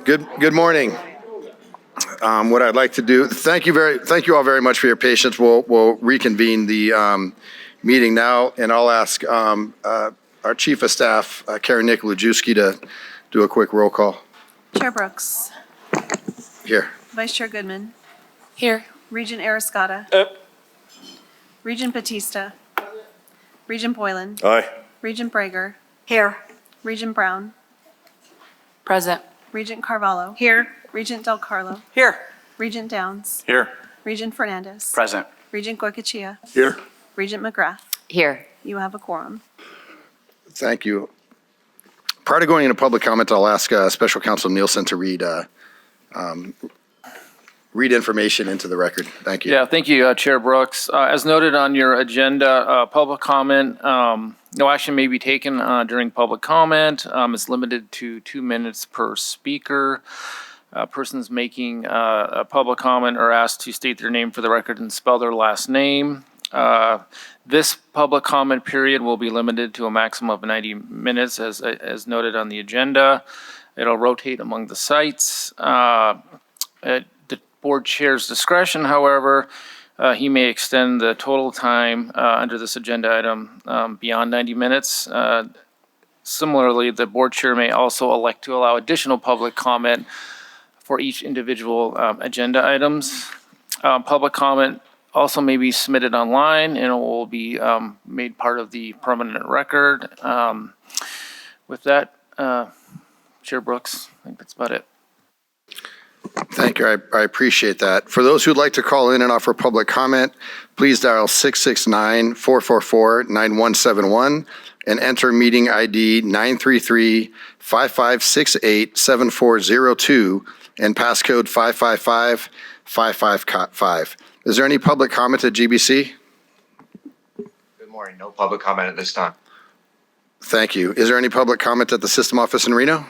Good morning. What I'd like to do, thank you all very much for your patience. We'll reconvene the meeting now, and I'll ask our Chief of Staff, Karen Nikolajewski, to do a quick roll call. Chair Brooks. Here. Vice Chair Goodman. Here. Regent Ariscata. Regent Batista. Regent Boylan. Aye. Regent Brager. Here. Regent Brown. Present. Regent Carvalho. Here. Regent Del Carlo. Here. Regent Downs. Here. Regent Fernandez. Present. Regent Goycochea. Here. Regent McGrath. Here. You have a quorum. Thank you. Prior to going into public comment, I'll ask Special Counsel Nielsen to read information into the record. Thank you. Yeah, thank you, Chair Brooks. As noted on your agenda, public comment, no action may be taken during public comment. It's limited to 2 minutes per speaker. Persons making a public comment are asked to state their name for the record and spell their last name. This public comment period will be limited to a maximum of 90 minutes as noted on the agenda. It'll rotate among the sites. At the board chair's discretion, however, he may extend the total time under this agenda item beyond 90 minutes. Similarly, the board chair may also elect to allow additional public comment for each individual agenda items. Public comment also may be submitted online and it will be made part of the permanent record. With that, Chair Brooks, I think that's about it. Thank you. I appreciate that. For those who'd like to call in and offer public comment, please dial 669-444-9171 and enter meeting ID 933-5568-7402 and passcode 555-555. Is there any public comment at GBC? Good morning. No public comment at this time. Thank you. Is there any public comment at the system office in Reno?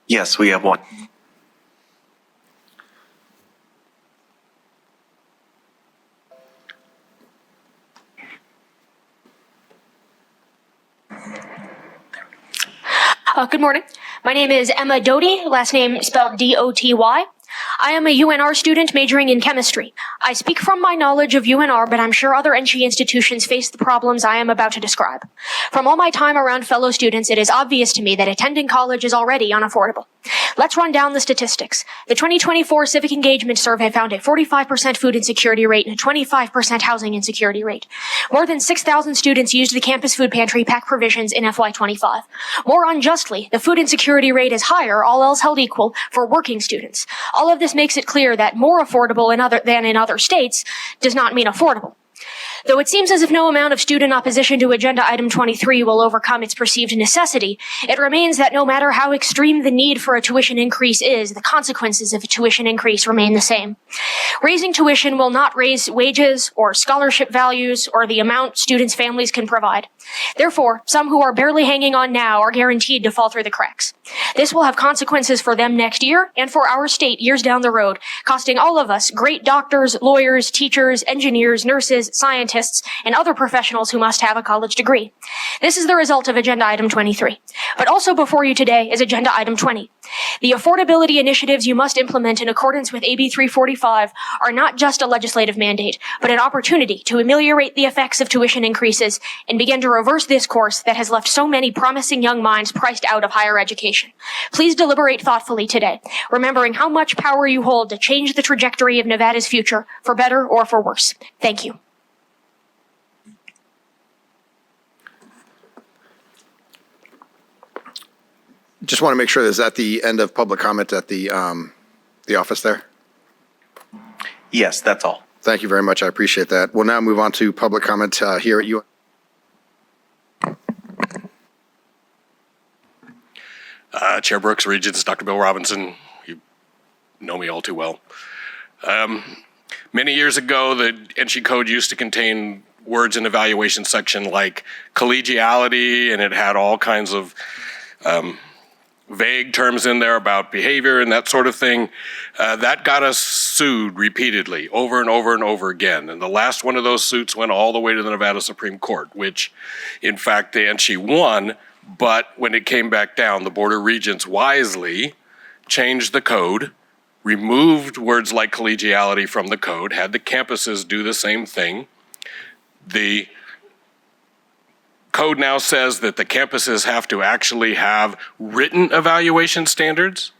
Yes, we have one. Good morning. My name is Emma Doty, last name spelled D-O-T-Y. I am a UNR student majoring in chemistry. I speak from my knowledge of UNR, but I'm sure other NSHE institutions face the problems I am about to describe. From all my time around fellow students, it is obvious to me that attending college is already unaffordable. Let's run down the statistics. The 2024 Civic Engagement Survey found a 45% food insecurity rate and a 25% housing insecurity rate. More than 6,000 students used the campus food pantry pack provisions in FY25. More unjustly, the food insecurity rate is higher, all else held equal, for working students. All of this makes it clear that more affordable than in other states does not mean affordable. Though it seems as if no amount of student opposition to Agenda Item 23 will overcome its perceived necessity, it remains that no matter how extreme the need for a tuition increase is, the consequences of a tuition increase remain the same. Raising tuition will not raise wages or scholarship values or the amount students' families can provide. Therefore, some who are barely hanging on now are guaranteed to fall through the cracks. This will have consequences for them next year and for our state years down the road, costing all of us great doctors, lawyers, teachers, engineers, nurses, scientists, and other professionals who must have a college degree. This is the result of Agenda Item 23. But also before you today is Agenda Item 20. The affordability initiatives you must implement in accordance with AB 345 are not just a legislative mandate, but an opportunity to ameliorate the effects of tuition increases and begin to reverse this course that has left so many promising young minds priced out of higher education. Please deliberate thoughtfully today, remembering how much power you hold to change the trajectory of Nevada's future, for better or for worse. Thank you. Just want to make sure is that the end of public comment at the office there? Yes, that's all. Thank you very much. I appreciate that. We'll now move on to public comment here at Chair Brooks, Regents, Dr. Bill Robinson, you know me all too well. Many years ago, the NSHE code used to contain words in evaluation section like collegiality, and it had all kinds of vague terms in there about behavior and that sort of thing. That got us sued repeatedly, over and over and over again. And the last one of those suits went all the way to the Nevada Supreme Court, which, in fact, the NSHE won. But when it came back down, the Board of Regents wisely changed the code, removed words like collegiality from the code, had the campuses do the same thing. The code now says that the campuses have to actually have written evaluation standards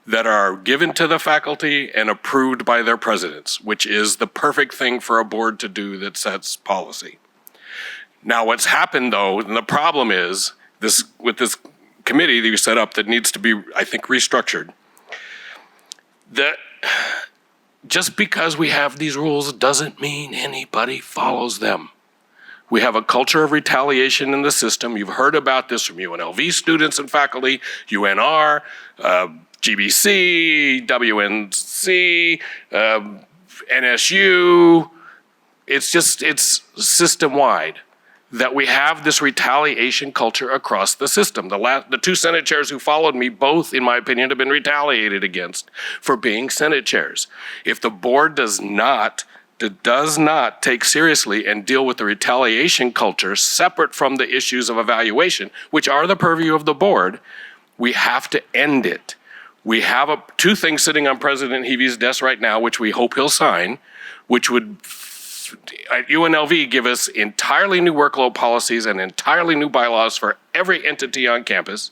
that are given to the faculty and approved by their presidents, which is the perfect thing for a board to do that sets policy. Now, what's happened though, and the problem is this with this committee that you set up that needs to be, I think, restructured, that just because we have these rules doesn't mean anybody follows them. We have a culture of retaliation in the system. You've heard about this from UNLV students and faculty, UNR, GBC, WNC, NSHE. It's system-wide that we have this retaliation culture across the system. The two Senate chairs who followed me, both, in my opinion, have been retaliated against for being Senate chairs. If the board does not take seriously and deal with the retaliation culture separate from the issues of evaluation, which are the purview of the board, we have to end it. We have two things sitting on President Heavy's desk right now, which we hope he'll sign, which would at UNLV give us entirely new workload policies and entirely new bylaws for every entity on campus.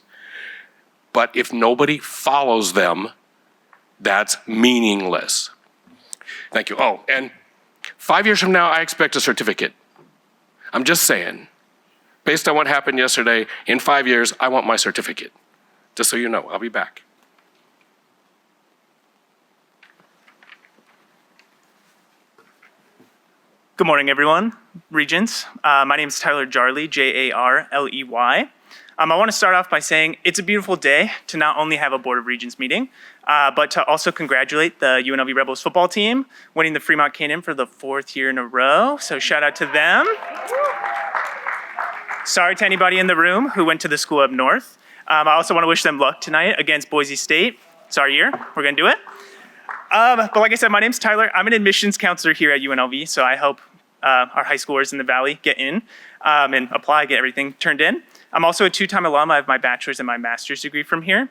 But if nobody follows them, that's meaningless. Thank you. Oh, and 5 years from now, I expect a certificate. I'm just saying, based on what happened yesterday, in 5 years, I want my certificate. Just so you know, I'll be back. Good morning, everyone. Regents. My name is Tyler Jarley, Jarley. I want to start off by saying it's a beautiful day to not only have a Board of Regents meeting, but to also congratulate the UNLV Rebels football team, winning the Fremont Cannon for the 4th year in a row. So shout out to them. Sorry to anybody in the room who went to the school up north. I also want to wish them luck tonight against Boise State. It's our year. We're going to do it. But like I said, my name's Tyler. I'm an admissions counselor here at UNLV, so I hope our high schoolers in the Valley get in and apply, get everything turned in. I'm also a 2-time alum. I have my bachelor's and my master's degree from here.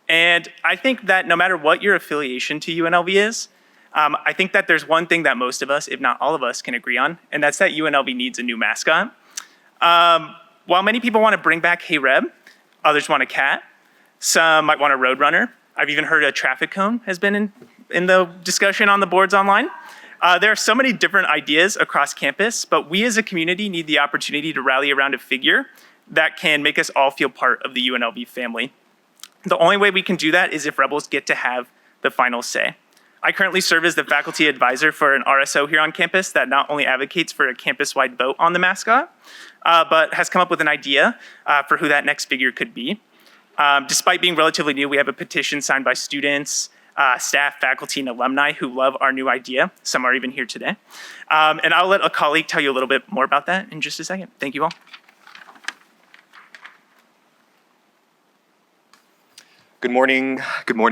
And I think that no matter what your affiliation to UNLV is, I think that there's one thing that most of us, if not all of us, can agree on, and that's that UNLV needs a new mascot. While many people want to bring back Hey Reb, others want a cat. Some might want a Roadrunner. I've even heard a traffic cone has been in the discussion on the boards online. There are so many different ideas across campus, but we as a community need the opportunity to rally around a figure that can make us all feel part of the UNLV family. The only way we can do that is if Rebels get to have the final say. I currently serve as the faculty advisor for an RSO here on campus that not only advocates for a campus-wide vote on the mascot, but has come up with an idea for who that next figure could be. Despite being relatively new, we have a petition signed by students, staff, faculty, and alumni who love our new idea. Some are even here today. And I'll let a colleague tell you a little bit more about that in just a second. Thank you all. Good morning,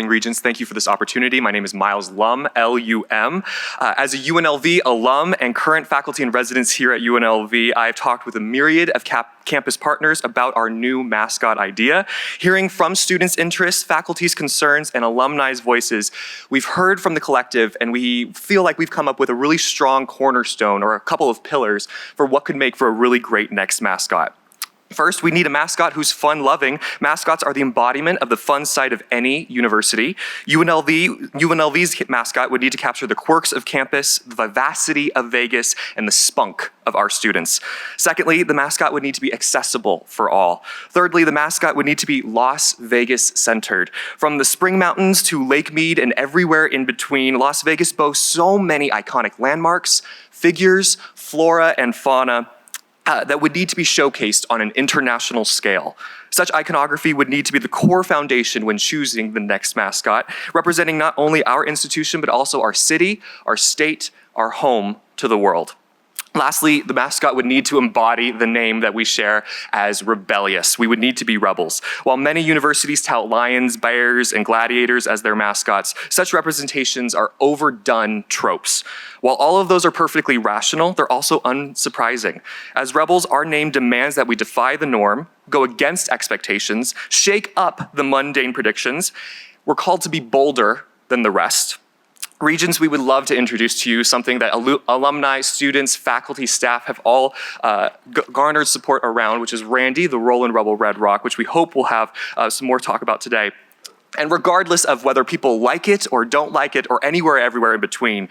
Regents. Thank you for this opportunity. My name is Miles Lum, L-U-M. As a UNLV alum and current faculty in residence here at UNLV, I've talked with a myriad of campus partners about our new mascot idea. Hearing from students' interests, faculty's concerns, and alumni's voices, we've heard from the collective, and we feel like we've come up with a really strong cornerstone or a couple of pillars for what could make for a really great next mascot. First, we need a mascot who's fun-loving. Mascots are the embodiment of the fun side of any university. UNLV's mascot would need to capture the quirks of campus, the vivacity of Vegas, and the spunk of our students. Secondly, the mascot would need to be accessible for all. Thirdly, the mascot would need to be Las Vegas-centered. From the Spring Mountains to Lake Mead and everywhere in between, Las Vegas boasts so many iconic landmarks, figures, flora, and fauna that would need to be showcased on an international scale. Such iconography would need to be the core foundation when choosing the next mascot, representing not only our institution, but also our city, our state, our home to the world. Lastly, the mascot would need to embody the name that we share as rebellious. We would need to be rebels. While many universities tout lions, bears, and gladiators as their mascots, such representations are overdone tropes. While all of those are perfectly rational, they're also unsurprising. As rebels, our name demands that we defy the norm, go against expectations, shake up the mundane predictions, we're called to be bolder than the rest. Regents, we would love to introduce to you something that alumni, students, faculty, staff have all garnered support around, which is Randy, the Rollin' Rebel Red Rock, which we hope we'll have some more talk about today. And regardless of whether people like it or don't like it or anywhere, everywhere in between,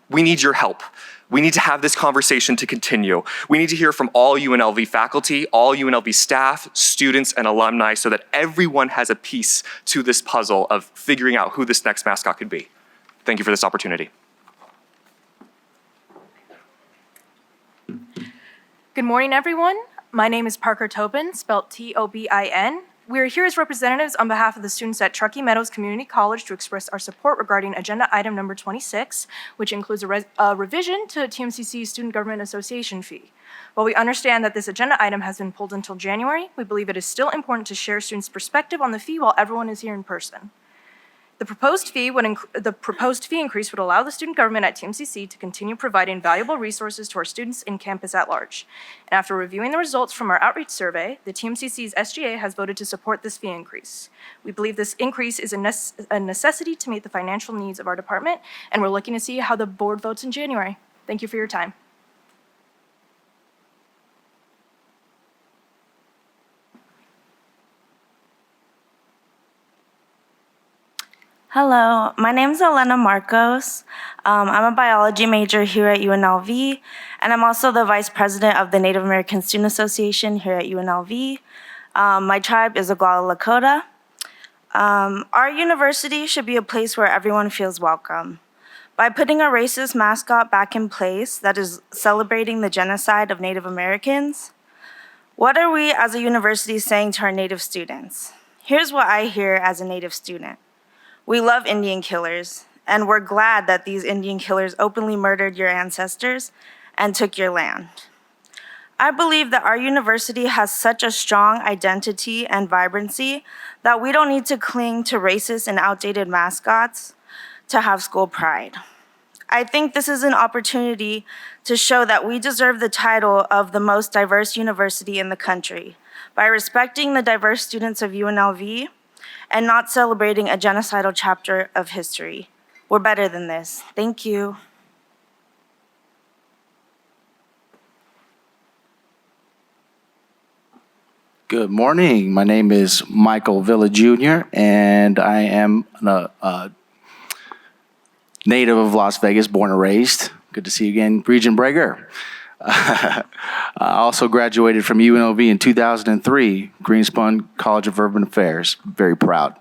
we need your help. We need to have this conversation to continue. We need to hear from all UNLV faculty, all UNLV staff, students, and alumni so that everyone has a piece to this puzzle of figuring out who this next mascot could be. Thank you for this opportunity. Good morning, everyone. My name is Parker Tobin, spelled Tobin. We are here as representatives on behalf of the students at Truckee Meadows Community College to express our support regarding agenda item number 26, which includes a revision to TMCC's Student Government Association fee. While we understand that this agenda item has been pulled until January, we believe it is still important to share students' perspective on the fee while everyone is here in person. The proposed fee increase would allow the student government at TMCC to continue providing valuable resources to our students in campus at large. And after reviewing the results from our outreach survey, the TMCC's SGA has voted to support this fee increase. We believe this increase is a necessity to meet the financial needs of our department, and we're looking to see how the board votes in January. Thank you for your time. Hello, my name is Elena Marcos. I'm a biology major here at UNLV, and I'm also the vice president of the Native American Student Association here at UNLV. My tribe is Oglala Lakota. Our university should be a place where everyone feels welcome. By putting a racist mascot back in place that is celebrating the genocide of Native Americans, what are we as a university saying to our Native students? Here's what I hear as a Native student. We love Indian killers, and we're glad that these Indian killers openly murdered your ancestors and took your land. I believe that our university has such a strong identity and vibrancy that we don't need to cling to racist and outdated mascots to have school pride. I think this is an opportunity to show that we deserve the title of the most diverse university in the country by respecting the diverse students of UNLV and not celebrating a genocidal chapter of history. We're better than this. Thank you. Good morning. My name is Michael Villa Jr., and I am a native of Las Vegas, born and raised. Good to see you again, Regent Breger. I also graduated from UNLV in 2003, Greenspun College of Urban Affairs. Very proud.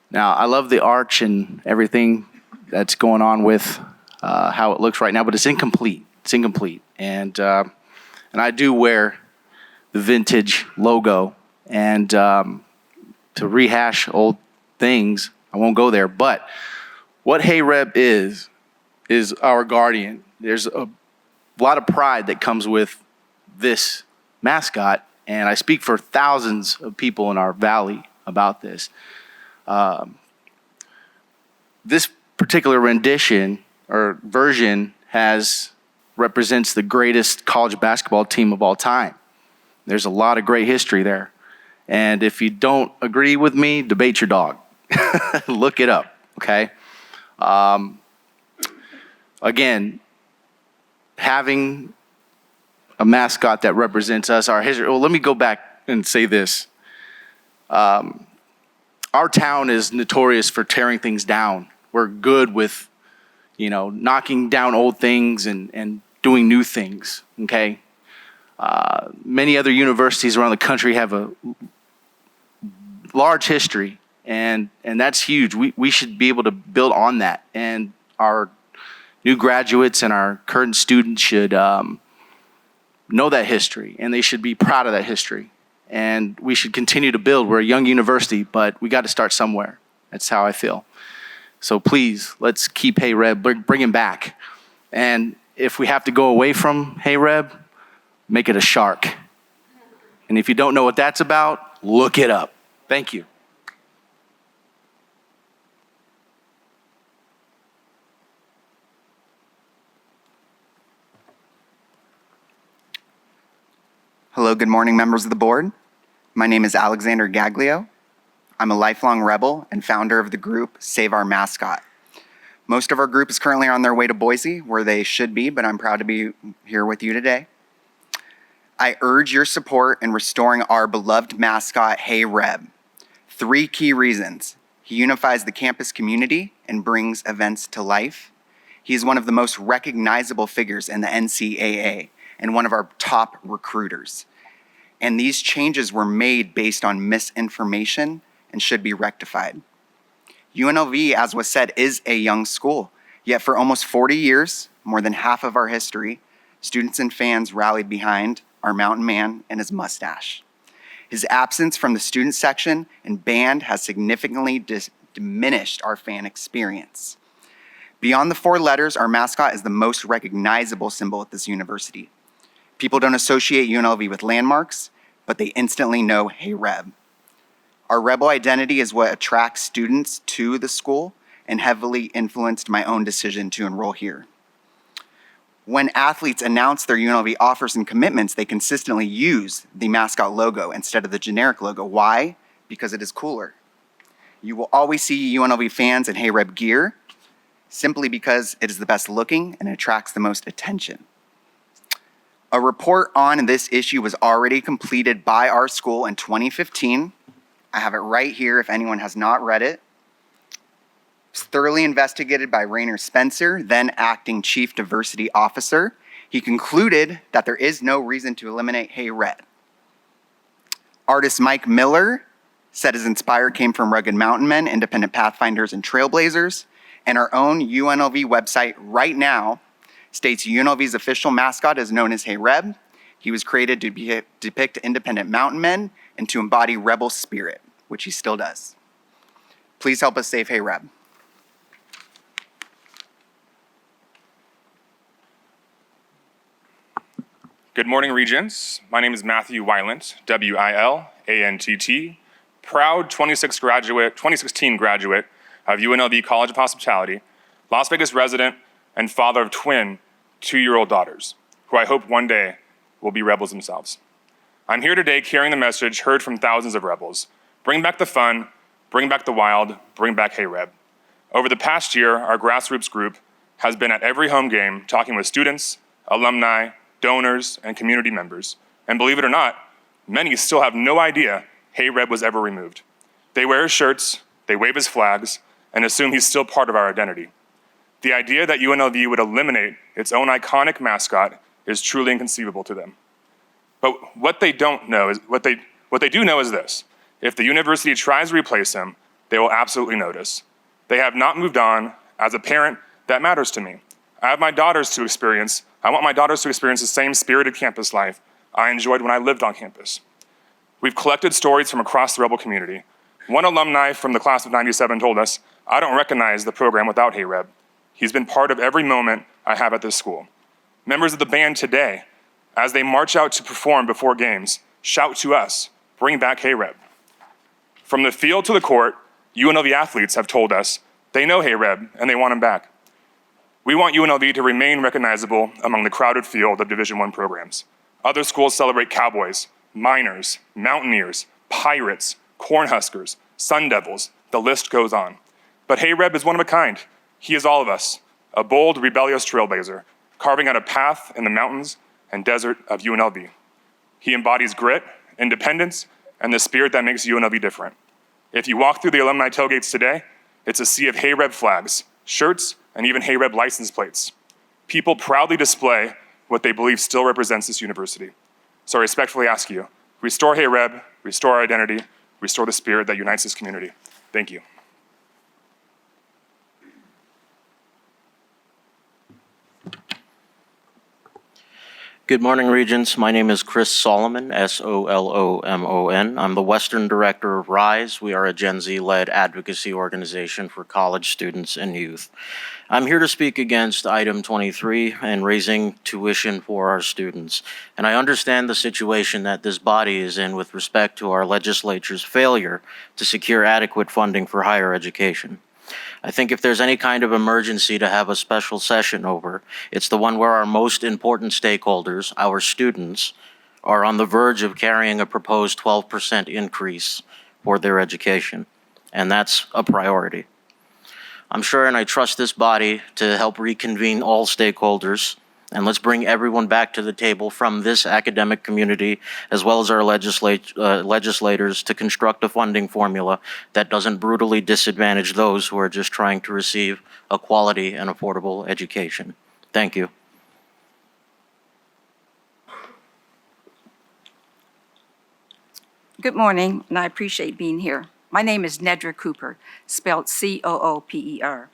Now, I love the arch and everything that's going on with how it looks right now, but it's incomplete. It's incomplete. And I do wear the vintage logo. And to rehash old things, I won't go there. But what HeyReb is our guardian. There's a lot of pride that comes with this mascot, and I speak for thousands of people in our valley about this. This particular rendition or version represents the greatest college basketball team of all time. There's a lot of great history there. And if you don't agree with me, debate your dog. Look it up, okay? Again, having a mascot that represents us, our history. Well, let me go back and say this. Our town is notorious for tearing things down. We're good with, knocking down old things and doing new things, okay? Many other universities around the country have a large history, and that's huge. We should be able to build on that, and our new graduates and our current students should know that history, and they should be proud of that history. And we should continue to build. We're a young university, but we got to start somewhere. That's how I feel. So please, let's keep HeyReb, bring him back. And if we have to go away from HeyReb, make it a shark. And if you don't know what that's about, look it up. Thank you. Hello, good morning, members of the board. My name is Alexander Gaglio. I'm a lifelong rebel and founder of the group Save Our Mascot. Most of our group is currently on their way to Boise, where they should be, but I'm proud to be here with you today. I urge your support in restoring our beloved mascot, Hey Reb. 3 key reasons. He unifies the campus community and brings events to life. He is one of the most recognizable figures in the NCAA and one of our top recruiters. And these changes were made based on misinformation and should be rectified. UNLV, as was said, is a young school. Yet for almost 40 years, more than half of our history, students and fans rallied behind our mountain man and his mustache. His absence from the student section and band has significantly diminished our fan experience. Beyond the 4 letters, our mascot is the most recognizable symbol at this university. People don't associate UNLV with landmarks, but they instantly know Hey Reb. Our rebel identity is what attracts students to the school and heavily influenced my own decision to enroll here. When athletes announce their UNLV offers and commitments, they consistently use the mascot logo instead of the generic logo. Why? Because it is cooler. You will always see UNLV fans in Hey Reb gear, simply because it is the best looking and attracts the most attention. A report on this issue was already completed by our school in 2015. I have it right here if anyone has not read it. It was thoroughly investigated by Rainer Spencer, then acting Chief Diversity Officer. He concluded that there is no reason to eliminate Hey Reb. Artist Mike Miller said his inspire came from rugged mountain men, independent pathfinders, and trailblazers. And our own UNLV website right now states UNLV's official mascot is known as Hey Reb. He was created to depict independent mountain men and to embody rebel spirit, which he still does. Please help us save Hey Reb. Good morning, Regents. My name is Matthew Wylant, W-I-L-A-N-T-T, proud 2016 graduate of UNLV College of Hospitality, Las Vegas resident, and father of twin 2-year-old daughters, who I hope one day will be rebels themselves. I'm here today carrying the message heard from thousands of rebels. Bring back the fun, bring back the wild, bring back Hey Reb. Over the past year, our grassroots group has been at every home game talking with students, alumni, donors, and community members. And believe it or not, many still have no idea Hey Reb was ever removed. They wear his shirts, they wave his flags, and assume he's still part of our identity. The idea that UNLV would eliminate its own iconic mascot is truly inconceivable to them. But what they do know is this: if the university tries to replace him, they will absolutely notice. They have not moved on. As a parent, that matters to me. I want my daughters to experience the same spirited campus life I enjoyed when I lived on campus. We've collected stories from across the rebel community. One alumni from the class of '97 told us, "I don't recognize the program without Hey Reb. He's been part of every moment I have at this school." Members of the band today, as they march out to perform before games, shout to us, "Bring back Hey Reb." From the field to the court, UNLV athletes have told us they know Hey Reb and they want him back. We want UNLV to remain recognizable among the crowded field of Division I programs. Other schools celebrate Cowboys, Miners, Mountaineers, Pirates, Cornhuskers, Sun Devils, the list goes on. But Hey Reb is one of a kind. He is all of us, a bold, rebellious trailblazer, carving out a path in the mountains and desert of UNLV. He embodies grit, independence, and the spirit that makes UNLV different. If you walk through the alumni tailgates today, it's a sea of Hey Reb flags, shirts, and even Hey Reb license plates. People proudly display what they believe still represents this university. So I respectfully ask you, restore Hey Reb, restore our identity, restore the spirit that unites this community. Thank you. Good morning, Regents. My name is Chris Solomon, S-O-L-O-M-O-N. I'm the Western Director of RISE. We are a Gen Z-led advocacy organization for college students and youth. I'm here to speak against item 23 and raising tuition for our students. And I understand the situation that this body is in with respect to our legislature's failure to secure adequate funding for higher education. I think if there's any kind of emergency to have a special session over, it's the one where our most important stakeholders, our students, are on the verge of carrying a proposed 12% increase for their education. and that's a priority. I'm sure and I trust this body to help reconvene all stakeholders, and let's bring everyone back to the table from this academic community, as well as our legislators, to construct a funding formula that doesn't brutally disadvantage those who are just trying to receive a quality and affordable education. Thank you. Good morning, and I appreciate being here. My name is Nedra Cooper, spelled Cooper.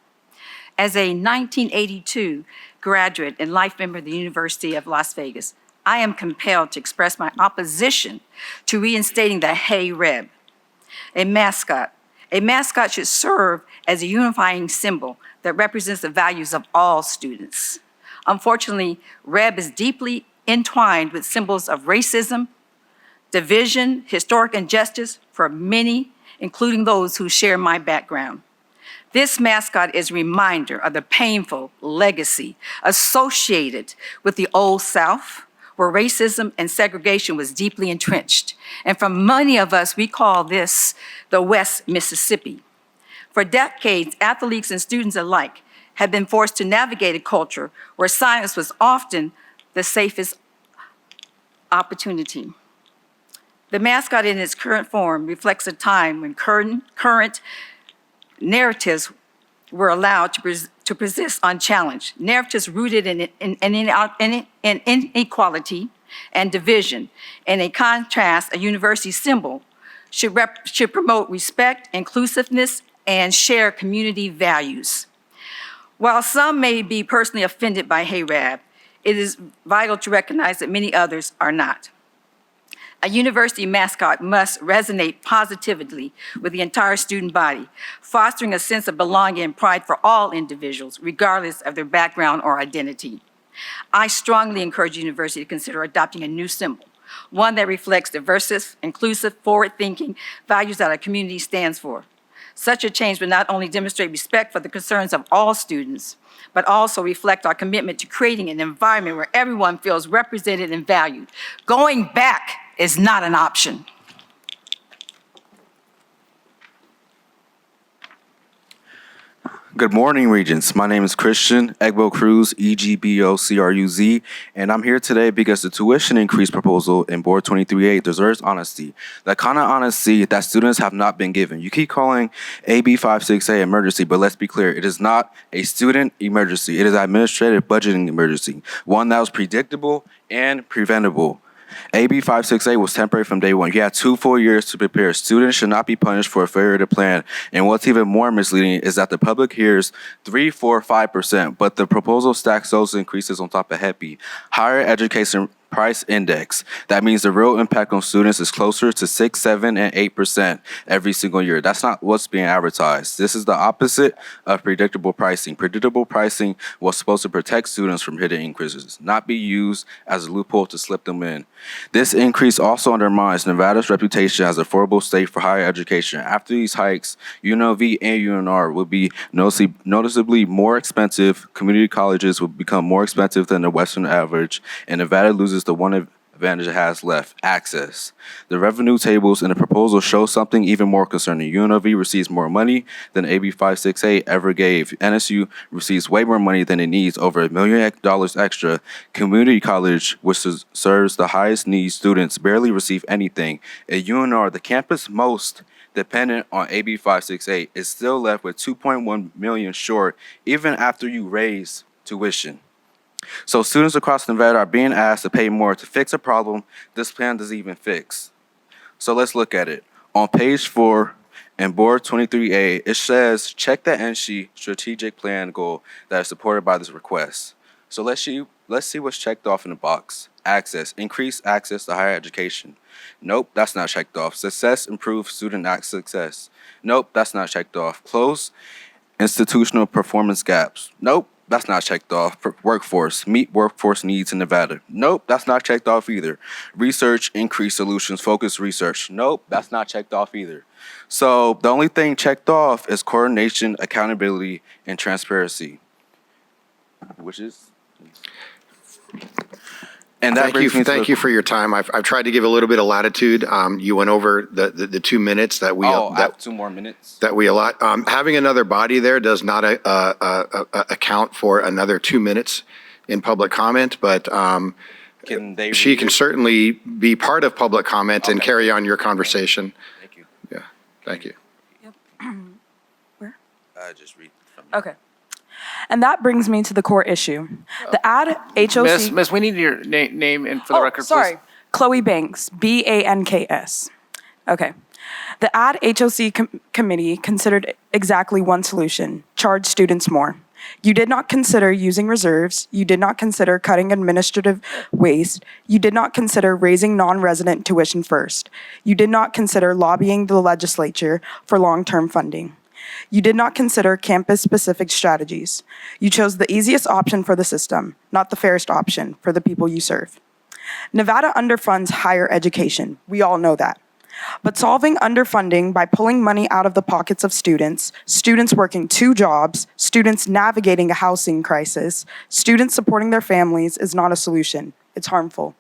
As a 1982 graduate and life member of the University of Las Vegas, I am compelled to express my opposition to reinstating the Hey Reb, a mascot. A mascot should serve as a unifying symbol that represents the values of all students. Unfortunately, Reb is deeply entwined with symbols of racism, division, historic injustice for many, including those who share my background. This mascot is a reminder of the painful legacy associated with the Old South, where racism and segregation was deeply entrenched. And for many of us, we call this the West Mississippi. For decades, athletes and students alike have been forced to navigate a culture where silence was often the safest opportunity. The mascot in its current form reflects a time when current narratives were allowed to persist unchallenged. Narratives rooted in inequality and division. In a contrast, a university symbol should promote respect, inclusiveness, and share community values. While some may be personally offended by Hey Rab, it is vital to recognize that many others are not. A university mascot must resonate positively with the entire student body, fostering a sense of belonging and pride for all individuals, regardless of their background or identity. I strongly encourage the university to consider adopting a new symbol, one that reflects diverse, inclusive, forward-thinking values that our community stands for. Such a change would not only demonstrate respect for the concerns of all students, but also reflect our commitment to creating an environment where everyone feels represented and valued. Going back is not an option. Good morning, Regents. My name is Christian Egbo Cruz, EGBO-CRUZ, and I'm here today because the tuition increase proposal in Board 23A deserves honesty. The kind of honesty that students have not been given. You keep calling AB 568 emergency, but let's be clear, it is not a student emergency. It is an administrative budgeting emergency, one that was predictable and preventable. AB 568 was temporary from day one. You had 2 full years to prepare. Students should not be punished for a failure to plan. And what's even more misleading is that the public hears 3, 4, 5%, but the proposal stacks those increases on top of HEPI. Higher Education Price Index. That means the real impact on students is closer to 6, 7, and 8% every single year. That's not what's being advertised. This is the opposite of predictable pricing. Predictable pricing was supposed to protect students from hidden increases, not be used as a loophole to slip them in. This increase also undermines Nevada's reputation as an affordable state for higher education. After these hikes, UNLV and UNR will be noticeably more expensive. Community colleges will become more expensive than the Western average, and Nevada loses the one advantage it has left, access. The revenue tables in the proposal show something even more concerning. UNLV receives more money than AB 568 ever gave. NSU receives way more money than it needs, over $1 million extra. Community college, which serves the highest need students, barely receive anything. At UNR, the campus most dependent on AB 568 is still left with $2.1 million short, even after you raise tuition. So students across Nevada are being asked to pay more to fix a problem this plan doesn't even fix. So let's look at it. On page 4 in Board 23A, it says, check the NSHE strategic plan goal that is supported by this request. So let's see what's checked off in the box. Access, increase access to higher education. Nope, that's not checked off. Success, improve student success. Nope, that's not checked off. Close institutional performance gaps. Nope. That's not checked off. Workforce, meet workforce needs in Nevada. Nope, that's not checked off either. Research, increase solutions, focus research. Nope, that's not checked off either. So the only thing checked off is coordination, accountability, and transparency. Which is? And that brings me to Thank you for your time. I've tried to give a little bit of latitude. You went over the 2 minutes that we I have 2 more minutes. that we allot. Having another body there does not account for another 2 minutes in public comment, but Can they? she read can it? certainly be part of public comment and Okay. carry on your conversation. Thank you. Yeah, thank you. Just read from. Okay. And that brings me to the core issue. The ad HOC. Miss, we need your name and for the record, sorry. please. Chloe Banks, Banks. Okay. The ad HOC committee considered exactly one solution: charge students more. You did not consider using reserves. You did not consider cutting administrative waste. You did not consider raising non-resident tuition first. You did not consider lobbying the legislature for long-term funding. You did not consider campus-specific strategies. You chose the easiest option for the system, not the fairest option for the people you serve. Nevada underfunds higher education. We all know that. But solving underfunding by pulling money out of the pockets of students, students working 2 jobs, students navigating a housing crisis, students supporting their families is not a solution. It's harmful.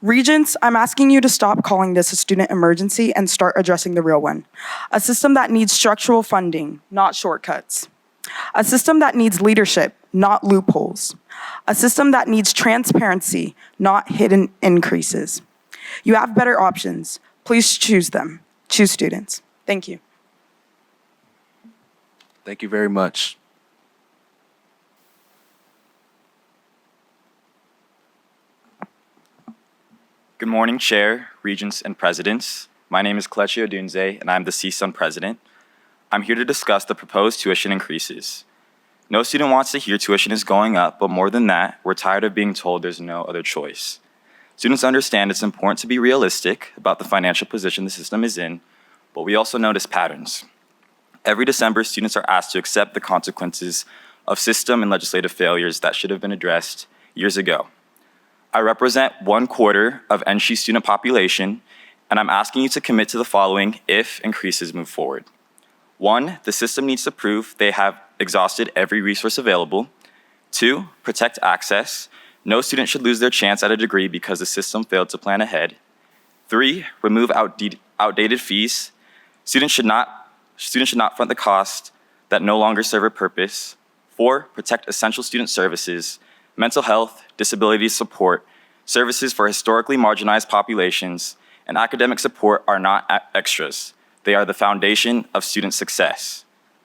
Regents, I'm asking you to stop calling this a student emergency and start addressing the real one. A system that needs structural funding, not shortcuts. A system that needs leadership, not loopholes. A system that needs transparency, not hidden increases. You have better options. Please choose them. Choose students. Thank you. Thank you very much. Good morning, Chair, Regents, and Presidents. My name is Kelechi Odunze, and I'm the CSUN President. I'm here to discuss the proposed tuition increases. No student wants to hear tuition is going up, but more than that, we're tired of being told there's no other choice. Students understand it's important to be realistic about the financial position the system is in, but we also notice patterns. Every December, students are asked to accept the consequences of system and legislative failures that should have been addressed years ago. I represent 1/4 of NSHE student population, and I'm asking you to commit to the following if increases move forward. 1, the system needs to prove they have exhausted every resource available. 2, protect access. No student should lose their chance at a degree because the system failed to plan ahead. 3, remove outdated fees. Students should not front the cost that no longer serve a purpose. 4, protect essential student services, mental health, disability support, services for historically marginalized populations, and academic support are not extras. They are the foundation of student success.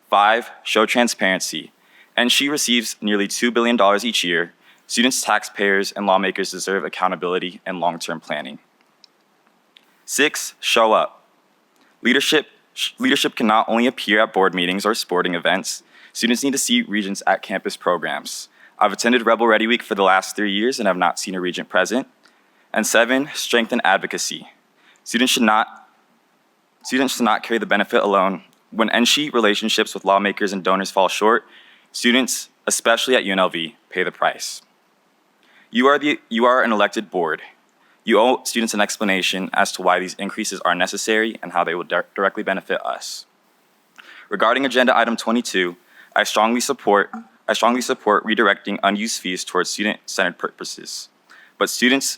5, show transparency. NSHE receives nearly $2 billion each year. Students, taxpayers, and lawmakers deserve accountability and long-term planning. 6, show up. Leadership can not only appear at board meetings or sporting events. Students need to see Regents at campus programs. I've attended Rebel Ready Week for the last 3 years and have not seen a Regent present. And 7, strengthen advocacy. Students should not carry the benefit alone. When NSHE relationships with lawmakers and donors fall short, students, especially at UNLV, pay the price. You are an elected board. You owe students an explanation as to why these increases are necessary and how they will directly benefit us. Regarding agenda item 22, I strongly support redirecting unused fees towards student-centered purposes. But students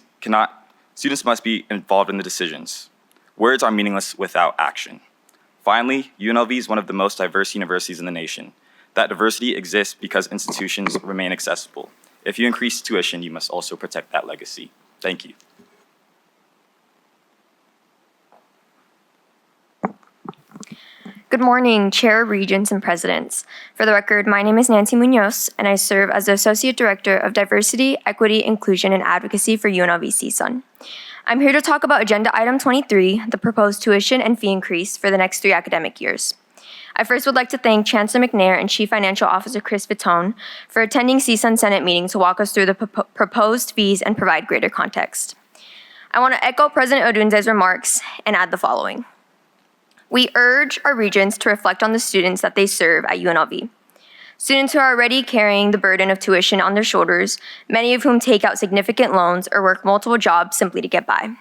must be involved in the decisions. Words are meaningless without action. Finally, UNLV is one of the most diverse universities in the nation. That diversity exists because institutions remain accessible. If you increase tuition, you must also protect that legacy. Thank you. Good morning, Chair, Regents, and Presidents. For the record, my name is Nancy Munoz, and I serve as the Associate Director of Diversity, Equity, Inclusion, and Advocacy for UNLV CSUN. I'm here to talk about Agenda Item 23, the proposed tuition and fee increase for the next 3 academic years. I first would like to thank Chancellor McNair and Chief Financial Officer Chris Vitone for attending CSUN Senate meeting to walk us through the proposed fees and provide greater context. I want to echo President Odunze's remarks and add the following. We urge our Regents to reflect on the students that they serve at UNLV. Students who are already carrying the burden of tuition on their shoulders, many of whom take out significant loans or work multiple jobs simply to get by.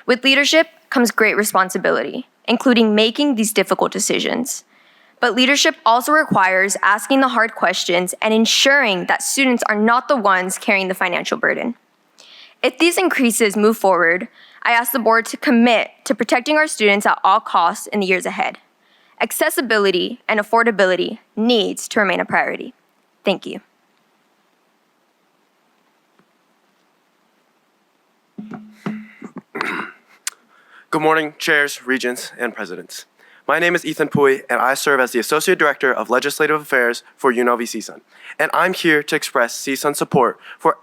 With leadership comes great responsibility, including making these difficult decisions. But leadership also requires asking the hard questions and ensuring that students are not the ones carrying the financial burden. If these increases move forward, I ask the board to commit to protecting our students at all costs in the years ahead. Accessibility and affordability needs to remain a priority. Thank you. Good morning, chairs, regents, and presidents. My name is Ethan Pui, and I serve as the Associate Director of Legislative Affairs for UNLV CSUN. And I'm here to express CSUN's support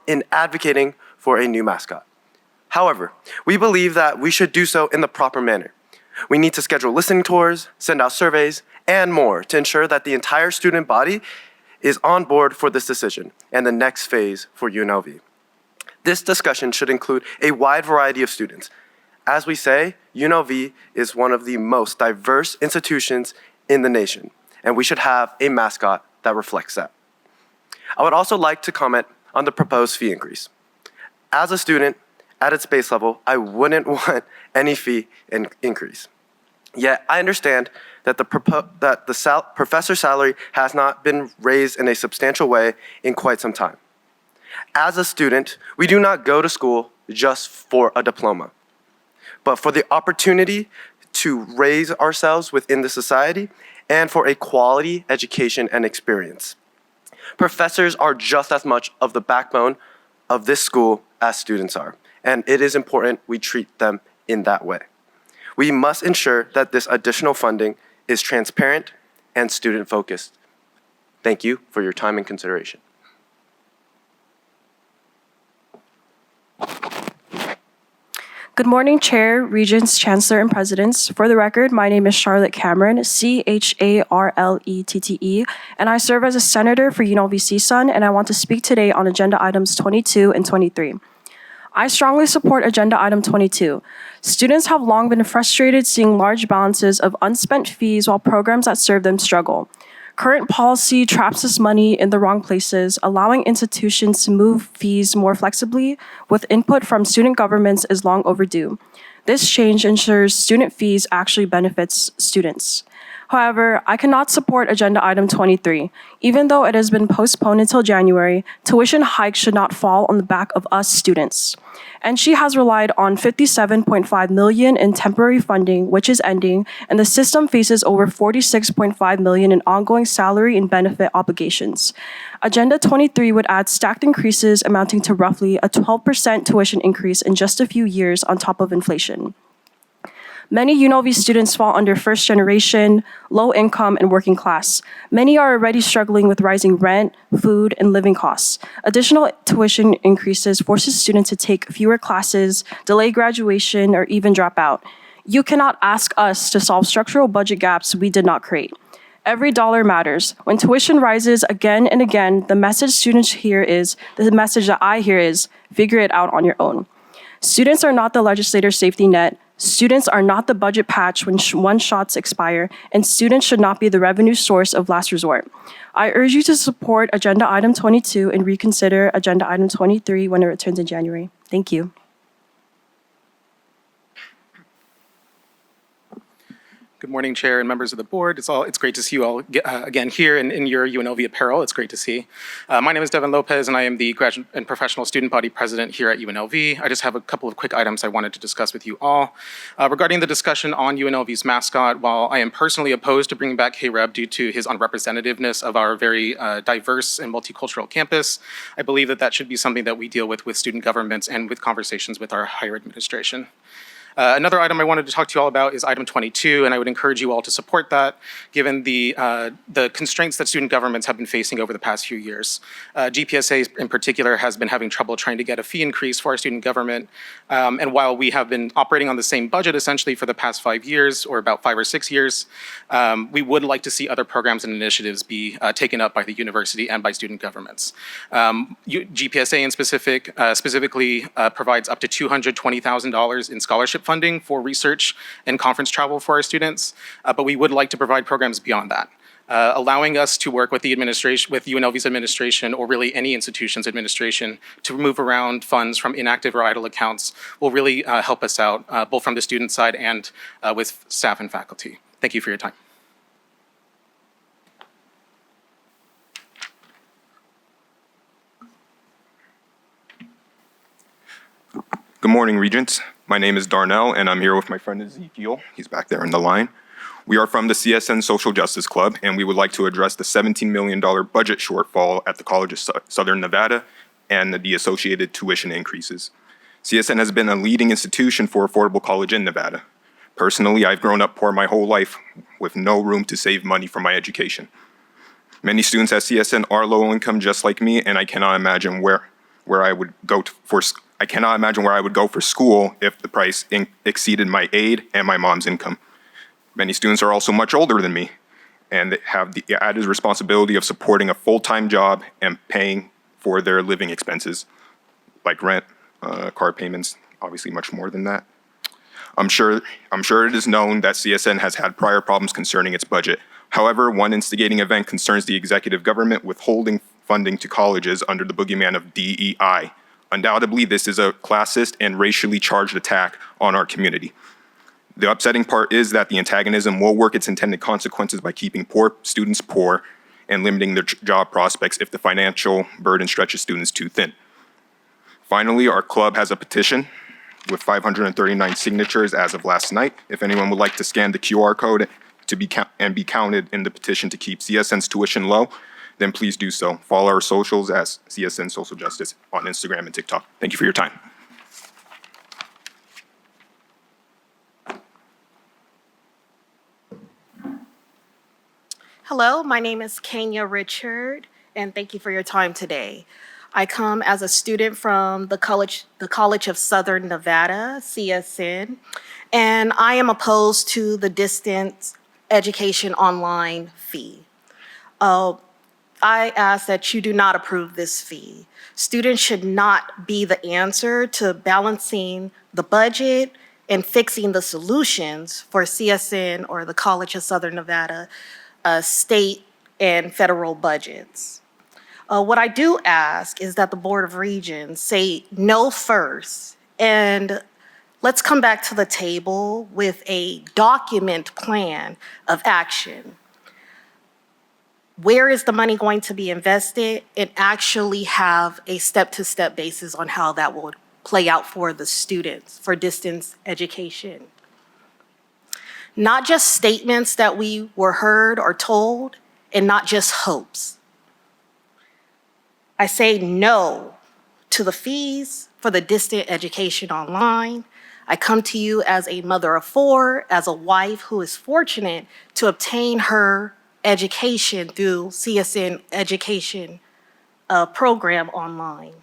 in advocating for a new mascot. However, we believe that we should do so in the proper manner. We need to schedule listening tours, send out surveys, and more to ensure that the entire student body is on board for this decision and the next phase for UNLV. This discussion should include a wide variety of students. As we say, UNLV is one of the most diverse institutions in the nation, and we should have a mascot that reflects that. I would also like to comment on the proposed fee increase. As a student, at its base level, I wouldn't want any fee increase. Yet, I understand that the professor's salary has not been raised in a substantial way in quite some time. As a student, we do not go to school just for a diploma, but for the opportunity to raise ourselves within the society and for a quality education and experience. Professors are just as much of the backbone of this school as students are, and it is important we treat them in that way. We must ensure that this additional funding is transparent and student-focused. Thank you for your time and consideration. Good morning, Chair, Regents, Chancellor, and Presidents. For the record, my name is Charlotte Cameron, CHARLETTE, and I serve as a Senator for UNLV CSUN, and I want to speak today on Agenda Items 22 and 23. I strongly support Agenda Item 22. Students have long been frustrated seeing large balances of unspent fees while programs that serve them struggle. Current policy traps this money in the wrong places, allowing institutions to move fees more flexibly with input from student governments is long overdue. This change ensures student fees actually benefits students. However, I cannot support Agenda Item 23. Even though it has been postponed until January, tuition hikes should not fall on the back of us students. NSHE has relied on $57.5 million in temporary funding, which is ending, and the system faces over $46.5 million in ongoing salary and benefit obligations. Agenda 23 would add stacked increases amounting to roughly a 12% tuition increase in just a few years on top of inflation. Many UNLV students fall under first generation, low income, and working class. Many are already struggling with rising rent, food, and living costs. Additional tuition increases forces students to take fewer classes, delay graduation, or even drop out. You cannot ask us to solve structural budget gaps we did not create. Every dollar matters. When tuition rises again and again, the message that I hear is, figure it out on your own. Students are not the legislator's safety net. Students are not the budget patch when one-shots expire, and students should not be the revenue source of last resort. I urge you to support Agenda Item 22 and reconsider Agenda Item 23 when it returns in January. Thank you. Good morning, Chair and members of the board. It's great to see you all again here in your UNLV apparel. It's great to see. My name is Devin Lopez, and I am the Graduate and Professional Student Body President here at UNLV. I just have a couple of quick items I wanted to discuss with you all. Regarding the discussion on UNLV's mascot, while I am personally opposed to bringing back K-Reb due to his unrepresentativeness of our very diverse and multicultural campus, I believe that should be something that we deal with student governments and with conversations with our higher administration. Another item I wanted to talk to you all about is item 22, and I would encourage you all to support that, given the constraints that student governments have been facing over the past few years. GPSA in particular has been having trouble trying to get a fee increase for our student government, and while we have been operating on the same budget essentially for the past 5 years, or about 5 or 6 years, we would like to see other programs and initiatives be taken up by the university and by student governments. GPSA in specifically provides up to $220,000 in scholarship funding for research and conference travel for our students, but we would like to provide programs beyond that. Allowing us to work with the administration, with UNLV's administration, or really any institution's administration, to move around funds from inactive or idle accounts will really help us out, both from the student side and with staff and faculty. Thank you for your time. Good morning, Regents. My name is Darnell, and I'm here with my friend Ezekiel. He's back there in the line. We are from the CSN Social Justice Club, and we would like to address the $17 million budget shortfall at the College of Southern Nevada and the associated tuition increases. CSN has been a leading institution for affordable college in Nevada. Personally, I've grown up poor my whole life with no room to save money for my education. Many students at CSN are low income just like me, and I cannot imagine where I would go for school if the price exceeded my aid and my mom's income. Many students are also much older than me and have the added responsibility of supporting a full-time job and paying for their living expenses like rent, car payments, obviously much more than that. I'm sure it is known that CSN has had prior problems concerning its budget. However, one instigating event concerns the executive government withholding funding to colleges under the boogeyman of DEI. Undoubtedly, this is a classist and racially charged attack on our community. The upsetting part is that the antagonism will work its intended consequences by keeping poor students poor and limiting their job prospects if the financial burden stretches students too thin. Finally, our club has a petition with 539 signatures as of last night. If anyone would like to scan the QR code to be counted in the petition to keep CSN's tuition low, then please do so. Follow our socials as CSN Social Justice on Instagram and TikTok. Thank you for your time. Hello, my name is Kenya Richard, and thank you for your time today. I come as a student from the College of Southern Nevada, CSN, and I am opposed to the distance education online fee. I ask that you do not approve this fee. Students should not be the answer to balancing the budget and fixing the solutions for CSN or the College of Southern Nevada state and federal budgets. What I do ask is that the Board of Regents say no first, and let's come back to the table with a document plan of action. Where is the money going to be invested, and actually have a step-to-step basis on how that will play out for the students for distance education. Not just statements that we were heard or told, and not just hopes. I say no to the fees for the distant education online. I come to you as a mother of four, as a wife who is fortunate to obtain her education through CSN education program online.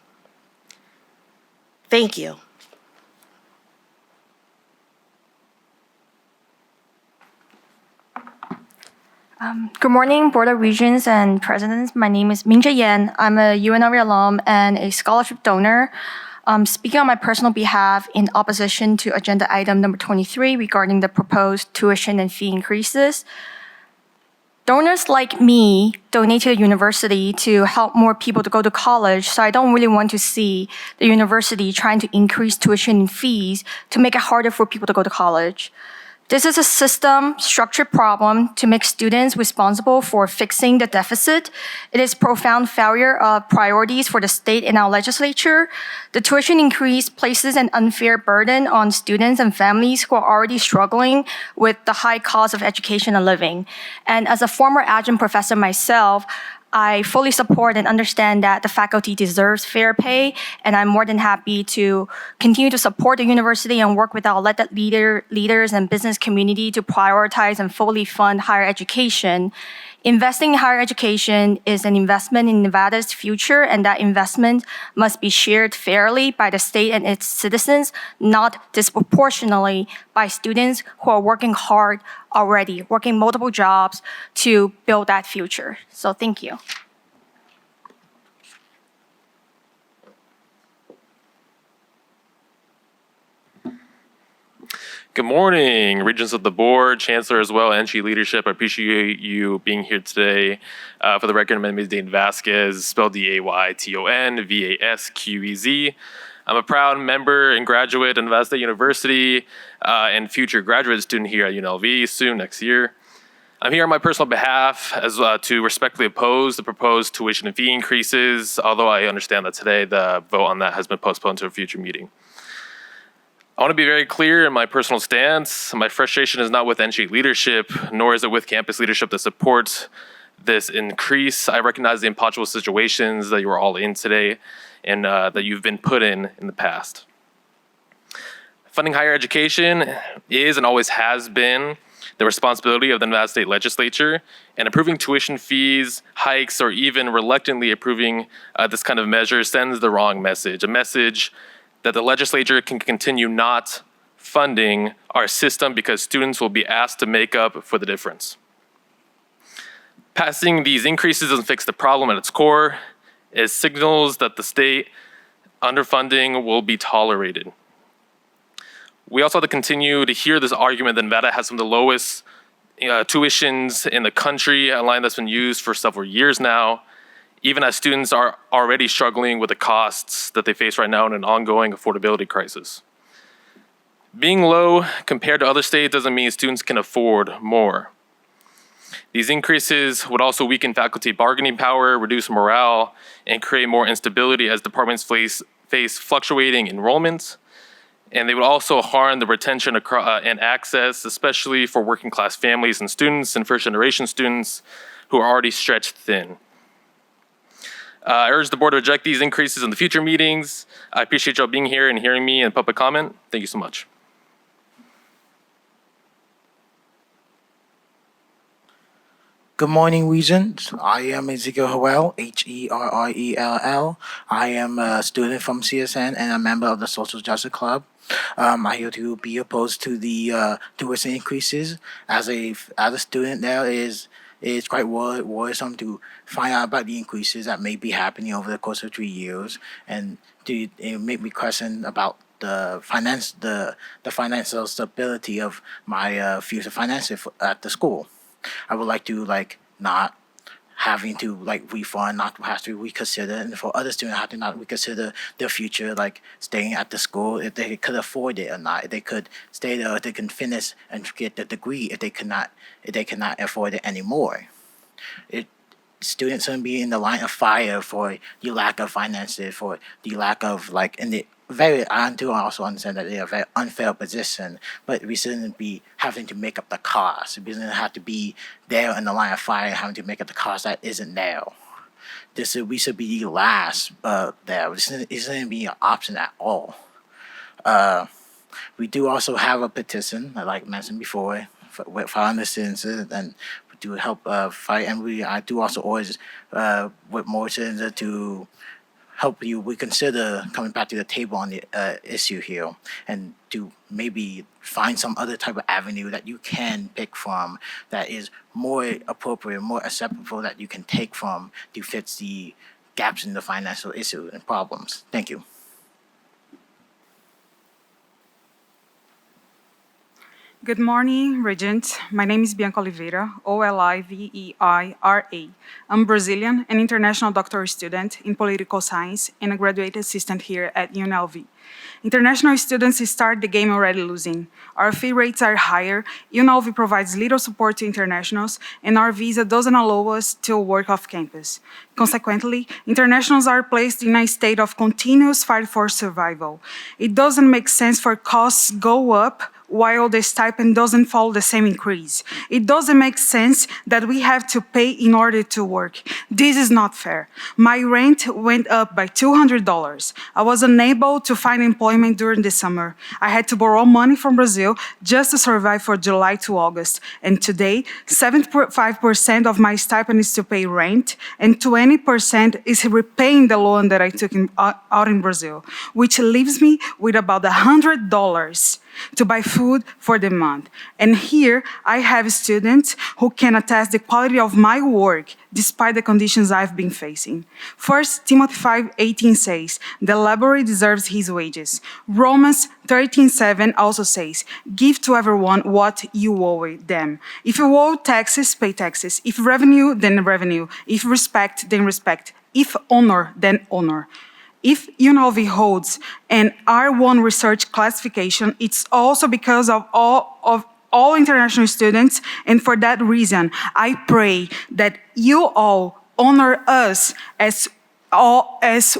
Thank you. Good morning, Board of Regents and Presidents. My name is Mingja Yan. I'm a UNLV alum and a scholarship donor. Speaking on my personal behalf in opposition to agenda item number 23 regarding the proposed tuition and fee increases. Donors like me donate to the university to help more people to go to college, so I don't really want to see the university trying to increase tuition and fees to make it harder for people to go to college. This is a system structure problem to make students responsible for fixing the deficit. It is profound failure of priorities for the state and our legislature. The tuition increase places an unfair burden on students and families who are already struggling with the high cost of education and living. And as a former adjunct professor myself, I fully support and understand that the faculty deserves fair pay, and I'm more than happy to continue to support the university and work with our elected leaders and business community to prioritize and fully fund higher education. Investing in higher education is an investment in Nevada's future, and that investment must be shared fairly by the state and its citizens, not disproportionately by students who are working hard already, working multiple jobs to build that future. So thank you. Good morning, Regents of the Board, Chancellor as well, NSHE leadership. I appreciate you being here today. For the record, my name is Dane Vasquez, spelled D-A-Y-T-O-N, V-A-S-Q-E-Z. I'm a proud member and graduate of Nevada State University and future graduate student here at UNLV soon next year. I'm here on my personal behalf as to respectfully oppose the proposed tuition and fee increases, although I understand that today the vote on that has been postponed to a future meeting. want to be very clear in my personal stance. My frustration is not with NSHE leadership, nor is it with campus leadership that supports this increase. I recognize the impossible situations that you are all in today and that you've been put in the past. Funding higher education is and always has been the responsibility of the Nevada State Legislature, and approving tuition fees, hikes, or even reluctantly approving this kind of measure sends the wrong message, a message that the legislature can continue not funding our system because students will be asked to make up for the difference. Passing these increases doesn't fix the problem at its core. It signals that the state underfunding will be tolerated. We also have to continue to hear this argument that Nevada has some of the lowest tuitions in the country, a line that's been used for several years now, even as students are already struggling with the costs that they face right now in an ongoing affordability crisis. Being low compared to other states doesn't mean students can afford more. These increases would also weaken faculty bargaining power, reduce morale, and create more instability as departments face fluctuating enrollments. And they would also harm the retention and access, especially for working class families and students and first generation students who are already stretched thin. I urge the board to reject these increases in the future meetings. I appreciate y'all being here and hearing me in public comment. Thank you so much. Good morning, Regents. I am Ezekiel Howell, Herrell. I am a student from CSN and a member of the Social Justice Club. I'm here to be opposed to the tuition increases. As a student, there is quite worrisome to find out about the increases that may be happening over the course of 3 years, and it make me question about the financial stability of my future finances at the school. I would like to not having to refund, not have to reconsider, and for other students have to not reconsider their future, staying at the school if they could afford it or not, if they could stay there, if they can finish and get the degree, if they cannot afford it anymore. Students shouldn't be in the line of fire for the lack of finances, for the lack of I do also understand that they are a very unfair position, but we shouldn't be having to make up the cost. We shouldn't have to be there in the line of fire having to make up the cost that isn't there. We should be the last there. It shouldn't be an option at all. We do also have a petition, like mentioned before, with 500 citizens, and to help fight. And I do also always with more citizens to help you reconsider coming back to the table on the issue here, and to maybe find some other type of avenue that you can pick from that is more appropriate, more acceptable, that you can take from to fix the gaps in the financial issue and problems. Thank you. Good morning, Regents. My name is Bianca Oliveira, Oliveira. I'm Brazilian and international doctoral student in political science and a graduate assistant here at UNLV. International students start the game already losing. Our fee rates are higher, UNLV provides little support to internationals, and our visa doesn't allow us to work off campus. Consequently, internationals are placed in a state of continuous fight for survival. It doesn't make sense for costs go up while the stipend doesn't follow the same increase. It doesn't make sense that we have to pay in order to work. This is not fair. My rent went up by $200. I was unable to find employment during the summer. I had to borrow money from Brazil just to survive for July to August. And today, 75% of my stipend is to pay rent, and 20% is repaying the loan that I took out in Brazil, which leaves me with about $100 to buy food for the month. And here I have students who can attest the quality of my work despite the conditions I've been facing. 1 Timothy 5:18 says, the laborer deserves his wages. Romans 13:7 also says, give to everyone what you owe them. If you owe taxes, pay taxes. If revenue, then revenue. If respect, then respect. If honor, then honor. If UNLV holds an R1 research classification, it's also because of all international students, and for that reason, I pray that you all honor us as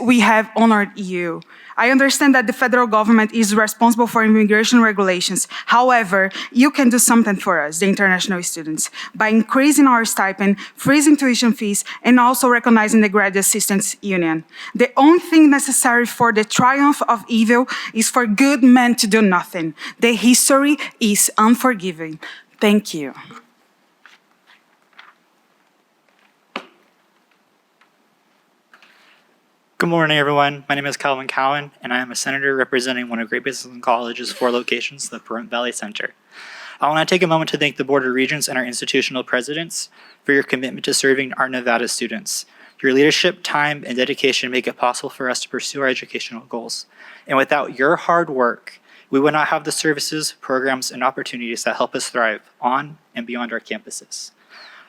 we have honored you. I understand that the federal government is responsible for immigration regulations. However, you can do something for us, the international students, by increasing our stipend, freezing tuition fees, and also recognizing the Graduate Assistants Union. The only thing necessary for the triumph of evil is for good men to do nothing. The history is unforgiving. Thank you. Good morning, everyone. My name is Calvin Cowan, and I am a senator representing one of Great Basin College's 4 locations, the Pahrump Valley Center. I want to take a moment to thank the Board of Regents and our institutional presidents for your commitment to serving our Nevada students. Your leadership, time, and dedication make it possible for us to pursue our educational goals. And without your hard work, we would not have the services, programs, and opportunities that help us thrive on and beyond our campuses.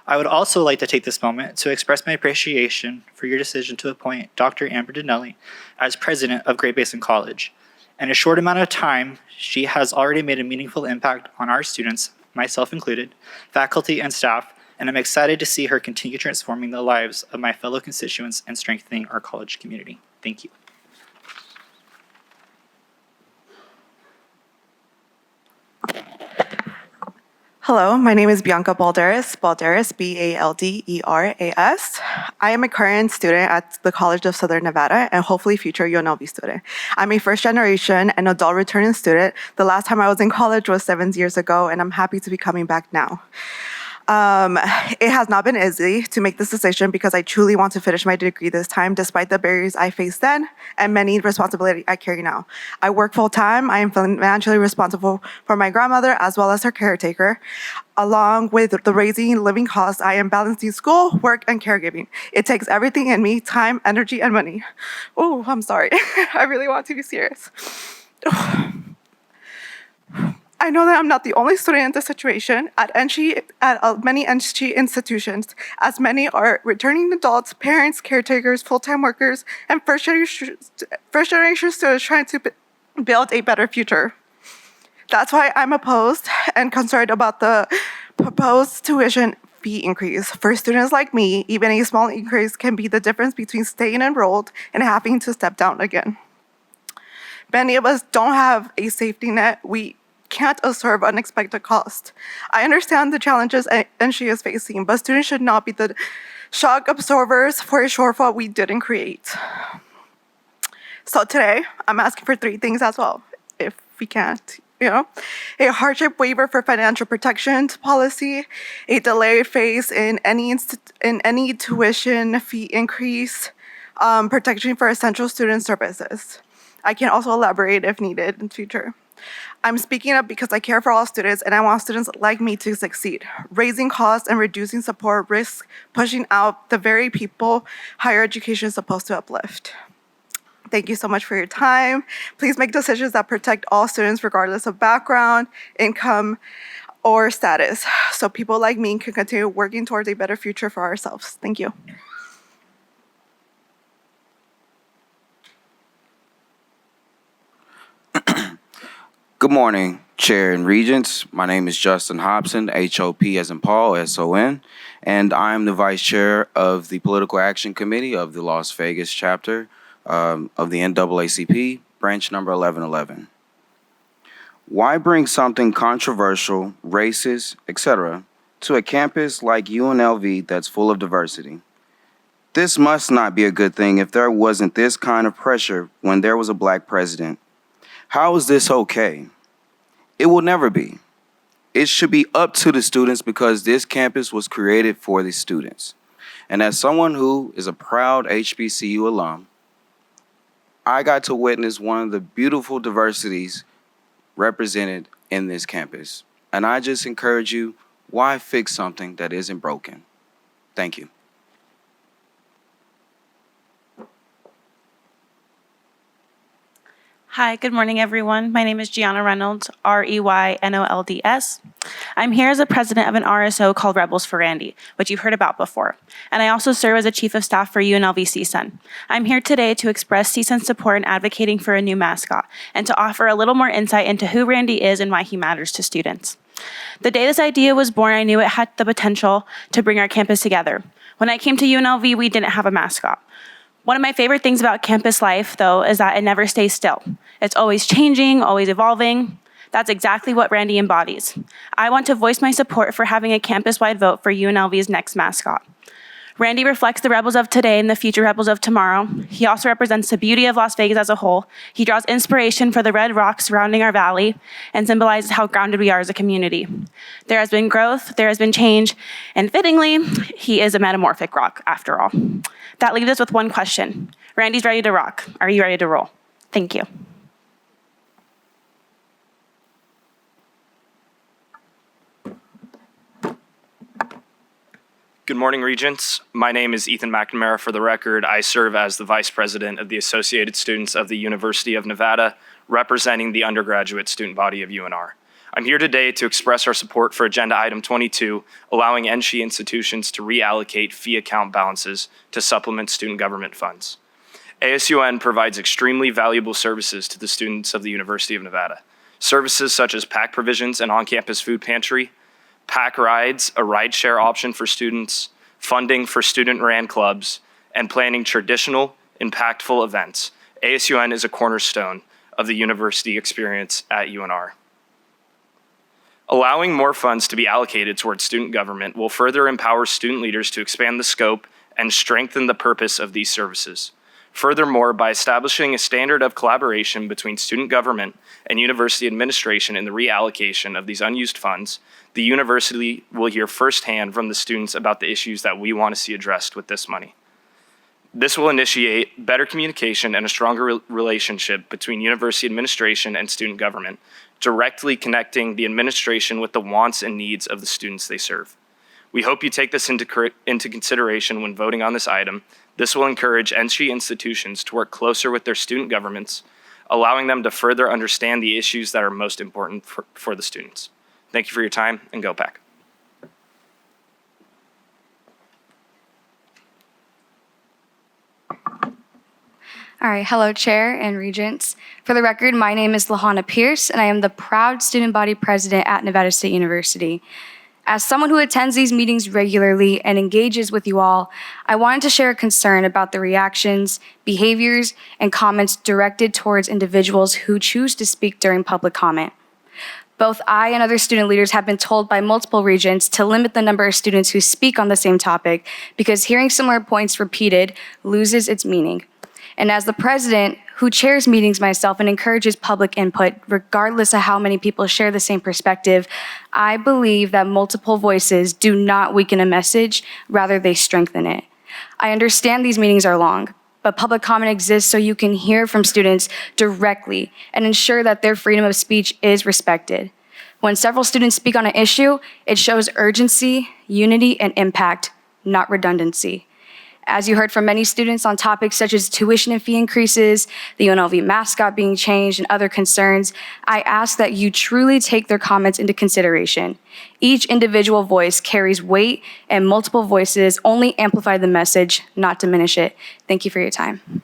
I would also like to take this moment to express my appreciation for your decision to appoint Dr. Amber Dinelli as president of Great Basin College. In a short amount of time, she has already made a meaningful impact on our students, myself included, faculty, and staff, and I'm excited to see her continue transforming the lives of my fellow constituents and strengthening our college community. Thank you. Hello, my name is Bianca Balderas, Balderas, I am a current student at the College of Southern Nevada and hopefully future UNLV student. I'm a first generation and adult returning student. The last time I was in college was 7 years ago, and I'm happy to be coming back now. It has not been easy to make this decision because I truly want to finish my degree this time despite the barriers I faced then and many responsibilities I carry now. I work full time. I am financially responsible for my grandmother as well as her caretaker. Along with the raising living costs, I am balancing school, work, and caregiving. It takes everything in me, time, energy, and money. Oh, I'm sorry. I really want to be serious. I know that I'm not the only student in this situation. At NSHE, many NSHE institutions, as many are returning adults, parents, caretakers, full-time workers, and first-generation students trying to build a better future. That's why I'm opposed and concerned about the proposed tuition fee increase. For students like me, even a small increase can be the difference between staying enrolled and having to step down again. Many of us don't have a safety net. We can't absorb unexpected costs. I understand the challenges NSHE is facing, but students should not be the shock absorbers for a shortfall we didn't create. So today, I'm asking for 3 things as well, if we can't. A hardship waiver for financial protection policy, a delay phase in any tuition fee increase, protection for essential student services. I can also elaborate if needed in future. I'm speaking up because I care for all students and I want students like me to succeed. Raising costs and reducing support risks pushing out the very people higher education is supposed to uplift. Thank you so much for your time. Please make decisions that protect all students regardless of background, income, or status, so people like me can continue working towards a better future for ourselves. Thank you. Good morning, Chair and Regents. My name is Justin Hobson, HOP as in Paul, SON, and I am the Vice Chair of the Political Action Committee of the Las Vegas chapter of the NAACP, branch number 1111. Why bring something controversial, racist, etc., to a campus like UNLV that's full of diversity? This must not be a good thing if there wasn't this kind of pressure when there was a black president. How is this okay? It will never be. It should be up to the students because this campus was created for the students. And as someone who is a proud HBCU alum, I got to witness one of the beautiful diversities represented in this campus. And I just encourage you, why fix something that isn't broken? Thank you. Hi, good morning, everyone. My name is Gianna Reynolds, REYNOLDS. I'm here as the president of an RSO called Rebels for Randy, which you've heard about before. And I also serve as a chief of staff for UNLV CSUN. I'm here today to express CSUN's support in advocating for a new mascot and to offer a little more insight into who Randy is and why he matters to students. The day this idea was born, I knew it had the potential to bring our campus together. When I came to UNLV, we didn't have a mascot. One of my favorite things about campus life, though, is that it never stays still. It's always changing, always evolving. That's exactly what Randy embodies. I want to voice my support for having a campus-wide vote for UNLV's next mascot. Randy reflects the rebels of today and the future rebels of tomorrow. He also represents the beauty of Las Vegas as a whole. He draws inspiration for the red rocks surrounding our valley and symbolizes how grounded we are as a community. There has been growth, there has been change, and fittingly, he is a metamorphic rock after all. That leaves us with one question. Randy's ready to rock. Are you ready to roll? Thank you. Good morning, Regents. My name is Ethan McNamara. For the record, I serve as the Vice President of the Associated Students of the University of Nevada, representing the undergraduate student body of UNR. I'm here today to express our support for Agenda Item 22, allowing NSHE institutions to reallocate fee account balances to supplement student government funds. ASUN provides extremely valuable services to the students of the University of Nevada. Services such as PAC provisions and on-campus food pantry, PAC rides, a rideshare option for students, funding for student-ran clubs, and planning traditional, impactful events. ASUN is a cornerstone of the university experience at UNR. Allowing more funds to be allocated towards student government will further empower student leaders to expand the scope and strengthen the purpose of these services. Furthermore, by establishing a standard of collaboration between student government and university administration in the reallocation of these unused funds, the university will hear firsthand from the students about the issues that we want to see addressed with this money. This will initiate better communication and a stronger relationship between university administration and student government, directly connecting the administration with the wants and needs of the students they serve. We hope you take this into consideration when voting on this item. This will encourage NSHE institutions to work closer with their student governments, allowing them to further understand the issues that are most important for the students. Thank you for your time, and go PAC. All right, hello, Chair and Regents. For the record, my name is Lahana Pierce, and I am the proud student body president at Nevada State University. As someone who attends these meetings regularly and engages with you all, I wanted to share a concern about the reactions, behaviors, and comments directed towards individuals who choose to speak during public comment. Both I and other student leaders have been told by multiple regents to limit the number of students who speak on the same topic because hearing similar points repeated loses its meaning. And as the president who chairs meetings myself and encourages public input, regardless of how many people share the same perspective, I believe that multiple voices do not weaken a message, rather they strengthen it. I understand these meetings are long, but public comment exists so you can hear from students directly and ensure that their freedom of speech is respected. When several students speak on an issue, it shows urgency, unity, and impact, not redundancy. As you heard from many students on topics such as tuition and fee increases, the UNLV mascot being changed, and other concerns, I ask that you truly take their comments into consideration. Each individual voice carries weight, and multiple voices only amplify the message, not diminish it. Thank you for your time.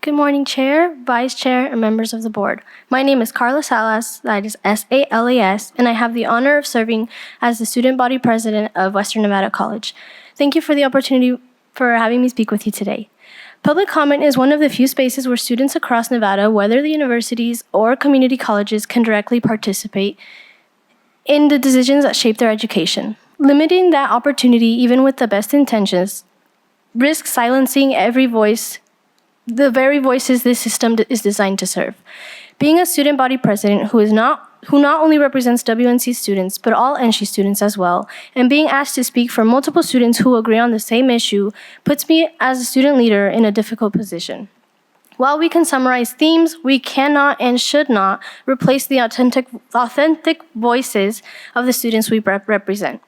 Good morning, Chair, Vice Chair, and members of the board. My name is Carla Salas, that is S-A-L-A-S, and I have the honor of serving as the student body president of Western Nevada College. Thank you for the opportunity for having me speak with you today. Public comment is one of the few spaces where students across Nevada, whether the universities or community colleges, can directly participate in the decisions that shape their education. Limiting that opportunity, even with the best intentions, risks silencing every voice, the very voices this system is designed to serve. Being a student body president who not only represents WNC students, but all NSHE students as well, and being asked to speak for multiple students who agree on the same issue, puts me as a student leader in a difficult position. While we can summarize themes, we cannot and should not replace the authentic voices of the students we represent.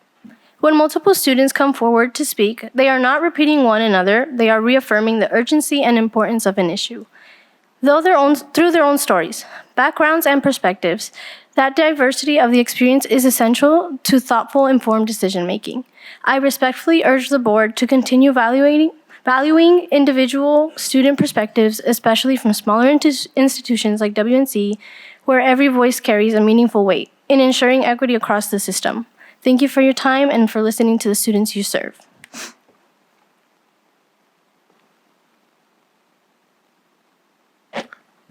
When multiple students come forward to speak, they are not repeating one another, they are reaffirming the urgency and importance of an issue. Through their own stories, backgrounds, and perspectives, that diversity of the experience is essential to thoughtful, informed decision-making. I respectfully urge the board to continue valuing individual student perspectives, especially from smaller institutions like WNC, where every voice carries a meaningful weight in ensuring equity across the system. Thank you for your time and for listening to the students you serve.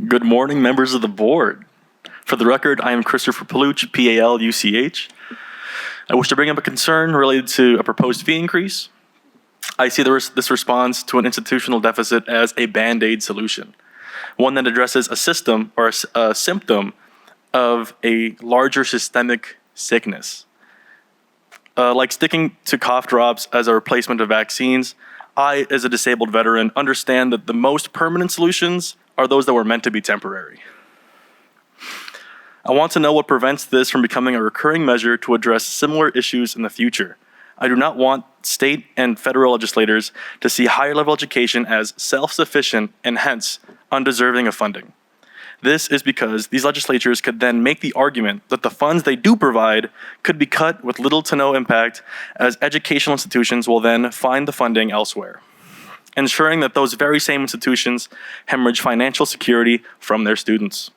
Good morning, members of the board. For the record, I am Christopher Paluch, PAL UCH. I wish to bring up a concern related to a proposed fee increase. I see this response to an institutional deficit as a Band-Aid solution, one that addresses a system or a symptom of a larger systemic sickness. Like sticking to cough drops as a replacement of vaccines, I, as a disabled veteran, understand that the most permanent solutions are those that were meant to be temporary. I want to know what prevents this from becoming a recurring measure to address similar issues in the future. I do not want state and federal legislators to see higher level education as self-sufficient and hence undeserving of funding. This is because these legislatures could then make the argument that the funds they do provide could be cut with little to no impact, as educational institutions will then find the funding elsewhere, ensuring that those very same institutions hemorrhage financial security from their students,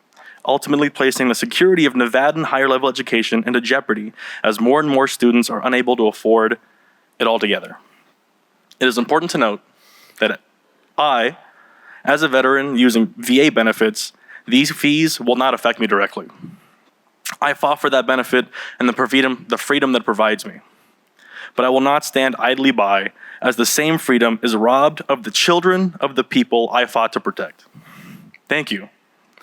ultimately placing the security of Nevadan higher level education into jeopardy as more and more students are unable to afford it altogether. It is important to note that I, as a veteran using VA benefits, these fees will not affect me directly. I fought for that benefit and the freedom that provides me. But I will not stand idly by as the same freedom is robbed of the children of the people I fought to protect. Thank you.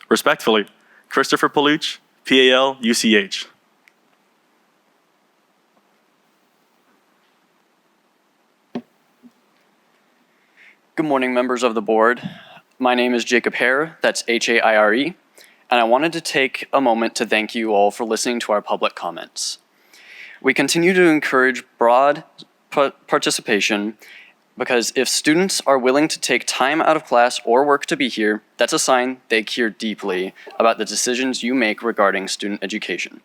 Respectfully, Christopher Paluch, PAL UCH. Good morning, members of the board. My name is Jacob Hare, that's Haire, and I wanted to take a moment to thank you all for listening to our public comments. We continue to encourage broad participation because if students are willing to take time out of class or work to be here, that's a sign they care deeply about the decisions you make regarding student education.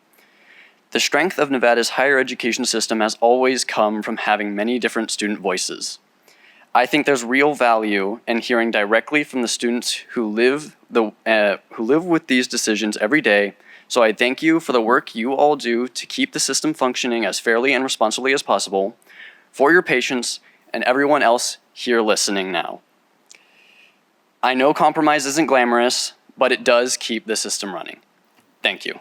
The strength of Nevada's higher education system has always come from having many different student voices. I think there's real value in hearing directly from the students who live with these decisions every day, so I thank you for the work you all do to keep the system functioning as fairly and responsibly as possible, for your patience, and everyone else here listening now. I know compromise isn't glamorous, but it does keep the system running. Thank you.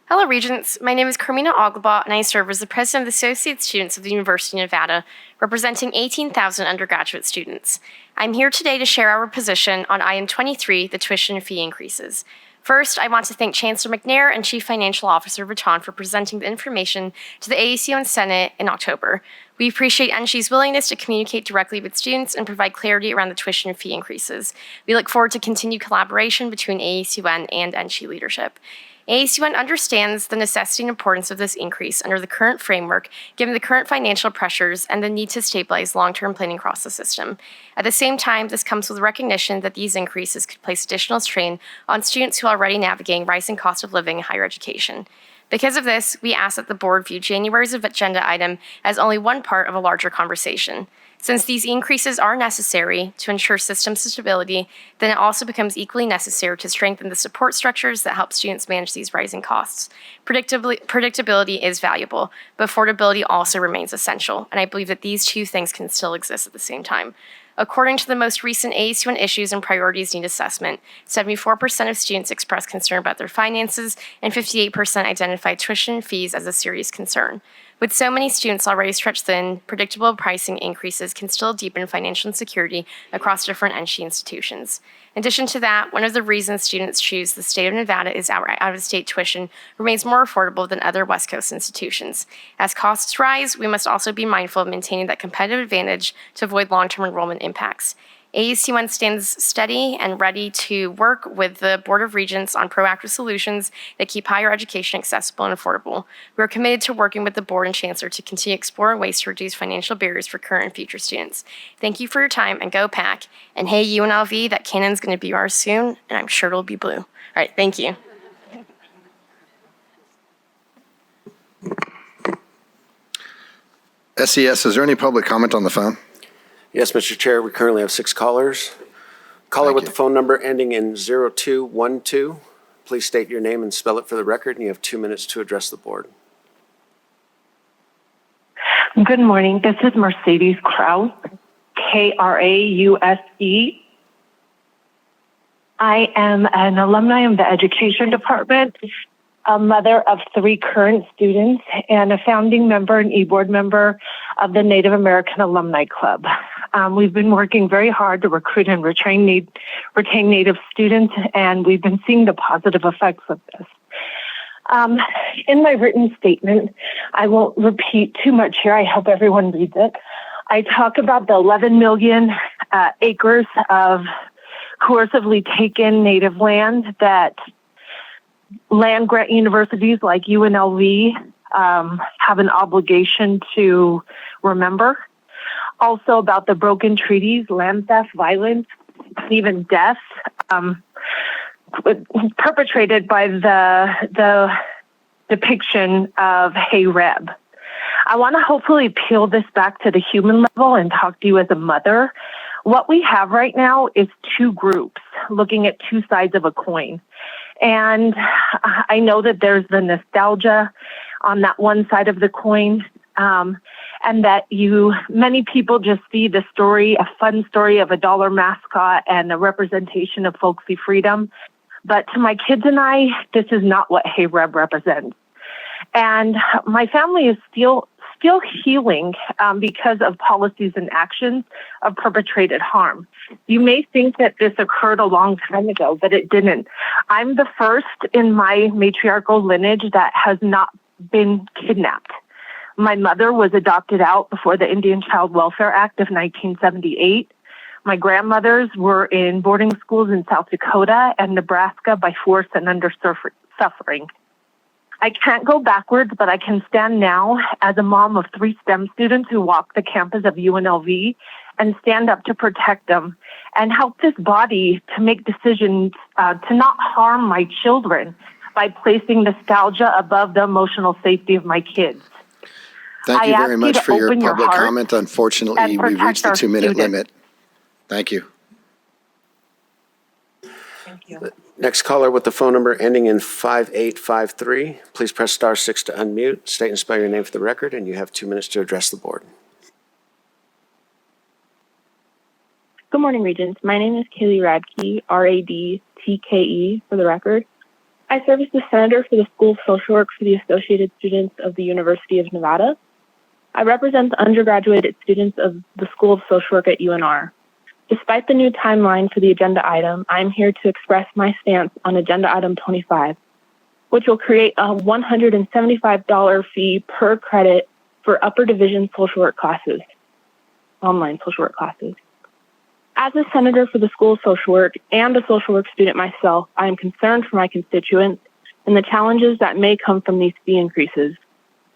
Hello, Regents. My name is Carmina Oglebot, and I serve as the president of the Associate Students of the University of Nevada, representing 18,000 undergraduate students. I'm here today to share our position on item 23, the tuition fee increases. First, I want to thank Chancellor McNair and Chief Financial Officer Vuitton for presenting the information to the AACO and Senate in October. We appreciate NSHE's willingness to communicate directly with students and provide clarity around the tuition fee increases. We look forward to continued collaboration between AACUN and NSHE leadership. AACUN understands the necessity and importance of this increase under the current framework, given the current financial pressures and the need to stabilize long-term planning across the system. At the same time, this comes with recognition that these increases could place additional strain on students who are already navigating rising cost of living in higher education. Because of this, we ask that the board view January's agenda item as only one part of a larger conversation. Since these increases are necessary to ensure system stability, then it also becomes equally necessary to strengthen the support structures that help students manage these rising costs. Predictability is valuable, but affordability also remains essential, and I believe that these two things can still exist at the same time. According to the most recent AACUN Issues and Priorities Need Assessment, 74% of students expressed concern about their finances, and 58% identified tuition fees as a serious concern. With so many students already stretched thin, predictable pricing increases can still deepen financial insecurity across different NSHE institutions. In addition to that, one of the reasons students choose the state of Nevada is our out-of-state tuition remains more affordable than other West Coast institutions. As costs rise, we must also be mindful of maintaining that competitive advantage to avoid long-term enrollment impacts. AACUN stands steady and ready to work with the Board of Regents on proactive solutions that keep higher education accessible and affordable. We are committed to working with the board and chancellor to continue exploring ways to reduce financial barriers for current and future students. Thank you for your time, and go Pack. And hey, UNLV, that cannon's going to be ours soon, and I'm sure it'll be blue. All right, thank you. SES, is there any public comment on the phone? Yes, Mr. Chair, we currently have 6 callers. Caller with the phone number ending in 0212. Please state your name and spell it for the record, and you have 2 minutes to address the board. Good morning. This is Mercedes Krause, Krause. I am an alumni of the Education Department, a mother of 3 current students, and a founding member and e-board member of the Native American Alumni Club. We've been working very hard to recruit and retain Native students, and we've been seeing the positive effects of this. In my written statement, I won't repeat too much here. I hope everyone reads it. I talk about the 11 million acres of coercively taken Native land that land grant universities like UNLV have an obligation to remember. Also about the broken treaties, land theft, violence, even death perpetrated by the depiction of Hey Reb. I want to hopefully peel this back to the human level and talk to you as a mother. What we have right now is 2 groups looking at 2 sides of a coin. And I know that there's the nostalgia on that one side of the coin, and that many people just see the story, a fun story of a dollar mascot and a representation of folksy freedom. But to my kids and I, this is not what Hey Reb represents. And my family is still healing because of policies and actions of perpetrated harm. You may think that this occurred a long time ago, but it didn't. I'm the first in my matriarchal lineage that has not been kidnapped. My mother was adopted out before the Indian Child Welfare Act of 1978. My grandmothers were in boarding schools in South Dakota and Nebraska by force and under suffering. I can't go backwards, but I can stand now as a mom of 3 STEM students who walk the campus of UNLV and stand up to protect them and help this body to make decisions to not harm my children by placing nostalgia above the emotional safety of my kids. Thank you I very ask much to for your open public heart comment. Unfortunately, and we've reached the protect our 2-minute students. limit. Thank you. Thank you. Next caller with the phone number ending in 5853. Please press *6 to unmute. State and spell your name for the record, and you have 2 minutes to address the board. Good morning, Regents. My name is Kaylee Radke, R-A-D-T-K-E, for the record. I serve as the Senator for the School of Social Work for the Associated Students of the University of Nevada. I represent the undergraduate students of the School of Social Work at UNR. Despite the new timeline for the agenda item, I'm here to express my stance on agenda item 25, which will create a $175 fee per credit for upper division social work classes, online social work classes. As a Senator for the School of Social Work and a social work student myself, I am concerned for my constituents and the challenges that may come from these fee increases.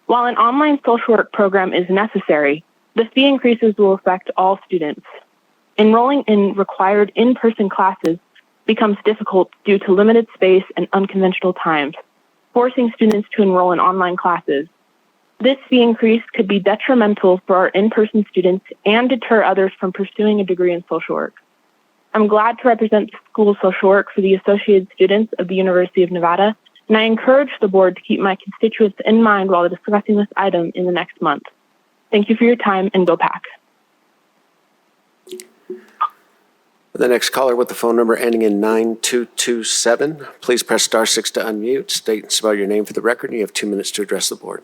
While an online social work program is necessary, the fee increases will affect all students. Enrolling in required in-person classes becomes difficult due to limited space and unconventional times, forcing students to enroll in online classes. This fee increase could be detrimental for our in-person students and deter others from pursuing a degree in social work. I'm glad to represent the School of Social Work for the Associated Students of the University of Nevada, and I encourage the board to keep my constituents in mind while discussing this item in the next month. Thank you for your time, and go Pack. The next caller with the phone number ending in 9227. Please press *6 to unmute. State and spell your name for the record, and you have 2 minutes to address the board.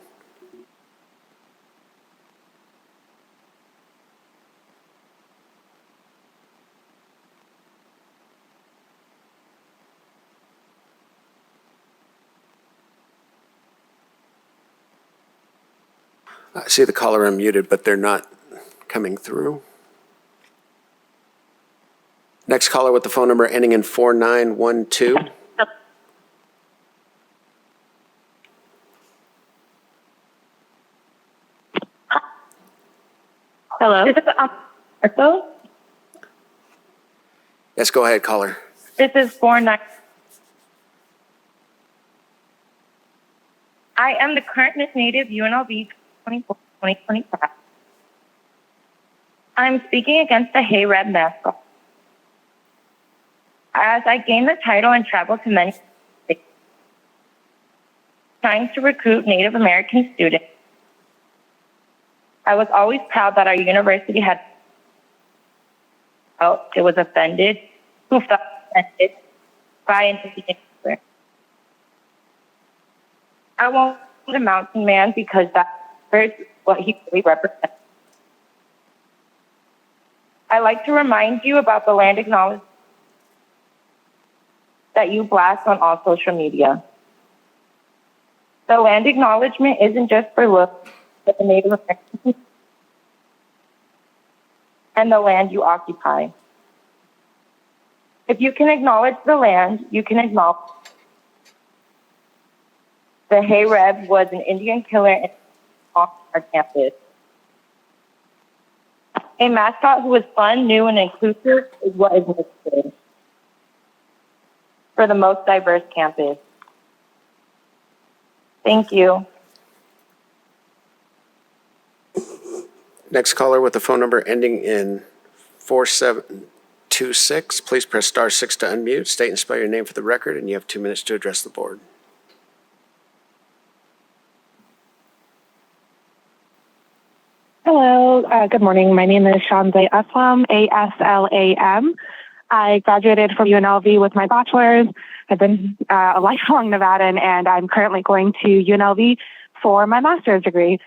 I see the caller unmuted, but they're not coming through. Next caller with the phone number ending in 4912. Hello. This is Arthur. Yes, go ahead, caller. This is 49. I am the current Miss Native UNLV 2024-2025. I'm speaking against the Hey Red mascot. As I gained the title and traveled to many states, trying to recruit Native American students, I was always proud that our university had felt it was offended, who felt offended by an Indian culture. I won't be the mountain man because that's what he really represents. I like to remind you about the land acknowledgement that you blast on all social media. The land acknowledgement isn't just for looks at the Native Americans and the land you occupy. If you can acknowledge the land, you can acknowledge the Hey Reb was an Indian killer on our campus. A mascot who was fun, new, and inclusive is what is necessary for the most diverse campus. Thank you. Next caller with the phone number ending in 4726. Please press *6 to unmute. State and spell your name for the record, and you have 2 minutes to address the board. Hello, good morning. My name is Shanzay Aslam, ASLAM. I graduated from UNLV with my bachelor's. I've been a lifelong Nevadan, and I'm currently going to UNLV for my master's degree.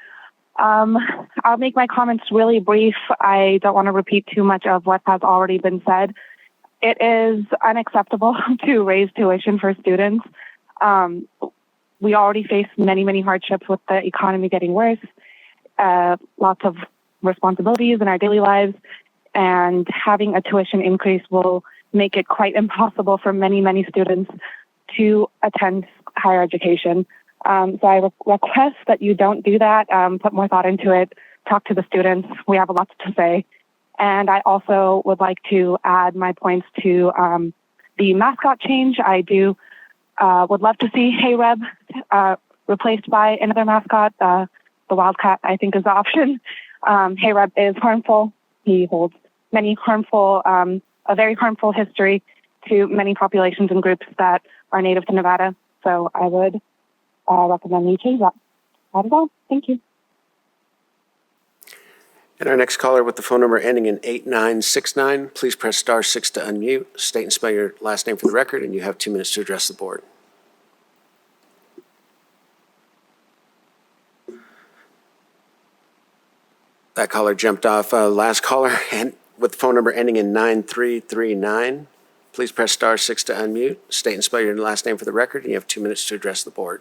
I'll make my comments really brief. I don't want to repeat too much of what has already been said. It is unacceptable to raise tuition for students. We already face many, many hardships with the economy getting worse. Lots of responsibilities in our daily lives, and having a tuition increase will make it quite impossible for many, many students to attend higher education. So I request that you don't do that, put more thought into it, talk to the students. We have a lot to say. And I also would like to add my points to the mascot change. I would love to see Hey Reb replaced by another mascot. The Wildcat, I think, is the option. Hey Reb is harmful. He holds many harmful, a very harmful history to many populations and groups that are native to Nevada. So I would recommend you change that. That is all. Thank you. And our next caller with the phone number ending in 8969. Please press *6 to unmute. State and spell your last name for the record, and you have 2 minutes to address the board. That caller jumped off. Last caller and with phone number ending in 9339. Please press *6 to unmute. State and spell your last name for the record, and you have 2 minutes to address the board.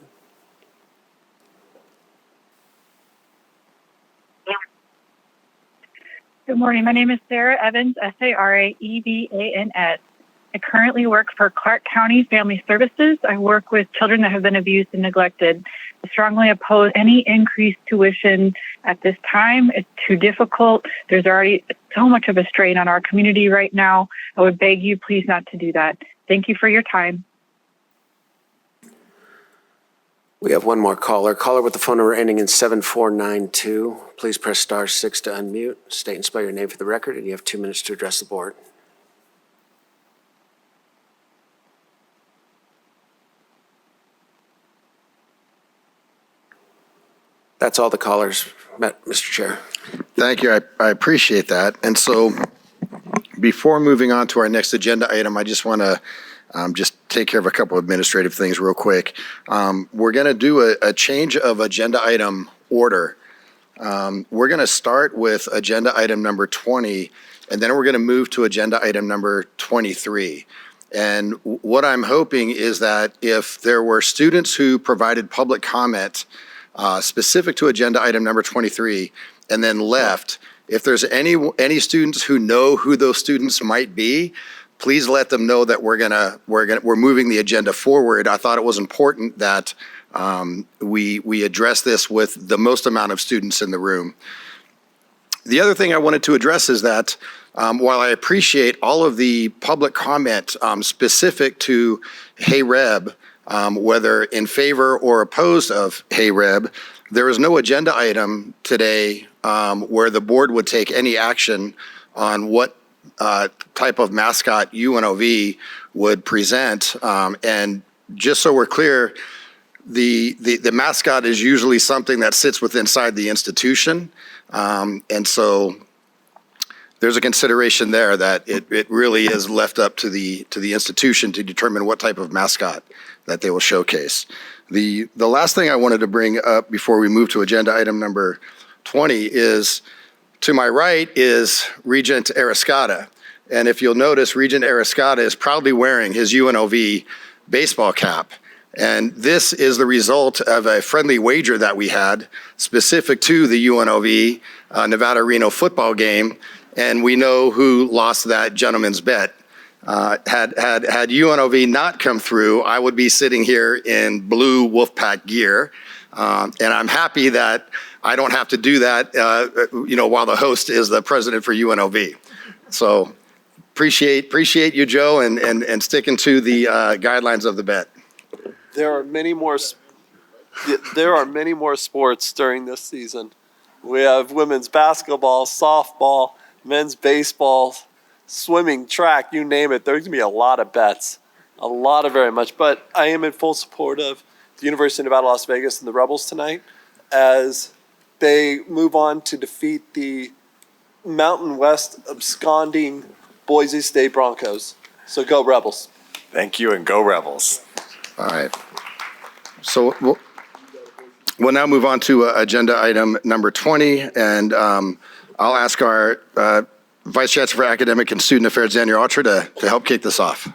Good morning. My name is Sarah Evans, SARAEVANS. I currently work for Clark County Family Services. I work with children that have been abused and neglected. I strongly oppose any increased tuition at this time. It's too difficult. There's already so much of a strain on our community right now. I would beg you please not to do that. Thank you for your time. We have one more caller. Caller with the phone number ending in 7492. Please press *6 to unmute. State and spell your name for the record, and you have 2 minutes to address the board. That's all the callers, Mr. Chair. Thank you. I appreciate that. And so before moving on to our next agenda item, I just want to just take care of a couple administrative things real quick. We're going to do a change of agenda item order. We're going to start with agenda item number 20, and then we're going to move to agenda item number 23. And what I'm hoping is that if there were students who provided public comment specific to agenda item number 23 and then left, if there's any students who know who those students might be, please let them know that we're moving the agenda forward. I thought it was important that we address this with the most amount of students in the room. The other thing I wanted to address is that while I appreciate all of the public comment specific to Hey Reb, whether in favor or opposed of Hey Reb, There is no agenda item today where the board would take any action on what type of mascot UNLV would present. And just so we're clear, the mascot is usually something that sits within inside the institution. And so there's a consideration there that it really is left up to the institution to determine what type of mascot that they will showcase. The last thing I wanted to bring up before we move to agenda item number 20 is, to my right is Regent Arriscata. And if you'll notice, Regent Arriscata is proudly wearing his UNLV baseball cap. And this is the result of a friendly wager that we had specific to the UNLV Nevada Reno football game. And we know who lost that gentleman's bet. Had UNLV not come through, I would be sitting here in blue Wolfpack gear. And I'm happy that I don't have to do that, while the host is the president for UNLV. So appreciate you, Joe, and sticking to the guidelines of the bet. There are many more sports during this season. We have women's basketball, softball, men's baseball, swimming, track, you name it. There's going to be a lot of bets, very much. But I am in full support of the University of Nevada, Las Vegas and the Rebels tonight as they move on to defeat the Mountain West absconding Boise State Broncos. So go Rebels. Thank you, and go Rebels. All right. So we'll now move on to agenda item number 20, and I'll ask our Vice Chancellor for Academic and Student Affairs, Daniel Archer, to help kick this off.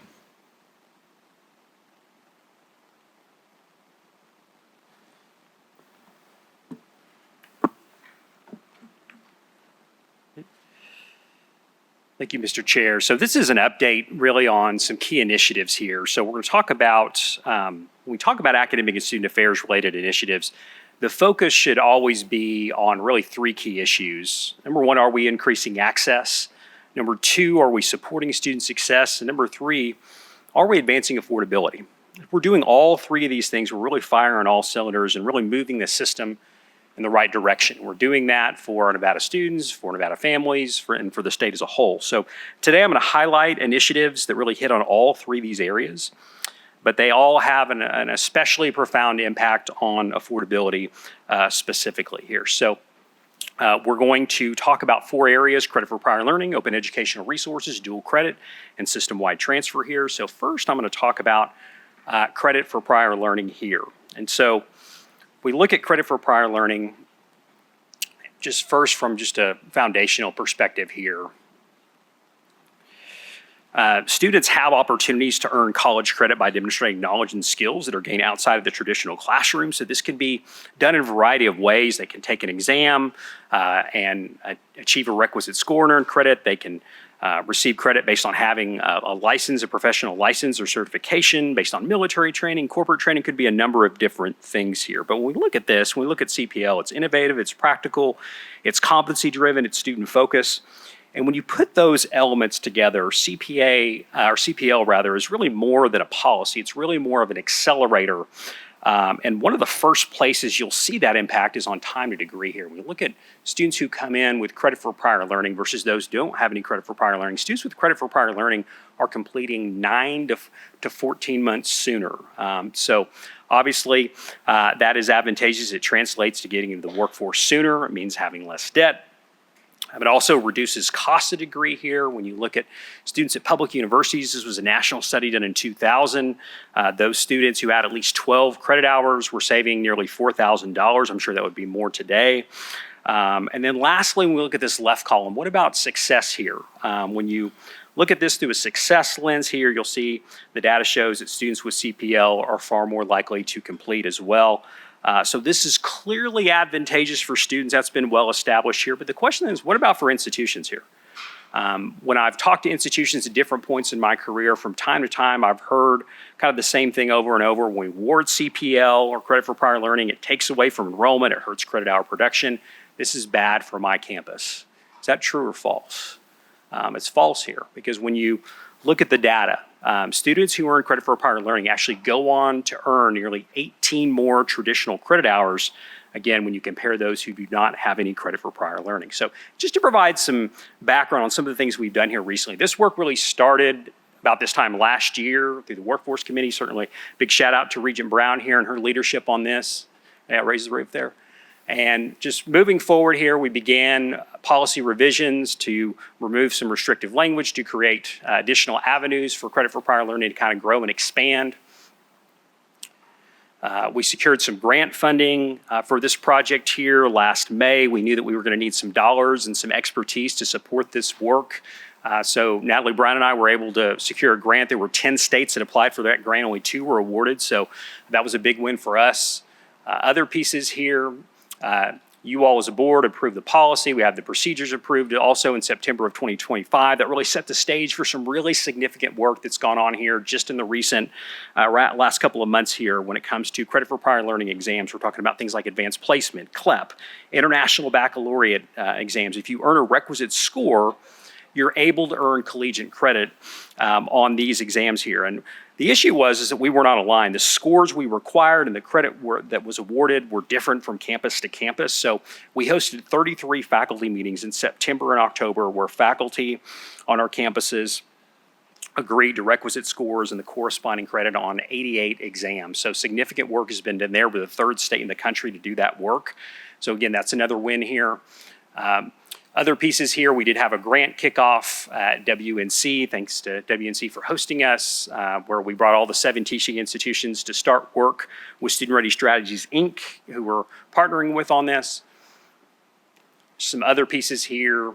Thank you, Mr. Chair. So this is an update really on some key initiatives here. So we're going to talk about, when we talk about academic and student affairs related initiatives, the focus should always be on really three key issues. Number one, are we increasing access? Number two, are we supporting student success? And number three, are we advancing affordability? If we're doing all three of these things, we're really firing on all cylinders and really moving the system in the right direction. We're doing that for our Nevada students, for Nevada families, and for the state as a whole. So today I'm going to highlight initiatives that really hit on all three of these areas, but they all have an especially profound impact on affordability specifically here. So we're going to talk about four areas: credit for prior learning, open educational resources, dual credit, and system-wide transfer here. So first I'm going to talk about credit for prior learning here. And so we look at credit for prior learning just first from just a foundational perspective here. Students have opportunities to earn college credit by demonstrating knowledge and skills that are gained outside of the traditional classroom. So this can be done in a variety of ways. They can take an exam and achieve a requisite score and earn credit. They can receive credit based on having a license, a professional license or certification, based on military training, corporate training, could be a number of different things here. But when we look at this, when we look at CPL, it's innovative, it's practical, it's competency driven, it's student focused. And when you put those elements together, CPL rather, is really more than a policy. It's really more of an accelerator. And one of the first places you'll see that impact is on time to degree here. When you look at students who come in with credit for prior learning versus those who don't have any credit for prior learning, students with credit for prior learning are completing 9 to 14 months sooner. So obviously that is advantageous. It translates to getting into the workforce sooner. It means having less debt. It also reduces cost of degree here. When you look at students at public universities, this was a national study done in 2000. Those students who had at least 12 credit hours were saving nearly $4,000. I'm sure that would be more today. And then lastly, when we look at this left column, what about success here? When you look at this through a success lens here, you'll see the data shows that students with CPL are far more likely to complete as well. So this is clearly advantageous for students. That's been well established here. But the question is, what about for institutions here? When I've talked to institutions at different points in my career, from time to time, I've heard kind of the same thing over and over. When we award CPL or credit for prior learning, it takes away from enrollment, it hurts credit hour production. This is bad for my campus. Is that true or false? It's false here, because when you look at the data, students who earn credit for prior learning actually go on to earn nearly 18 more traditional credit hours again, when you compare those who do not have any credit for prior learning. So just to provide some background on some of the things we've done here recently, this work really started about this time last year through the Workforce Committee. Certainly big shout out to Regent Brown here and her leadership on this. Yeah, raise the roof there. And just moving forward here, we began policy revisions to remove some restrictive language to create additional avenues for credit for prior learning to kind of grow and expand. We secured some grant funding for this project here last May. We knew that we were going to need some dollars and some expertise to support this work. So Natalie Brown and I were able to secure a grant. There were 10 states that applied for that grant. Only 2 were awarded. So that was a big win for us. Other pieces here, you all as a board approved the policy. We have the procedures approved also in September of 2025. That really set the stage for some really significant work that's gone on here just in the recent last couple of months here when it comes to credit for prior learning exams. We're talking about things like advanced placement, CLEP, international baccalaureate exams. If you earn a requisite score, you're able to earn collegiate credit on these exams here. And the issue was that we were not aligned. The scores we required and the credit that was awarded were different from campus to campus. So we hosted 33 faculty meetings in September and October where faculty on our campuses agreed to requisite scores and the corresponding credit on 88 exams. So significant work has been done there. We're the 3rd state in the country to do that work. So again, that's another win here. Other pieces here, we did have a grant kickoff at WNC, thanks to WNC for hosting us, where we brought all the 7 teaching institutions to start work with Student Ready Strategies, Inc., who we're partnering with on this. Some other pieces here,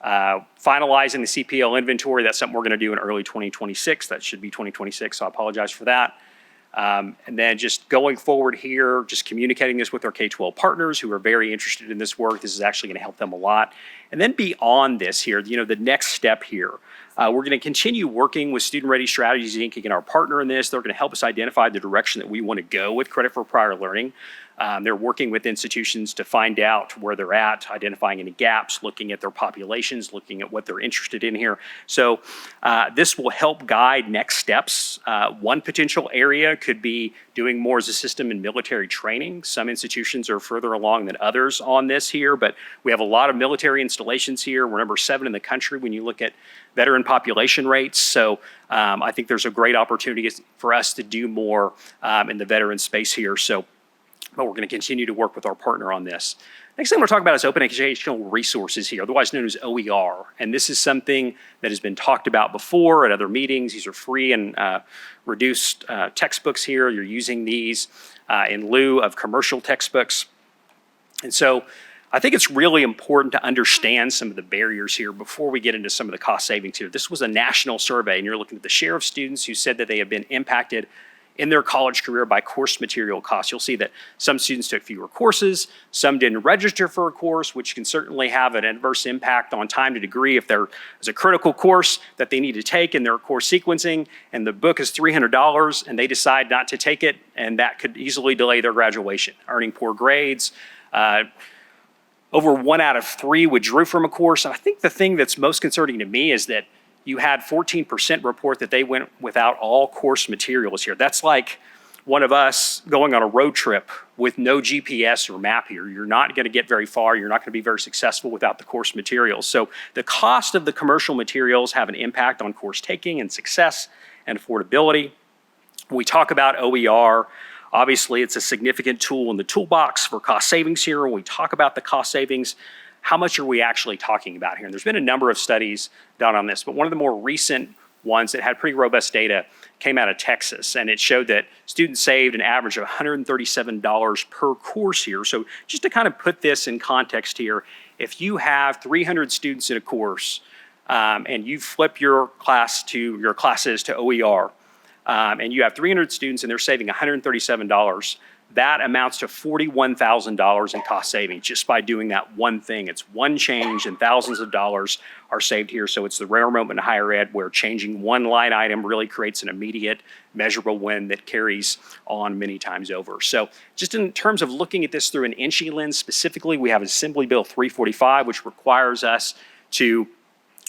finalizing the CPL inventory. That's something we're going to do in early 2026. That should be 2026, so I apologize for that. And then just going forward here, just communicating this with our K-12 partners who are very interested in this work. This is actually going to help them a lot. And then beyond this here, the next step here, we're going to continue working with Student Ready Strategies, Inc., again, our partner in this. They're going to help us identify the direction that we want to go with credit for prior learning. They're working with institutions to find out where they're at, identifying any gaps, looking at their populations, looking at what they're interested in here. So this will help guide next steps. One potential area could be doing more as a system in military training. Some institutions are further along than others on this here, but we have a lot of military installations here. We're number 7 in the country when you look at veteran population rates. So I think there's a great opportunity for us to do more in the veteran space here. But we're going to continue to work with our partner on this. Next thing we're talking about is open educational resources here, otherwise known as OER. And this is something that has been talked about before at other meetings. These are free and reduced textbooks here. You're using these in lieu of commercial textbooks. And so I think it's really important to understand some of the barriers here before we get into some of the cost savings here. This was a national survey, and you're looking at the share of students who said that they have been impacted in their college career by course material costs. You'll see that some students took fewer courses, some didn't register for a course, which can certainly have an adverse impact on time to degree if there is a critical course that they need to take in their course sequencing, and the book is $300, and they decide not to take it, and that could easily delay their graduation, earning poor grades. Over 1 out of 3 withdrew from a course. And I think the thing that's most concerning to me is that you had 14% report that they went without all course materials here. That's like one of us going on a road trip with no GPS or map here. You're not going to get very far. You're not going to be very successful without the course materials. So the cost of the commercial materials have an impact on course taking and success and affordability. When we talk about OER, obviously it's a significant tool in the toolbox for cost savings here. When we talk about the cost savings, how much are we actually talking about here? And there's been a number of studies done on this, but one of the more recent ones that had pretty robust data came out of Texas, and it showed that students saved an average of $137 per course here. So just to kind of put this in context here, if you have 300 students in a course and you flip your classes to OER, and you have 300 students and they're saving $137, that amounts to $41,000 in cost savings just by doing that one thing. It's one change and thousands of dollars are saved here. So it's the rare moment in higher ed where changing one line item really creates an immediate measurable win that carries on many times over. So just in terms of looking at this through an NSHE lens specifically, we have Assembly Bill 345, which requires us to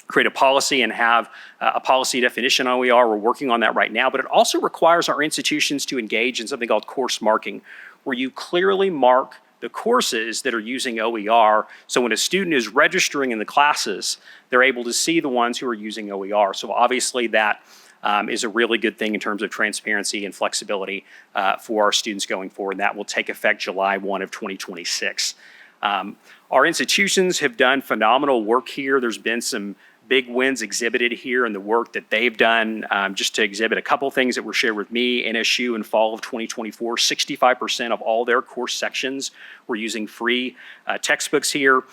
create a policy and have a policy definition on OER. We're working on that right now, but it also requires our institutions to engage in something called course marking, where you clearly mark the courses that are using OER. So when a student is registering in the classes, they're able to see the ones who are using OER. So obviously that is a really good thing in terms of transparency and flexibility for our students going forward. And that will take effect July 1 of 2026. Our institutions have done phenomenal work here. There's been some big wins exhibited here in the work that they've done. Just to exhibit a couple things that were shared with me, NSHE in fall of 2024, 65% of all their course sections were using free textbooks here.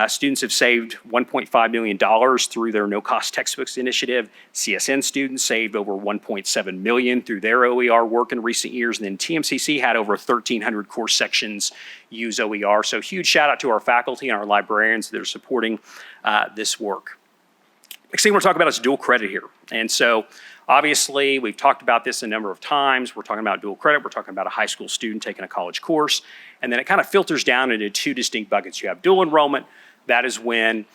Students have saved $1.5 million through their no-cost textbooks initiative. CSN students saved over $1.7 million through their OER work in recent years. And then TMCC had over 1,300 course sections use OER. So huge shout out to our faculty and our librarians that are supporting this work. Next thing we're talking about is dual credit here. And so obviously we've talked about this a number of times. We're talking about dual credit. We're talking about a high school student taking a college course. And then it kind of filters down into two distinct buckets. You have dual enrollment. That is when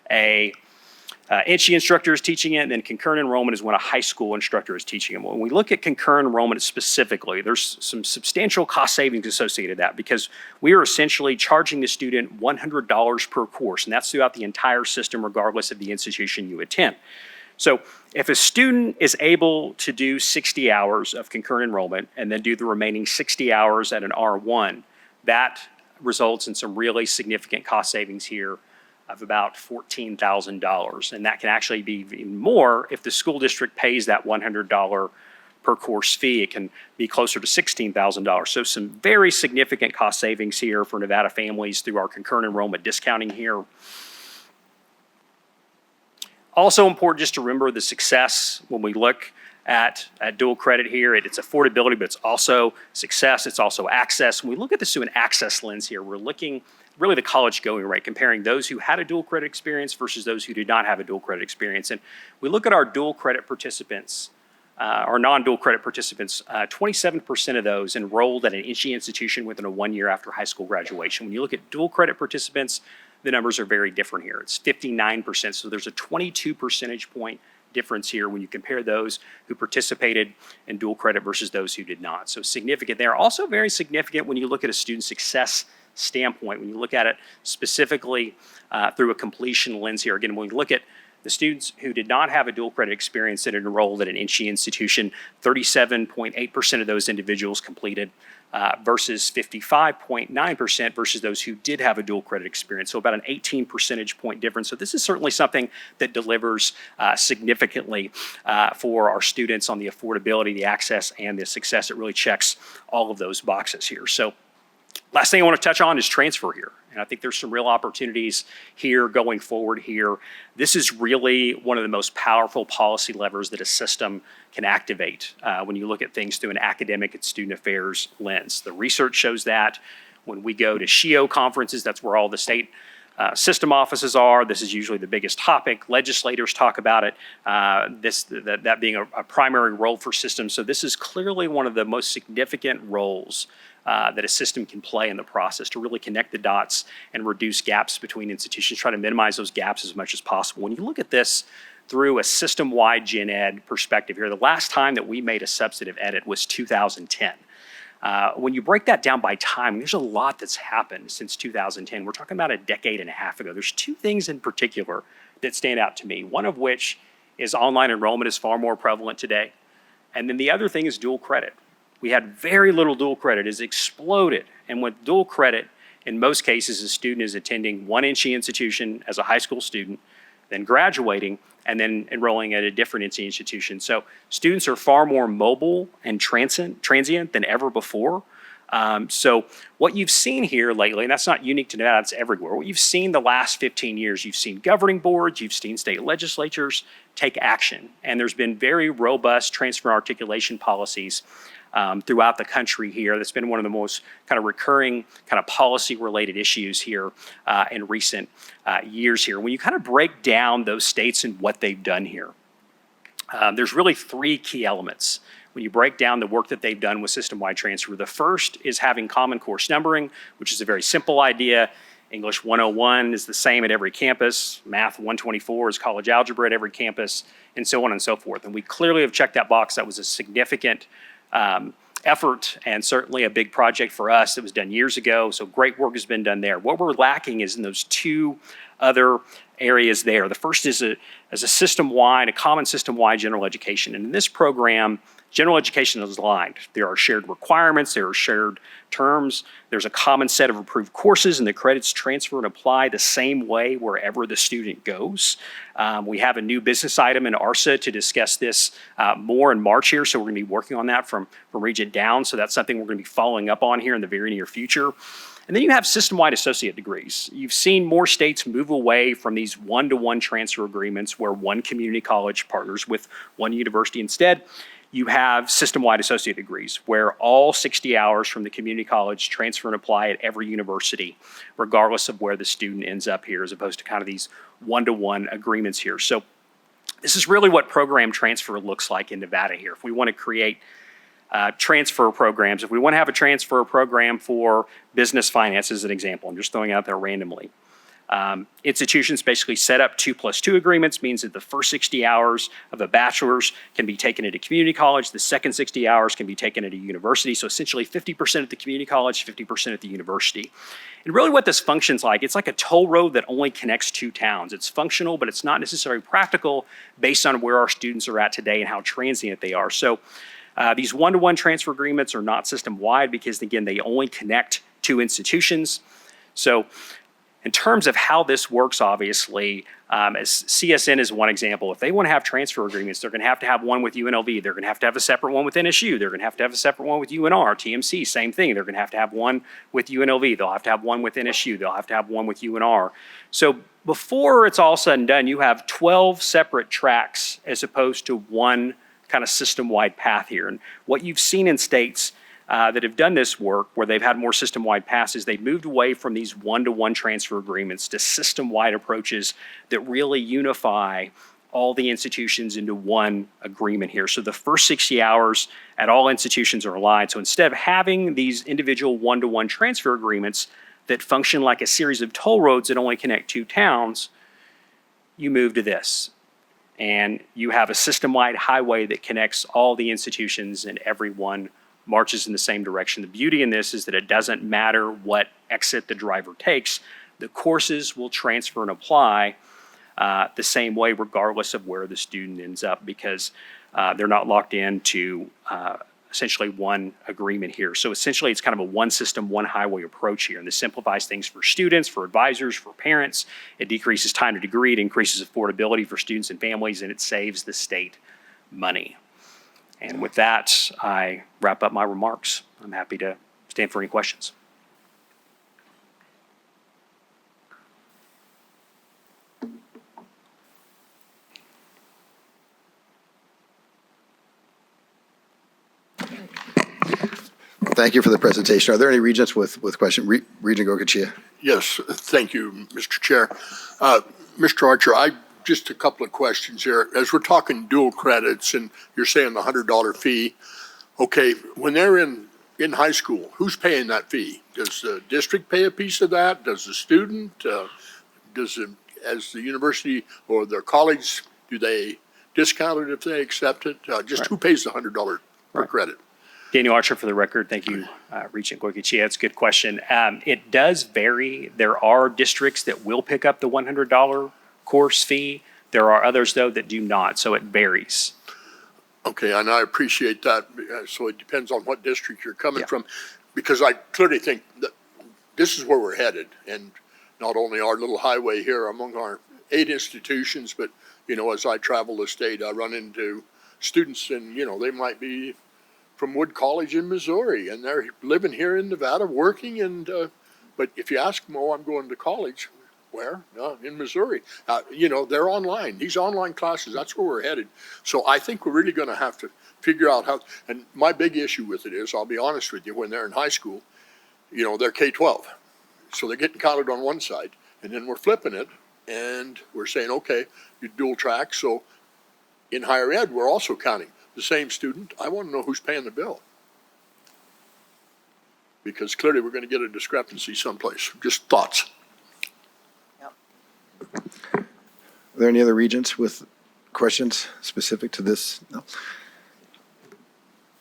a NSHE instructor is teaching it, and then concurrent enrollment is when a high school instructor is teaching it. When we look at concurrent enrollment specifically, there's some substantial cost savings associated with that because we are essentially charging the student $100 per course, and that's throughout the entire system regardless of the institution you attend. So if a student is able to do 60 hours of concurrent enrollment and then do the remaining 60 hours at an R1, that results in some really significant cost savings here of about $14,000. And that can actually be even more if the school district pays that $100 per course fee. It can be closer to $16,000. So some very significant cost savings here for Nevada families through our concurrent enrollment discounting here. Also important just to remember the success when we look at dual credit here. It's affordability, but it's also success. It's also access. When we look at this through an access lens here, we're looking really the college going rate, comparing those who had a dual credit experience versus those who did not have a dual credit experience. And we look at our dual credit participants, our non-dual credit participants, 27% of those enrolled at an NSHE institution within a 1 year after high school graduation. When you look at dual credit participants, the numbers are very different here. It's 59%, so there's a 22 percentage point difference here when you compare those who participated in dual credit versus those who did not. So significant there. Also very significant when you look at a student success standpoint, when you look at it specifically through a completion lens here. Again, when we look at the students who did not have a dual credit experience that enrolled at an NSHE institution, 37.8% of those individuals completed versus 55.9% versus those who did have a dual credit experience. So about an 18 percentage point difference. So this is certainly something that delivers significantly for our students on the affordability, the access, and the success. It really checks all of those boxes here. So last thing I want to touch on is transfer here. And I think there's some real opportunities here going forward here. This is really one of the most powerful policy levers that a system can activate when you look at things through an academic and student affairs lens. The research shows that when we go to NSHE conferences, that's where all the state system offices are. This is usually the biggest topic. Legislators talk about it, that being a primary role for systems. So this is clearly one of the most significant roles that a system can play in the process to really connect the dots and reduce gaps between institutions, try to minimize those gaps as much as possible. When you look at this through a system-wide gen ed perspective here, the last time that we made a substantive edit was 2010. When you break that down by time, there's a lot that's happened since 2010. We're talking about a decade and a half ago. There's two things in particular that stand out to me, one of which is online enrollment is far more prevalent today. And then the other thing is dual credit. We had very little dual credit. It's exploded. And with dual credit, in most cases, a student is attending one NSHE institution as a high school student, then graduating, and then enrolling at a different NSHE institution. So students are far more mobile and transient than ever before. So what you've seen here lately, and that's not unique to Nevada, it's everywhere. What you've seen the last 15 years, you've seen governing boards, you've seen state legislatures take action. And there's been very robust transfer articulation policies throughout the country here. That's been one of the most kind of recurring kind of policy related issues here in recent years here. When you kind of break down those states and what they've done here, there's really three key elements. When you break down the work that they've done with system-wide transfer, the first is having common course numbering, which is a very simple idea. English 101 is the same at every campus. Math 124 is college algebra at every campus, and so on and so forth. And we clearly have checked that box. That was a significant effort and certainly a big project for us. It was done years ago, so great work has been done there. What we're lacking is in those two other areas there. The first is a common system-wide general education. And in this program, general education is aligned. There are shared requirements, there are shared terms, there's a common set of approved courses, and the credits transfer and apply the same way wherever the student goes. We have a new business item in ARSA to discuss this more in March here, so we're going to be working on that from Regent down, so that's something we're going to be following up on here in the very near future. And then you have system-wide associate degrees. You've seen more states move away from these one-to-one transfer agreements where one community college partners with one university. Instead, you have system-wide associate degrees where all 60 hours from the community college transfer and apply at every university, regardless of where the student ends up here, as opposed to kind of these one-to-one agreements here. So this is really what program transfer looks like in Nevada here. If we want to create transfer programs, if we want to have a transfer program for business finance as an example, I'm just throwing it out there randomly. Institutions basically set up 2+2 agreements, means that the first 60 hours of a bachelor's can be taken at a community college, the second 60 hours can be taken at a university, so essentially 50% at the community college, 50% at the university. And really what this functions like, it's like a toll road that only connects two towns. It's functional, but it's not necessarily practical based on where our students are at today and how transient they are. So these one-to-one transfer agreements are not system-wide because, again, they only connect two institutions. So in terms of how this works, obviously, as CSN is one example, if they want to have transfer agreements, they're going to have one with UNLV. They're going to have a separate one with NSHE. They're going to have a separate one with UNR. TMC, same thing. They're going to have one with UNLV. They'll have to have one with NSHE. They'll have to have one with UNR. So before it's all said and done, you have 12 separate tracks as opposed to one kind of system-wide path here. And what you've seen in states that have done this work where they've had more system-wide passes, they've moved away from these one-to-one transfer agreements to system-wide approaches that really unify all the institutions into one agreement here. So the first 60 hours at all institutions are aligned. So instead of having these individual one-to-one transfer agreements that function like a series of toll roads that only connect two towns, you move to this. And you have a system-wide highway that connects all the institutions and everyone marches in the same direction. The beauty in this is that it doesn't matter what exit the driver takes. The courses will transfer and apply the same way regardless of where the student ends up because they're not locked into essentially one agreement here. So essentially it's kind of a one system, one highway approach here. And this simplifies things for students, for advisors, for parents. It decreases time to degree, it increases affordability for students and families, and it saves the state money. And with that, I wrap up my remarks. I'm happy to stand for any questions. Thank you for the presentation. Are there any regents with questions? Regent Goicoechea. Yes, thank you, Mr. Chair. Mr. Archer, just a couple of questions here. As we're talking dual credits and you're saying the $100 fee, okay, when they're in high school, who's paying that fee? Does the district pay a piece of that? Does the student? As the university or their college, do they discount it if they accept it? Who pays the $100 per credit? Daniel Archer for the record. Thank you, Regent Goicoechea. It's a good question. It does vary. There are districts that will pick up the $100 course fee. There are others, though, that do not, so it varies. Okay, and I appreciate that. So it depends on what district you're coming from, because I clearly think that this is where we're headed. And not only our little highway here among our 8 institutions, but, as I travel the state, I run into students and, they might be from Wood College in Missouri, and they're living here in Nevada, working. And but if you ask them, I'm going to college. Where? In Missouri. They're online. These online classes, that's where we're headed. So I think we're really going to have to figure out how. And my big issue with it is, I'll be honest with you, when they're in high school, they're K-12, so they're getting counted on one side, and then we're flipping it, and we're saying, okay, you dual track. So in higher ed, we're also counting the same student. I want to know who's paying the bill, because clearly we're going to get a discrepancy someplace. Just thoughts. Are there any other regents with questions specific to this? No.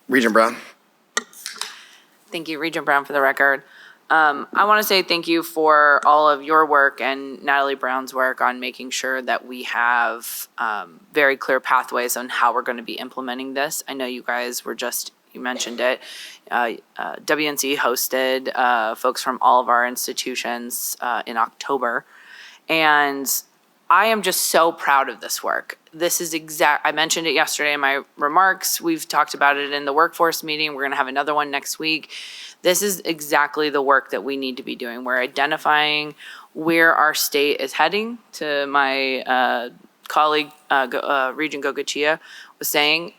Regent Brown. Thank you, Regent Brown, for the record. I want to say thank you for all of your work and Natalie Brown's work on making sure that we have very clear pathways on how we're going to be implementing this. I know you guys were you mentioned it. WNC hosted folks from all of our institutions in October. And I am just so proud of this work. This is I mentioned it yesterday in my remarks. We've talked about it in the workforce meeting. We're going to have another one next week. This is exactly the work that we need to be doing. We're identifying where our state is heading. To my colleague, Regent Gogochia, was saying,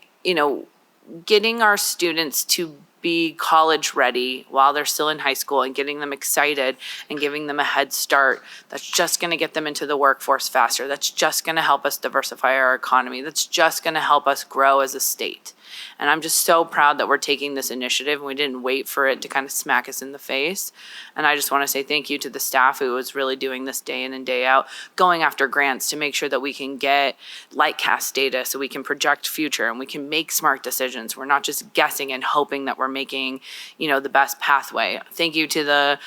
getting our students to be college ready while they're still in high school and getting them excited and giving them a head start. That's just going to get them into the workforce faster. That's just going to help us diversify our economy. That's just going to help us grow as a state. And I'm just so proud that we're taking this initiative and we didn't wait for it to kind of smack us in the face. And I just want to say thank you to the staff who was really doing this day in and day out, going after grants to make sure that we can get lightcast data so we can project future and we can make smart decisions. We're not just guessing and hoping that we're making, the best pathway. Thank you to the,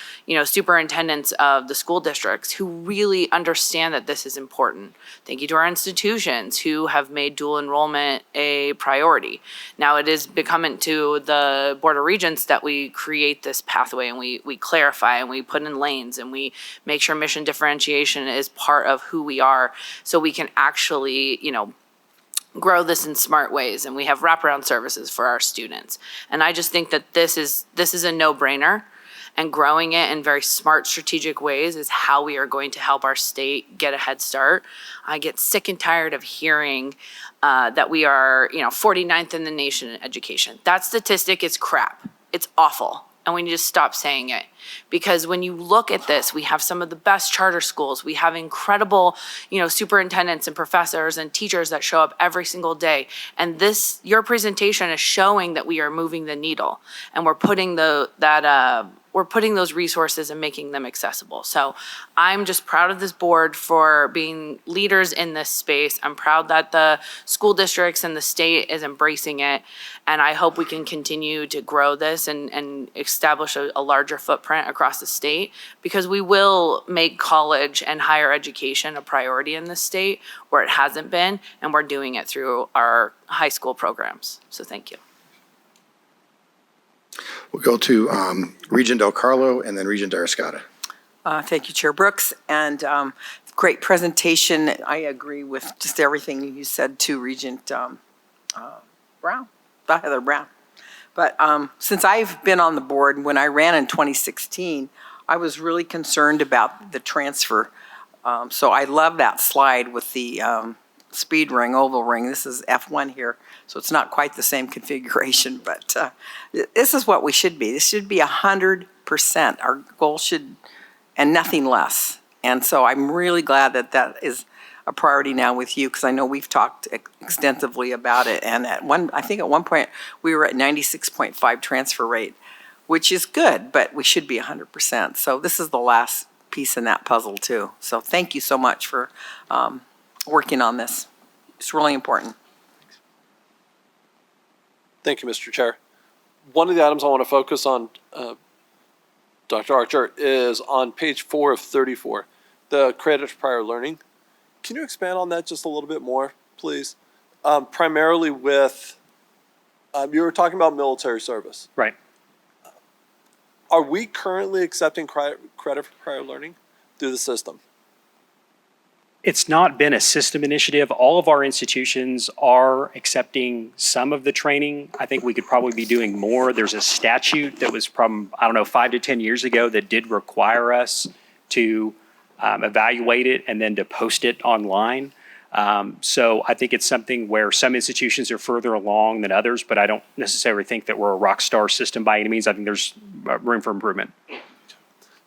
superintendents of the school districts who really understand that this is important. Thank you to our institutions who have made dual enrollment a priority. Now it is becoming to the Board of Regents that we create this pathway and we clarify and we put in lanes and we make sure mission differentiation is part of who we are so we can actually, grow this in smart ways, and we have wraparound services for our students. And I just think that this is a no-brainer, and growing it in very smart, strategic ways is how we are going to help our state get a head start. I get sick and tired of hearing that we are, 49th in the nation in education. That statistic is crap. It's awful. And we need to stop saying it. Because when you look at this, we have some of the best charter schools. We have incredible, superintendents and professors and teachers that show up every single day. And your presentation is showing that we are moving the needle and we're putting we're putting those resources and making them accessible. So I'm just proud of this board for being leaders in this space. I'm proud that the school districts and the state is embracing it. And I hope we can continue to grow this and establish a larger footprint across the state, because we will make college and higher education a priority in this state where it hasn't been, and we're doing it through our high school programs. So thank you. We'll go to Regent Del Carlo and then Regent Arascata. Thank you, Chair Brooks, and great presentation. I agree with just everything you said to Regent Heather Brown. But since I've been on the board, when I ran in 2016, I was really concerned about the transfer. So I love that slide with the speed ring, oval ring. This is F1 here, so it's not quite the same configuration, but this is what we should be. This should be 100%. Our goal should, and nothing less. And so I'm really glad that that is a priority now with you, because I know we've talked extensively about it. And I think at one point we were at 96.5 transfer rate, which is good, but we should be 100%. So this is the last piece in that puzzle too. So thank you so much for working on this. It's really important. Thank you, Mr. Chair. One of the items I want to focus on, Dr. Archer, is on page 4 of 34, the credit for prior learning. Can you expand on that just a little bit more, please? Primarily with, you were talking about military service. Right. Are we currently accepting credit for prior learning through the system? It's not been a system initiative. All of our institutions are accepting some of the training. I think we could probably be doing more. There's a statute that was from, 5 to 10 years ago that did require us to evaluate it and then to post it online. So I think it's something where some institutions are further along than others, but I don't necessarily think that we're a rock star system by any means. I think there's room for improvement.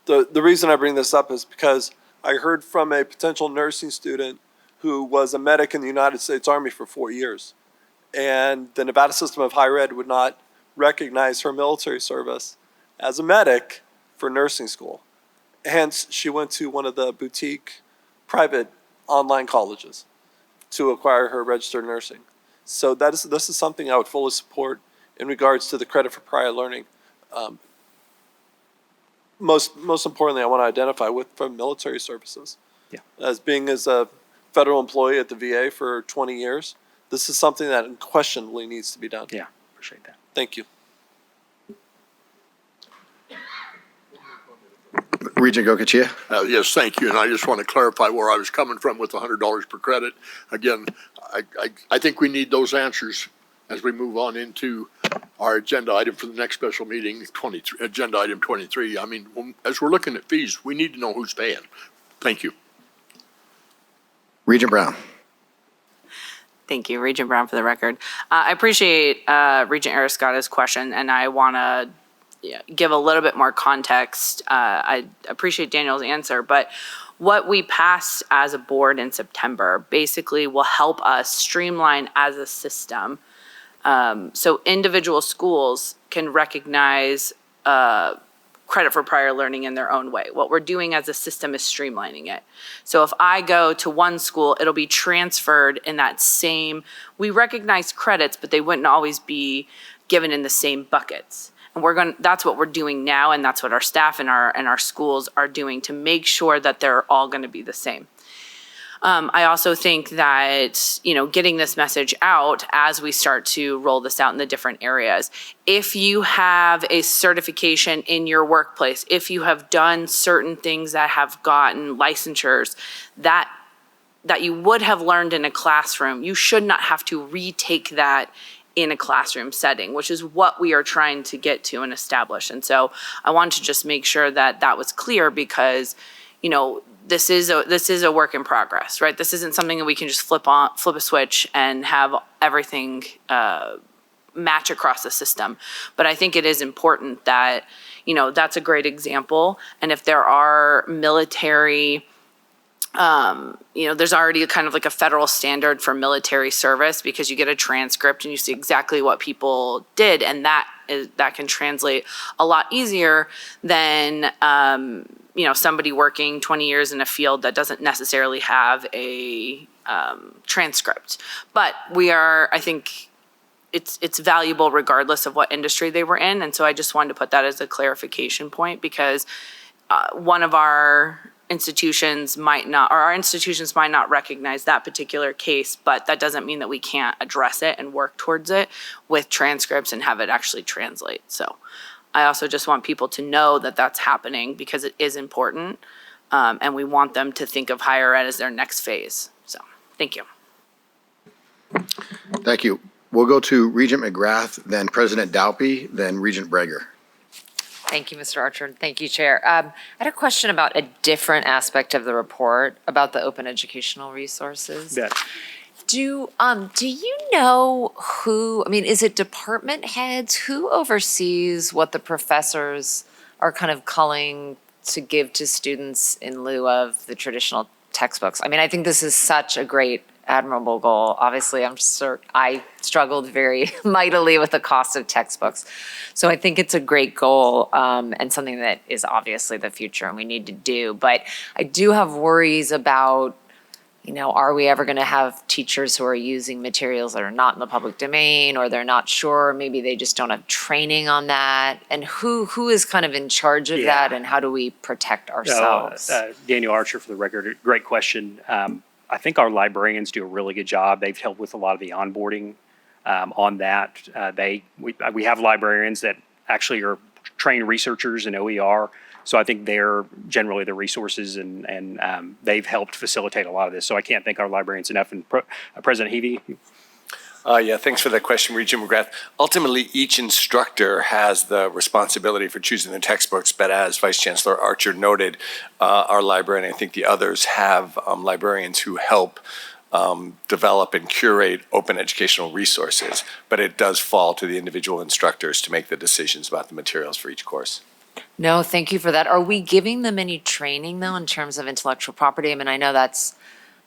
The reason I bring this up is because I heard from a potential nursing student who was a medic in the United States Army for 4 years. And the Nevada system of higher ed would not recognize her military service as a medic for nursing school. Hence, she went to one of the boutique private online colleges to acquire her registered nursing. So this is something I would fully support in regards to the credit for prior learning. most importantly, I want to identify from military services. Yeah. As being as a federal employee at the VA for 20 years, this is something that unquestionably needs to be done. Yeah, appreciate that. Thank you. Regent Gokachia? Yes, thank you. And I just want to clarify where I was coming from with the $100 per credit. Again, I think we need those answers as we move on into our agenda item for the next special meeting, agenda item 23. I mean, as we're looking at fees, we need to know who's paying. Thank you. Regent Brown? Thank you, Regent Brown, for the record. I appreciate Regent Arascata's question, and I want to give a little bit more context. I appreciate Daniel's answer, but what we passed as a board in September basically will help us streamline as a system. So individual schools can recognize credit for prior learning in their own way. What we're doing as a system is streamlining it. So if I go to one school, it'll be transferred in that same, we recognize credits, but they wouldn't always be given in the same buckets. And that's what we're doing now, and that's what our staff and our schools are doing to make sure that they're all going to be the same. I also think that, getting this message out as we start to roll this out in the different areas, if you have a certification in your workplace, if you have done certain things that have gotten licensures that you would have learned in a classroom, you should not have to retake that in a classroom setting, which is what we are trying to get to and establish. And so I wanted to just make sure that that was clear because, this is a work in progress, right? This isn't something that we can just flip a switch and have everything match across the system. But I think it is important that, that's a great example. And if there are military, there's already kind of like a federal standard for military service because you get a transcript and you see exactly what people did, and that can translate a lot easier than somebody working 20 years in a field that doesn't necessarily have a transcript. But I think it's valuable regardless of what industry they were in, and so I just wanted to put that as a clarification point because one of our institutions might not recognize that particular case, but that doesn't mean that we can't address it and work towards it with transcripts and have it actually translate. So I also just want people to know that that's happening because it is important, and we want them to think of higher ed as their next phase. So thank you. Thank you. We'll go to Regent McGrath, then President Dalpy, then Regent Breger. Thank you, Mr. Archer, and thank you, Chair. I had a question about a different aspect of the report about the open educational resources. Yeah. Do you know who, is it department heads? Who oversees what the professors are kind of calling to give to students in lieu of the traditional textbooks? I think this is such a great, admirable goal. Obviously, I'm sure I struggled very mightily with the cost of textbooks. So I think it's a great goal and something that is obviously the future and we need to do. But I do have worries about, are we ever going to have teachers who are using materials that are not in the public domain, or they're not sure, maybe they just don't have training on that? And who is kind of in charge of that, and how do we protect ourselves? Daniel Archer, for the record, great question. I think our librarians do a really good job. They've helped with a lot of the onboarding on that. We have librarians that actually are trained researchers in OER. So I think they're generally the resources, and they've helped facilitate a lot of this. So I can't thank our librarians enough. And President Heavey? Yeah, thanks for that question, Regent McGrath. Ultimately, each instructor has the responsibility for choosing the textbooks, but as Vice Chancellor Archer noted, our library, and I think the others, have librarians who help develop and curate open educational resources, but it does fall to the individual instructors to make the decisions about the materials for each course. No, thank you for that. Are we giving them any training, though, in terms of intellectual property? I know that's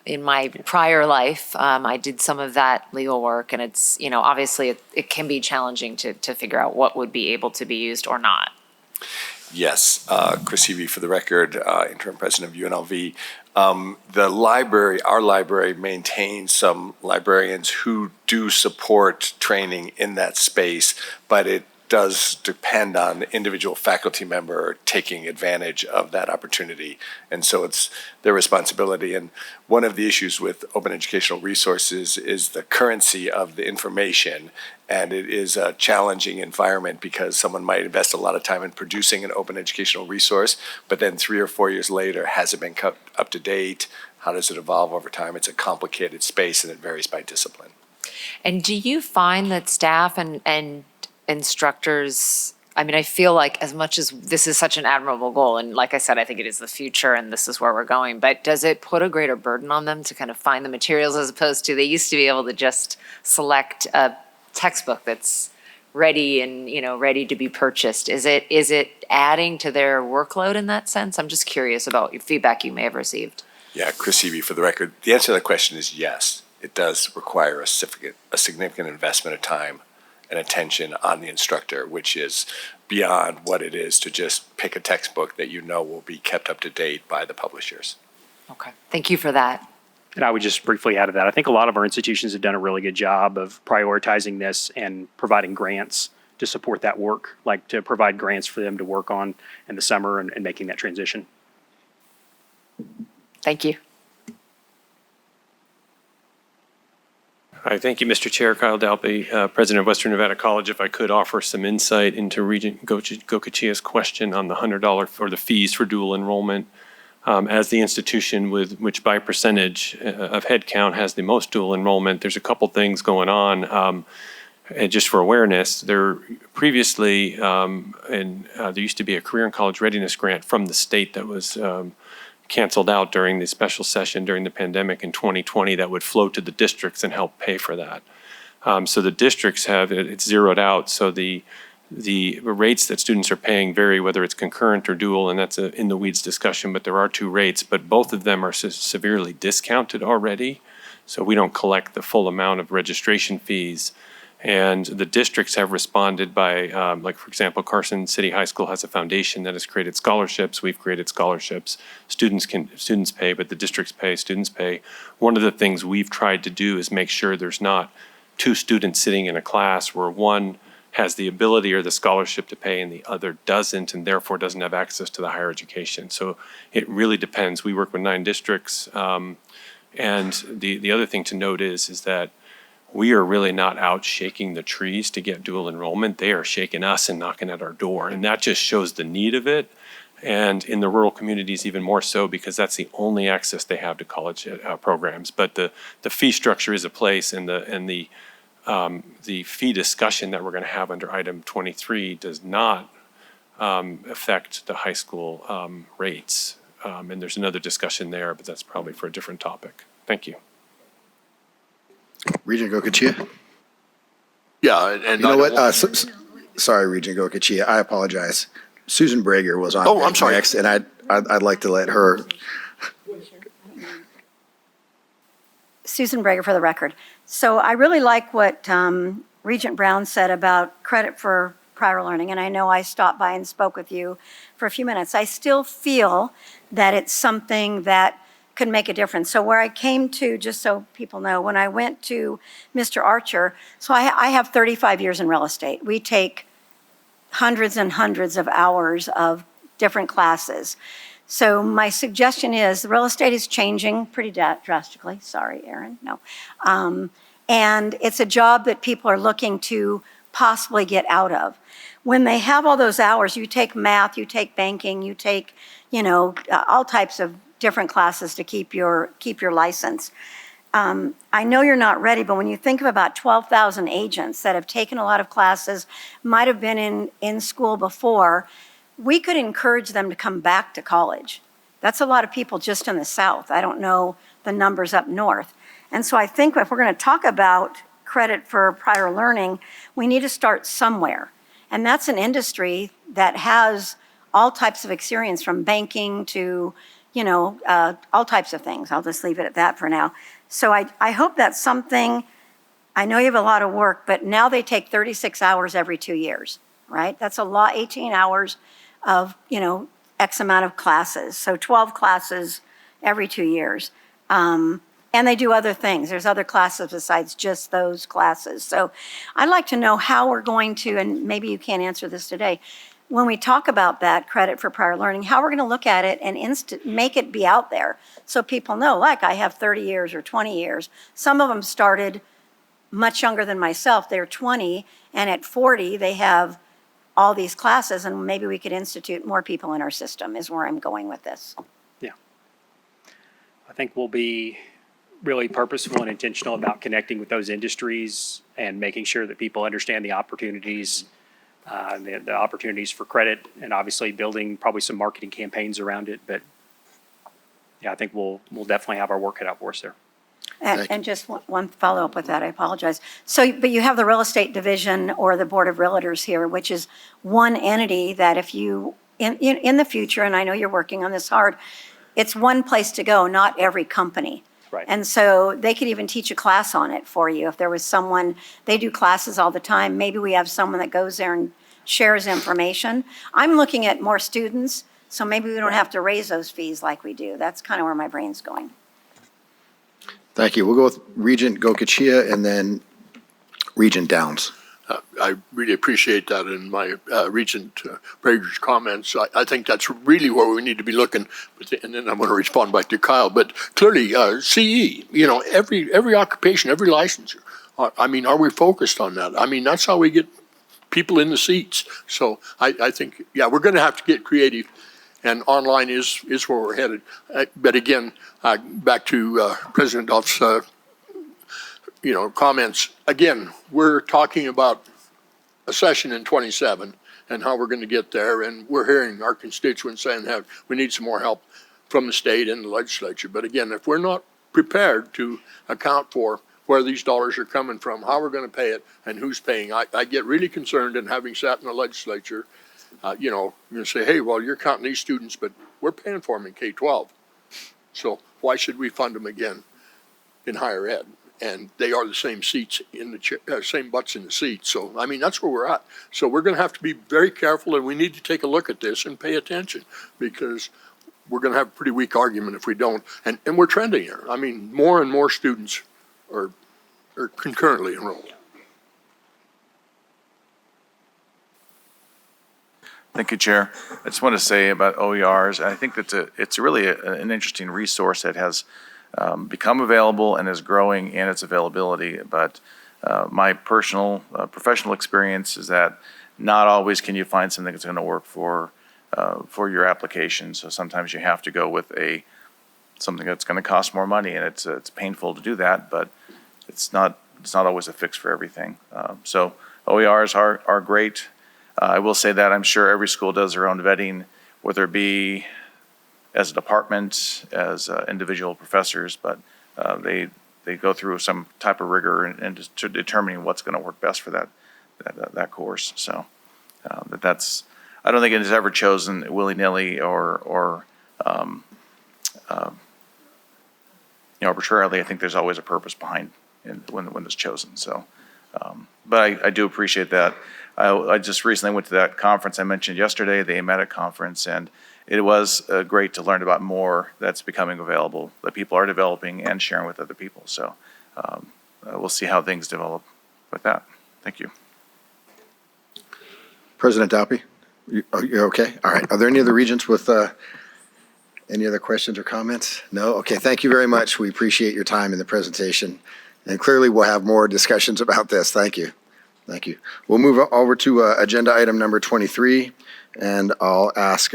in my prior life. I did some of that legal work, and it's, obviously it can be challenging to figure out what would be able to be used or not. Yes, Chris Heavey, for the record, interim president of UNLV. Our library maintains some librarians who do support training in that space, but does depend on the individual faculty member taking advantage of that opportunity. And so it's their responsibility. And one of the issues with open educational resources is the currency of the information. And it is a challenging environment because someone might invest a lot of time in producing an open educational resource, but then 3 or 4 years later, has it been kept up to date? How does it evolve over time? It's a complicated space and it varies by discipline. And do you find that staff and instructors, I mean, I feel like as much as this is such an admirable goal, and like I said, I think it is the future and this is where we're going, but does it put a greater burden on them to kind of find the materials as opposed to they used to be able to just select a textbook that's ready and, ready to be purchased? Is it adding to their workload in that sense? I'm just curious about your feedback you may have received. Yeah, Chris Eby, for the record, the answer to that question is yes. It does require a significant investment of time and attention on the instructor, which is beyond what it is to just pick a textbook that will be kept up to date by the publishers. Okay, thank you for that. And I would just briefly add to that. I think a lot of our institutions have done a really good job of prioritizing this and providing grants to support that work, like to provide grants for them to work on in the summer and making that transition. Thank you. Hi, thank you, Mr. Chair. Kyle Dalby, President of Western Nevada College. If I could offer some insight into Regent Gocachia's question on the $100 for the fees for dual enrollment. As the institution which by percentage of headcount has the most dual enrollment, there's a couple things going on. And just for awareness, there previously, there used to be a career and college readiness grant from the state that was canceled out during the special session during the pandemic in 2020 that would flow to the districts and help pay for that. So the districts have, it's zeroed out, so the rates that students are paying vary whether it's concurrent or dual, and that's a in the weeds discussion, but there are 2 rates, but both of them are severely discounted already, so we don't collect the full amount of registration fees. And the districts have responded by, like for example, Carson City High School has a foundation that has created scholarships. We've created scholarships. Students pay, but the districts pay, students pay. One of the things we've tried to do is make sure there's not 2 students sitting in a class where one has the ability or the scholarship to pay and the other doesn't, and therefore doesn't have access to the higher education. So it really depends. We work with 9 districts. And the other thing to note is that we are really not out shaking the trees to get dual enrollment. They are shaking us and knocking at our door. And that just shows the need of it. And in the rural communities, even more so, because that's the only access they have to college programs. But the fee structure is a place, and the fee discussion that we're going to have under item 23 does not affect the high school rates. And there's another discussion there, but that's probably for a different topic. Thank you. Regent Gokachia? Yeah, and you know what? Sorry, Regent Gokachia. I apologize. Susan Brager was on I'm sorry. next, and I'd like to let her. Susan Brager for the record. So I really like what Regent Brown said about credit for prior learning, and I know I stopped by and spoke with you for a few minutes. I still feel that it's something that could make a difference. So where I came to, just so people know, when I went to Mr. Archer, so I have 35 years in real estate. We take hundreds and hundreds of hours of different classes. So my suggestion is real estate is changing pretty drastically. Sorry, Aaron, no. And it's a job that people are looking to possibly get out of. When they have all those hours, you take math, you take banking, you take, all types of different classes to keep your license. I know you're not ready, but when you think of about 12,000 agents that have taken a lot of classes, might have been in school before, we could encourage them to come back to college. That's a lot of people just in the South. I don't know the numbers up north. And so I think if we're going to talk about credit for prior learning, we need to start somewhere. And that's an industry that has all types of experience, from banking to all types of things. I'll just leave it at that for now. So I hope that's something, I know you have a lot of work, but now they take 36 hours every 2 years, right? That's a lot, 18 hours of, X amount of classes. So 12 classes every 2 years. And And they do other things. There's other classes besides just those classes. So I'd like to know how we're going to, and maybe you can't answer this today, when we talk about that credit for prior learning, how we're going to look at it and make it be out there so people know, like I have 30 years or 20 years. Some of them started much younger than myself. They're 20, and at 40, they have all these classes, and maybe we could institute more people in our system is where I'm going with this. Yeah. I think we'll be really purposeful and intentional about connecting with those industries and making sure that people understand the opportunities, the opportunities for credit, and obviously building probably some marketing campaigns around it. But yeah, I think we'll definitely have our work cut out for us there. And just one follow-up with that, I apologize. So, but you have the real estate division or the Board of Realtors here, which is one entity that if you, in the future, and I know you're working on this hard, it's one place to go, not every company. Right. And so they could even teach a class on it for you. If there was someone, they do classes all the time, maybe we have someone that goes there and shares information. I'm looking at more students, so maybe we don't have to raise those fees like we do. That's kind of where my brain's going. Thank you. We'll go with Regent Gokachia and then Regent Downs. I really appreciate that in my Regent Prager's comments. I think that's really where we need to be looking. And then I'm going to respond back to Kyle. But clearly, CE, every occupation, every licensure. I mean, are we focused on that? I mean, that's how we get people in the seats. So I think, yeah, we're going to have to get creative. And online is where we're headed. But again, back to President Duff's comments. Again, we're talking about a session in 27 and how we're going to get there. And we're hearing our constituents saying that we need some more help from the state and the legislature. But again, if we're not prepared to account for where these dollars are coming from, how we're going to pay it, and who's paying, I get really concerned. And having sat in the legislature, you're going to say, hey, well, you're counting these students, but we're paying for them in K-12. So why should we fund them again in higher ed? And they are the same seats in the same butts in the seats. So, I mean, that's where we're at. So we're going to have to be very careful, and we need to take a look at this and pay attention, because we're going to have a pretty weak argument if we don't. And we're trending here. I mean, more and more students are concurrently enrolled. Thank you, Chair. I just want to say about OERs, I think that it's really an interesting resource that has become available and is growing in its availability. But my personal professional experience is that not always can you find something that's going to work for your application. So sometimes you have to go with something that's going to cost more money, and it's painful to do that, but it's not always a fix for everything. So OERs are great. I will say that I'm sure every school does their own vetting, whether it be as a department, as individual professors, but they go through some type of rigor and to determining what's going to work best for that course. So that's, I don't think it is ever chosen willy-nilly or arbitrarily. I think there's always a purpose behind when it's chosen. So, but I do appreciate that. I just recently went to that conference I mentioned yesterday, the AMETIC conference, and it was great to learn about more that's becoming available, that people are developing and sharing with other people. So we'll see how things develop with that. Thank you. President Dalpe, you're okay? All right. Are there any other regents with any other questions or comments? No? Okay. Thank you very much. We appreciate your time in the presentation. And clearly we'll have more discussions about this. Thank you. Thank you. We'll move over to agenda item number 23, and I'll ask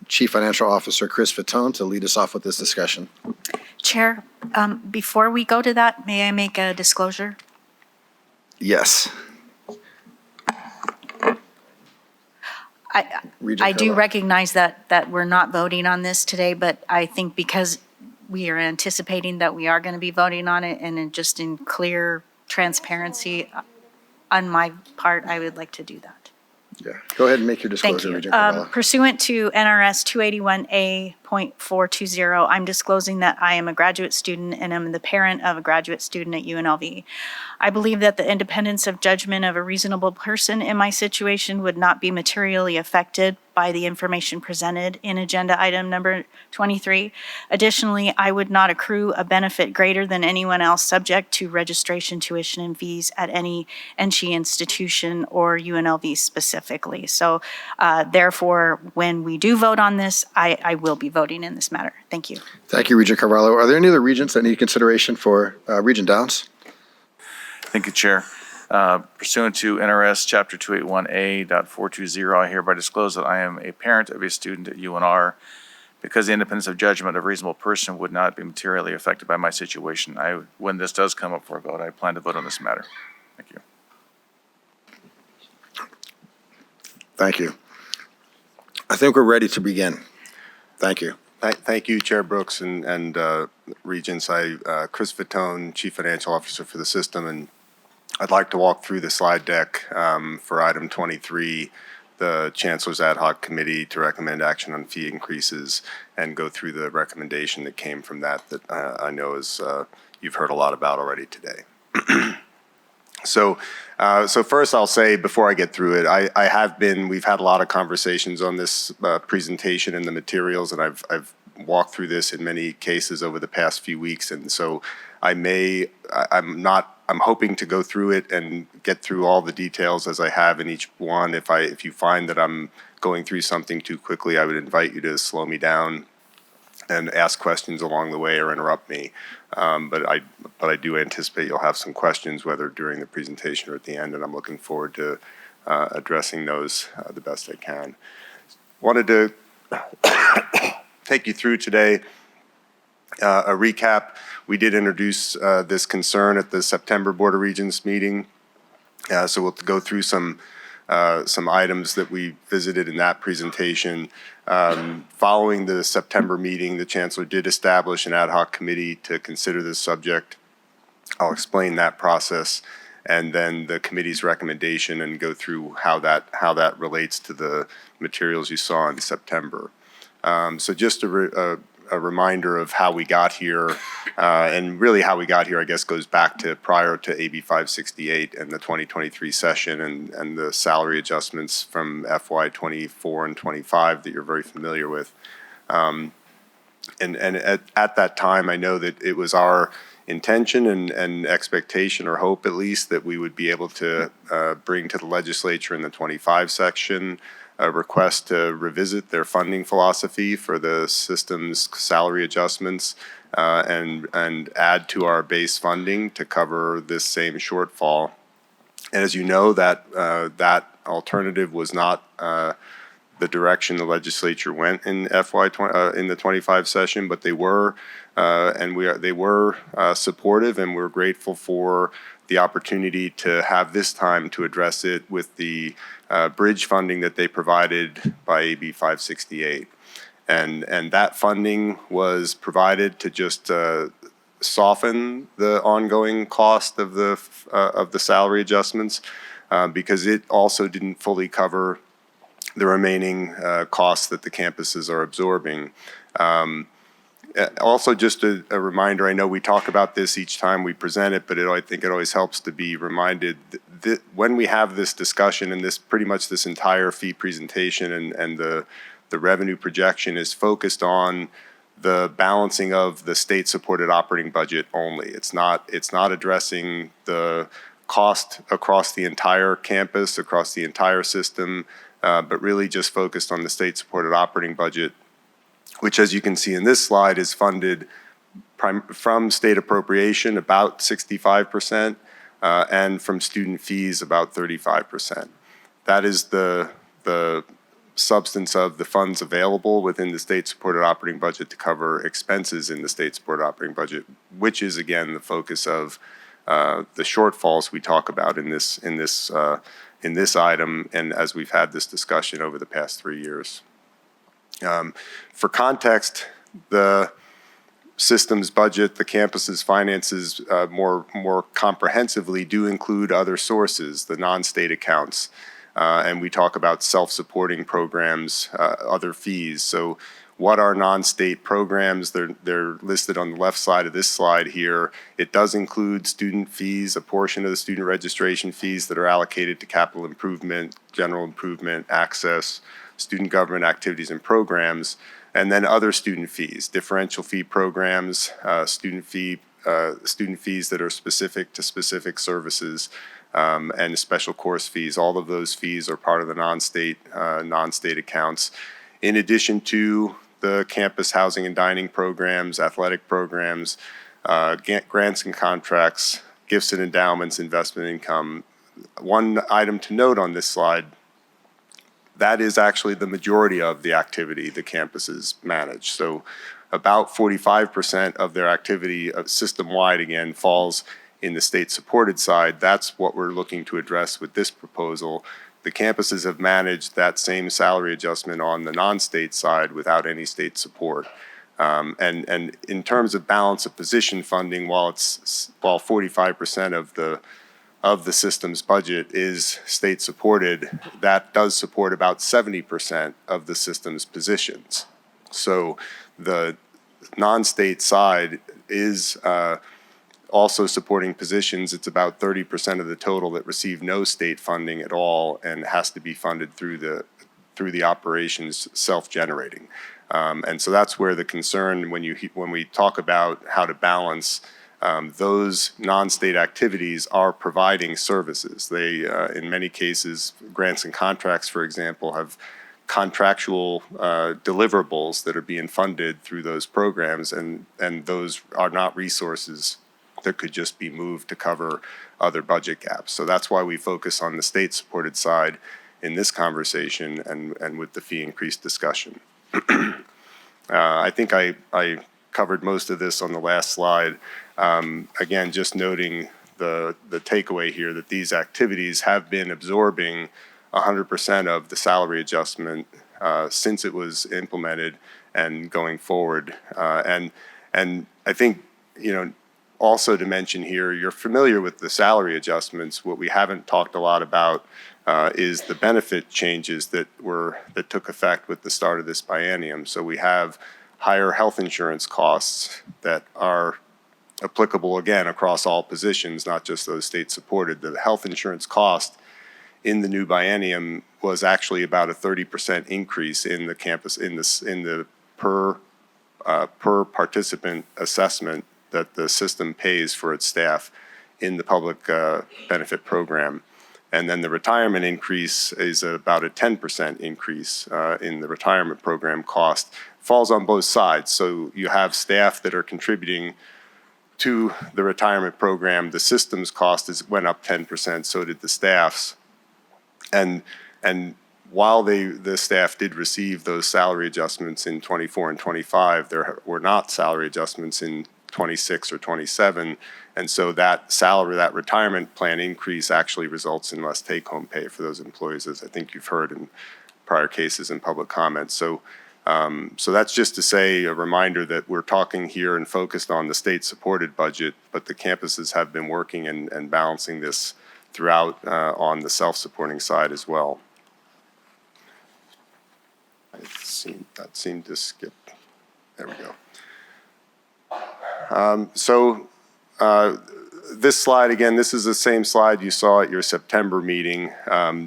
Chief Financial Officer Chris Fatone to lead us off with this discussion. Chair, before we go to that, may I make a disclosure? Yes. I do recognize that we're not voting on this today, but I think because we are anticipating that we are going to be voting on it, and just in clear transparency on my part, I would like to do that. Yeah. Go ahead and make your disclosure, Thank you. Regent Cabela. Pursuant to NRS 93.420, I'm disclosing that I am a graduate student and am the parent of a graduate student at UNLV. I believe that the independence of judgment of a reasonable person in my situation would not be materially affected by the information presented in agenda item number 23. Additionally, I would not accrue a benefit greater than anyone else subject to registration, tuition, and fees at any NSHE institution or UNLV specifically. So therefore, when we do vote on this, I will be voting in this matter. Thank you. Thank you, Regent Carvalho. Are there any other regents that need consideration for Regent Downs? Thank you, Chair. Pursuant to NRS Chapter 281A.420, I hereby disclose that I am a parent of a student at UNR. Because the independence of judgment of a reasonable person would not be materially affected by my situation, when this does come up for a vote, I plan to vote on this matter. Thank you. Thank you. I think we're ready to begin. Thank you. Thank you, Chair Brooks and Regents. Chris Fatone, Chief Financial Officer for the system, and I'd like to walk through the slide deck for item 23, the Chancellor's Ad Hoc Committee to recommend action on fee increases, and go through the recommendation that came from that I know is you've heard a lot about already today. So first I'll say before I get through it, we've had a lot of conversations on this presentation and the materials, and I've walked through this in many cases over the past few weeks, and so I'm hoping to go through it and get through all the details as I have in each one. If you find that I'm going through something too quickly, I would invite you to slow me down and ask questions along the way or interrupt me. But I do anticipate you'll have some questions, whether during the presentation or at the end, and I'm looking forward to addressing those the best I can. Wanted to take you through today a recap. We did introduce this concern at the September Board of Regents meeting, so we'll go through some items that we visited in that presentation. Following the September meeting, the Chancellor did establish an ad hoc committee to consider this subject. I'll explain that process and then the committee's recommendation and go through how that relates to the materials you saw in September. So just a reminder of how we got here, and really how we got here, I guess, goes back to prior to AB 568 and the 2023 session and the salary adjustments from FY 24 and 25 that you're very familiar with. And at that time, I know that it was our intention and expectation, or hope at least, that we would be able to bring to the legislature in the 25 section a request to revisit their funding philosophy for the system's salary adjustments and add to our base funding to cover this same shortfall. And as you know, that alternative was not the direction the legislature went in in the 25 session, but they were supportive, and we're grateful for the opportunity to have this time to address it with the bridge funding that they provided by AB 568. And that funding was provided to just soften the ongoing cost of the salary adjustments, because it also didn't fully cover the remaining costs that the campuses are absorbing. Also, just a reminder, I know we talk about this each time we present it, but I think it always helps to be reminded that when we have this discussion, and pretty much this entire fee presentation and the revenue projection is focused on the balancing of the state-supported operating budget only. It's not addressing the cost across the entire campus, across the entire system, but really just focused on the state-supported operating budget, which, as you can see in this slide, is funded from state appropriation about 65%, and from student fees about 35%. That is the substance of the funds available within the state-supported operating budget to cover expenses in the state-supported operating budget, which is, again, the focus of the shortfalls we talk about in this item, and as we've had this discussion over the past 3 years. For context, the system's budget, the campus's finances more comprehensively do include other sources, the non-state accounts, and we talk about self-supporting programs, other fees. So what are non-state programs. They're listed on the left side of this slide here. It does include student fees, a portion of the student registration fees that are allocated to capital improvement, general improvement, access, student government activities and programs, and then other student fees, differential fee programs, student fees that are specific to specific services, and special course fees. All of those fees are part of the non-state accounts, in addition to the campus housing and dining programs, athletic programs, grants and contracts, gifts and endowments, investment income. One item to note on this slide, that is actually the majority of the activity the campuses manage. So about 45% of their activity system-wide, again, falls in the state-supported side. That's what we're looking to address with this proposal. The campuses have managed that same salary adjustment on the non-state side without any state support. And in terms of balance of position funding, while 45% of the system's budget is state supported, that does support about 70% of the system's positions. So the non-state side is also supporting positions. It's about 30% of the total that receive no state funding at all and has to be funded through the operations self-generating. And so that's where the concern, when we talk about how to balance, those non-state activities are providing services. They, in many cases, grants and contracts, for example, have contractual deliverables that are being funded through those programs, and those are not resources that could just be moved to cover other budget gaps. So that's why we focus on the state-supported side in this conversation and with the fee increase discussion. I think I covered most of this on the last slide. Again, just noting the takeaway here that these activities have been absorbing 100% of the salary adjustment since it was implemented and going forward. And I think, also to mention here, you're familiar with the salary adjustments. What we haven't talked a lot about is the benefit changes that took effect with the start of this biennium. So we have higher health insurance costs that are applicable, again, across all positions, not just those state supported. The health insurance cost in the new biennium was actually about a 30% increase in the campus, in the per participant assessment that the system pays for its staff in the public benefit program. And then the retirement increase is about a 10% increase in the retirement program cost. Falls on both sides. So you have staff that are contributing to the retirement program. The system's cost went up 10%, so did the staff's. And while the staff did receive those salary adjustments in 24 and 25, there were not salary adjustments in 26 or 27, and so that retirement plan increase actually results in less take-home pay for those employees, as I think you've heard in prior cases and public comments. So that's just to say, a reminder that we're talking here and focused on the state-supported budget, but the campuses have been working and balancing this throughout on the self-supporting side as well. That seemed to skip. There we go. This slide, again, this is the same slide you saw at your September meeting.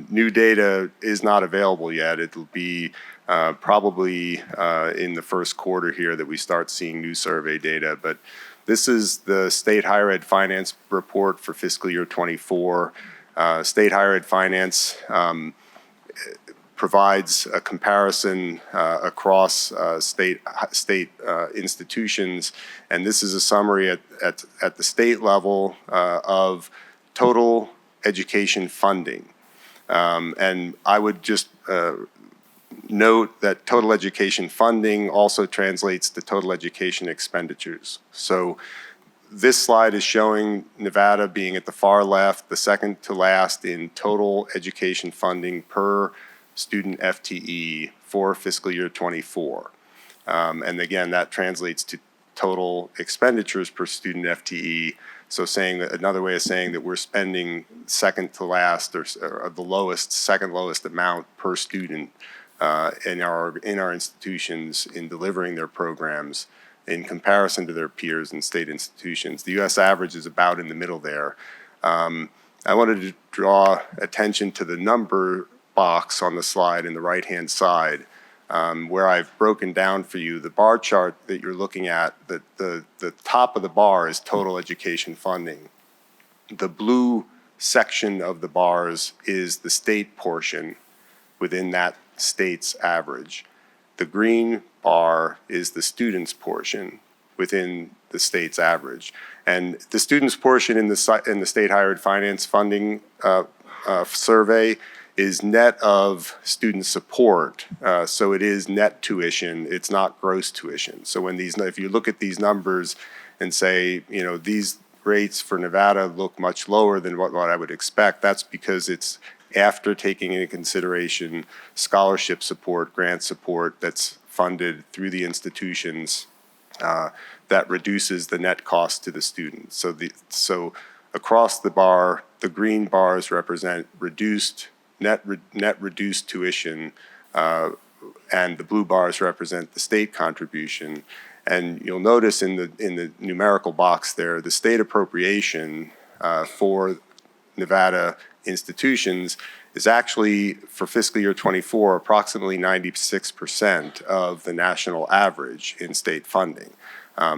New data is not available yet. It'll be probably in the first quarter here that we start seeing new survey data. But this is the State Higher Ed Finance report for fiscal year 24. State Higher Ed Finance provides a comparison across state institutions, and this is a summary at the state level of total education funding. And I would just note that total education funding also translates to total education expenditures. So this slide is showing Nevada being at the far left, the second to last in total education funding per student FTE for fiscal year 24. And again, that translates to total expenditures per student FTE. So saying that, another way of saying that we're spending second to last or the lowest, second lowest amount per student in our institutions in delivering their programs in comparison to their peers in state institutions. The U.S. average is about in the middle there. I wanted to draw attention to the number box on the slide in the right-hand side, where I've broken down for you the bar chart that you're looking at. The top of the bar is total education funding. The blue section of the bars is the state portion within that state's average. The green bar is the student's portion within the state's average. And the student's portion in the state higher ed finance funding survey is net of student support. So it is net tuition, it's not gross tuition. So when if you look at these numbers and say, you know, these rates for Nevada look much lower than what I would expect, that's because it's after taking into consideration scholarship support, grant support that's funded through the institutions, that reduces the net cost to the student. So across the bar, the green bars represent net reduced tuition, and the blue bars represent the state contribution. And you'll notice in the numerical box there, the state appropriation for Nevada institutions is actually, for fiscal year 24, approximately 96% of the national average in state funding.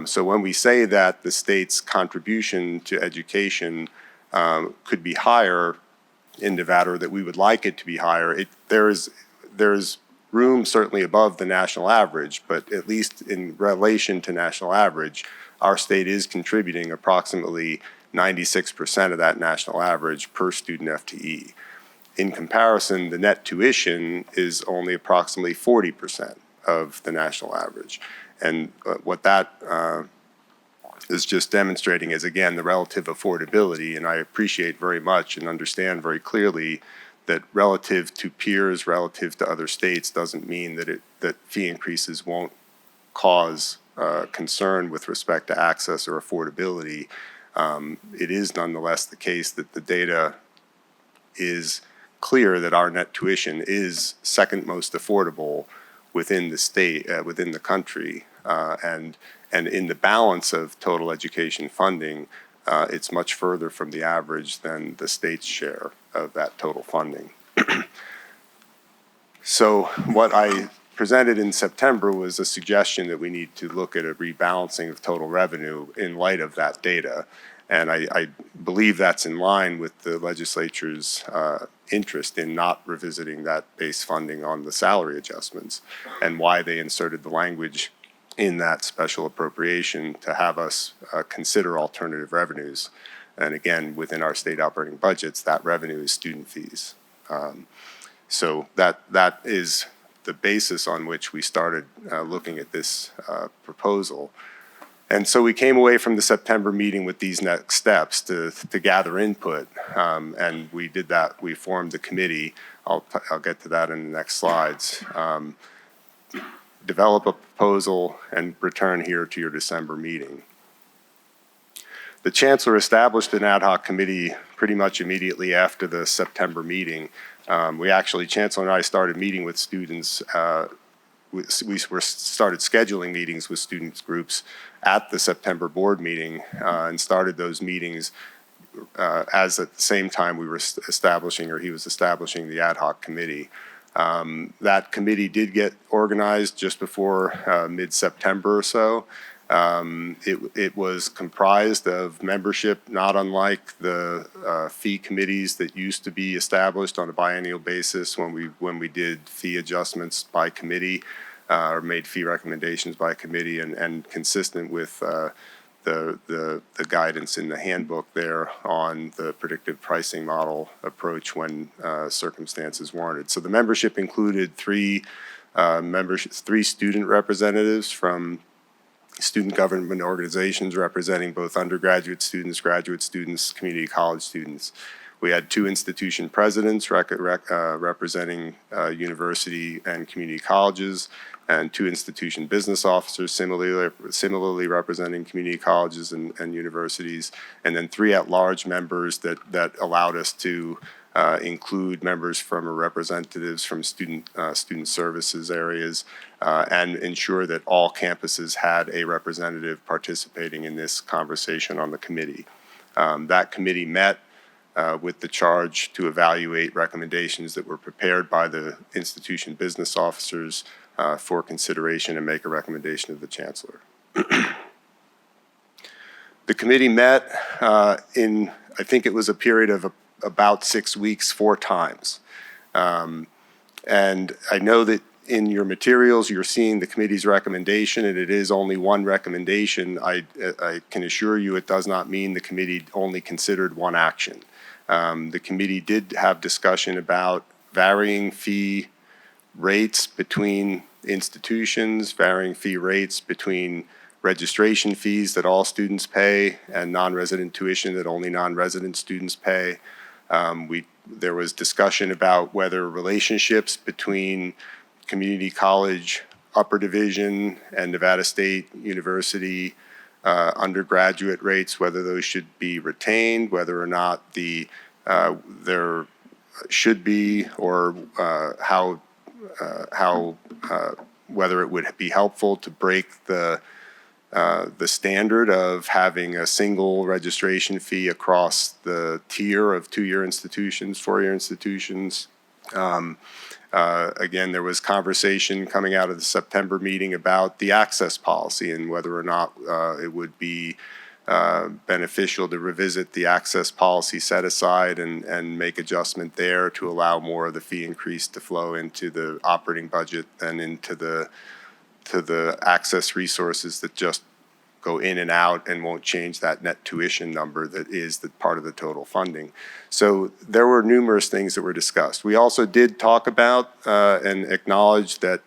So when we say that the state's contribution to education could be higher in Nevada, or that we would like it to be higher, there's room certainly above the national average, but at least in relation to national average, our state is contributing approximately 96% of that national average per student FTE. In comparison, the net tuition is only approximately 40% of the national average. And what that is just demonstrating is, again, the relative affordability. And I appreciate very much and understand very clearly that relative to peers, relative to other states, doesn't mean that fee increases won't cause concern with respect to access or affordability. It is nonetheless the case that the data is clear that our net tuition is second most affordable within the state, within the country, and in the balance of total education funding, it's much further from the average than the state's share of that total funding. So what I presented in September was a suggestion that we need to look at a rebalancing of total revenue in light of that data. And I believe that's in line with the legislature's interest in not revisiting that base funding on the salary adjustments, and why they inserted the language in that special appropriation to have us consider alternative revenues. And again, within our state operating budgets, that revenue is student fees. So that is the basis on which we started looking at this proposal. And so we came away from the September meeting with these next steps to gather input, and we did that. We formed the committee. I'll get to that in the next slides. Develop a proposal and return here to your December meeting. The Chancellor established an ad hoc committee pretty much immediately after the September meeting. Chancellor and I started meeting with students. We started scheduling meetings with students groups at the September board meeting and started those meetings as at the same time we were establishing, or he was establishing, the ad hoc committee. That committee did get organized just before mid-September or so. It was comprised of membership not unlike the fee committees that used to be established on a biennial basis when we did fee adjustments by committee, or made fee recommendations by committee, and consistent with the guidance in the handbook there on the predictive pricing model approach when circumstances warranted. So the membership included three student representatives from student government organizations representing both undergraduate students, graduate students, community college students. We had two institution presidents representing university and community colleges, and two institution business officers similarly representing community colleges and universities, and then three at-large members that allowed us to include members from or representatives from student services areas, and ensure that all campuses had a representative participating in this conversation on the committee. That committee met with the charge to evaluate recommendations that were prepared by the institution business officers for consideration and make a recommendation to the chancellor. The committee met in, I think it was a period of about 6 weeks, 4 times. And I know that in your materials, you're seeing the committee's recommendation, and it is only one recommendation. I can assure you it does not mean the committee only considered one action. The committee did have discussion about varying fee rates between institutions, varying fee rates between registration fees that all students pay and non-resident tuition that only non-resident students pay. There was discussion about whether relationships between community college upper division and Nevada State University undergraduate rates, whether those should be retained, whether or not there should be, or whether it would be helpful to break the standard of having a single registration fee across the tier of 2-year institutions, 4-year institutions. Again, there was conversation coming out of the September meeting about the access policy and whether or not it would be beneficial to revisit the access policy set aside and make adjustment there to allow more of the fee increase to flow into the operating budget than into the access resources that just go in and out and won't change that net tuition number that is the part of the total funding. So there were numerous things that were discussed. We also did talk about and acknowledge that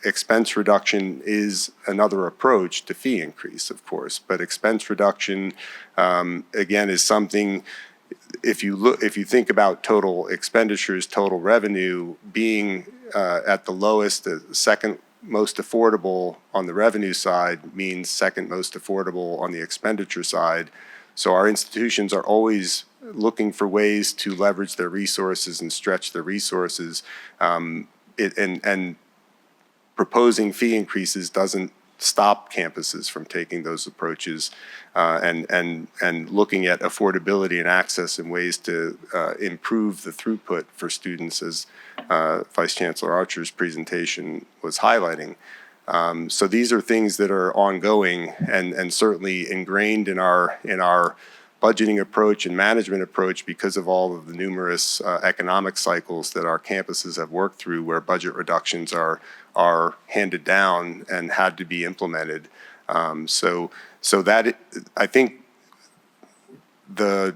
expense reduction is another approach to fee increase, of course, but expense reduction, again, is something, if you think about total expenditures, total revenue being at the lowest, the second most affordable on the revenue side means second most affordable on the expenditure side. So our institutions are always looking for ways to leverage their resources and stretch their resources. And proposing fee increases doesn't stop campuses from taking those approaches and looking at affordability and access in ways to improve the throughput for students, as Vice Chancellor Archer's presentation was highlighting. So these are things that are ongoing and certainly ingrained in our budgeting approach and management approach because of all of the numerous economic cycles that our campuses have worked through, where budget reductions are handed down and had to be implemented. So that I think the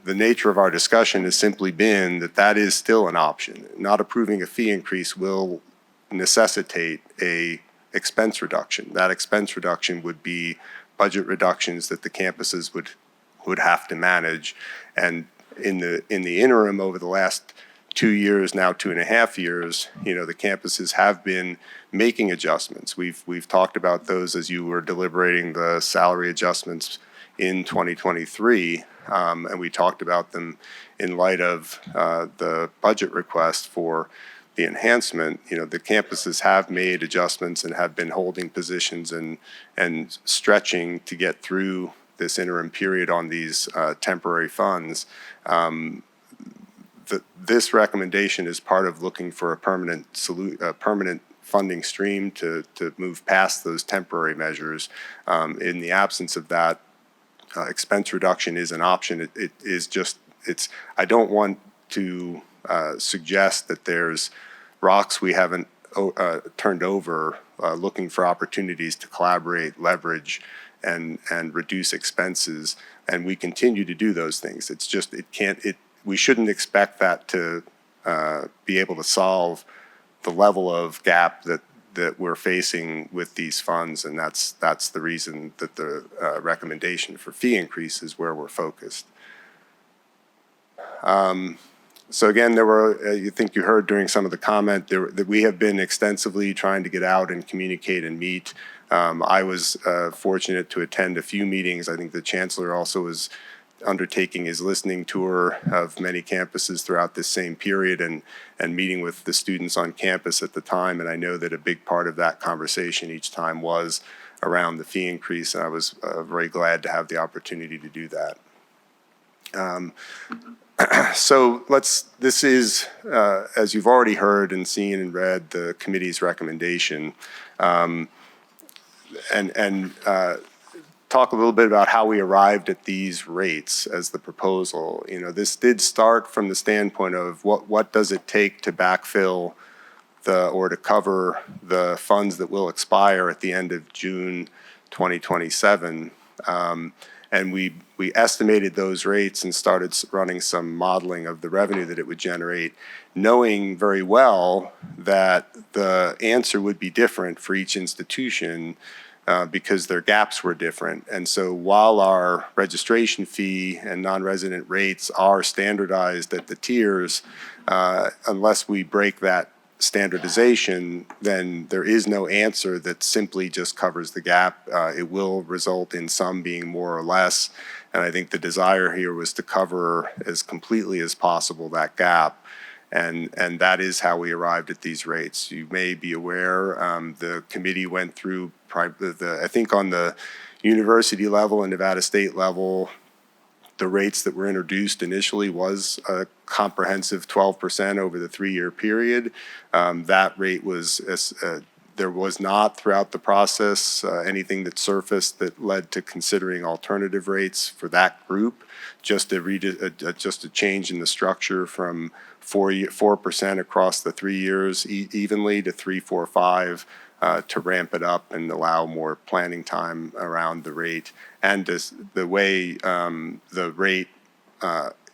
nature of our discussion has simply been that is still an option. Not approving a fee increase will necessitate a expense reduction. That expense reduction would be budget reductions that the campuses would have to manage. And in the interim, over the last 2 years, now 2.5 years, the campuses have been making adjustments. We've talked about those as you were deliberating the salary adjustments in 2023, and we talked about them in light of the budget request for the enhancement. The campuses have made adjustments and have been holding positions and stretching to get through this interim period on these temporary funds. This recommendation is part of looking for a permanent funding stream to move past those temporary measures. In the absence of that, expense reduction is an option. I don't want to suggest that there's rocks we haven't turned over, looking for opportunities to collaborate, leverage, and reduce expenses. And we continue to do those things. It's just, we shouldn't expect that to be able to solve the level of gap that we're facing with these funds, and that's the reason that the recommendation for fee increase is where we're focused. So again, there were, you think you heard during some of the comment, that we have been extensively trying to get out and communicate and meet. I was fortunate to attend a few meetings. I think the Chancellor also was undertaking his listening tour of many campuses throughout this same period and meeting with the students on campus at the time. And I know that a big part of that conversation each time was around the fee increase, and I was very glad to have the opportunity to do that. So this is, as you've already heard and seen and read, the committee's recommendation. Talk a little bit about how we arrived at these rates as the proposal. You know, this did start from the standpoint of what does it take to backfill or to cover the funds that will expire at the end of June 2027. And we estimated those rates and started running some modeling of the revenue that it would generate, knowing very well that the answer would be different for each institution because their gaps were different. And so while our registration fee and non-resident rates are standardized at the tiers, unless we break that standardization, then there is no answer that simply just covers the gap. It will result in some being more or less. And I think the desire here was to cover as completely as possible that gap. And that is how we arrived at these rates. You may be aware, the committee went through, I think on the university level and Nevada State level, the rates that were introduced initially was a comprehensive 12% over the 3-year period. That rate was, there was not throughout the process anything that surfaced that led to considering alternative rates for that group, just a change in the structure from 4% across the 3 years evenly to 3, 4, 5 to ramp it up and allow more planning time around the rate. And the way the rate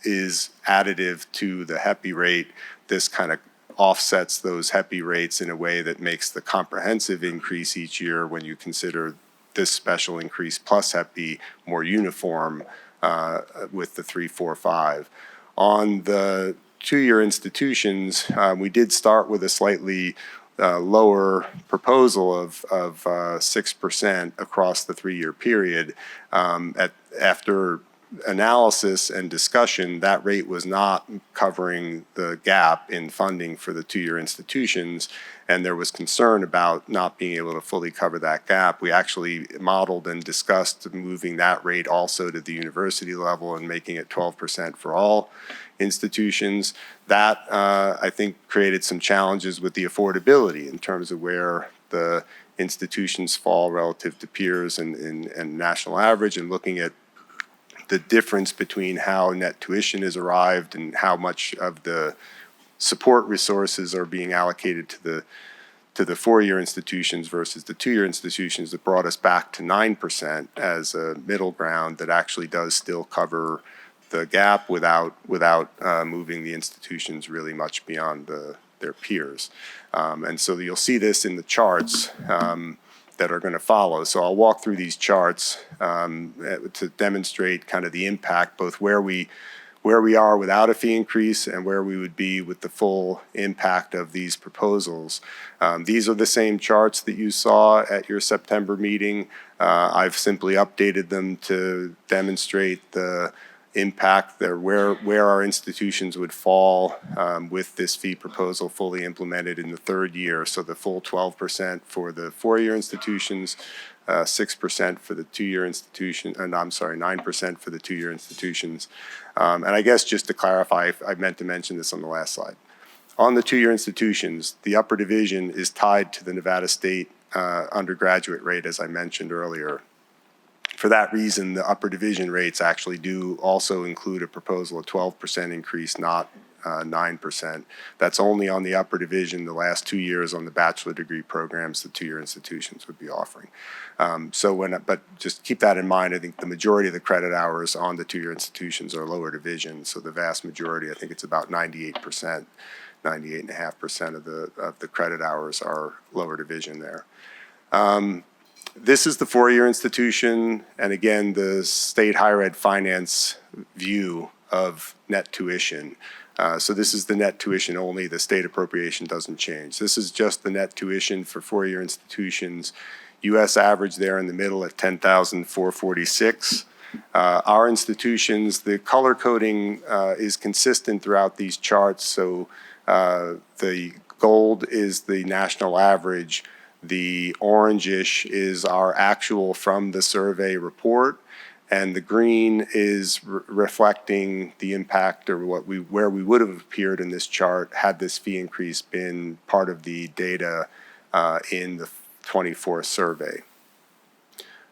is additive to the HEPI rate, this kind of offsets those HEPI rates in a way that makes the comprehensive increase each year when you consider this special increase plus HEPI more uniform with the 3, 4, 5. On the 2-year institutions, we did start with a slightly lower proposal of 6% across the 3-year period. After analysis and discussion, that rate was not covering the gap in funding for the 2-year institutions, and there was concern about not being able to fully cover that gap. We actually modeled and discussed moving that rate also to the university level and making it 12% for all institutions. That, I think, created some challenges with the affordability in terms of where the institutions fall relative to peers and national average, and looking at the difference between how net tuition is arrived and how much of the support resources are being allocated to the 4-year institutions versus the 2-year institutions, that brought us back to 9% as a middle ground that actually does still cover the gap without moving the institutions really much beyond their peers. And so you'll see this in the charts that are going to follow. So I'll walk through these charts to demonstrate kind of the impact, both where we are without a fee increase and where we would be with the full impact of these proposals. These are the same charts that you saw at your September meeting. I've simply updated them to demonstrate the impact there, where our institutions would fall with this fee proposal fully implemented in the 3rd year. So the full 12% for the 4-year institutions, 6% for the 2-year institution, and 9% for the 2-year institutions. And I guess just to clarify, I meant to mention this on the last slide. On the 2-year institutions, the upper division is tied to the Nevada State undergraduate rate, as I mentioned earlier. For that reason, the upper division rates actually do also include a proposal of 12% increase, not 9%. That's only on the upper division. The last 2 years on the bachelor degree programs, the 2-year institutions would be offering. But just keep that in mind. I think the majority of the credit hours on the 2-year institutions are lower division. So the vast majority, I think it's about 98%, 98.5% of the credit hours are lower division there. This is the 4-year institution, and again, the state higher ed finance view of net tuition. So this is the net tuition only. The state appropriation doesn't change. This is just the net tuition for 4-year institutions. U.S. average there in the middle at $10,446. Our institutions, the color coding is consistent throughout these charts. So the gold is the national average. The orangish is our actual from the survey report. And the green is reflecting the impact or where we would have appeared in this chart had this fee increase been part of the data in the 24 survey.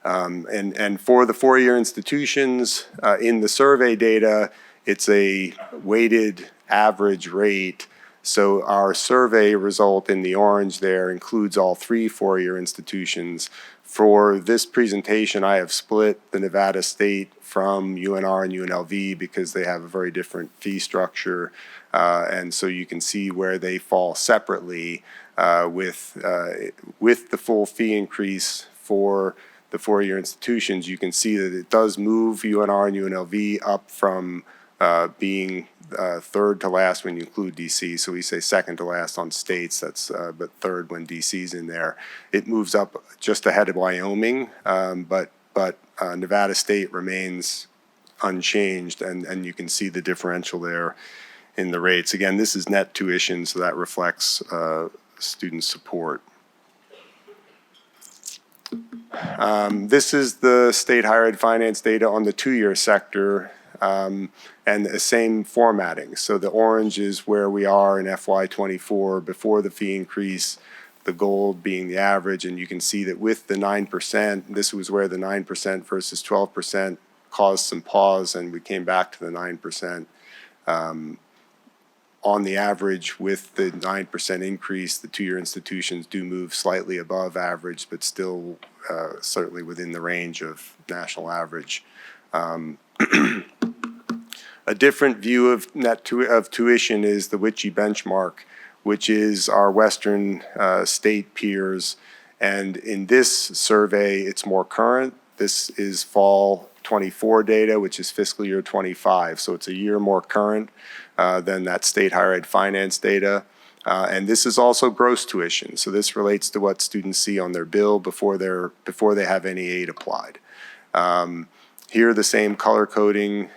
And for the four-year institutions, in the survey data, it's a weighted average rate. So our survey result in the orange there includes all three four-year institutions. For this presentation, I have split the Nevada State from UNR and UNLV because they have a very different fee structure. And so you can see where they fall separately with the full fee increase for the four-year institutions. You can see that it does move UNR and UNLV up from being third to last when you include DC. So we say second to last on states, that's but third when DC's in there. It moves up just ahead of Wyoming, but Nevada State remains unchanged, and you can see the differential there in the rates. Again, this is net tuition, so that reflects student support. This is the state higher ed finance data on the two-year sector, and the same formatting. So the orange is where we are in FY24 before the fee increase, the gold being the average, and you can see that with the 9%, this was where the 9% versus 12% caused some pause, and we came back to the 9%. On the average, with the 9% increase, the two-year institutions do move slightly above average, but still certainly within the range of national average. A different view of tuition is the WICHE benchmark, which is our Western state peers. And in this survey, it's more current. This is fall 24 data, which is fiscal year 25. So it's a year more current than that state higher ed finance data. And this is also gross tuition. So this relates to what students see on their bill before they have any aid applied. Here, the same color coding,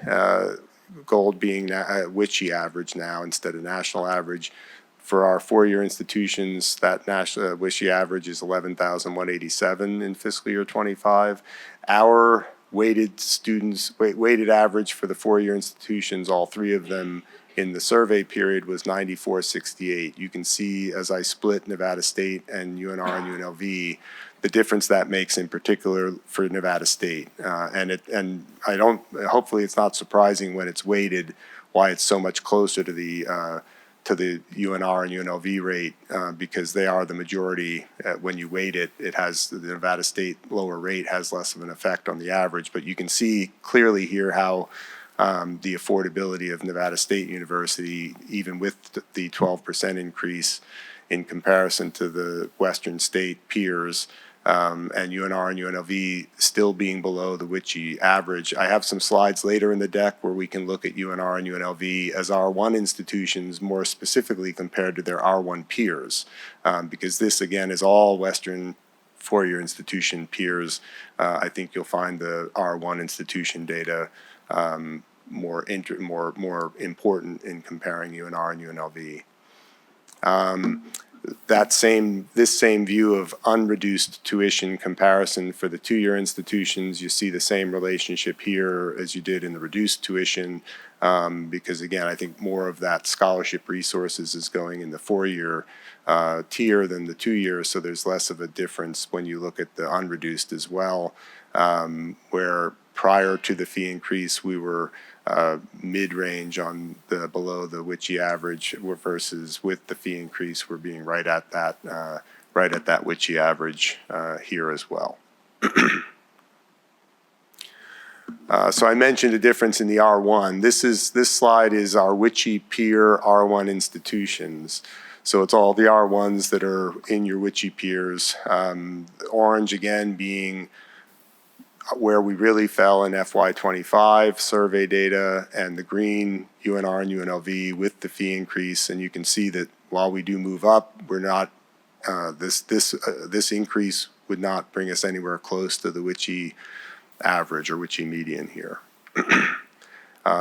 gold being WICHE average now instead of national average. For our four-year institutions, that national WICHE average is 11,187 in fiscal year 25. Our weighted average for the four-year institutions, all three of them in the survey period, was 9468. You can see as I split Nevada State and UNR and UNLV, the difference that makes in particular for Nevada State. Hopefully it's not surprising when it's weighted why it's so much closer to the UNR and UNLV rate, because they are the majority. When you weight it, the Nevada State lower rate has less of an effect on the average, but you can see clearly here how the affordability of Nevada State University, even with the 12% increase in comparison to the Western state peers, and UNR and UNLV still being below the WICHE average. I have some slides later in the deck where we can look at UNR and UNLV as R1 institutions more specifically compared to their R1 peers, because this again is all Western four-year institution peers. I think you'll find the R1 institution data more important in comparing UNR and UNLV. This same view of unreduced tuition comparison for the two-year institutions, you see the same relationship here as you did in the reduced tuition, because again, I think more of that scholarship resources is going in the four-year tier than the two-year, so there's less of a difference when you look at the unreduced as well, where prior to the fee increase, we were mid-range on the below the WICHE average, versus with the fee increase, we're being right at that WICHE average here as well. So I mentioned a difference in the R1. This slide is our WICHE peer R1 institutions. So it's all the R1s that are in your WICHE peers. Orange again being where we really fell in FY25 survey data, and the green UNR and UNLV with the fee increase. And you can see that while we do move up, we're not this increase would not bring us anywhere close to the WICHE average or WICHE median here.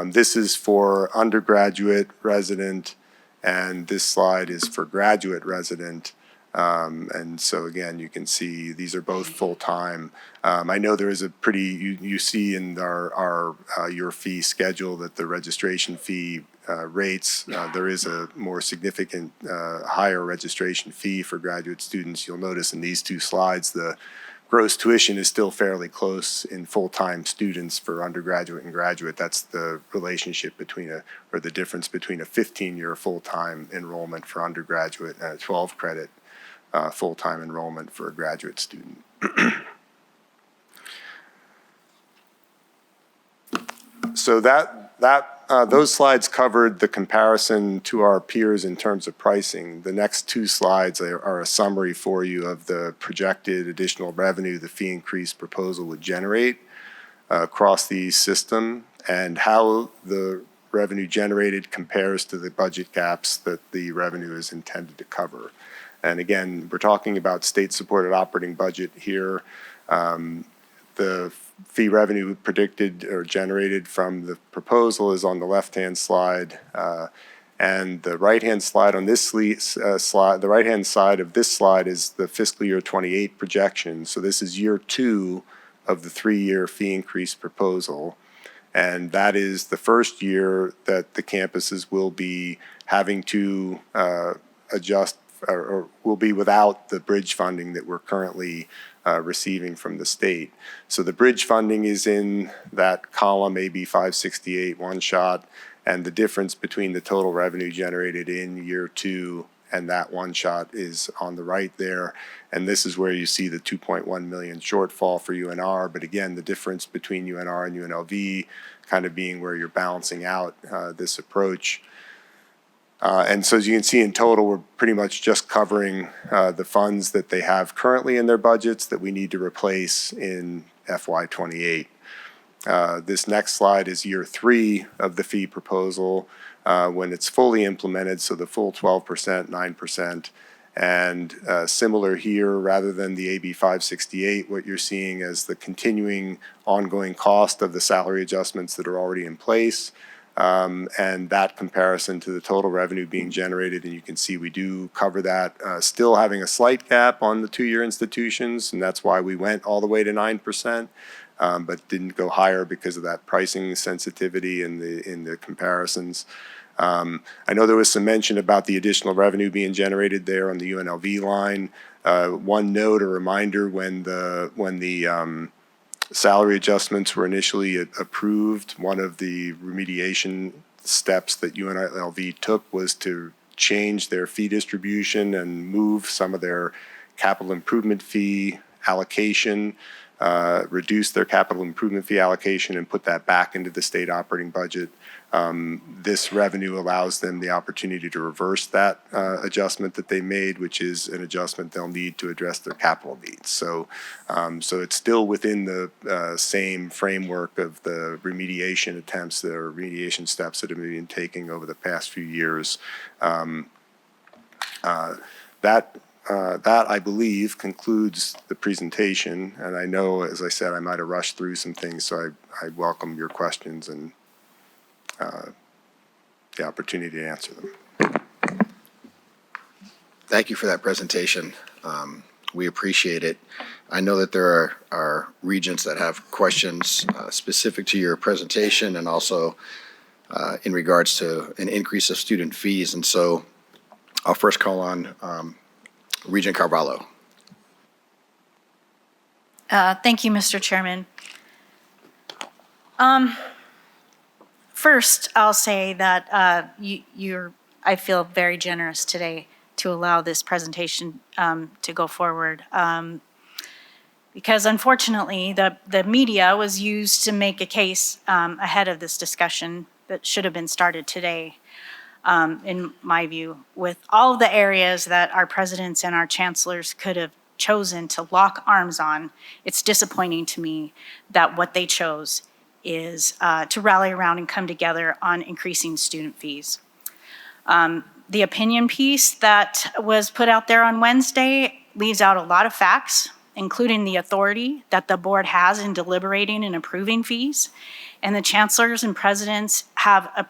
This is for undergraduate resident, and this slide is for graduate resident. And so again, you can see these are both full-time. I know there is a pretty, you see in our your fee schedule that the registration fee rates, there is a more significant higher registration fee for graduate students. You'll notice in these two slides, the gross tuition is still fairly close in full-time students for undergraduate and graduate. That's the relationship between or the difference between a 15-year full-time enrollment for undergraduate and a 12-credit full-time enrollment for a graduate student. So those slides covered the comparison to our peers in terms of pricing. The next two slides are a summary for you of the projected additional revenue the fee increase proposal would generate across the system and how the revenue generated compares to the budget gaps that the revenue is intended to cover. And again, we're talking about state-supported operating budget here. The fee revenue predicted or generated from the proposal is on the left-hand slide, and the right-hand slide on this slide, the right-hand side of this slide is the fiscal year 28 projection. So this is year 2 of the 3-year fee increase proposal, and that is the first year that the campuses will be having to adjust or will be without the bridge funding that we're currently receiving from the state. So the bridge funding is in that column AB 568 one shot, and the difference between the total revenue generated in year 2 and that one shot is on the right there. And this is where you see the 2.1 million shortfall for UNR. But again, the difference between UNR and UNLV kind of being where you're balancing out this approach. And so as you can see in total, we're pretty much just covering the funds that they have currently in their budgets that we need to replace in FY28. This next slide is year 3 of the fee proposal when it's fully implemented, so the full 12%, 9%. And similar here, rather than the AB 568, what you're seeing as the continuing ongoing cost of the salary adjustments that are already in place. And that comparison to the total revenue being generated, and you can see we do cover that, still having a slight gap on the 2-year institutions, and that's why we went all the way to 9%, but didn't go higher because of that pricing sensitivity in the comparisons. I know there was some mention about the additional revenue being generated there on the UNLV line. One note, a reminder, when the salary adjustments were initially approved, one of the remediation steps that UNLV took was to change their fee distribution and move some of their capital improvement fee allocation, reduce their capital improvement fee allocation and put that back into the state operating budget. This revenue allows them the opportunity to reverse that adjustment that they made, which is an adjustment they'll need to address their capital needs. So it's still within the same framework of the remediation attempts or remediation steps that have been taken over the past few years. That, I believe, concludes the presentation. And I know, as I said, I might have rushed through some things, so I welcome your questions and the opportunity to answer them. Thank you for that presentation. We appreciate it. I know that there are regents that have questions specific to your presentation and also in regards to an increase of student fees. And so I'll first call on Regent Carvalho. Thank you, Mr. Chairman. First, I'll say that I feel very generous today to allow this presentation to go forward. Because unfortunately, the media was used to make a case ahead of this discussion that should have been started today, in my view, with all of the areas that our presidents and our chancellors could have chosen to lock arms on. It's disappointing to me that what they chose is to rally around and come together on increasing student fees. The opinion piece that was put out there on Wednesday leaves out a lot of facts including the authority that the board has in deliberating and approving fees. And the chancellors and presidents have a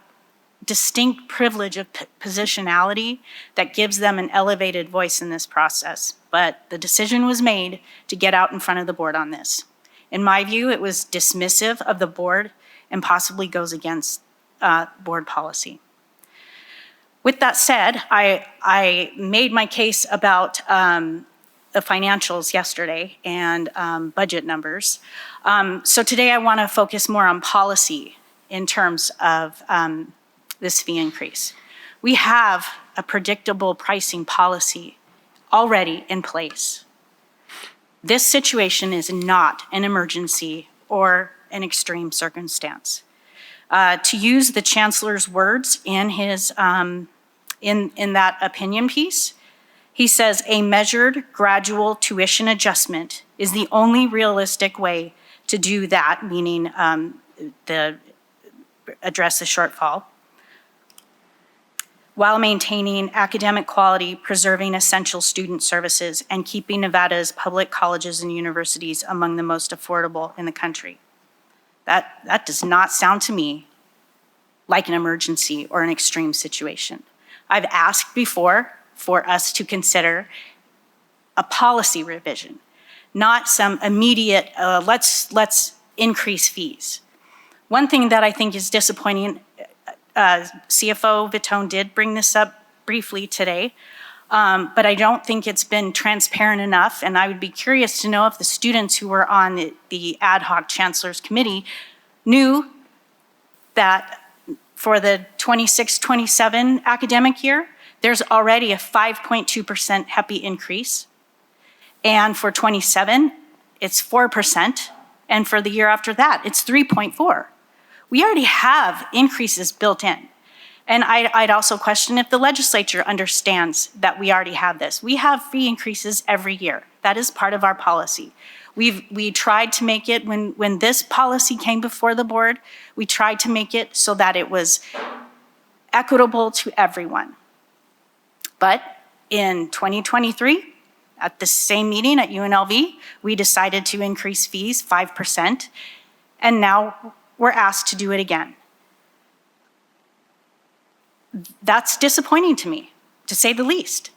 distinct privilege of positionality that gives them an elevated voice in this process. But the decision was made to get out in front of the board on this. In my view, it was dismissive of the board and possibly goes against board policy. With that said, I made my case about the financials yesterday and budget numbers. So today I want to focus more on policy in terms of this fee increase. We have a predictable pricing policy already in place. This situation is not an emergency or an extreme circumstance. To use the chancellor's words in his in that opinion piece, he says a measured, gradual tuition adjustment is the only realistic way to do that, meaning address the shortfall, while maintaining academic quality, preserving essential student services, and keeping Nevada's public colleges and universities among the most affordable in the country. That does not sound to me like an emergency or an extreme situation. I've asked before for us to consider a policy revision, not some immediate, let's increase fees. One thing that I think is disappointing, CFO Vitone did bring this up briefly today, but I don't think it's been transparent enough, and I would be curious to know if the students who were on the ad hoc chancellor's committee knew that for the 26-27 academic year, there's already a 5.2% HEPI increase. And for 27, it's 4%. And for the year after that, it's 3.4. We already have increases built in. And I'd also question if the legislature understands that we already have this. We have fee increases every year. That is part of our policy. We tried to make it, when this policy came before the board, we tried to make it so that it was equitable to everyone. But in 2023, at the same meeting at UNLV, we decided to increase fees 5%, and now we're asked to do it again. That's disappointing to me, to say the least.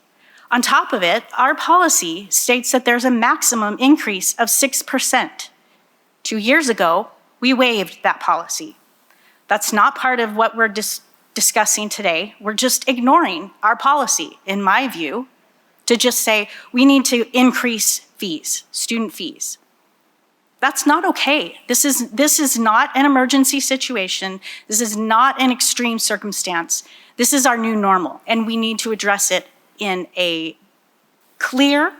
On top of it, our policy states that there's a maximum increase of 6%. 2 years ago, we waived that policy. That's not part of what we're discussing today. We're just ignoring our policy, in my view, to just say we need to increase fees, student fees. That's not okay. This is not an emergency situation. This is not an extreme circumstance. This is our new normal, and we need to address it in a clear,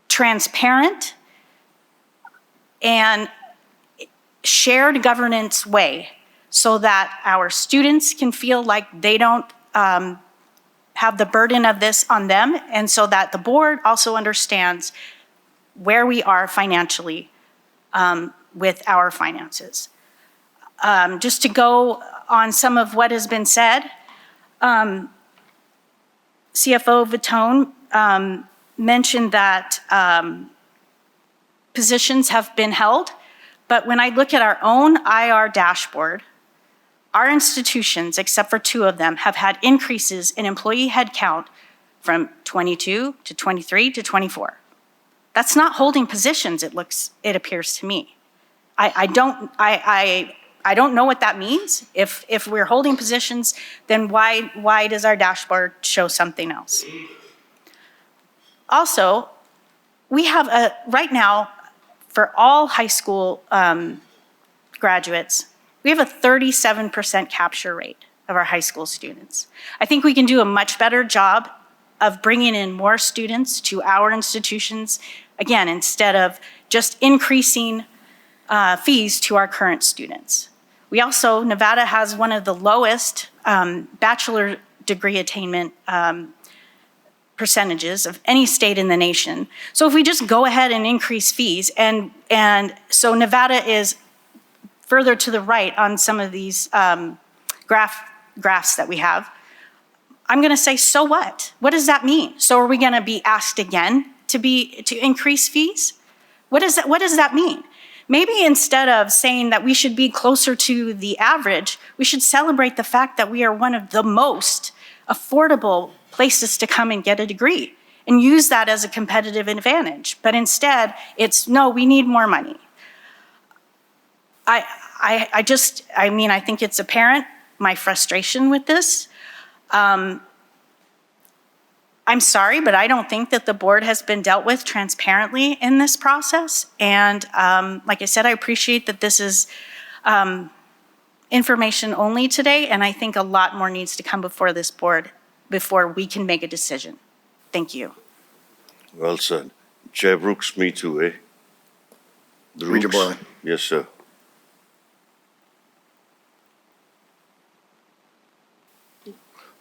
transparent, and shared governance way so that our students can feel like they don't have the burden of this on them, and so that the board also understands where we are financially with our finances. Just to go on some of what has been said, CFO Vitone mentioned that positions have been held, but when I look at our own IR dashboard, our institutions, except for 2 of them, have had increases in employee headcount from 22 to 23 to 24. That's not holding positions, it appears to me. I don't know what that means. If we're holding positions, then why does our dashboard show something else? Also, we have right now, for all high school graduates, we have a 37% capture rate of our high school students. I think we can do a much better job of bringing in more students to our institutions, again, instead of just increasing fees to our current students. We also, Nevada has one of the lowest bachelor degree attainment percentages of any state in the nation. So if we just go ahead and increase fees, and so Nevada is further to the right on some of these graphs that we have, I'm gonna say, so what? What does that mean? So are we gonna be asked again to increase fees? What does that mean? Maybe instead of saying that we should be closer to the average, we should celebrate the fact that we are one of the most affordable places to come and get a degree and use that as a competitive advantage. But instead, it's, no, we need more money. I think it's apparent, my frustration with this. I'm sorry, but I don't think that the board has been dealt with transparently in this process. And like I said, I appreciate that this is information only today, and I think a lot more needs to come before this board before we can make a decision. Thank you. Well said. Chair Brooks, me too, eh? Regent Boylan. Yes, sir.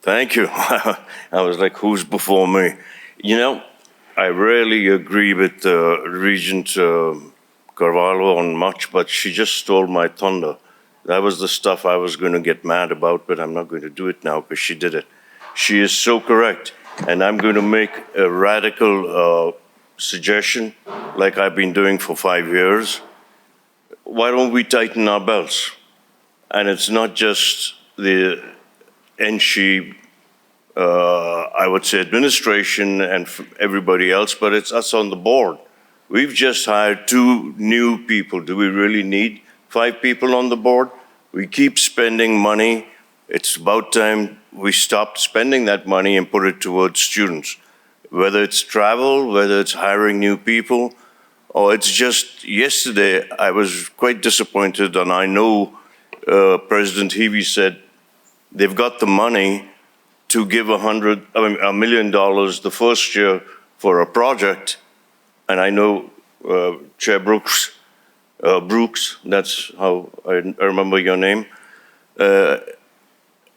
Thank you. I was like, who's before me? You know, I rarely agree with Regent Carvalho on much, but she just stole my thunder. That was the stuff I was going to get mad about, but I'm not going to do it now because she did it. She is so correct. And I'm going to make a radical suggestion, like I've been doing for 5 years. Why don't we tighten our belts? And it's not just the NSHE, I would say administration and everybody else, but it's us on the board. We've just hired 2 new people. Do we really need 5 people on the board? We keep spending money. It's about time we stopped spending that money and put it towards students. Whether it's travel, whether it's hiring new people, or it's just yesterday I was quite disappointed, and I know President Heavey said they've got the money to give $1 million the first year for a project, and I know Chair Brooks, that's how I remember your name,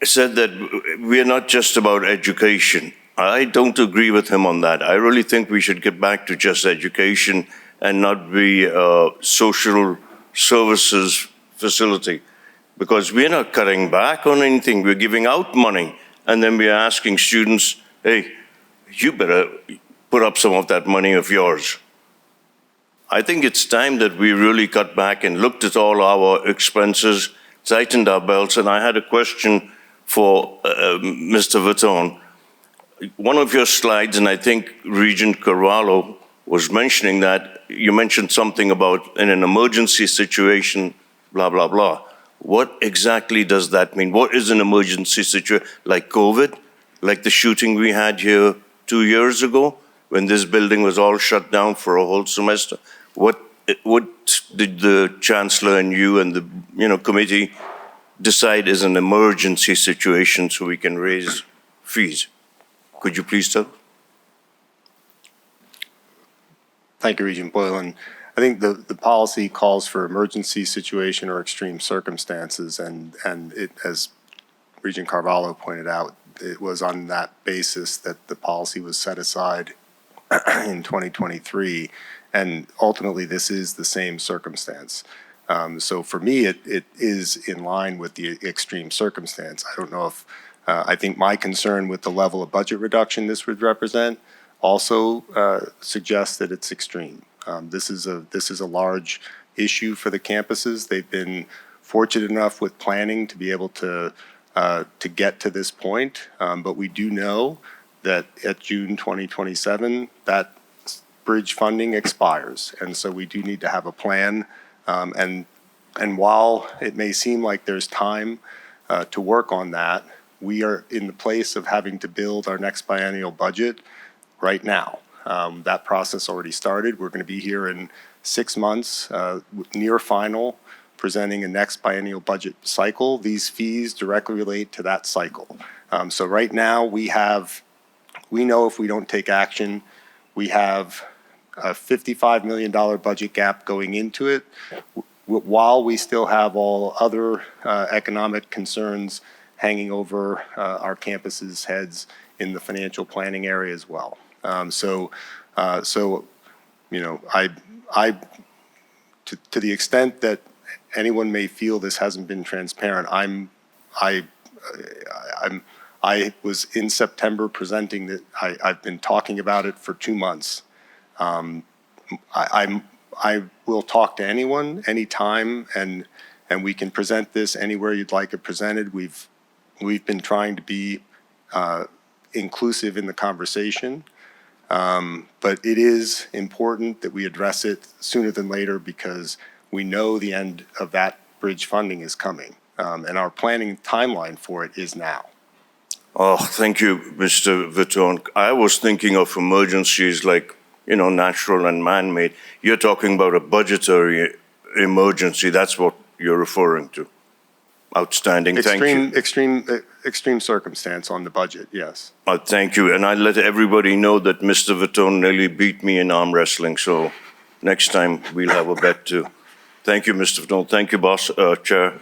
said that we are not just about education. I don't agree with him on that. I really think we should get back to just education and not be a social services facility, because we're not cutting back on anything. We're giving out money, and then we're asking students, hey, you better put up some of that money of yours. I think it's time that we really cut back and looked at all our expenses, tightened our belts. And I had a question for Mr. Vitton. One of your slides, and I think Regent Carvalho was mentioning that, you mentioned something about in an emergency situation, blah, blah, blah. What exactly does that mean? What is an emergency situation? Like COVID? Like the shooting we had here 2 years ago when this building was all shut down for a whole semester? What did the Chancellor and you and the committee decide is an emergency situation so we can raise fees? Could you please tell? Thank you, Regent Boylan. I think the policy calls for emergency situation or extreme circumstances, and it, as Regent Carvalho pointed out, it was on that basis that the policy was set aside in 2023, and ultimately this is the same circumstance. So for me, it is in line with the extreme circumstance. I don't know if, I think my concern with the level of budget reduction this would represent also suggests that it's extreme. This is a large issue for the campuses. They've been fortunate enough with planning to be able to get to this point, but we do know that at June 2027, that bridge funding expires, and so we do need to have a plan. And while it may seem like there's time to work on that, we are in the place of having to build our next biennial budget right now. That process already started. We're going to be here in 6 months, near final, presenting a next biennial budget cycle. These fees directly relate to that cycle. So right now we know if we don't take action, we have a $55 million budget gap going into it, while we still have all other economic concerns hanging over our campuses' heads in the financial planning area as well. To the extent that anyone may feel this hasn't been transparent, I was in September presenting that I've been talking about it for 2 months, I will talk to anyone, anytime, and we can present this anywhere you'd like it presented. We've been trying to be inclusive in the conversation, but it is important that we address it sooner than later because we know the end of that bridge funding is coming, and our planning timeline for it is now. Oh, thank you, Mr. Vitton. I was thinking of emergencies like, natural and man-made. You're talking about a budgetary emergency. That's what you're referring to. Outstanding. Thank you. Extreme circumstance on the budget, yes. Thank you. And I let everybody know that Mr. Vitton nearly beat me in arm wrestling. So next time we'll have a bet too. Thank you, Mr. Vitton. Thank you, boss, Chair.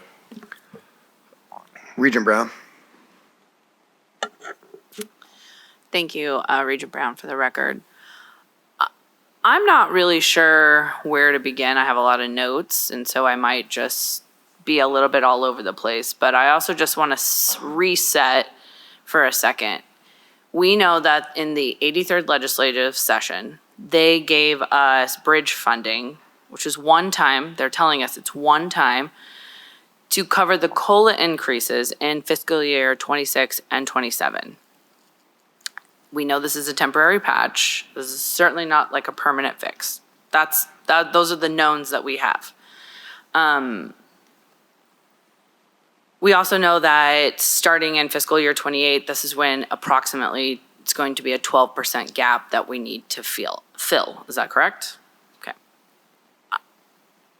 Regent Brown. Thank you, Regent Brown, for the record. I'm not really sure where to begin. I have a lot of notes, and so I might just be a little bit all over the place. But I also just want to reset for a second. We know that in the 83rd legislative session, they gave us bridge funding, which is one time. They're telling us it's one time to cover the COLA increases in fiscal year 26 and 27. We know this is a temporary patch. This is certainly not like a permanent fix. Those are the knowns that we have. We also know that starting in fiscal year 28, this is when approximately it's going to be a 12% gap that we need to fill. Is that correct? Okay.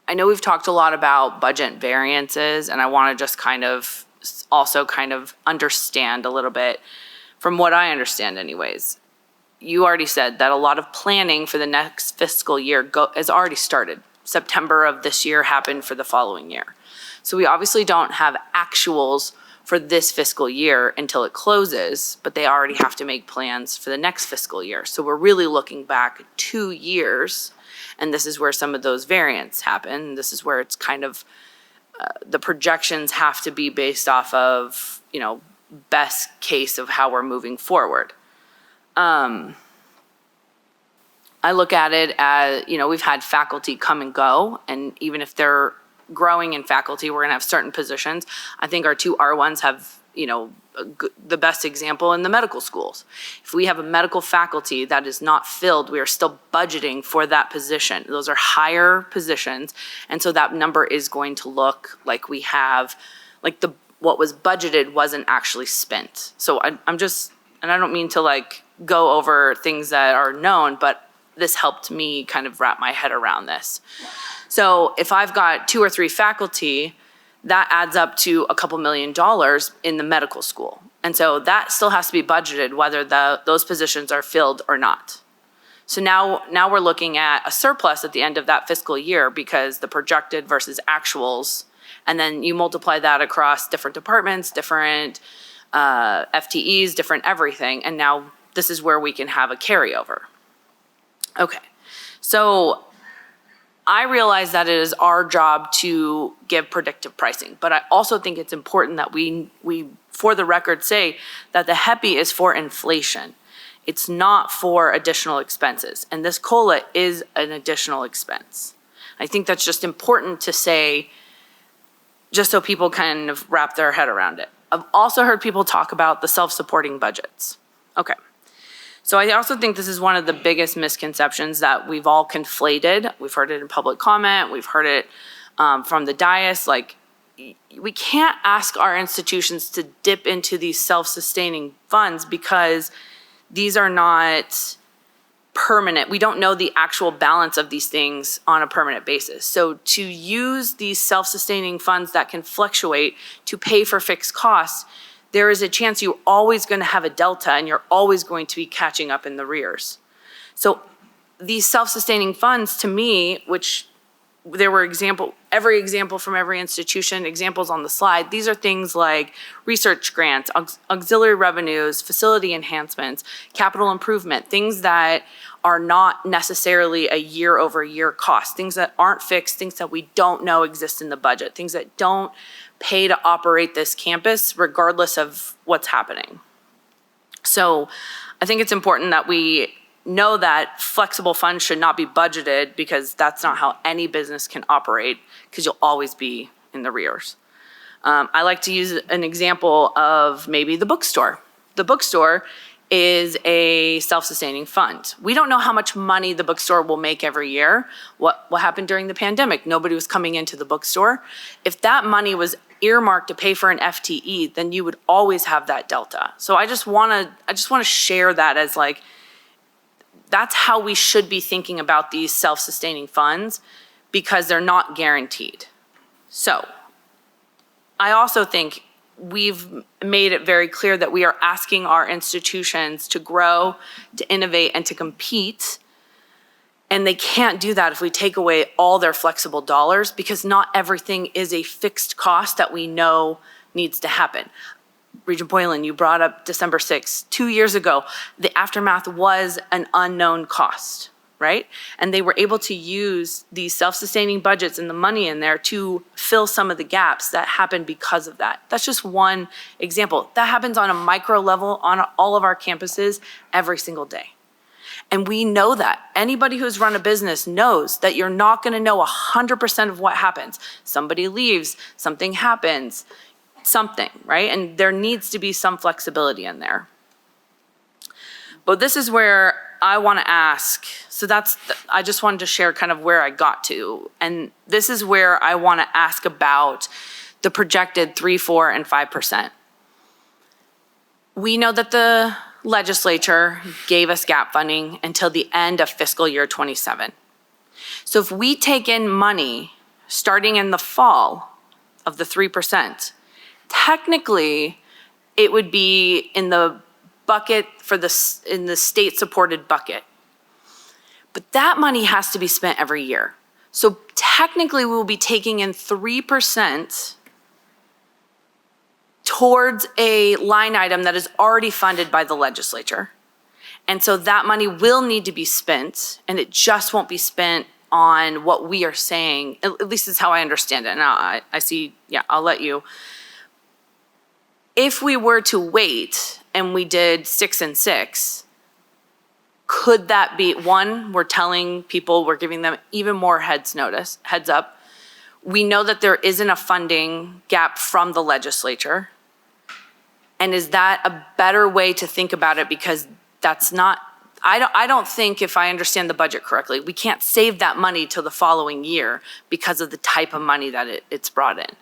I know we've talked a lot about budget variances, and I want to just also understand a little bit. From what I understand anyways, you already said that a lot of planning for the next fiscal year has already started. September of this year happened for the following year. So we obviously don't have actuals for this fiscal year until it closes, but they already have to make plans for the next fiscal year. So we're really looking back 2 years, and this is where some of those variants happen. This is where it's the projections have to be based off of, best case of how we're moving forward. I look at it as, we've had faculty come and go, and even if they're growing in faculty, we're gonna have certain positions. I think our 2 R1s have, the best example in the medical schools. If we have a medical faculty that is not filled, we are still budgeting for that position. Those are higher positions, and so that number is going to look like we have, what was budgeted wasn't actually spent. So I'm just, and I don't mean to go over things that are known, but this helped me kind of wrap my head around this. So if I've got 2 or 3 faculty, that adds up to a couple $1 million in the medical school. And so that still has to be budgeted whether those positions are filled or not. So now we're looking at a surplus at the end of that fiscal year because the projected versus actuals, and then you multiply that across different departments, different FTEs, different everything, and now this is where we can have a carryover. Okay, so I realize that it is our job to give predictive pricing, but I also think it's important that we for the record, say that the HEPI is for inflation. It's not for additional expenses, and this COLA is an additional expense. I think that's just important to say, just so people kind of wrap their head around it. I've also heard people talk about the self-supporting budgets. Okay. So I also think this is one of the biggest misconceptions that we've all conflated. We've heard it in public comment. We've heard it from the dais. We can't ask our institutions to dip into these self-sustaining funds because these are not permanent. We don't know the actual balance of these things on a permanent basis. So to use these self-sustaining funds that can fluctuate to pay for fixed costs, there is a chance you're always going to have a delta and you're always going to be catching up in the rears. So these self-sustaining funds, to me, which there were every example from every institution, examples on the slide, these are things like research grants, auxiliary revenues, facility enhancements, capital improvement, things that are not necessarily a year-over-year cost, things that aren't fixed, things that we don't know exist in the budget, things that don't pay to operate this campus regardless of what's happening. So I think it's important that we know that flexible funds should not be budgeted because that's not how any business can operate, because you'll always be in the rears. I like to use an example of maybe the bookstore. The bookstore is a self-sustaining fund. We don't know how much money the bookstore will make every year. What happened during the pandemic? Nobody was coming into the bookstore. If that money was earmarked to pay for an FTE, then you would always have that delta. So I just want to share that as like, that's how we should be thinking about these self-sustaining funds, because they're not guaranteed. So I also think we've made it very clear that we are asking our institutions to grow, to innovate, and to compete. And they can't do that if we take away all their flexible dollars, because not everything is a fixed cost that we know needs to happen. Regent Boylan, you brought up December 6th. 2 years ago, the aftermath was an unknown cost, right? And they were able to use these self-sustaining budgets and the money in there to fill some of the gaps that happened because of that. That's just one example. That happens on a micro level on all of our campuses every single day. And we know that. Anybody who's run a business knows that you're not going to know 100% of what happens. Somebody leaves, something happens, something, right? And there needs to be some flexibility in there. But this is where I want to ask, so I just wanted to share kind of where I got to. And this is where I want to ask about the projected 3%, 4%, and 5%. We know that the legislature gave us gap funding until the end of fiscal year 27. So if we take in money starting in the fall of the 3%, technically it would be in the bucket in the state-supported bucket. But that money has to be spent every year. So technically we will be taking in 3% towards a line item that is already funded by the legislature. And so that money will need to be spent, and it just won't be spent on what we are saying, at least is how I understand it. Now I see, yeah, I'll let you. If we were to wait and we did 6 and 6, could that be, one, we're telling people, we're giving them even more heads up. We know that there isn't a funding gap from the legislature. And is that a better way to think about it? Because that's not, I don't think, if I understand the budget correctly, we can't save that money till the following year because of the type of money that it's brought in.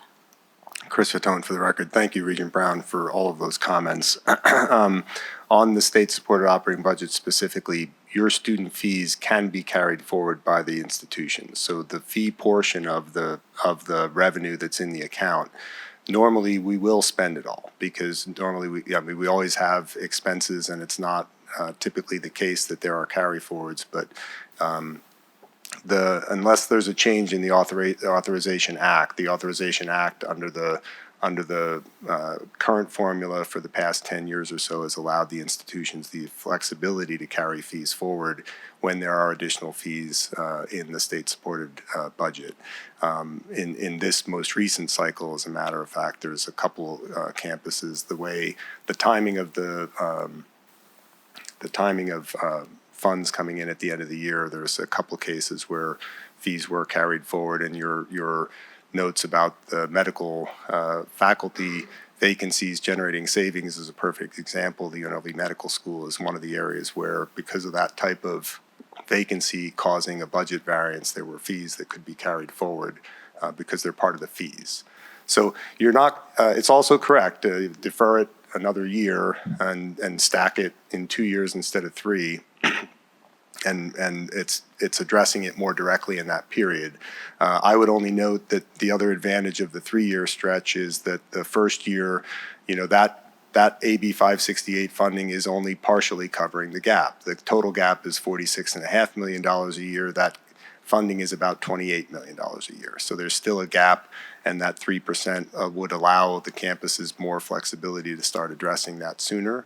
Chris Fatone for the record. Thank you, Regent Brown, for all of those comments. On the state-supported operating budget specifically, your student fees can be carried forward by the institution. So the fee portion of the revenue that's in the account, normally we will spend it all, because normally we always have expenses, and it's not typically the case that there are carry forwards, but unless there's a change in the Authorization Act, the Authorization Act under the current formula for the past 10 years or so has allowed the institutions the flexibility to carry fees forward when there are additional fees in the state-supported budget. In this most recent cycle, as a matter of fact, there's a couple campuses, the timing of funds coming in at the end of the year, there's a couple cases where fees were carried forward, and your notes about the medical faculty vacancies generating savings is a perfect example. The UNLV Medical School is one of the areas where, because of that type of vacancy causing a budget variance, there were fees that could be carried forward because they're part of the fees. So you're not, it's also correct to defer it another year and stack it in 2 years instead of 3. And it's addressing it more directly in that period. I would only note that the other advantage of the 3-year stretch is that the first year, that AB 568 funding is only partially covering the gap. The total gap is $46.5 million a year. That funding is about $28 million a year. So there's still a gap, and that 3% would allow the campuses more flexibility to start addressing that sooner.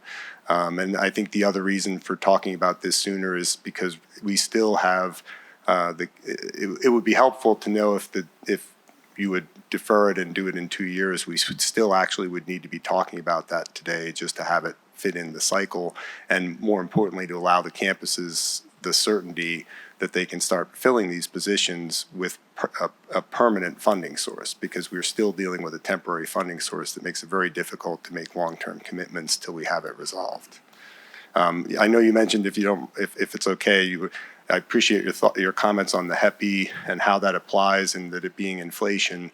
And I think the other reason for talking about this sooner is because we still have, it would be helpful to know if you would defer it and do it in 2 years, we still actually would need to be talking about that today just to have it fit in the cycle, and more importantly, to allow the campuses the certainty that they can start filling these positions with a permanent funding source, because we're still dealing with a temporary funding source that makes it very difficult to make long-term commitments till we have it resolved. I know you mentioned, if it's okay, I appreciate your comments on the HEPI and how that applies, and that it being inflation.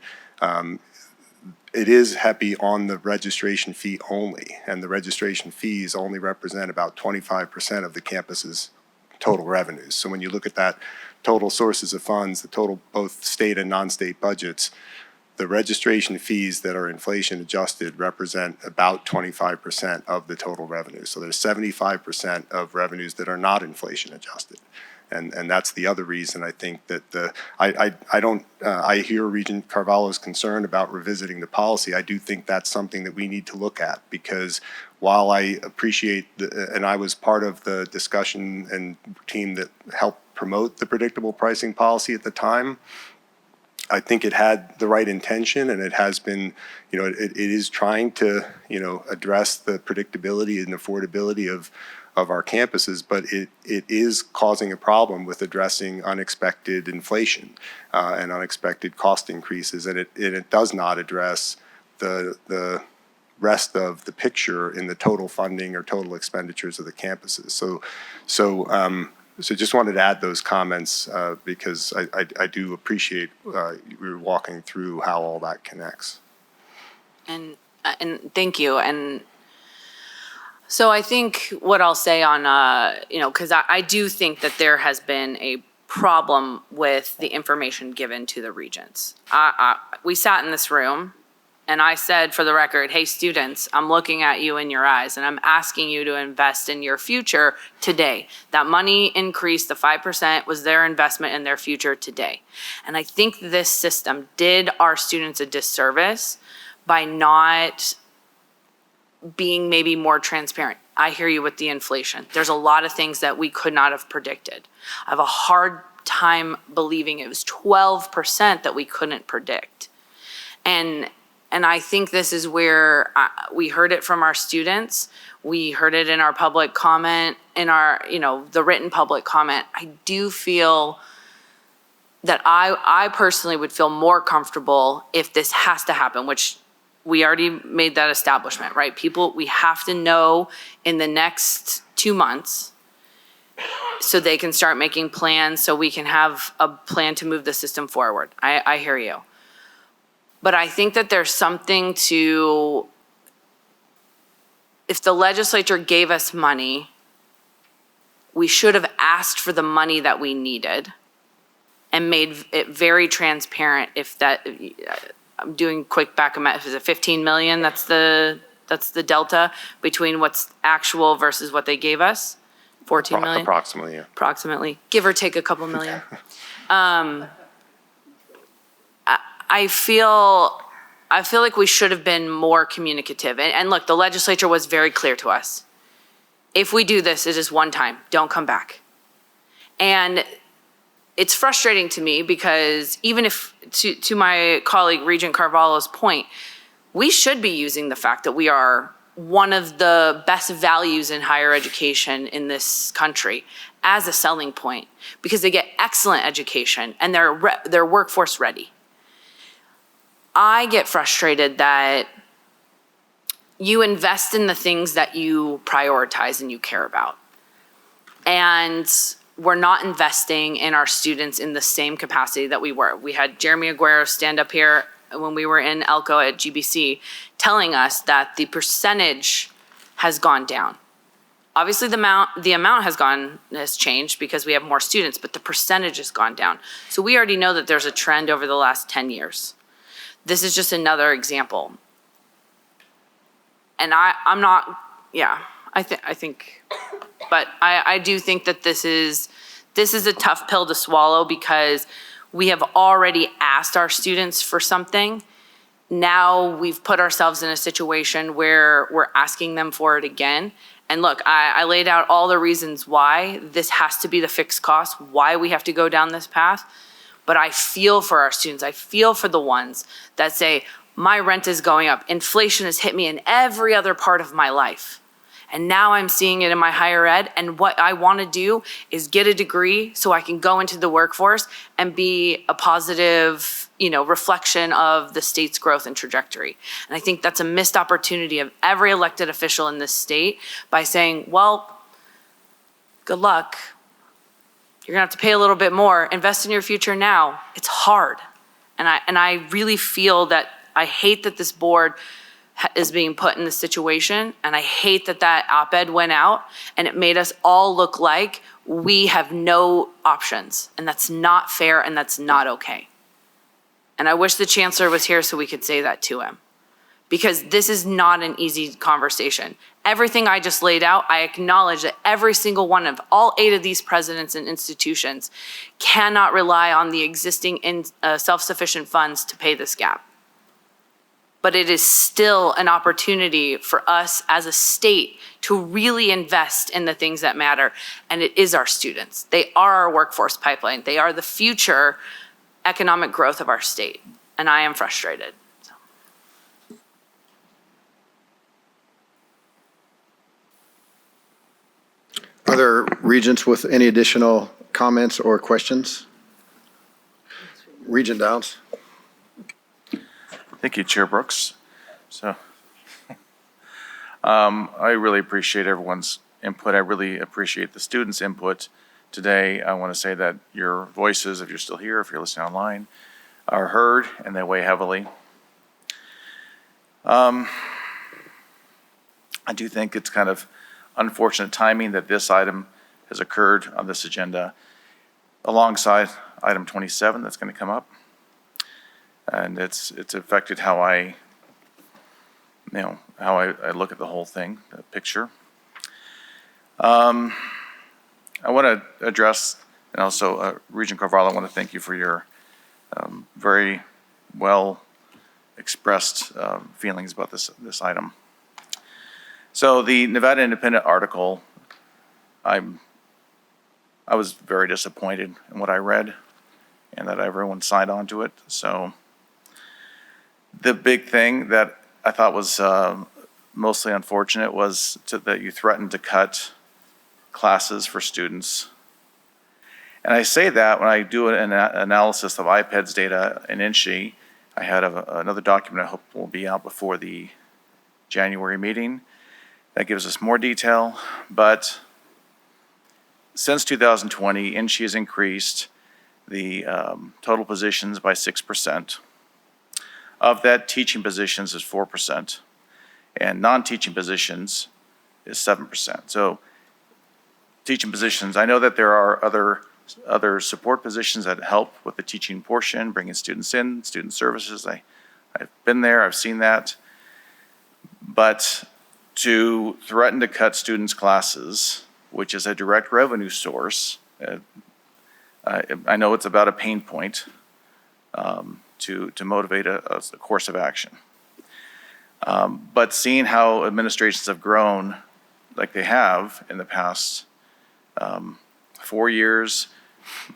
It is HEPI on the registration fee only, and the registration fees only represent about 25% of the campus's total revenues. So when you look at that total sources of funds, the total both state and non-state budgets, the registration fees that are inflation adjusted represent about 25% of the total revenue. So there's 75% of revenues that are not inflation adjusted. And that's the other reason I think that I hear Regent Carvalho's concern about revisiting the policy. I do think that's something that we need to look at, because while I appreciate, and I was part of the discussion and team that helped promote the predictable pricing policy at the time, I think it had the right intention, and it has been, it is trying to, address the predictability and affordability of our campuses, but it is causing a problem with addressing unexpected inflation and unexpected cost increases, and it does not address the rest of the picture in the total funding or total expenditures of the campuses. So just wanted to add those comments because I do appreciate you walking through how all that connects. And thank you. And so I think what I'll say on, because I do think that there has been a problem with the information given to the regents. We sat in this room, and I said, for the record, hey, students, I'm looking at you in your eyes, and I'm asking you to invest in your future today. That money increase, the 5%, was their investment in their future today. And I think this system did our students a disservice by not being maybe more transparent. I hear you with the inflation. There's a lot of things that we could not have predicted. I have a hard time believing it was 12% that we couldn't predict. And I think this is where we heard it from our students. We heard it in our public comment, in our, the written public comment. I do feel that I personally would feel more comfortable if this has to happen, which we already made that establishment, right? People, we have to know in the next 2 months so they can start making plans, so we can have a plan to move the system forward. I hear you. But I think that there's something to, if the legislature gave us money, we should have asked for the money that we needed and made it very transparent. If that, I'm doing quick back of math, is it 15 million? That's the delta between what's actual versus what they gave us? 14 million? Approximately, yeah. Approximately, give or take a couple million. I feel like we should have been more communicative. And look, the legislature was very clear to us. If we do this, it is one time, don't come back. And it's frustrating to me because even if, to my colleague Regent Carvalho's point, we should be using the fact that we are one of the best values in higher education in this country as a selling point, because they get excellent education and they're workforce ready. I get frustrated that you invest in the things that you prioritize and you care about. And we're not investing in our students in the same capacity that we were. We had Jeremy Aguero stand up here when we were in Elko at GBC telling us that the percentage has gone down. Obviously the amount has changed because we have more students, but the percentage has gone down. So we already know that there's a trend over the last 10 years. This is just another example. And I'm not, yeah, I think, but I do think that this is a tough pill to swallow because we have already asked our students for something. Now we've put ourselves in a situation where we're asking them for it again. And look, I laid out all the reasons why this has to be the fixed cost, why we have to go down this path. But I feel for our students. I feel for the ones that say, my rent is going up. Inflation has hit me in every other part of my life. And now I'm seeing it in my higher ed. And what I want to do is get a degree so I can go into the workforce and be a positive, reflection of the state's growth and trajectory. And I think that's a missed opportunity of every elected official in this state by saying, well, good luck. You're gonna have to pay a little bit more. Invest in your future now. It's hard. And I really feel that I hate that this board is being put in this situation. And I hate that op-ed went out and it made us all look like we have no options. And that's not fair and that's not okay. And I wish the chancellor was here so we could say that to him. Because this is not an easy conversation. Everything I just laid out, I acknowledge that every single one of all 8 of these presidents and institutions cannot rely on the existing self-sufficient funds to pay this gap. But it is still an opportunity for us as a state to really invest in the things that matter. And it is our students. They are our workforce pipeline. They are the future economic growth of our state. And I am frustrated. Other regents with any additional comments or questions? Regent Downs. Thank you, Chair Brooks. So I really appreciate everyone's input. I really appreciate the students' input today. I want to say that your voices, if you're still here, if you're listening online, are heard and they weigh heavily. I do think it's kind of unfortunate timing that this item has occurred on this agenda alongside item 27 that's going to come up. And it's affected how I look at the whole thing, the picture. I want to address, and also Regent Carvalho, I want to thank you for your very well expressed feelings about this item. So the Nevada Independent article, I was very disappointed in what I read and that everyone signed on to it. So the big thing that I thought was mostly unfortunate was that you threatened to cut classes for students. And I say that when I do an analysis of iPads data in NSHE. I had another document I hope will be out before the January meeting. That gives us more detail, but since 2020, NSHE has increased the total positions by 6%. Of that, teaching positions is 4%, and non-teaching positions is 7%. So teaching positions, I know that there are other support positions that help with the teaching portion, bringing students in, student services. I've been there, I've seen that. But to threaten to cut students' classes, which is a direct revenue source, I know it's about a pain point to motivate a course of action. But seeing how administrations have grown like they have in the past 4 years,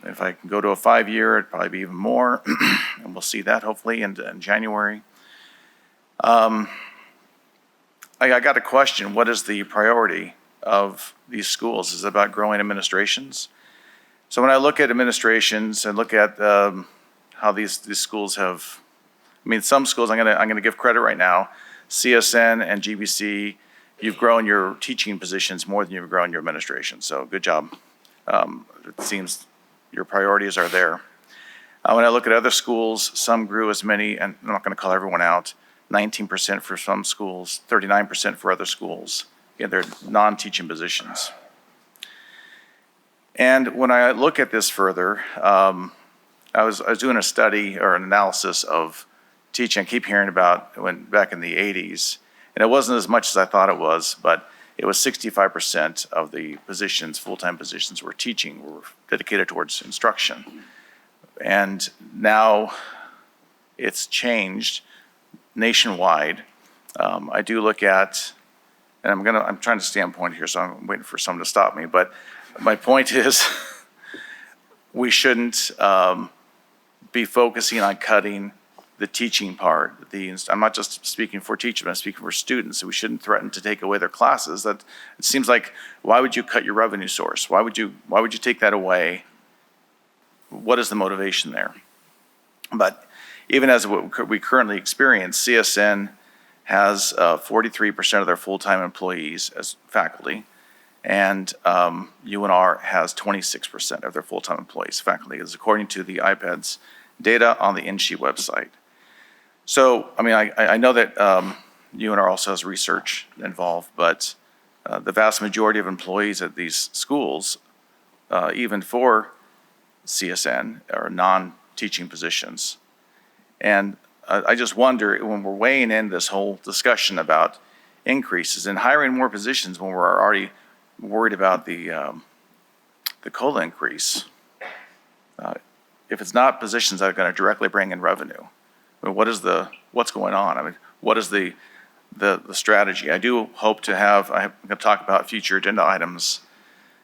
if I can go to a 5-year, it'd probably be even more, and we'll see that hopefully in January. I got a question, what is the priority of these schools? Is it about growing administrations? So when I look at administrations and look at how these schools have, some schools I'm gonna give credit right now, CSN and GBC, you've grown your teaching positions more than you've grown your administration, so good job. It seems your priorities are there. When I look at other schools, some grew as many, and I'm not gonna call everyone out, 19% for some schools, 39% for other schools. Again, they're non-teaching positions. And when I look at this further, I was doing a study or an analysis of teaching. I keep hearing about when back in the 80s, and it wasn't as much as I thought it was, but it was 65% of the positions, full-time positions were teaching, were dedicated towards instruction. And now it's changed nationwide. I do look at, and I'm trying to stay on point here, so I'm waiting for someone to stop me, but my point is we shouldn't be focusing on cutting the teaching part. I'm not just speaking for teachers, but I'm speaking for students. We shouldn't threaten to take away their classes. That it seems like, why would you cut your revenue source? Why would you take that away? What is the motivation there? But even as what we currently experience, CSN has 43% of their full-time employees as faculty, and UNR has 26% of their full-time employees faculty. This is according to the iPads data on the NSHE website. So, I mean, I know that UNR also has research involved, but the vast majority of employees at these schools, even for CSN, are non-teaching positions. And I just wonder, when we're weighing in this whole discussion about increases and hiring more positions when we're already worried about the COLA increase, if it's not positions that are going to directly bring in revenue, I mean, what's going on? I mean, what is the strategy? I do hope to I'm going to talk about future agenda items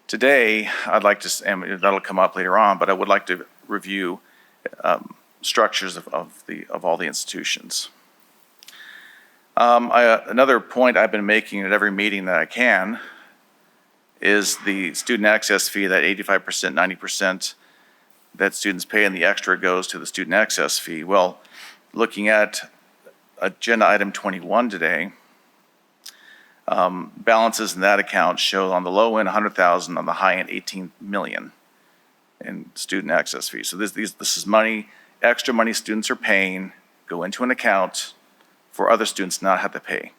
today. I'd like to, and that'll come up later on, but I would like to review structures of all the institutions. Another point I've been making at every meeting that I can is the student access fee, that 85%, 90% that students pay, and the extra goes to the student access fee. Well, looking at agenda item 21 today, balances in that account show on the low end 100,000, on the high end 18 million in student access fees. So this is money, extra money students are paying, go into an account for other students not have to pay.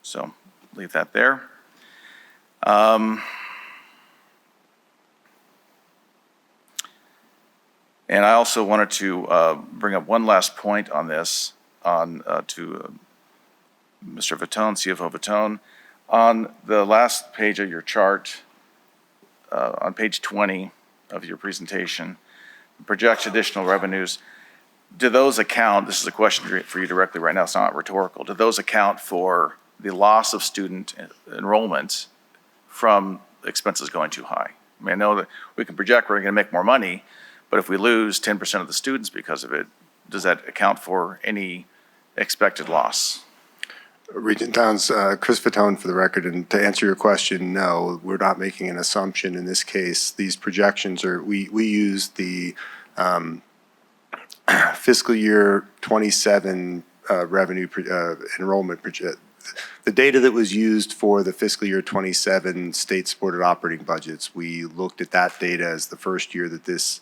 So leave that there. And I also wanted to bring up one last point on this, to Mr. Vitone, CFO Vitone. On the last page of your chart, on page 20 of your presentation, project additional revenues. Do those account, this is a question for you directly right now, it's not rhetorical, do those account for the loss of student enrollment from expenses going too high? I mean, I know that we can project we're going to make more money, but if we lose 10% of the students because of it, does that account for any expected loss? Regent Towns, Chris Fatone for the record, and to answer your question, no, we're not making an assumption in this case. These projections are, we use the fiscal year 27 revenue enrollment project. The data that was used for the fiscal year 27 state-supported operating budgets, we looked at that data as the first year that this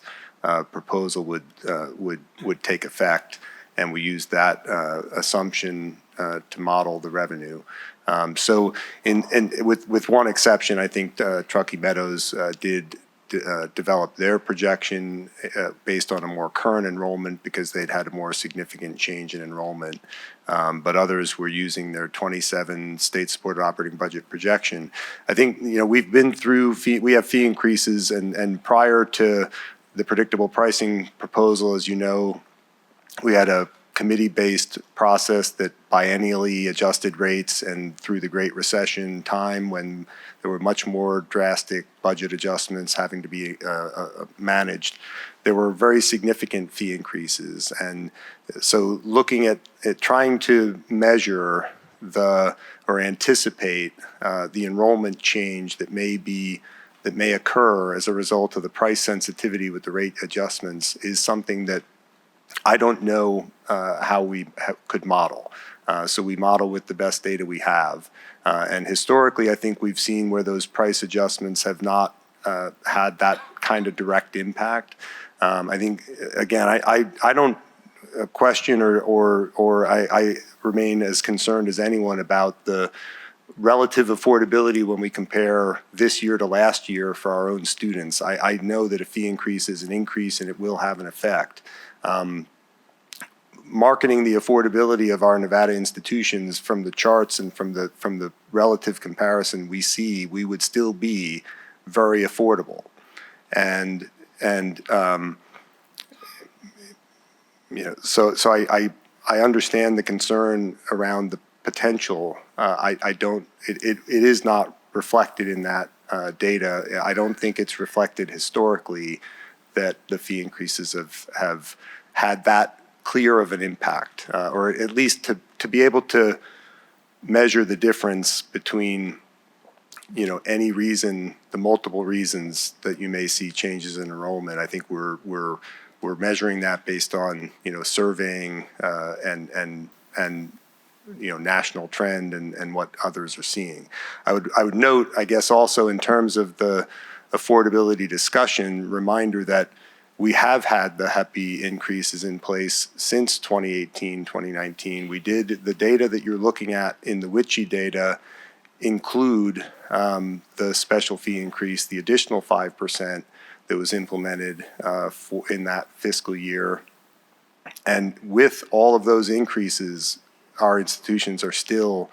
proposal would take effect, and we used that assumption to model the revenue. So, with one exception, I think Truckee Meadows did develop their projection based on a more current enrollment because they'd had a more significant change in enrollment. But others were using their 27 state-supported operating budget projection. I think, we've been through we have fee increases, and prior to the predictable pricing proposal, as you know, we had a committee-based process that biennially adjusted rates, and through the Great Recession time when there were much more drastic budget adjustments having to be managed, there were very significant fee increases. And so looking at trying to measure or anticipate the enrollment change that may occur as a result of the price sensitivity with the rate adjustments is something that I don't know how we could model. So we model with the best data we have. And historically, I think we've seen where those price adjustments have not had that kind of direct impact. I think, again, I don't question or I remain as concerned as anyone about the relative affordability when we compare this year to last year for our own students. I know that a fee increase is an increase and it will have an effect. Marketing the affordability of our Nevada institutions from the charts and from the relative comparison we see, we would still be very affordable. And so I understand the concern around the potential. It is not reflected in that data. I don't think it's reflected historically that the fee increases have had that clear of an impact, or at least to be able to measure the difference between, any reason, the multiple reasons that you may see changes in enrollment. I think we're measuring that based on, surveying and national trend and what others are seeing. I would note, I guess, also in terms of the affordability discussion, reminder that we have had the HEPI increases in place since 2018, 2019. The data that you're looking at in the WICHE data include the special fee increase, the additional 5% that was implemented in that fiscal year. And with all of those increases, our institutions are still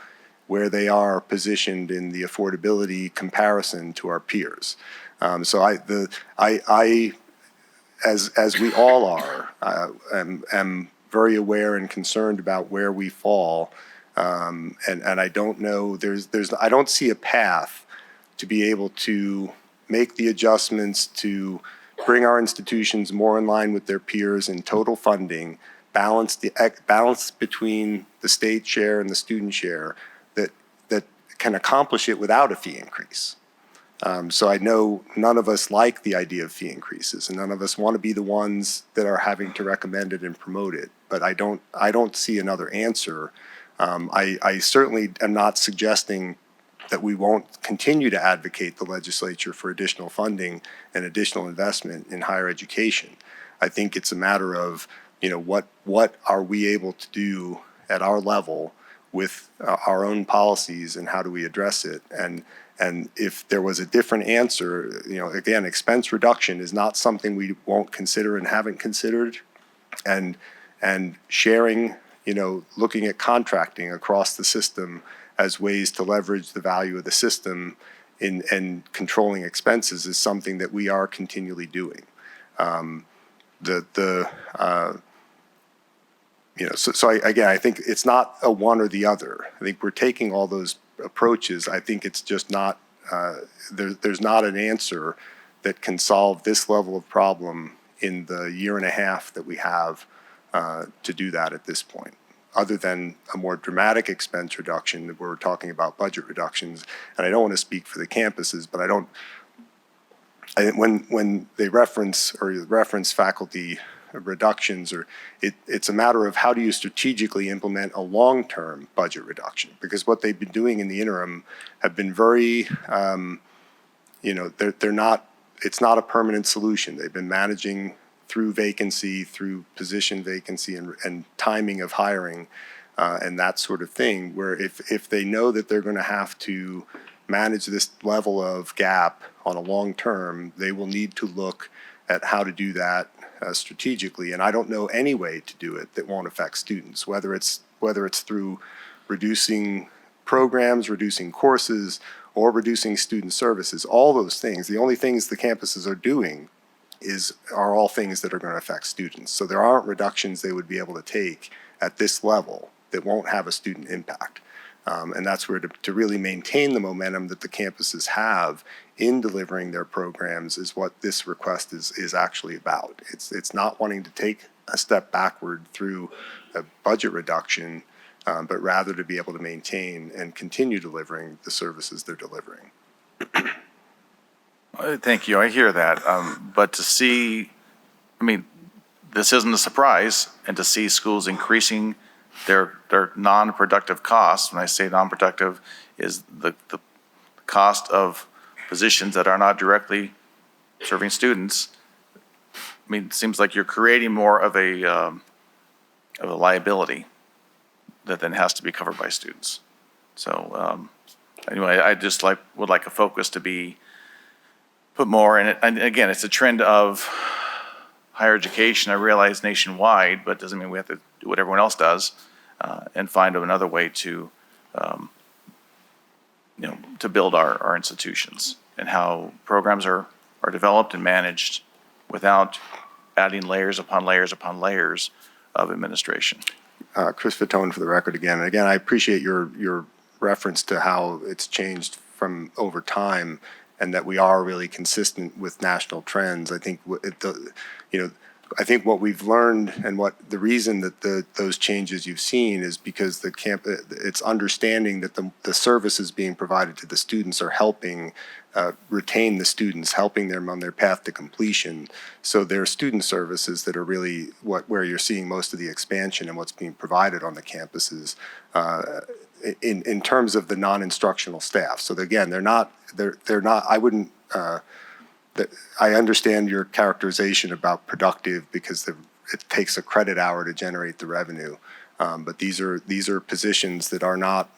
where they are positioned in the affordability comparison to our peers. So I, as we all are, am very aware and concerned about where we fall. And I don't know, I don't see a path to be able to make the adjustments to bring our institutions more in line with their peers in total funding, balance between the state share and the student share that can accomplish it without a fee increase. So I know none of us like the idea of fee increases, and none of us want to be the ones that are having to recommend it and promote it. But I don't see another answer. I certainly am not suggesting that we won't continue to advocate the legislature for additional funding and additional investment in higher education. I think it's a matter of, what are we able to do at our level with our own policies, and how do we address it? And if there was a different answer, again, expense reduction is not something we won't consider and haven't considered. And sharing, looking at contracting across the system as ways to leverage the value of the system in controlling expenses is something that we are continually doing. I think it's not a one or the other. I think we're taking all those approaches. I think it's just not, there's not an answer that can solve this level of problem in the year and a half that we have to do that at this point, other than a more dramatic expense reduction. That we're talking about budget reductions, and I don't want to speak for the campuses, but when they reference faculty reductions, it's a matter of how do you strategically implement a long-term budget reduction, because what they've been doing in the interim have been very, it's not a permanent solution. They've been managing through vacancy, through position vacancy and timing of hiring and that sort of thing, where if they know that they're going to have to manage this level of gap on a long term, they will need to look at how to do that strategically. And I don't know any way to do it that won't affect students, whether it's through reducing programs, reducing courses, or reducing student services. All those things, the only things the campuses are doing are all things that are going to affect students. So there aren't reductions they would be able to take at this level that won't have a student impact. And that's where to really maintain the momentum that the campuses have in delivering their programs is what this request is actually about. It's not wanting to take a step backward through a budget reduction, but rather to be able to maintain and continue delivering the services they're delivering. Thank you. I hear that. But to see, this isn't a surprise, and to see schools increasing their non-productive costs, when I say non-productive, is the cost of positions that are not directly serving students. It seems like you're creating more of a liability that then has to be covered by students. So anyway, I just would like a focus to be put more in it. And again, it's a trend of higher education. I realize nationwide, but doesn't mean we have to do what everyone else does and find another way to build our institutions and how programs are developed and managed without adding layers upon layers upon layers of administration. Chris Fatone for the record again. And again, I appreciate your reference to how it's changed from over time, and that we are really consistent with national trends. I think I think what we've learned and what the reason that those changes you've seen is because it's understanding that the services being provided to the students are helping retain the students, helping them on their path to completion. So there are student services that are really where you're seeing most of the expansion and what's being provided on the campuses in terms of the non-instructional staff. So again, they're not, I wouldn't, I understand your characterization about productive because it takes a credit hour to generate the revenue. But these are positions that are not,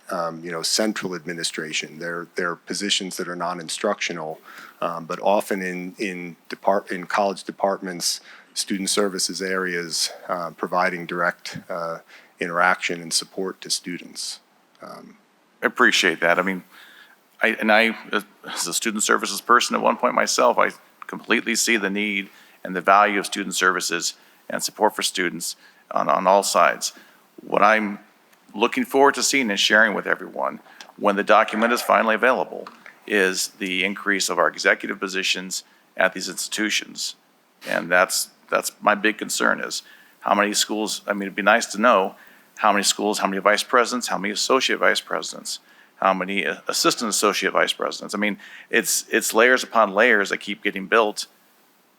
central administration. They're positions that are non-instructional, but often in college departments, student services areas, providing direct interaction and support to students. I appreciate that. I mean, I, as a student services person at one point myself, I completely see the need and the value of student services and support for students on all sides. What I'm looking forward to seeing and sharing with everyone when the document is finally available is the increase of our executive positions at these institutions. And that's my big concern is how many schools, I mean, it'd be nice to know how many schools, how many vice presidents, how many associate vice presidents, how many assistant associate vice presidents. I mean, it's layers upon layers that keep getting built,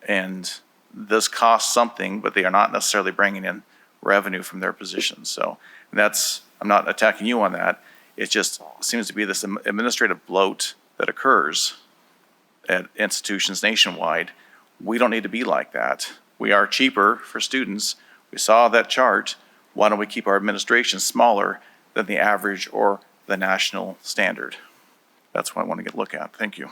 and this costs something, but they are not necessarily bringing in revenue from their positions. So I'm not attacking you on that. It just seems to be this administrative bloat that occurs at institutions nationwide. We don't need to be like that. We are cheaper for students. We saw that chart. Why don't we keep our administration smaller than the average or the national standard? That's what I want to look at. Thank you.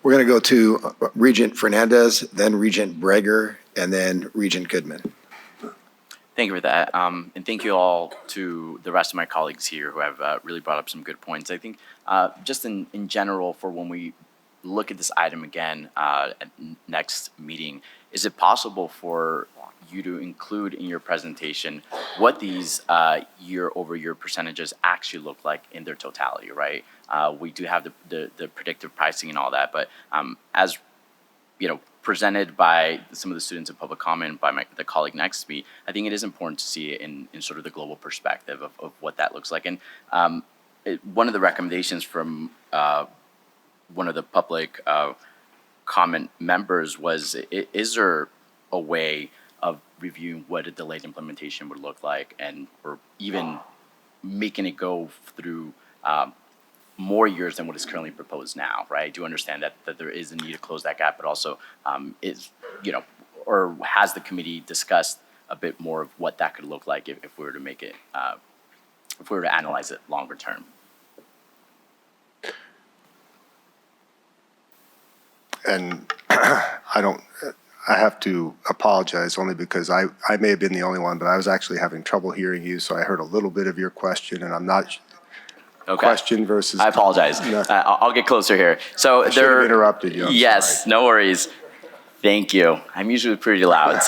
We're going to go to Regent Fernandez, then Regent Breger, and then Regent Goodman. Thank you for that. And thank you all to the rest of my colleagues here who have really brought up some good points. I think just in general, for when we look at this item again at next meeting, is it possible for you to include in your presentation what these year-over-year percentages actually look like in their totality, right? We do have the predictive pricing and all that, but as presented by some of the students in public comment, by the colleague next to me, I think it is important to see it in sort of the global perspective of what that looks like. And one of the recommendations from one of the public comment members was, is there a way of reviewing what a delayed implementation would look like, and or even making it go through more years than what is currently proposed now, right? I do understand that there is a need to close that gap, but also or has the committee discussed a bit more of what that could look like if we were to make it, if we were to analyze it longer term? And I have to apologize only because I may have been the only one, but I was actually having trouble hearing you, so I heard a little bit of your question, and I'm not. Okay. Question versus. I apologize. No. I'll get closer here. So I should have interrupted you. I'm yes, sorry. no worries. Thank you. I'm usually pretty loud.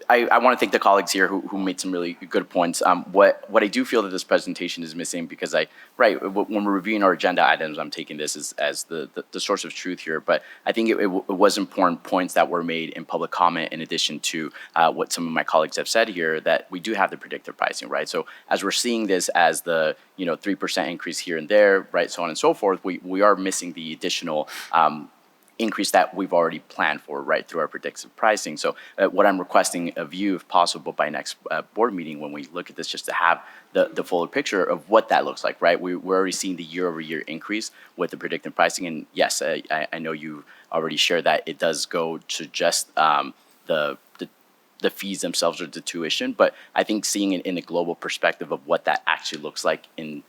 I want to thank the colleagues here who made some really good points. What I do feel that this presentation is missing, because when we're reviewing our agenda items, I'm taking this as the source of truth here, but I think it was important points that were made in public comment in addition to what some of my colleagues have said here, that we do have the predictive pricing, right? So as we're seeing this as the 3% increase here and there, right, so on and so forth, we are missing the additional increase that we've already planned for, right, through our predictive pricing. So what I'm requesting of you, if possible, by next board meeting, when we look at this, just to have the fuller picture of what that looks like, right? We're already seeing the year-over-year increase with the predictive pricing, and yes, I know you already shared that it does go to just the fees themselves or the tuition, but I think seeing it in a global perspective of what that actually looks like in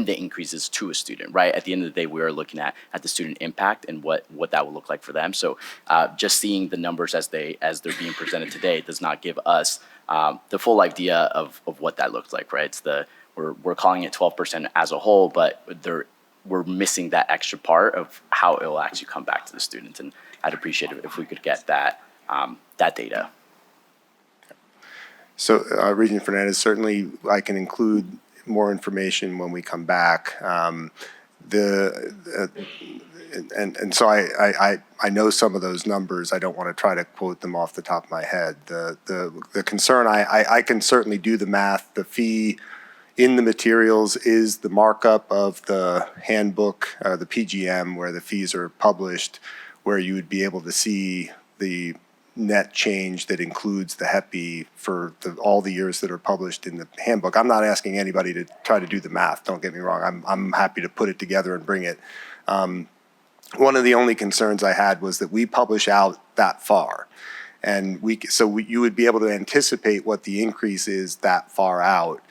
the increases to a student, right? At the end of the day, we are looking at the student impact and what that will look like for them. So just seeing the numbers as they're being presented today does not give us the full idea of what that looks like, right? It's we're calling it 12% as a whole, but we're missing that extra part of how it will actually come back to the students. And I'd appreciate it if we could get that data. So, Regent Fernandez, certainly I can include more information when we come back. And so I know some of those numbers. I don't want to try to quote them off the top of my head. The concern, I can certainly do the math. The fee in the materials is the markup of the handbook, the PGM, where the fees are published, where you would be able to see the net change that includes the HEPI for all the years that are published in the handbook. I'm not asking anybody to try to do the math, don't get me wrong. I'm happy to put it together and bring it. One of the only concerns I had was that we publish out that far. And you would be able to anticipate what the increase is that far out.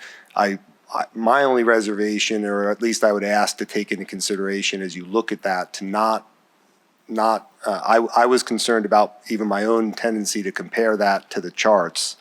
My only reservation, or at least I would ask to take into consideration as you look at that, to I was concerned about even my own tendency to compare that to the charts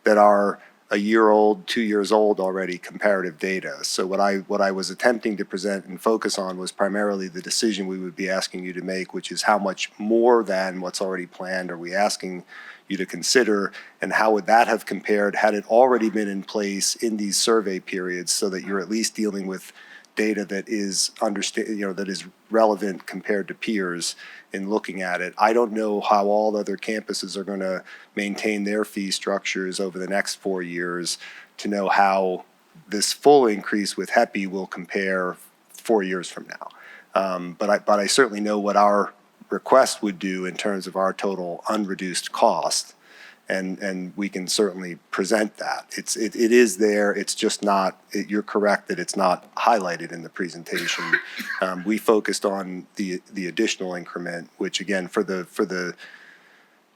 that are a year old, 2 years old already, comparative data. So what I was attempting to present and focus on was primarily the decision we would be asking you to make, which is how much more than what's already planned are we asking you to consider, and how would that have compared had it already been in place in these survey periods, so that you're at least dealing with data that is that is relevant compared to peers in looking at it. I don't know how all other campuses are going to maintain their fee structures over the next 4 years to know how this full increase with HEPI will compare 4 years from now. But I certainly know what our request would do in terms of our total unreduced cost, and we can certainly present that. It is there. It's just not. You're correct that it's not highlighted in the presentation. We focused on the additional increment, which again for the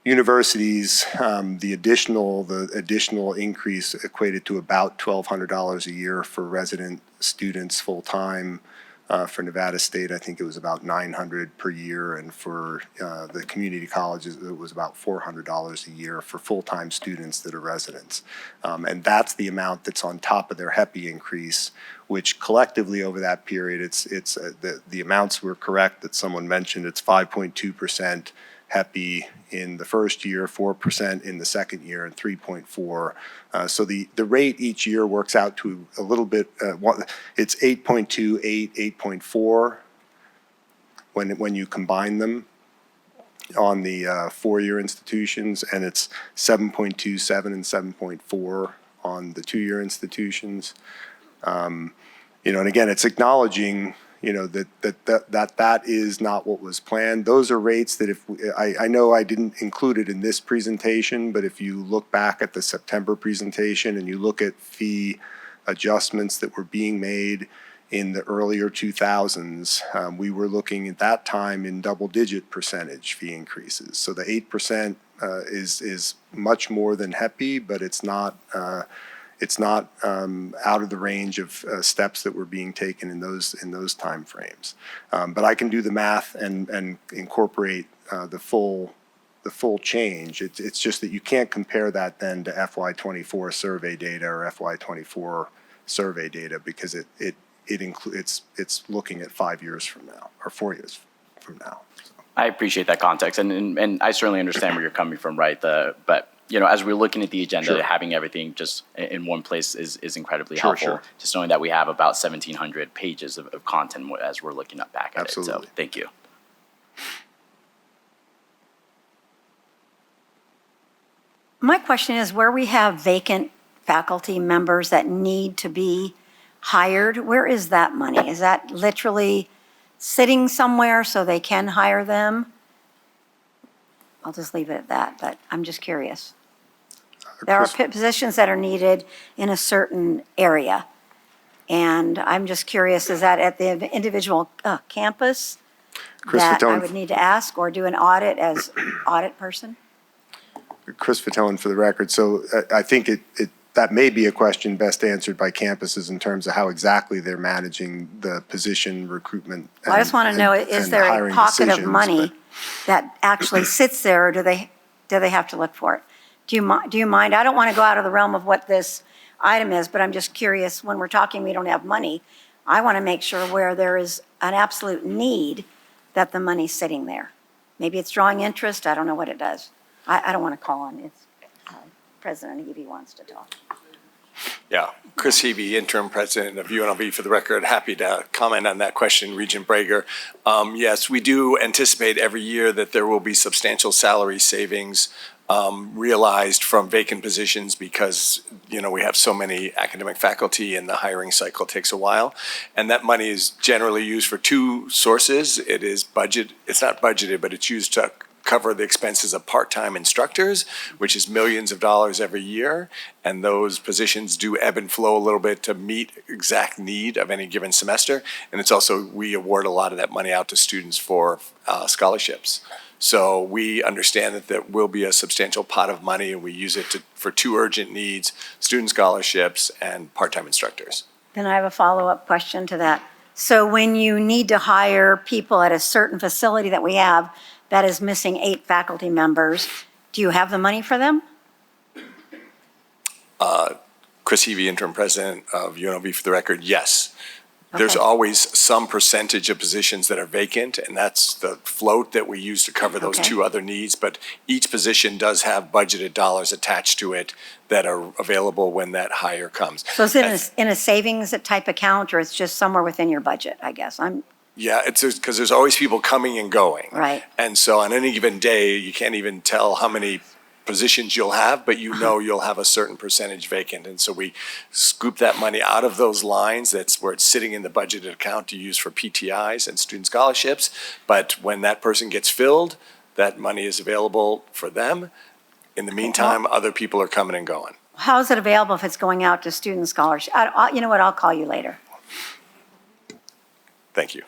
universities, the additional increase equated to about $1,200 a year for resident students full time. For Nevada State, I think it was about $900 per year, and for the community colleges, it was about $400 a year for full-time students that are residents. And that's the amount that's on top of their HEPI increase, which collectively over that period, the amounts were correct that someone mentioned. It's 5.2% HEPI in the first year, 4% in the second year, and 3.4%. So the rate each year works out to a little bit, it's 8.2, 8.4 when you combine them on the four-year institutions, and it's 7.27 and 7.4 on the two-year institutions. And again, it's acknowledging that is not what was planned. Those are rates that I know I didn't include it in this presentation, but if you look back at the September presentation and you look at fee adjustments that were being made in the earlier 2000s, we were looking at that time in double-digit percentage fee increases. So the 8% is much more than HEPI, but it's not out of the range of steps that were being taken in those time frames. But I can do the math and incorporate the full change. It's just that you can't compare that then to FY24 survey data or FY24 survey data, because it's looking at 5 years from now or 4 years from now. So. I appreciate that context, and I certainly understand where you're coming from, right? But as we're looking at the agenda, Sure. having everything just in one place is incredibly Sure, helpful. sure. Just knowing that we have about 1,700 pages of content as we're looking back at Absolutely. it. So thank you. My question is, where we have vacant faculty members that need to be hired, where is that money? Is that literally sitting somewhere so they can hire them? I'll just leave it at that, but I'm just curious. There are positions that are needed in a certain area. And I'm just curious, is that at the individual campus Chris that I Fatone. would need to ask or do an audit as audit person? Chris Fatone for the record. So I think that may be a question best answered by campuses in terms of how exactly they're managing the position recruitment. Well, I just want to know, is there a pocket of money that actually sits there, or do they have to look for it? Do you mind? I don't want to go out of the realm of what this item is, but I'm just curious, when we're talking we don't have money, I want to make sure where there is an absolute need that the money's sitting there. Maybe it's drawing interest, I don't know what it does. I don't want to call on it. President Eby wants to talk. Yeah, Chris Hebe, interim president of UNLV for the record, happy to comment on that question, Regent Brager. Yes, we do anticipate every year that there will be substantial salary savings realized from vacant positions because, we have so many academic faculty and the hiring cycle takes a while. And that money is generally used for two sources. It's not budgeted, but it's used to cover the expenses of part-time instructors, which is millions of dollars every year. And those positions do ebb and flow a little bit to meet exact need of any given semester. And it's also, we award a lot of that money out to students for scholarships. So we understand that there will be a substantial pot of money and we use it for two urgent needs, student scholarships and part-time instructors. Then I have a follow-up question to that. So when you need to hire people at a certain facility that we have that is missing 8 faculty members, do you have the money for them? Chris Heve, interim president of UNLV for the record, yes. There's Okay. always some percentage of positions that are vacant, and that's the float that we use to cover those Okay. two other needs. But each position does have budgeted dollars attached to it that are available when that hire comes. So is it in a savings type account, or it's just somewhere within your budget, I guess? Yeah, it's because there's always people coming and going. Right. And so on any given day, you can't even tell how many positions you'll have, but you'll have a certain percentage vacant. And so we scoop that money out of those lines. That's where it's sitting in the budgeted account to use for PTIs and student scholarships. But when that person gets filled, that money is available for them. In the meantime, other people are coming and going. How is it available if it's going out to student scholarship? You know what, I'll call you later. Thank you.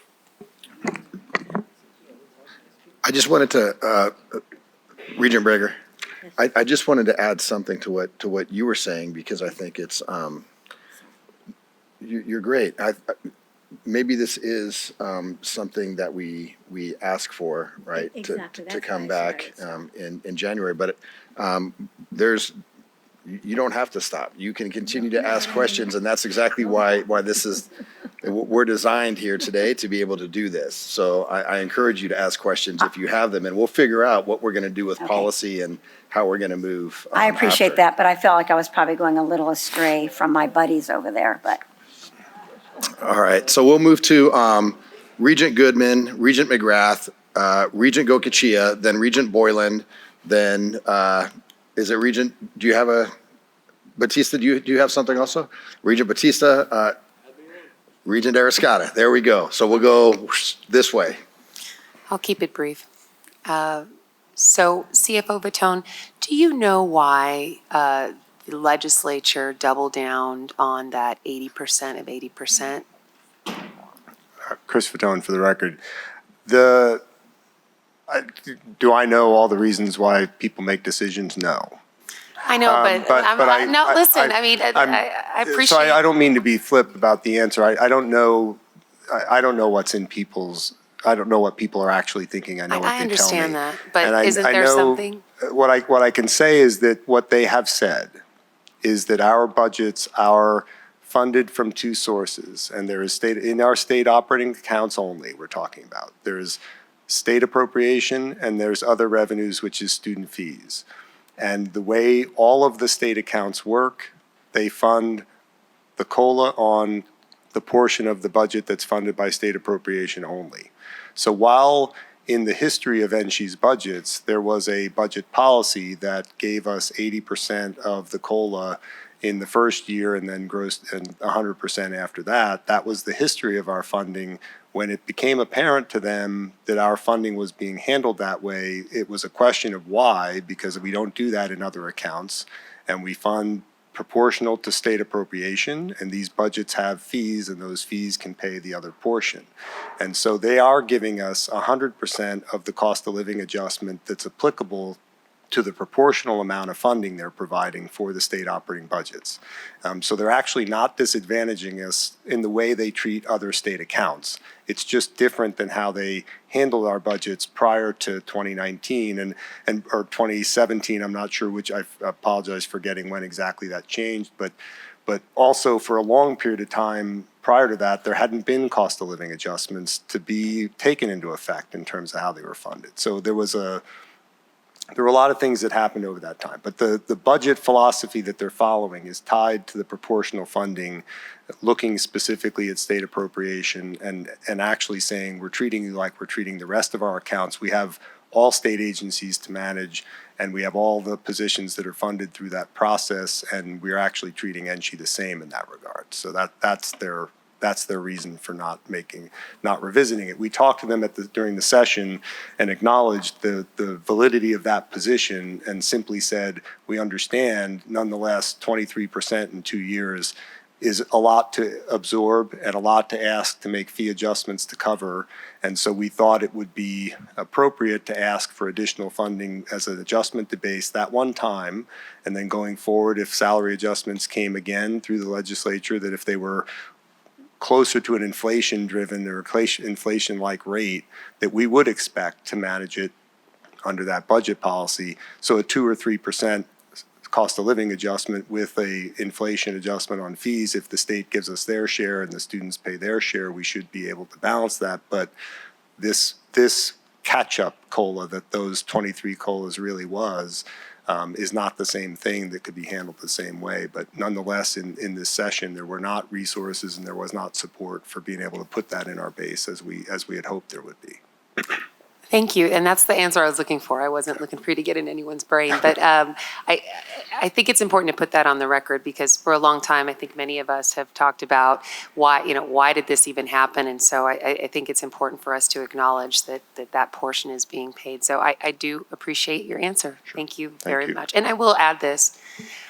I just wanted to, Regent Brager, I just wanted to add something to what you were saying because I think it's, you're great. Maybe this is something that we ask for, right? Exactly, To that's come why I back shared in January, but you don't have to stop. You can continue to ask questions, and that's exactly why this is, we're designed here today to be able to do this. So I encourage you to ask questions if you have them, and we'll figure out what we're going to do with policy and how we're going to move. I appreciate after. that, but I felt like I was probably going a little astray from my buddies over there, but. All right, so we'll move to Regent Goodman, Regent McGrath, Regent Gokachia, then Regent Boyland, then, is it Regent, do you have Batista, do you have something also? Regent Batista, Regent Arascata, there we go. So we'll go this way. I'll keep it brief. So CFO Vatone, do you know why the legislature doubled down on that 80% of 80%? Chris Fatone for the record. Do I know all the reasons why people make decisions? No. I know, listen, I appreciate. So I don't mean to be flip about the answer. I don't know. I don't know what's in people's. I don't know what people are actually thinking. I know what they tell me. I understand that, but And isn't I there know something? What I can say is that what they have said is that our budgets are funded from two sources, and there is in our state operating accounts only. We're talking about there's state appropriation and there's other revenues, which is student fees. And the way all of the state accounts work, they fund the COLA on the portion of the budget that's funded by state appropriation only. So while in the history of NSHE's budgets, there was a budget policy that gave us 80% of the COLA in the first year and then grossed and 100% after that. That was the history of our funding. When it became apparent to them that our funding was being handled that way, it was a question of why, because we don't do that in other accounts, and we fund proportional to state appropriation, and these budgets have fees, and those fees can pay the other portion. And so they are giving us 100% of the cost of living adjustment that's applicable to the proportional amount of funding they're providing for the state operating budgets. So they're actually not disadvantaging us in the way they treat other state accounts. It's just different than how they handled our budgets prior to 2019 or 2017. I'm not sure which. I apologize for getting when exactly that changed, but also for a long period of time prior to that, there hadn't been cost of living adjustments to be taken into effect in terms of how they were funded. So there was there were a lot of things that happened over that time, but the budget philosophy that they're following is tied to the proportional funding, looking specifically at state appropriation and actually saying we're treating you like we're treating the rest of our accounts. We have all state agencies to manage, and we have all the positions that are funded through that process, and we're actually treating NSHE the same in that regard. So that's their reason for not revisiting it. We talked to them during the session and acknowledged the validity of that position and simply said, we understand, nonetheless, 23% in 2 years is a lot to absorb and a lot to ask to make fee adjustments to cover. And so we thought it would be appropriate to ask for additional funding as an adjustment to base that one time. And then going forward, if salary adjustments came again through the legislature, that if they were closer to an inflation-driven or inflation-like rate, that we would expect to manage it under that budget policy. So a 2 or 3% cost of living adjustment with a inflation adjustment on fees, if the state gives us their share and the students pay their share, we should be able to balance that. But this catch-up COLA that those 23 COLAs really was is not the same thing that could be handled the same way. But nonetheless, in this session, there were not resources and there was not support for being able to put that in our base as we had hoped there would be. Thank you, and that's the answer I was looking for. I wasn't looking for you to get in anyone's brain, but I think it's important to put that on the record because for a long time, I think many of us have talked about why did this even happen, and so I think it's important for us to acknowledge that portion is being paid. So I do appreciate your answer. Sure. Thank you very much. And I will add this.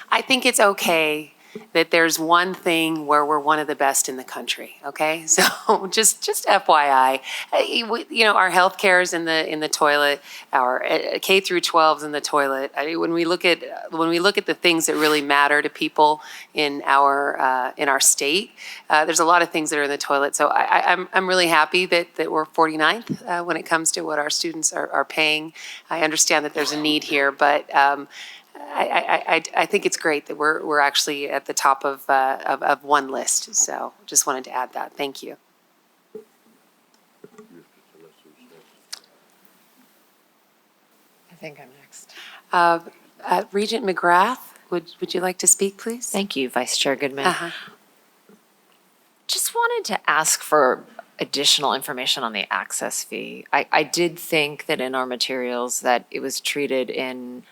I think it's okay that there's one thing where we're one of the best in the country, okay? So just FYI, our healthcare is in the toilet, our K through 12's in the toilet. I mean, when we look at the things that really matter to people in our state, there's a lot of things that are in the toilet. So I'm really happy that we're 49th when it comes to what our students are paying. I understand that there's a need here, but I think it's great that we're actually at the top of one list. So just wanted to add that. Thank you. I think I'm next. Regent McGrath, would you like to speak, please? Thank you, Vice Chair Goodman. Just wanted to ask for additional information on the access fee. I did think that in our materials that it was treated in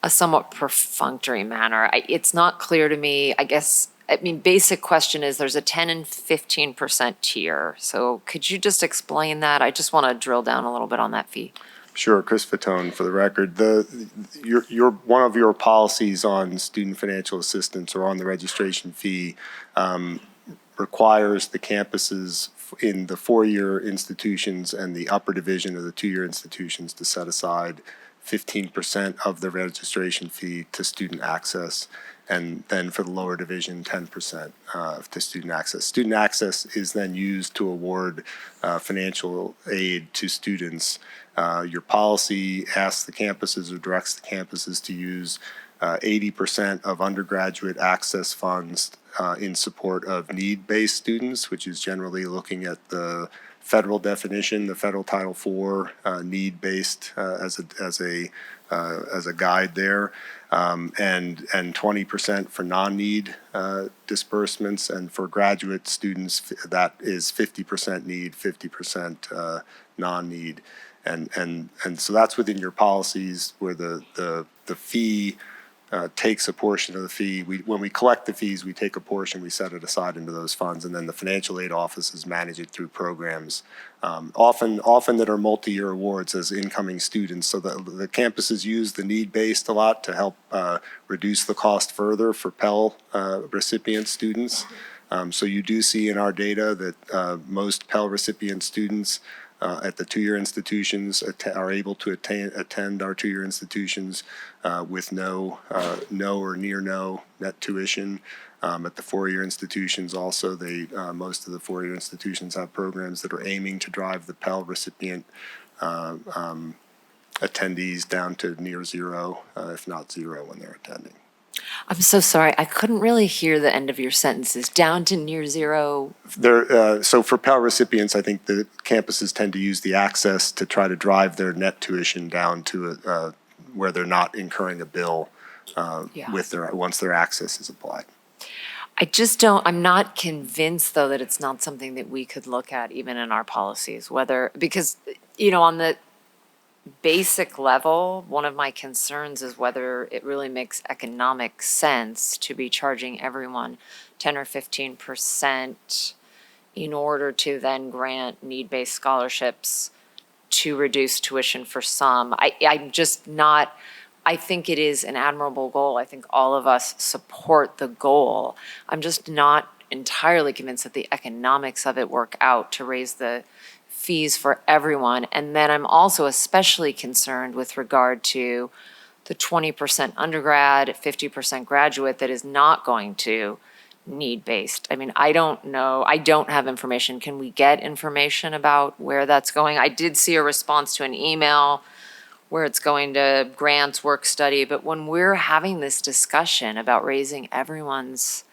a somewhat perfunctory manner. It's not clear to me, basic question is there's a 10 and 15% tier. So could you just explain that? I just want to drill down a little bit on that fee. Sure, Chris Fatone for the record. Your one of your policies on student financial assistance or on the registration fee requires the campuses in the 4-year institutions and the upper division of the 2-year institutions to set aside 15% of the registration fee to student access, and then for the lower division, 10% to student access. Student access is then used to award financial aid to students. Your policy asks the campuses or directs the campuses to use 80% of undergraduate access funds in support of need-based students, which is generally looking at the federal definition, the federal Title IV need-based as a guide there, and 20% for non-need disbursements, and for graduate students that is 50% need, 50% non-need, and so that's within your policies where the fee takes a portion of the fee. When we collect the fees, we take a portion, we set it aside into those funds, and then the financial aid offices manage it through programs, often that are multi-year awards as incoming students. So the campuses use the need-based a lot to help reduce the cost further for Pell recipient students. So you do see in our data that most Pell recipient students at the 2-year institutions are able to attend our 2-year institutions with no or near no net tuition. At the 4-year institutions also, most of the 4-year institutions have programs that are aiming to drive the Pell recipient attendees down to near zero, if not zero when they're attending. I'm so sorry. I couldn't really hear the end of your sentences. Down to near zero. So for Pell recipients, I think the campuses tend to use the access to try to drive their net tuition down to where they're not incurring a bill Yeah. with once their access is applied. I'm not convinced though that it's not something that we could look at even in our policies, because, on the basic level, one of my concerns is whether it really makes economic sense to be charging everyone 10 or 15% in order to then grant need-based scholarships to reduce tuition for some. I'm just not, I think it is an admirable goal. I think all of us support the goal. I'm just not entirely convinced that the economics of it work out to raise the fees for everyone. And then I'm also especially concerned with regard to the 20% undergrad, 50% graduate that is not going to need-based. I mean, I don't know. I don't have information. Can we get information about where that's going? I did see a response to an email where it's going to grants, work study, but when we're having this discussion about raising everyone's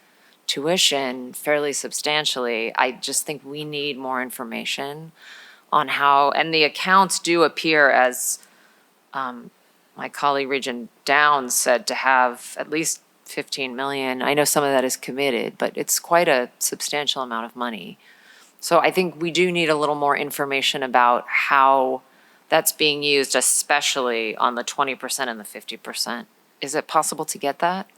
tuition fairly substantially, I just think we need more information on how, and the accounts do appear, as my colleague Regent Downs said, to have at least 15 million. I know some of that is committed, but it's quite a substantial amount of money. So I think we do need a little more information about how that's being used, especially on the 20% and the 50%. Is it possible to get that?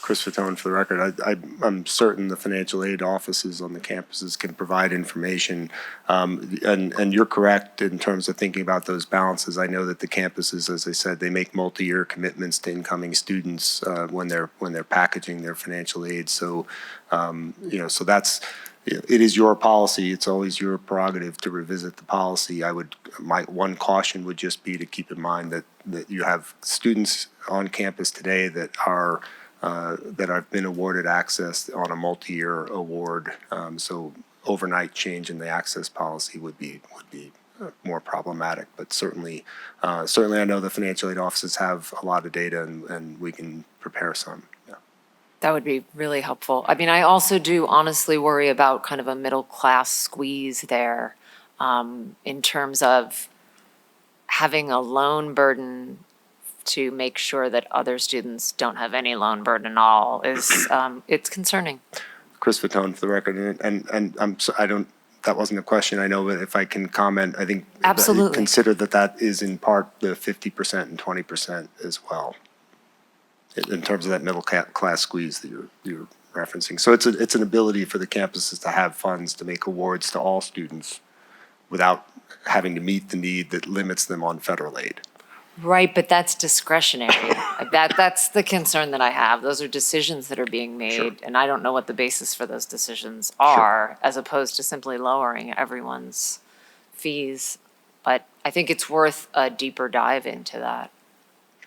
Chris Fatone, for the record, I'm certain the financial aid offices on the campuses can provide information. And you're correct in terms of thinking about those balances. I know that the campuses, as I said, they make multi-year commitments to incoming students when they're packaging their financial aid. So, so that's, it is your policy. It's always your prerogative to revisit the policy. My one caution would just be to keep in mind that you have students on campus today that have been awarded access on a multi-year award. So overnight change in the access policy would be more problematic. But certainly I know the financial aid offices have a lot of data, and we can prepare some. Yeah. That would be really helpful. I mean, I also do honestly worry about kind of a middle class squeeze there, in terms of having a loan burden to make sure that other students don't have any loan burden at all is, it's concerning. Chris Fatone, for the record, and that wasn't a question, I know, but if I can comment, I think Absolutely. Consider that is in part the 50% and 20% as well, in terms of that middle class squeeze that you're referencing. So it's an ability for the campuses to have funds to make awards to all students without having to meet the need that limits them on federal aid. Right, but that's discretionary. That's the concern that I have. Those are decisions that are being made, Sure. and I don't know what the basis for those decisions are, as opposed to simply lowering everyone's fees. But I think it's worth a deeper dive into that.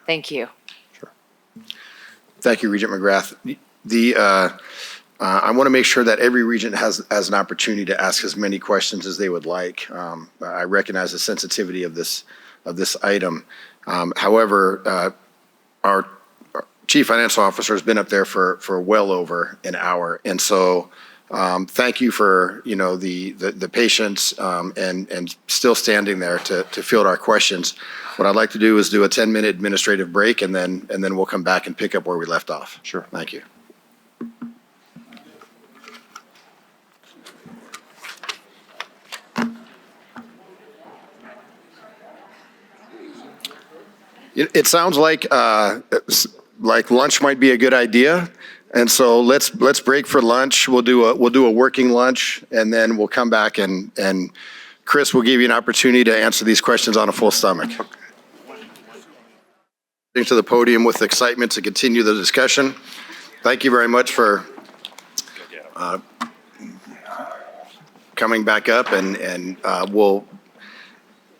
Thank you. Thank you, Regent McGrath. I want to make sure that every regent has an opportunity to ask as many questions as they would like. I recognize the sensitivity of this item. However, our chief financial officer has been up there for well over an hour, and so thank you for the patience and still standing there to field our questions. What I'd like to do is do a 10-minute administrative break, and then we'll come back and pick up where we left off. Sure. Thank you. It sounds like lunch might be a good idea, and so let's break for lunch. We'll do a working lunch, and then we'll come back and Chris will give you an opportunity to answer these questions on a full stomach. To the podium with excitement to continue the discussion. Thank you very much for coming back up, and we'll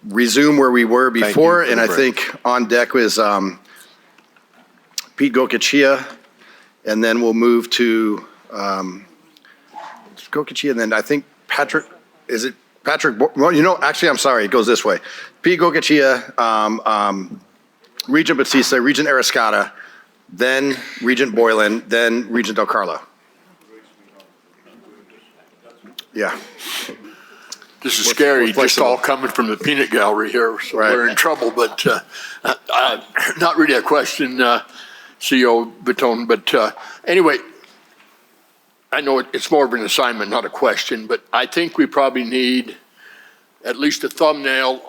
resume where we were before, and I think on deck was Pete Gokachia, and then we'll move to Gokachia, and then I think Patrick, is it Patrick? Well, actually, I'm sorry, it goes this way. Pete Gokachia, Regent Batista, Regent Arascata, then Regent Boylan, then Regent Del Carlo. Yeah. This is scary, just all coming from the peanut gallery here, so we're in trouble, but not really a question, CEO Baton, but anyway, I know it's more of an assignment, not a question, but I think we probably need at least a thumbnail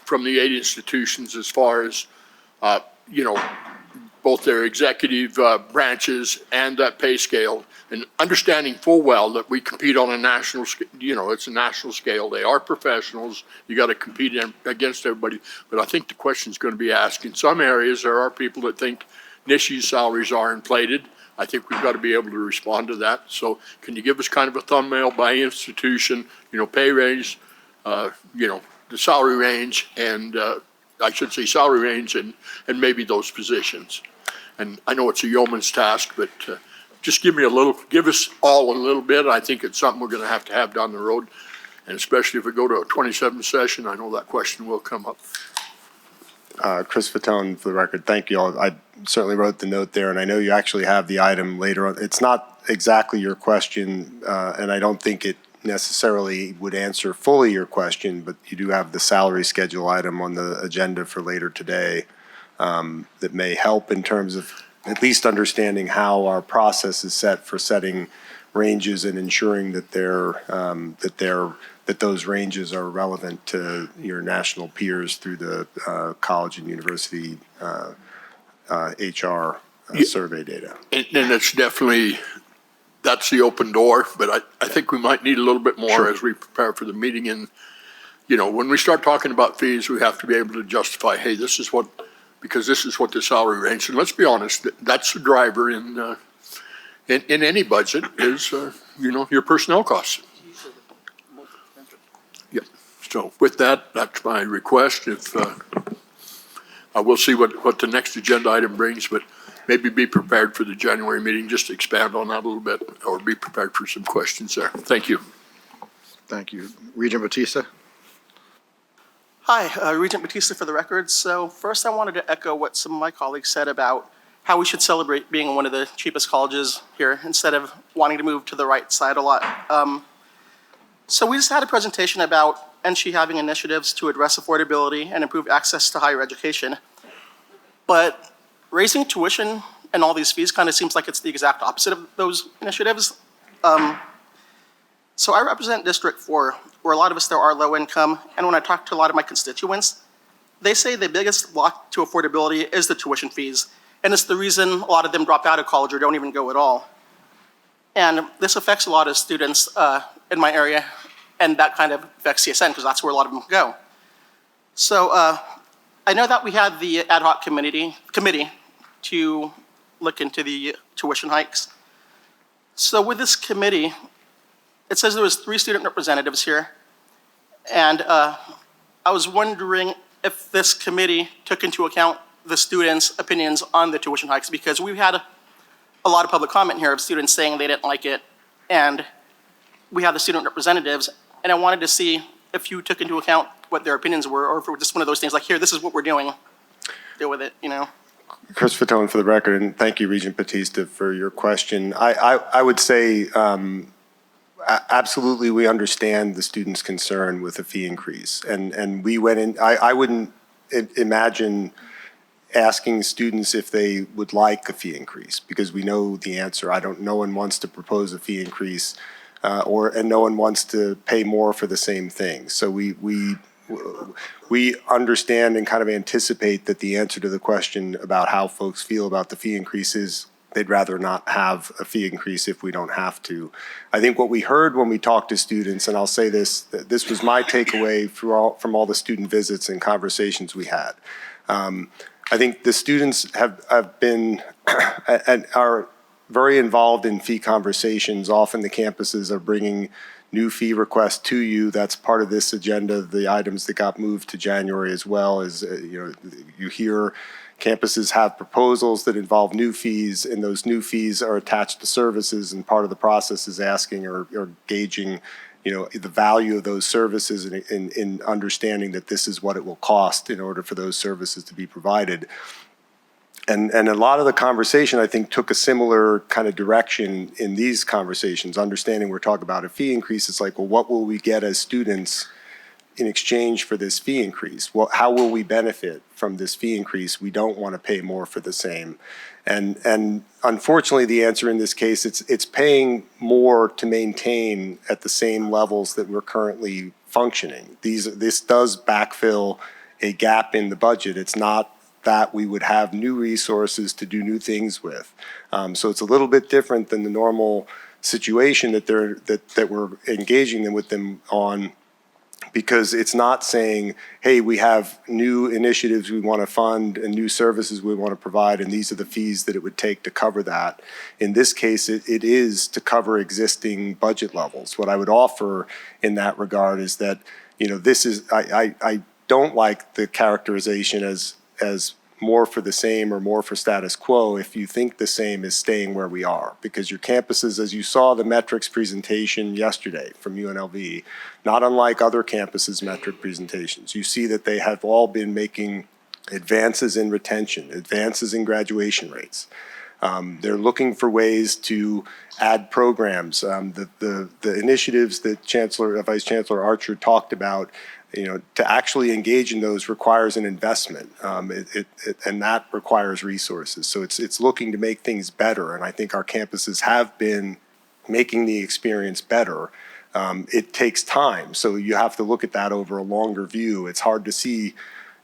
from the 8 institutions as far as, both their executive branches and that pay scale, and understanding full well that we compete on a national, it's a national scale. They are professionals. You got to compete against everybody. But I think the question's going to be asked. In some areas, there are people that think NSHE's salaries are inflated. I think we've got to be able to respond to that. So can you give us kind of a thumbnail by institution, pay range, the salary range, and I should say salary range and maybe those positions. And I know it's a yeoman's task, but just give us all a little bit. I think it's something we're going to have down the road. And especially if we go to a 27 session, I know that question will come up. Chris Fatone, for the record, thank you all. I certainly wrote the note there, and I know you actually have the item later on. It's not exactly your question, and I don't think it necessarily would answer fully your question, but you do have the salary schedule item on the agenda for later today that may help in terms of at least understanding how our process is set for setting ranges and ensuring that that those ranges are relevant to your national peers through the college and university HR survey data. And it's definitely, that's the open door, but I think we might need a little bit more as we prepare for the meeting. And, when we start talking about fees, we have to be able to justify, hey, because this is what the salary range, and let's be honest, that's the driver in any budget is, your personnel costs. Yep. So with that, that's my request. If I will see what the next agenda item brings, but maybe be prepared for the January meeting, just to expand on that a little bit, or be prepared for some questions there. Thank you. Thank you. Regent Batista? Hi, Regent Batista for the record. So first I wanted to echo what some of my colleagues said about how we should celebrate being one of the cheapest colleges here instead of wanting to move to the right side a lot. So we just had a presentation about NSHE having initiatives to address affordability and improve access to higher education. But raising tuition and all these fees kind of seems like it's the exact opposite of those initiatives. So I represent District 4, where a lot of us there are low income, and when I talk to a lot of my constituents, they say the biggest block to affordability is the tuition fees, and it's the reason a lot of them drop out of college or don't even go at all. And this affects a lot of students in my area, and that kind of affects CSN because that's where a lot of them go. So I know that we had the ad hoc committee to look into the tuition hikes. So with this committee, it says there was 3 student representatives here, and I was wondering if this committee took into account the students' opinions on the tuition hikes, because we've had a lot of public comment here of students saying they didn't like it, and we have the student representatives, and I wanted to see if you took into account what their opinions were, or if it were just one of those things like, here, this is what we're doing, deal with it, Chris Fatone for the record, and thank you, Regent Batista, for your question. I would say absolutely we understand the students' concern with a fee increase. And we went in, I wouldn't imagine asking students if they would like a fee increase, because we know the answer. No one wants to propose a fee increase, and no one wants to pay more for the same thing. So we understand and kind of anticipate that the answer to the question about how folks feel about the fee increase is they'd rather not have a fee increase if we don't have to. I think what we heard when we talked to students, and I'll say this was my takeaway from all the student visits and conversations we had. I think the students have been and are very involved in fee conversations. Often the campuses are bringing new fee requests to you. That's part of this agenda, the items that got moved to January as well. As you hear campuses have proposals that involve new fees, and those new fees are attached to services, and part of the process is asking or gauging the value of those services in understanding that this is what it will cost in order for those services to be provided. And a lot of the conversation, I think, took a similar kind of direction in these conversations, understanding we're talking about a fee increase. It's like, well, what will we get as students in exchange for this fee increase? Well, how will we benefit from this fee increase? We don't want to pay more for the same. And unfortunately, the answer in this case, it's paying more to maintain at the same levels that we're currently functioning. This does backfill a gap in the budget. It's not that we would have new resources to do new things with. So it's a little bit different than the normal situation that we're engaging them with them on, because it's not saying, hey, we have new initiatives we want to fund and new services we want to provide, and these are the fees that it would take to cover that. In this case, it is to cover existing budget levels. What I would offer in that regard is that, this is, I don't like the characterization as more for the same or more for status quo if you think the same is staying where we are. Because your campuses, as you saw the metrics presentation yesterday from UNLV, not unlike other campuses' metric presentations, you see that they have all been making advances in retention, advances in graduation rates. They're looking for ways to add programs. The initiatives that Vice Chancellor Archer talked about, to actually engage in those requires an investment, and that requires resources. So it's looking to make things better, and I think our campuses have been making the experience better. It takes time, so you have to look at that over a longer view. It's hard to see,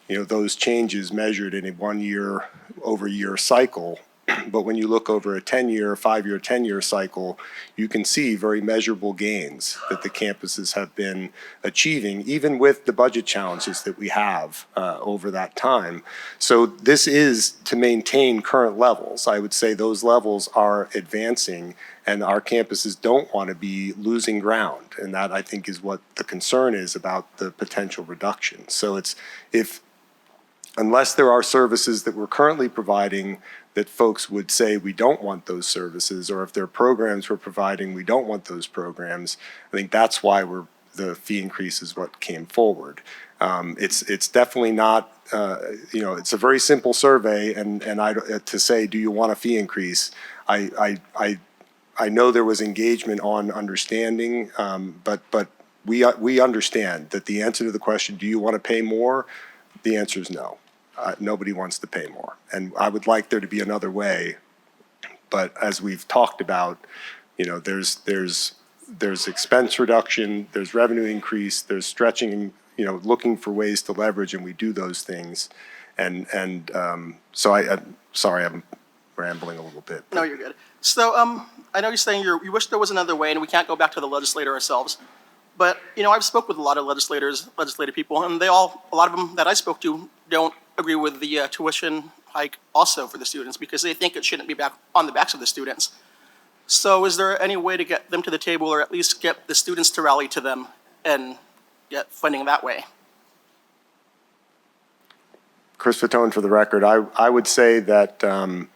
those changes measured in a 1 year over year cycle. But when you look over a 10-year, 5-year, 10-year cycle, you can see very measurable gains that the campuses have been achieving, even with the budget challenges that we have over that time. So this is to maintain current levels. I would say those levels are advancing, and our campuses don't want to be losing ground. And that, I think, is what the concern is about the potential reduction. So unless there are services that we're currently providing that folks would say we don't want those services, or if there are programs we're providing, we don't want those programs, I think that's why the fee increase is what came forward. It's definitely not, it's a very simple survey, and to say, do you want a fee increase? I know there was engagement on understanding, but we understand that the answer to the question, do you want to pay more? The answer is no. Nobody wants to pay more. And I would like there to be another way. But as we've talked about, there's expense reduction, there's revenue increase, there's stretching, looking for ways to leverage, and we do those things. And so I'm sorry, I'm rambling a little bit. No, you're good. So I know you're saying you wish there was another way, and we can't go back to the legislator ourselves. But, I've spoke with a lot of legislative people, and a lot of them that I spoke to don't agree with the tuition hike also for the students, because they think it shouldn't be back on the backs of the students. So is there any way to get them to the table, or at least get the students to rally to them and get funding that way? Chris Fatone, for the record, I would say that, I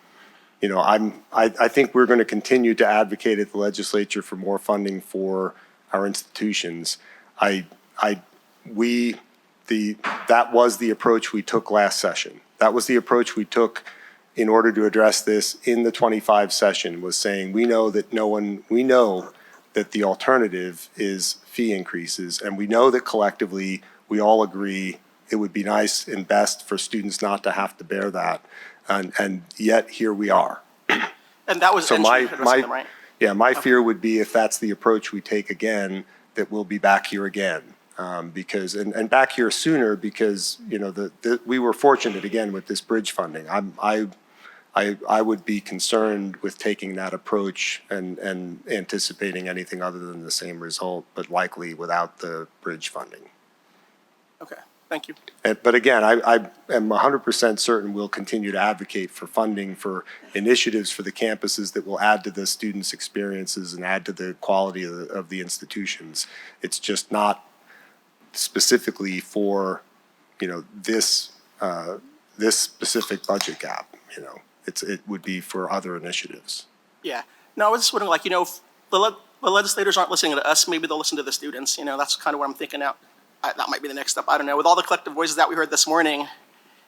think we're going to continue to advocate at the legislature for more funding for our institutions. That was the approach we took last session. That was the approach we took in order to address this in the 25 session, was saying we know that the alternative is fee increases, and we know that collectively we all agree it would be nice and best for students not to have to bear that, and yet here we are. And that was So addressing them, right? Yeah, my fear would be, if that's the approach we take again, that we'll be back here again. Because back here sooner, because we were fortunate again with this bridge funding. I would be concerned with taking that approach and anticipating anything other than the same result, but likely without the bridge funding. Okay, thank you. But again, I am 100% certain we'll continue to advocate for funding for initiatives for the campuses that will add to the students' experiences and add to the quality of the institutions. It's just not specifically for, this specific budget gap. It would be for other initiatives. Yeah. No, I was just wondering, if the legislators aren't listening to us, maybe they'll listen to the students. That's kind of what I'm thinking now. That might be the next step. I don't know. With all the collective voices that we heard this morning,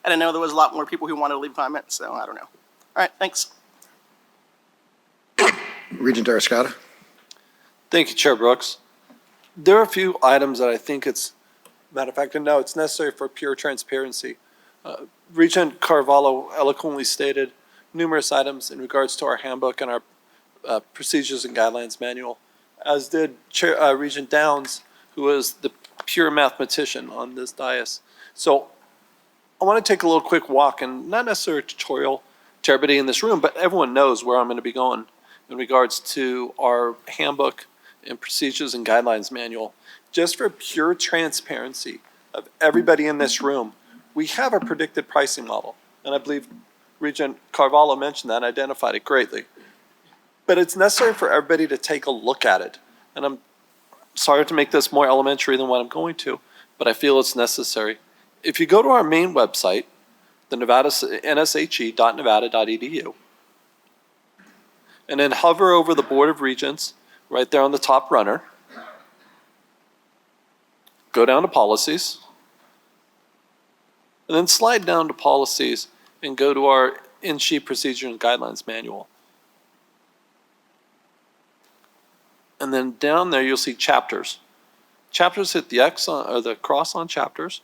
And I know there was a lot more people who wanted to leave comments, so I don't know. All right, thanks. Regent Arascata. Thank you, Chair Brooks. There are a few items that I think matter of fact, no, it's necessary for pure transparency. Regent Carvalho eloquently stated numerous items in regards to our handbook and our procedures and guidelines manual, as did Regent Downs, who was the pure mathematician on this dais. So I want to take a little quick walk, and not necessarily a tutorial to everybody in this room, but everyone knows where I'm going to be going in regards to our handbook and procedures and guidelines manual. Just for pure transparency of everybody in this room, we have a predicted pricing model. And I believe Regent Carvalho mentioned that and identified it greatly. But it's necessary for everybody to take a look at it. And I'm sorry to make this more elementary than what I'm going to, but I feel it's necessary. If you go to our main website, the NSHE.nevada.edu, and then hover over the Board of Regents, right there on the top runner, go down to Policies, and then slide down to Policies and go to our NSHE Procedure and Guidelines Manual. And then down there, you'll see chapters. Chapters, hit the X on, or the cross on chapters,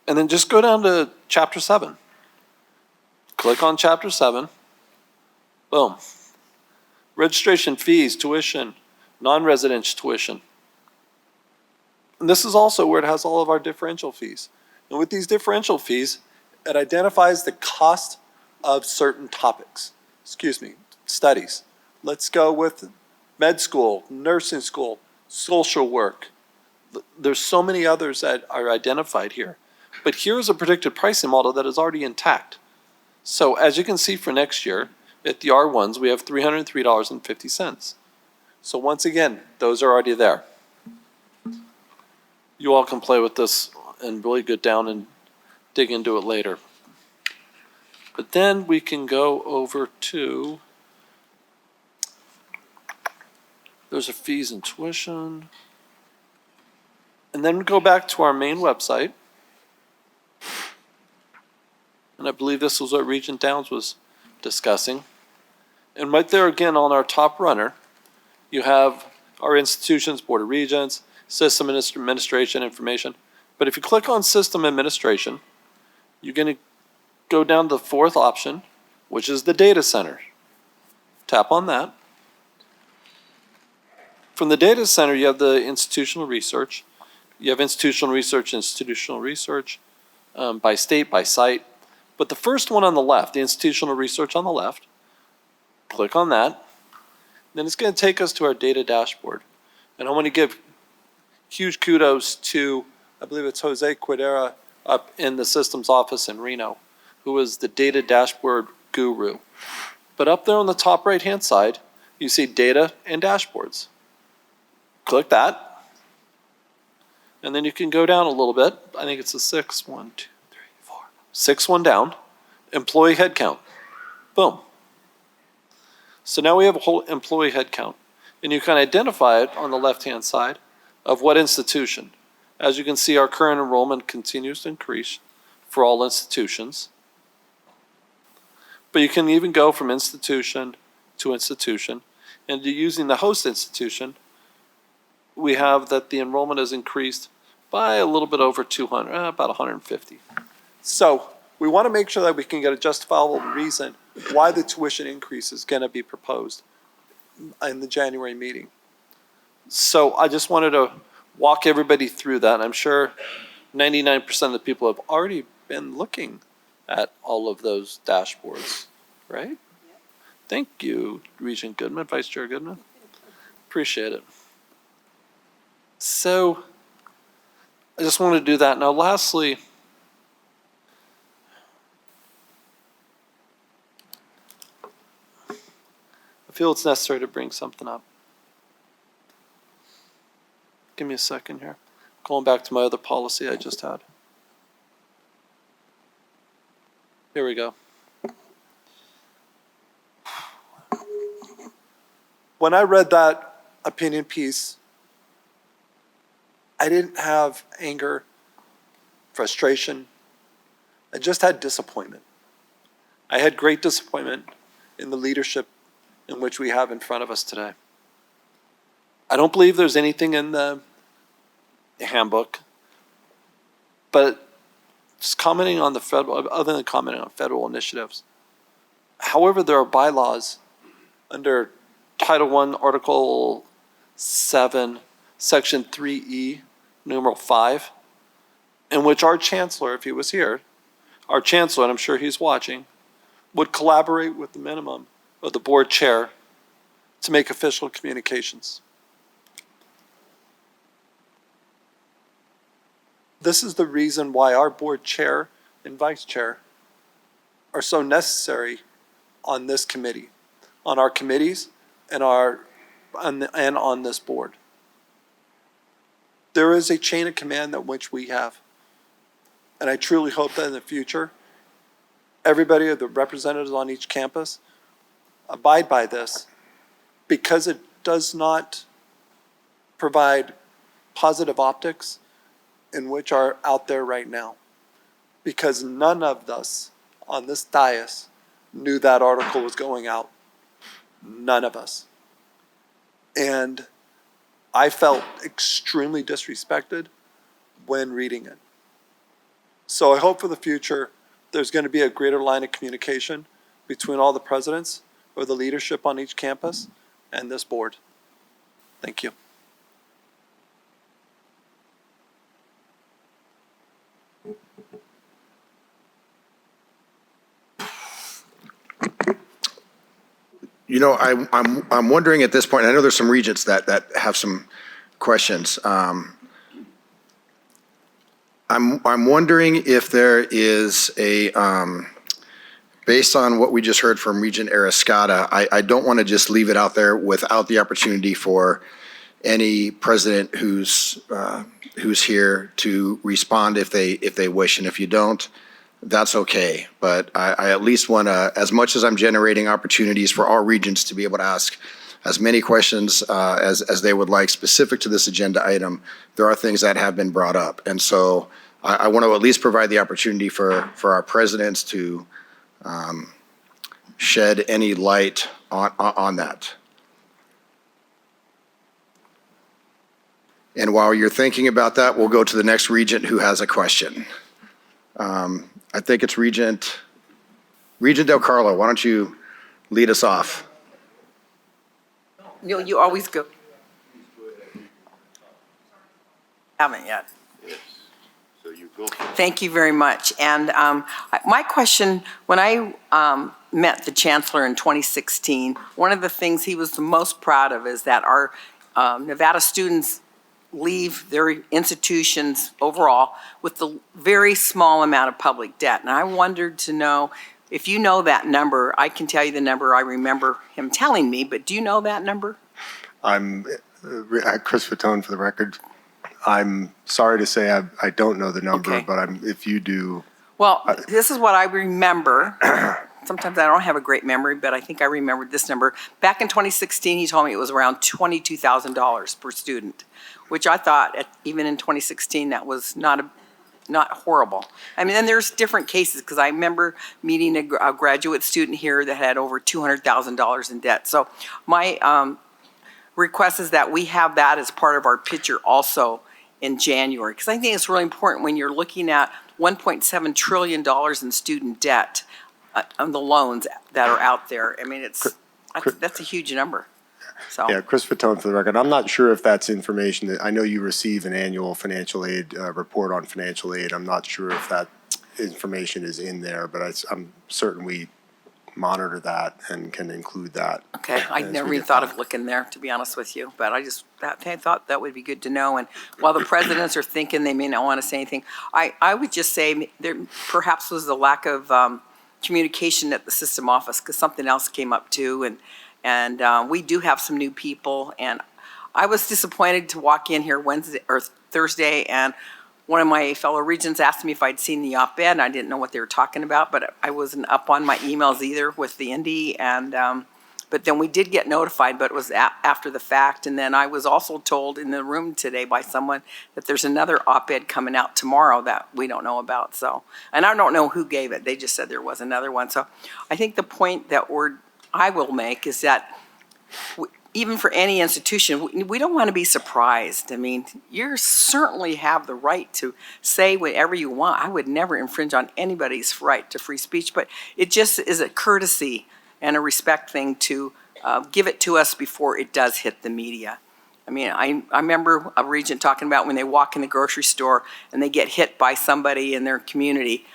and then just go down to Chapter 7. Click on Chapter 7. Boom. Registration fees, tuition, non-residential tuition. And this is also where it has all of our differential fees. And with these differential fees, it identifies the cost of certain topics. Studies. Let's go with med school, nursing school, social work. There's so many others that are identified here. But here's a predicted pricing model that is already intact. So as you can see for next year, at the R1s, we have $303.50. So once again, those are already there. You all can play with this and really get down and dig into it later. But then we can go over to, there's a fees and tuition. And then go back to our main website. And I believe this was what Regent Downs was discussing. And right there again on our top runner, you have our institutions, Board of Regents, System Administration information. But if you click on System Administration, you're going to go down to the fourth option, which is the data center. Tap on that. From the data center, you have the institutional research. You have institutional research by state, by site. But the first one on the left, the institutional research on the left, click on that. Then it's going to take us to our data dashboard. And I want to give huge kudos to, I believe it's Jose Quidera up in the systems office in Reno, who is the data dashboard guru. But up there on the top right-hand side, you see data and dashboards. Click that. And then you can go down a little bit. I think it's the sixth one, sixth one down. Employee headcount. Boom. So now we have a whole employee headcount. And you can identify it on the left-hand side of what institution. As you can see, our current enrollment continues to increase for all institutions. But you can even go from institution to institution. And using the host institution, we have that the enrollment has increased by a little bit over 200, about 150. So we want to make sure that we can get a justifiable reason why the tuition increase is going to be proposed in the January meeting. So I just wanted to walk everybody through that. I'm sure 99% of the people have already been looking at all of those dashboards, right? Thank you, Regent Goodman, Vice Chair Goodman. Appreciate it. So I just want to do that. Now, lastly, I feel it's necessary to bring something up. Give me a second here. Going back to my other policy I just had. Here we go. When I read that opinion piece, I didn't have anger, frustration. I just had disappointment. I had great disappointment in the leadership in which we have in front of us today. I don't believe there's anything in the handbook, but just commenting on the federal, other than commenting on federal initiatives. However, there are bylaws under Title I, Article 7, Section 3E, numeral 5, in which our chancellor, if he was here, our chancellor, and I'm sure he's watching, would collaborate with the minimum of the board chair to make official communications. This is the reason why our board chair and vice chair are so necessary on this committee, on our committees and on this board. There is a chain of command that which we have. And I truly hope that in the future, everybody, the representatives on each campus, abide by this, because it does not provide positive optics in which are out there right now. Because none of us on this dais knew that article was going out. None of us. And I felt extremely disrespected when reading it. So I hope for the future there's going to be a greater line of communication between all the presidents or the leadership on each campus and this board. Thank you. You know, I'm wondering at this point, I know there's some regents that have some questions. I'm wondering if there is a, based on what we just heard from Regent Arascata, I don't want to just leave it out there without the opportunity for any president who's here to respond if they wish, and if you don't, that's okay. But I at least want to, as much as I'm generating opportunities for all regents to be able to ask as many questions as they would like specific to this agenda item, there are things that have been brought up. And so I want to at least provide the opportunity for our presidents to shed any light on that. And while you're thinking about that, we'll go to the next regent who has a question. I think it's Regent Del Carlo. Why don't you lead us off? You always go. Haven't yet. So you go. Thank you very much. And my question, when I met the chancellor in 2016, one of the things he was the most proud of is that our Nevada students leave their institutions overall with the very small amount of public debt. And I wondered to know, if you know that number, I can tell you the number I remember him telling me, but do you know that number? I'm Chris Fatone for the record. I'm sorry to say I don't know the number, Okay. but if you do. Well, this is what I remember. Sometimes I don't have a great memory, but I think I remembered this number. Back in 2016, he told me it was around $22,000 per student, which I thought, even in 2016, that was not horrible. I mean, and there's different cases, because I remember meeting a graduate student here that had over $200,000 in debt. So my request is that we have that as part of our picture also in January, because I think it's really important when you're looking at $1.7 trillion in student debt on the loans that are out there. I mean, that's a huge number. So. Yeah, Chris Fatone for the record. I'm not sure if that's information that, I know you receive an annual financial aid report on financial aid. I'm not sure if that information is in there, but I'm certain we monitor that and can include that. Okay, I never even thought of looking there, to be honest with you, but I thought that would be good to know. And while the presidents are thinking they may not want to say anything, I would just say there perhaps was a lack of communication at the system office, because something else came up too, and we do have some new people, and I was disappointed to walk in here Wednesday or Thursday, and one of my fellow regents asked me if I'd seen the op-ed, and I didn't know what they were talking about, but I wasn't up on my emails either with the Indy, and But then we did get notified, but it was after the fact. And then I was also told in the room today by someone that there's another op-ed coming out tomorrow that we don't know about. So, and I don't know who gave it. They just said there was another one. So I think the point that I will make is that even for any institution, we don't want to be surprised. I mean, you certainly have the right to say whatever you want. I would never infringe on anybody's right to free speech, but it just is a courtesy and a respect thing to give it to us before it does hit the media. I mean, I remember a regent talking about when they walk in the grocery store and they get hit by somebody in their community,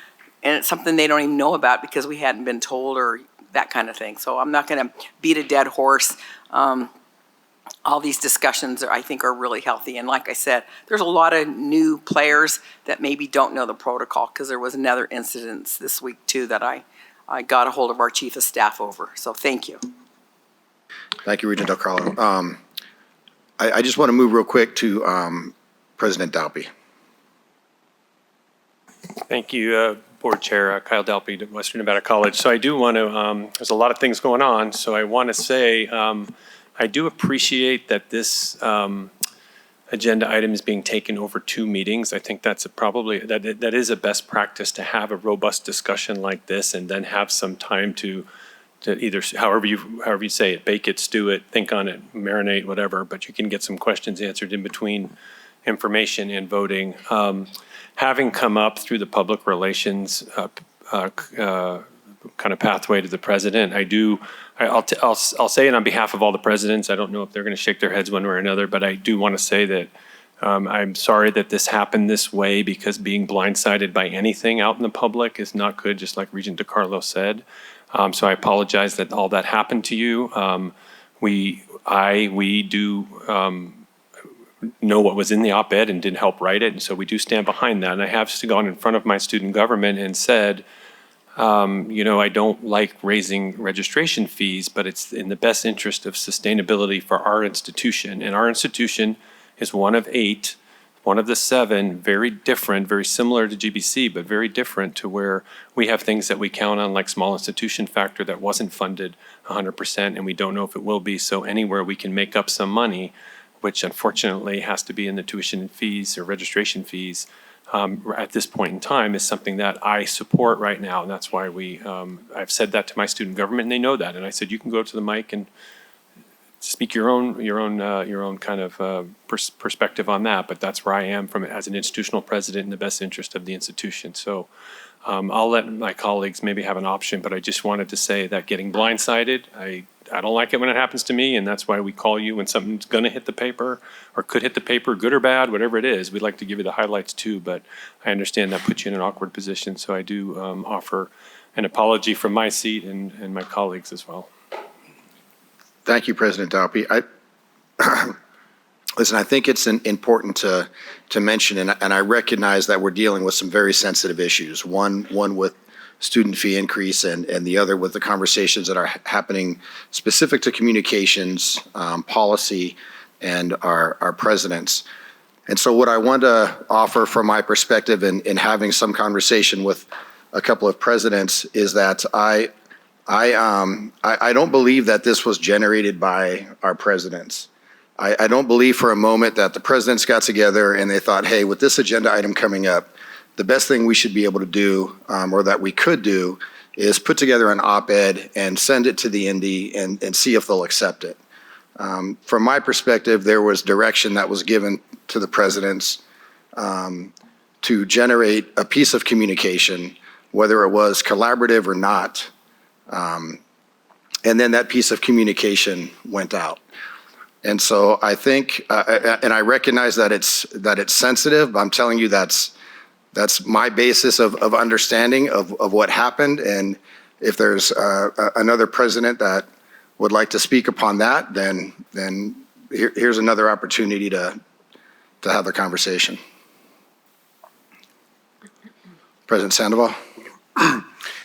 and it's something they don't even know about because we hadn't been told or that kind of thing. So I'm not going to beat a dead horse. All these discussions, I think, are really healthy. And like I said, there's a lot of new players that maybe don't know the protocol, because there was another incident this week, too, that I got a hold of our chief of staff over. So thank you. Thank you, Regent Del Carlo. I just want to move real quick to President Dalby. Thank you, Board Chair Kyle Dalpy, at Western Nevada College. So I do want to, there's a lot of things going on, so I want to say I do appreciate that this agenda item is being taken over 2 meetings. I think that's that is a best practice, to have a robust discussion like this and then have some time to either, however you say it, bake it, stew it, think on it, marinate, whatever, but you can get some questions answered in between information and voting. Having come up through the public relations kind of pathway to the president, I'll say it on behalf of all the presidents. I don't know if they're going to shake their heads one way or another, but I do want to say that I'm sorry that this happened this way, because being blindsided by anything out in the public is not good, just like Regent DiCarlo said. So I apologize that all that happened to you. We do know what was in the op-ed and did help write it, and so we do stand behind that. And I have gone in front of my student government and said, I don't like raising registration fees, but it's in the best interest of sustainability for our institution. And our institution is one of 8, one of the 7, very different, very similar to GBC, but very different, to where we have things that we count on, like small institution factor, that wasn't funded 100%, and we don't know if it will be. So anywhere we can make up some money, which unfortunately has to be in the tuition and fees or registration fees, at this point in time, is something that I support right now. And that's why I've said that to my student government, and they know that. And I said, you can go to the mic and speak your own kind of perspective on that. But that's where I am as an institutional president, in the best interest of the institution. So I'll let my colleagues maybe have an option, but I just wanted to say that getting blindsided, I don't like it when it happens to me, and that's why we call you when something's going to hit the paper or could hit the paper, good or bad, whatever it is. We'd like to give you the highlights too, but I understand that puts you in an awkward position, so I do offer an apology from my seat and my colleagues as well. Thank you, President Dalpy. Listen, I think it's important to mention, and I recognize that we're dealing with some very sensitive issues. One with student fee increase, and the other with the conversations that are happening specific to communications, policy, and our presidents. And so what I want to offer from my perspective in having some conversation with a couple of presidents is that I don't believe that this was generated by our presidents. I don't believe for a moment that the presidents got together and they thought, hey, with this agenda item coming up, the best thing we should be able to do, or that we could do, is put together an op-ed and send it to the Indy and see if they'll accept it. From my perspective, there was direction that was given to the presidents to generate a piece of communication, whether it was collaborative or not, and then that piece of communication went out. And so I think, and I recognize that it's sensitive, but I'm telling you that's my basis of understanding of what happened. And if there's another president that would like to speak upon that, then here's another opportunity to have the conversation. President Sandoval.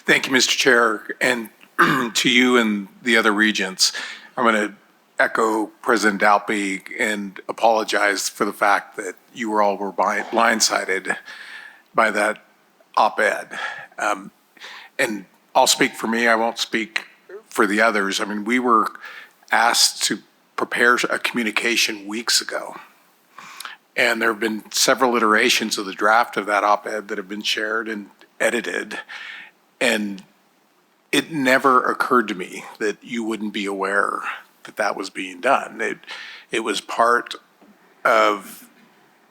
Thank you, Mr. Chair, and to you and the other regents. I'm going to echo President Dalpy and apologize for the fact that you were blindsided by that op-ed. And I'll speak for me. I won't speak for the others, I mean, we were asked to prepare a communication weeks ago. And there have been several iterations of the draft of that op-ed that have been shared and edited. And it never occurred to me that you wouldn't be aware that that was being done. It was part of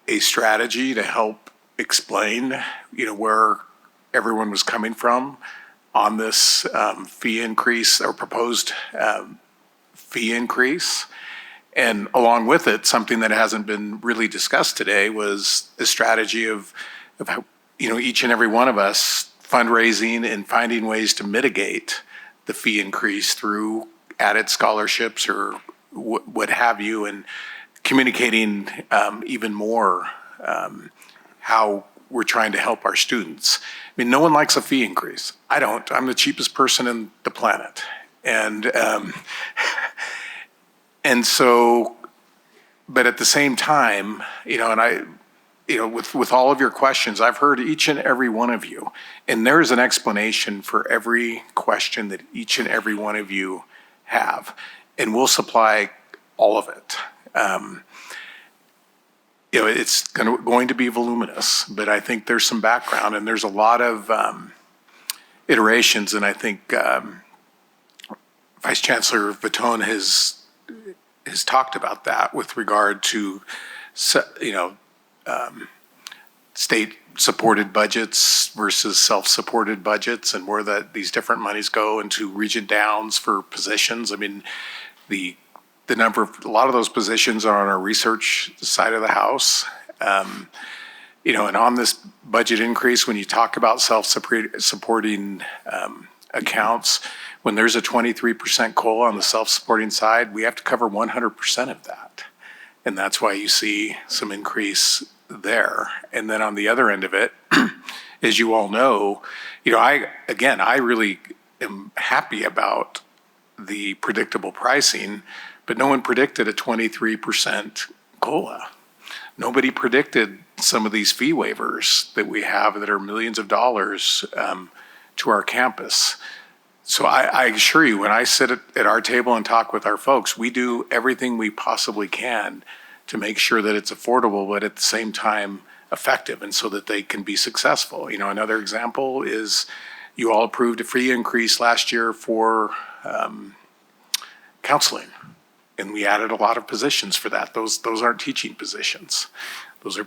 a strategy to help explain, where everyone was coming from on this fee increase or proposed fee increase. And along with it, something that hasn't been really discussed today was the strategy of how, each and every one of us fundraising and finding ways to mitigate the fee increase through added scholarships or what have you, and communicating even more how we're trying to help our students. I mean, no one likes a fee increase. I don't. I'm the cheapest person in the planet. And so, but at the same time, with all of your questions, I've heard each and every one of you, and there's an explanation for every question that each and every one of you have, and we'll supply all of it. It's going to be voluminous, but I think there's some background, and there's a lot of iterations, and I think Vice Chancellor Vitone has talked about that with regard to, state-supported budgets versus self-supported budgets, and where these different monies go into Regent Downs for positions. I mean, a lot of those positions are on our research side of the house. And on this budget increase, when you talk about self-supporting accounts, when there's a 23% COLA on the self-supporting side, we have to cover 100% of that. And that's why you see some increase there. And then on the other end of it, as you all know, I really am happy about the predictable pricing, but no one predicted a 23% COLA. Nobody predicted some of these fee waivers that we have that are millions of dollars to our campus. So I assure you, when I sit at our table and talk with our folks, we do everything we possibly can to make sure that it's affordable, but at the same time effective, and so that they can be successful. Another example is you all approved a fee increase last year for counseling, and we added a lot of positions for that. Those aren't teaching positions. Those are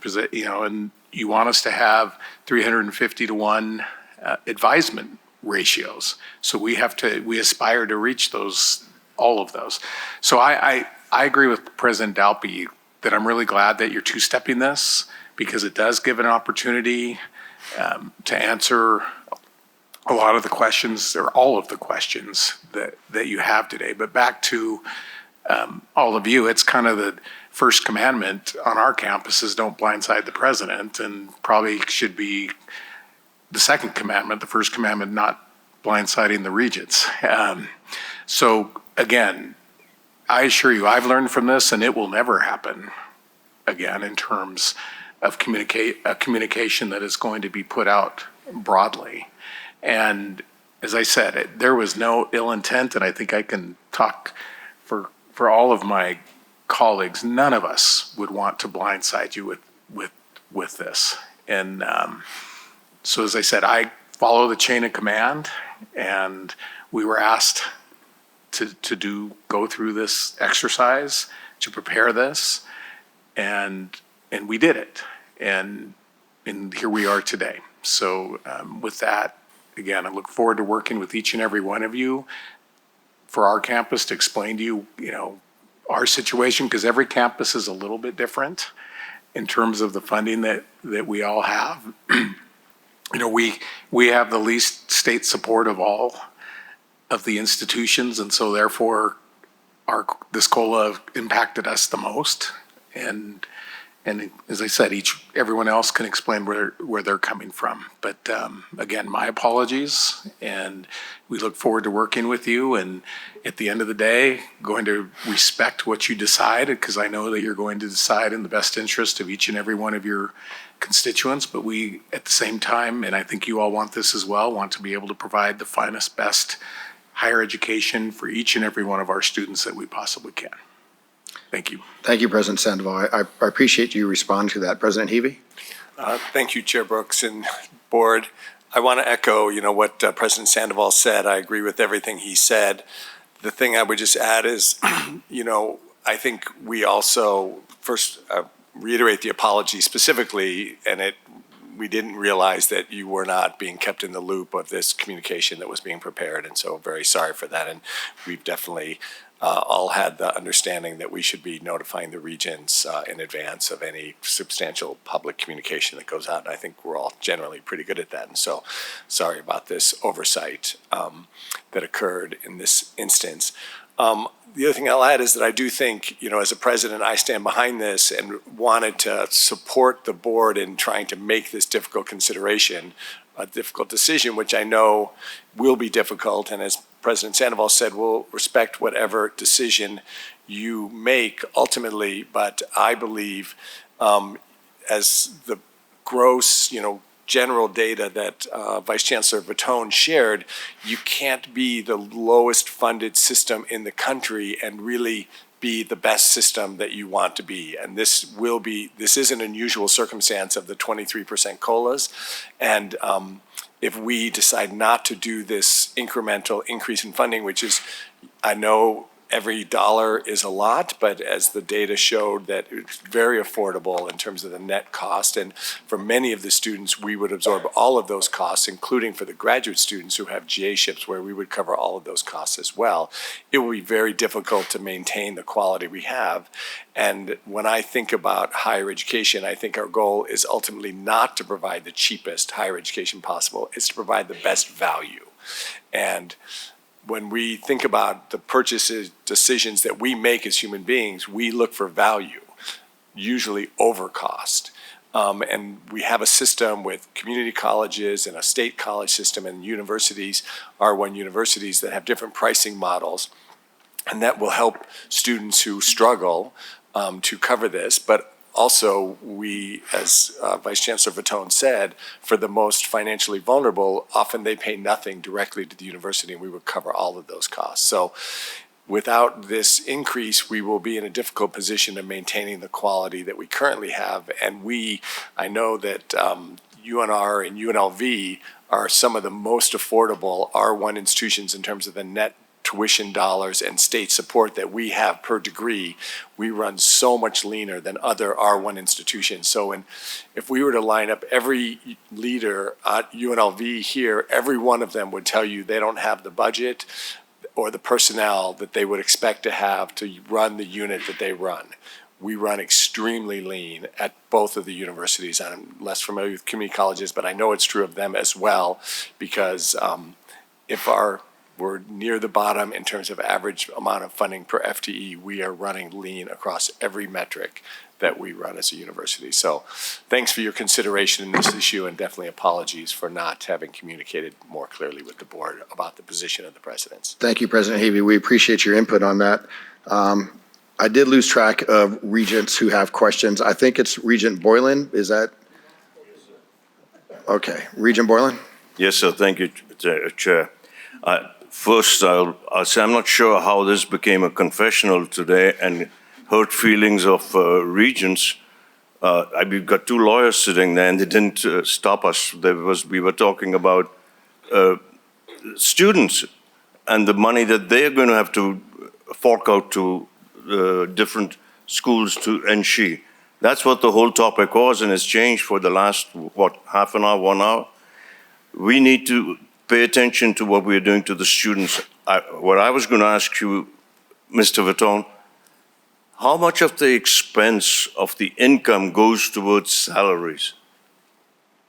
and you want us to have 350 to 1 advisement ratios. So we aspire to reach all of those. So I agree with President Dalpy that I'm really glad that you're two-stepping this, because it does give an opportunity to answer a lot of the questions, or all of the questions that you have today. But back to all of you, it's kind of the first commandment on our campus is don't blindside the president, and probably should be the second commandment, the first commandment, not blindsiding the regents. So again, I assure you, I've learned from this, and it will never happen again in terms of communication that is going to be put out broadly. And as I said, there was no ill intent, and I think I can talk for all of my colleagues. None of us would want to blindside you with this. And so as I said, I follow the chain of command, and we were asked to go through this exercise, to prepare this, and we did it. And here we are today. So with that, again, I look forward to working with each and every one of you for our campus to explain to you, our situation, because every campus is a little bit different in terms of the funding that we all have. We have the least state support of all of the institutions, and so therefore this COLA impacted us the most. And as I said, everyone else can explain where they're coming from. But again, my apologies, and we look forward to working with you. And at the end of the day, going to respect what you decide, because I know that you're going to decide in the best interest of each and every one of your constituents. But we, at the same time, and I think you all want this as well, want to be able to provide the finest, best higher education for each and every one of our students that we possibly can. Thank you. Thank you, President Sandoval. I appreciate you responding to that. President Heavey? Thank you, Chair Brooks and Board. I want to echo, what President Sandoval said. I agree with everything he said. The thing I would just add is, I think we also first reiterate the apology specifically, and we didn't realize that you were not being kept in the loop of this communication that was being prepared, and so very sorry for that. And we've definitely all had the understanding that we should be notifying the Regents in advance of any substantial public communication that goes out. And I think we're all generally pretty good at that. And so sorry about this oversight that occurred in this instance. The other thing I'll add is that I do think, as a president, I stand behind this and wanted to support the board in trying to make this difficult consideration, a difficult decision, which I know will be difficult. And as President Sandoval said, we'll respect whatever decision you make ultimately. But I believe as the gross, general data that Vice Chancellor Vatone shared, you can't be the lowest funded system in the country and really be the best system that you want to be. And this is an unusual circumstance of the 23% COLAs. And if we decide not to do this incremental increase in funding, which is, I know every dollar is a lot, but as the data showed, that it's very affordable in terms of the net cost. And for many of the students, we would absorb all of those costs, including for the graduate students who have GA-ships, where we would cover all of those costs as well. It will be very difficult to maintain the quality we have. And when I think about higher education, I think our goal is ultimately not to provide the cheapest higher education possible. It's to provide the best value. And when we think about the purchases decisions that we make as human beings, we look for value, usually over cost. And we have a system with community colleges and a state college system, and universities are one universities that have different pricing models. And that will help students who struggle to cover this. But also, we, as Vice Chancellor Vatone said, for the most financially vulnerable, often they pay nothing directly to the university, and we would cover all of those costs. So without this increase, we will be in a difficult position of maintaining the quality that we currently have. And I know that UNR and UNLV are some of the most affordable R1 institutions in terms of the net tuition dollars and state support that we have per degree. We run so much leaner than other R1 institutions. So if we were to line up every leader at UNLV here, every one of them would tell you they don't have the budget or the personnel that they would expect to have to run the unit that they run. We run extremely lean at both of the universities. I'm less familiar with community colleges, but I know it's true of them as well, because if we're near the bottom in terms of average amount of funding per FTE, we are running lean across every metric that we run as a university. So thanks for your consideration in this issue, and definitely apologies for not having communicated more clearly with the board about the position of the presidents. Thank you, President Heavey. We appreciate your input on that. I did lose track of regents who have questions. I think it's Regent Boylan. Is that? Okay, Regent Boylan? Yes, sir. Thank you, Chair. First, I'll say I'm not sure how this became a confessional today and hurt feelings of regents. We've got two lawyers sitting there, and they didn't stop us. We were talking about students and the money that they're going to have to fork out to different schools to NSHE. That's what the whole topic was, and it's changed for the last, half an hour, 1 hour. We need to pay attention to what we're doing to the students. What I was going to ask you, Mr. Vatone, how much of the expense of the income goes towards salaries?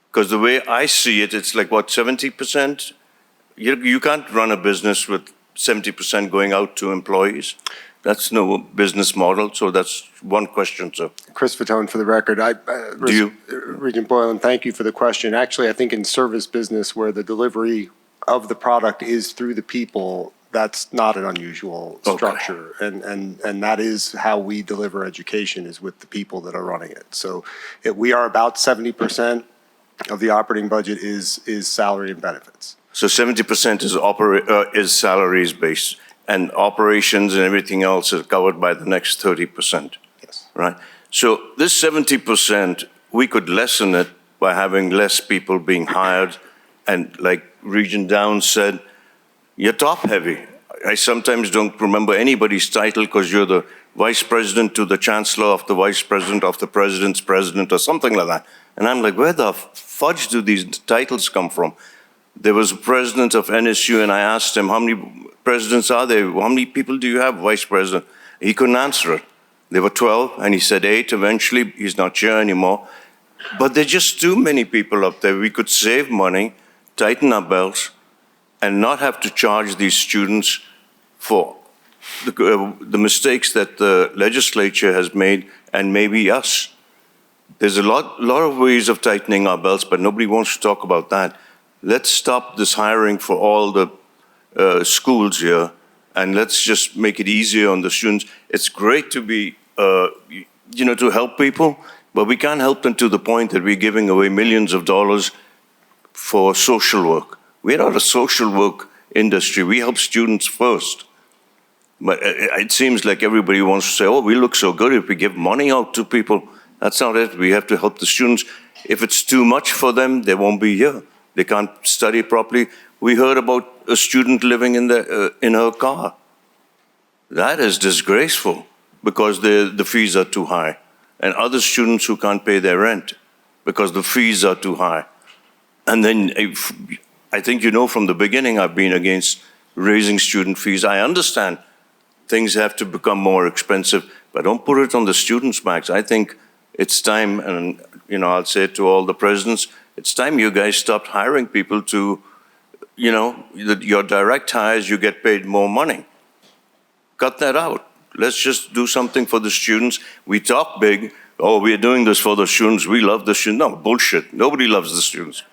Because the way I see it, it's like, 70%? You can't run a business with 70% going out to employees. That's no business model. So that's one question, sir. Chris Vatone for the record. Regent Boylan, thank you for the question. Actually, I think in service business where the delivery of the product is through the people, that's not an unusual structure. And that is how we deliver education, is with the people that are running it. So we are about 70% of the operating budget is salary and benefits. So 70% is salaries based, and operations and everything else is covered by the next 30%. Yes. Right? So this 70%, we could lessen it by having less people being hired. And like Regent Downs said, you're top heavy. I sometimes don't remember anybody's title because you're the vice president to the chancellor of the vice president of the president's president or something like that. And I'm like, where the fudge do these titles come from? There was a president of NSHE, and I asked him, how many presidents are there? How many people do you have, vice president? He couldn't answer it. There were 12, and he said 8 eventually. He's not here anymore. But there are just too many people up there. We could save money, tighten our belts, and not have to charge these students for the mistakes that the legislature has made, and maybe us. There's a lot of ways of tightening our belts, but nobody wants to talk about that. Let's stop this hiring for all the schools here, and let's just make it easier on the students. It's great to be, to help people, but we can't help them to the point that we're giving away millions of dollars for social work. We're not a social work industry. We help students first. But it seems like everybody wants to say, oh, we look so good if we give money out to people. That's not it. We have to help the students. If it's too much for them, they won't be here. They can't study properly. We heard about a student living in her car. That is disgraceful because the fees are too high. And other students who can't pay their rent because the fees are too high. And then I think you know from the beginning I've been against raising student fees. I understand things have to become more expensive, but don't put it on the students' backs. I think it's time, and I'll say it to all the presidents, it's time you guys stopped hiring people to, your direct hires, you get paid more money. Cut that out. Let's just do something for the students. We talk big, oh, we're doing this for the students, we love the students. No, bullshit. Nobody loves the students.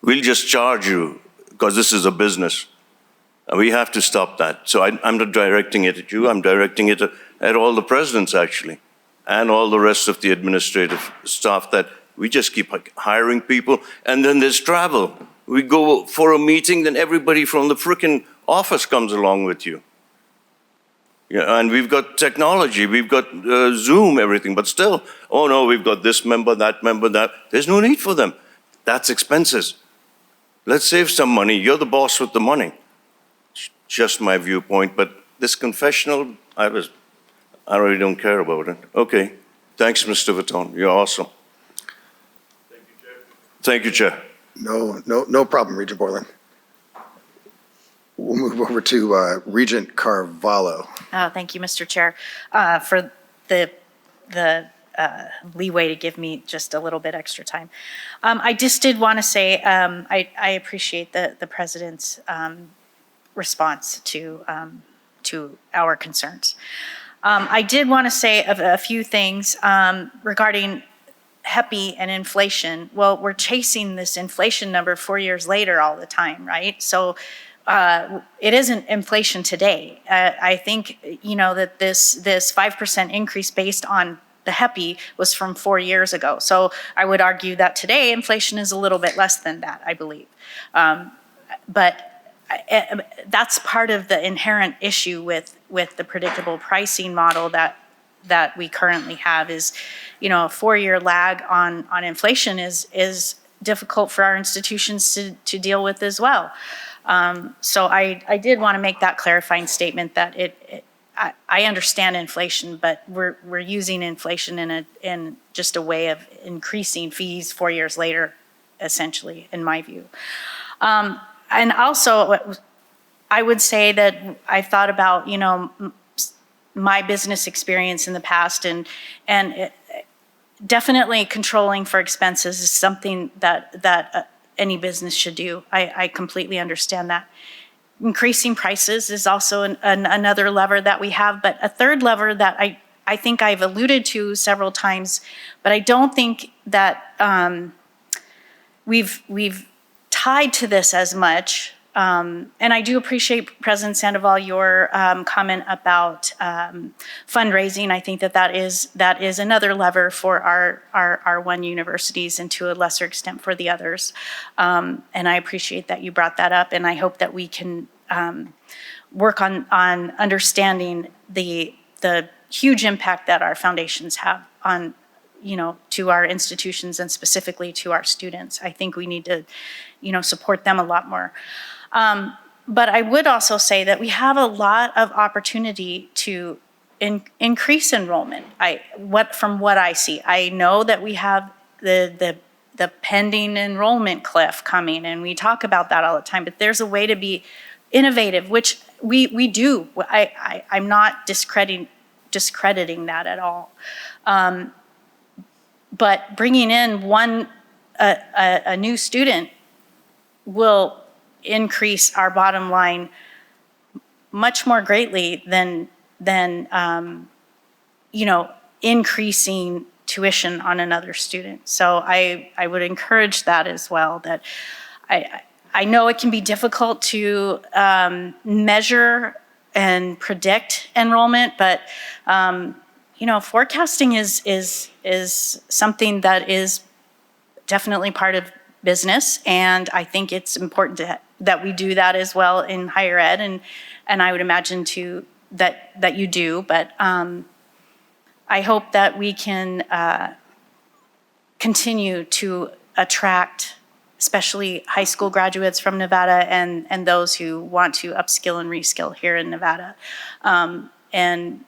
We'll just charge you because this is a business. And we have to stop that. So I'm not directing it at you, I'm directing it at all the presidents, actually, and all the rest of the administrative staff, that we just keep hiring people, and then there's travel. We go for a meeting, then everybody from the frickin' office comes along with you. Yeah, and we've got technology, we've got Zoom, everything, but still, oh no, we've got this member, that. There's no need for them. That's expenses. Let's save some money. You're the boss with the money. Just my viewpoint, but this confessional, I really don't care about it. Okay, thanks, Mr. Vitone. You're awesome. Thank you, Chair. No problem, Regent Borland. We'll move over to Regent Carvalho. Thank you, Mr. Chair, for the leeway to give me just a little bit extra time. I just did want to say I appreciate the President's response to our concerns. I did want to say a few things regarding HEPI and inflation. Well, we're chasing this inflation number 4 years later all the time, right? So it isn't inflation today. I think, that this 5% increase based on the HEPI was from 4 years ago. So I would argue that today inflation is a little bit less than that, I believe. But that's part of the inherent issue with the predictable pricing model that we currently have is, a 4-year lag on inflation is difficult for our institutions to deal with as well. So I did want to make that clarifying statement that I understand inflation, but we're using inflation in just a way of increasing fees 4 years later, essentially, in my view. And also, I would say that I've thought about, my business experience in the past, and definitely controlling for expenses is something that any business should do. I completely understand that. Increasing prices is also another lever that we have, but a third lever that I think I've alluded to several times, but I don't think that we've tied to this as much and I do appreciate, President Sandoval, your comment about fundraising. I think that is another lever for our one universities and to a lesser extent for the others. And I appreciate that you brought that up, and I hope that we can work on understanding the huge impact that our foundations have on, to our institutions and specifically to our students. I think we need to, support them a lot more. But I would also say that we have a lot of opportunity to increase enrollment. From what I see, I know that we have the pending enrollment cliff coming, and we talk about that all the time. But there's a way to be innovative, which we do. I'm not discrediting that at all. But bringing in a new student will increase our bottom line much more greatly than increasing tuition on another student. So I would encourage that as well. That I know it can be difficult to measure and predict enrollment, but forecasting is something that is definitely part of business, and I think it's important that we do that as well in higher ed, and I would imagine too that you do. But I hope that we can continue to attract, especially high school graduates from Nevada and those who want to upskill and reskill here in Nevada, and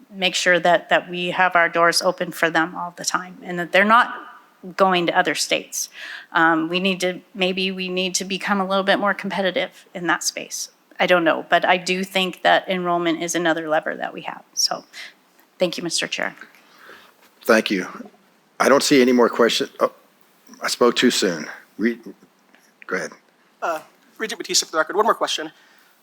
make sure that we have our doors open for them all the time, and that they're not going to other states. Maybe we need to become a little bit more competitive in that space. I don't know, but I do think that enrollment is another lever that we have. So thank you, Mr. Chair. Thank you. I don't see any more questions. Oh, I spoke too soon. Go ahead. Regent Batista, for the record, one more question.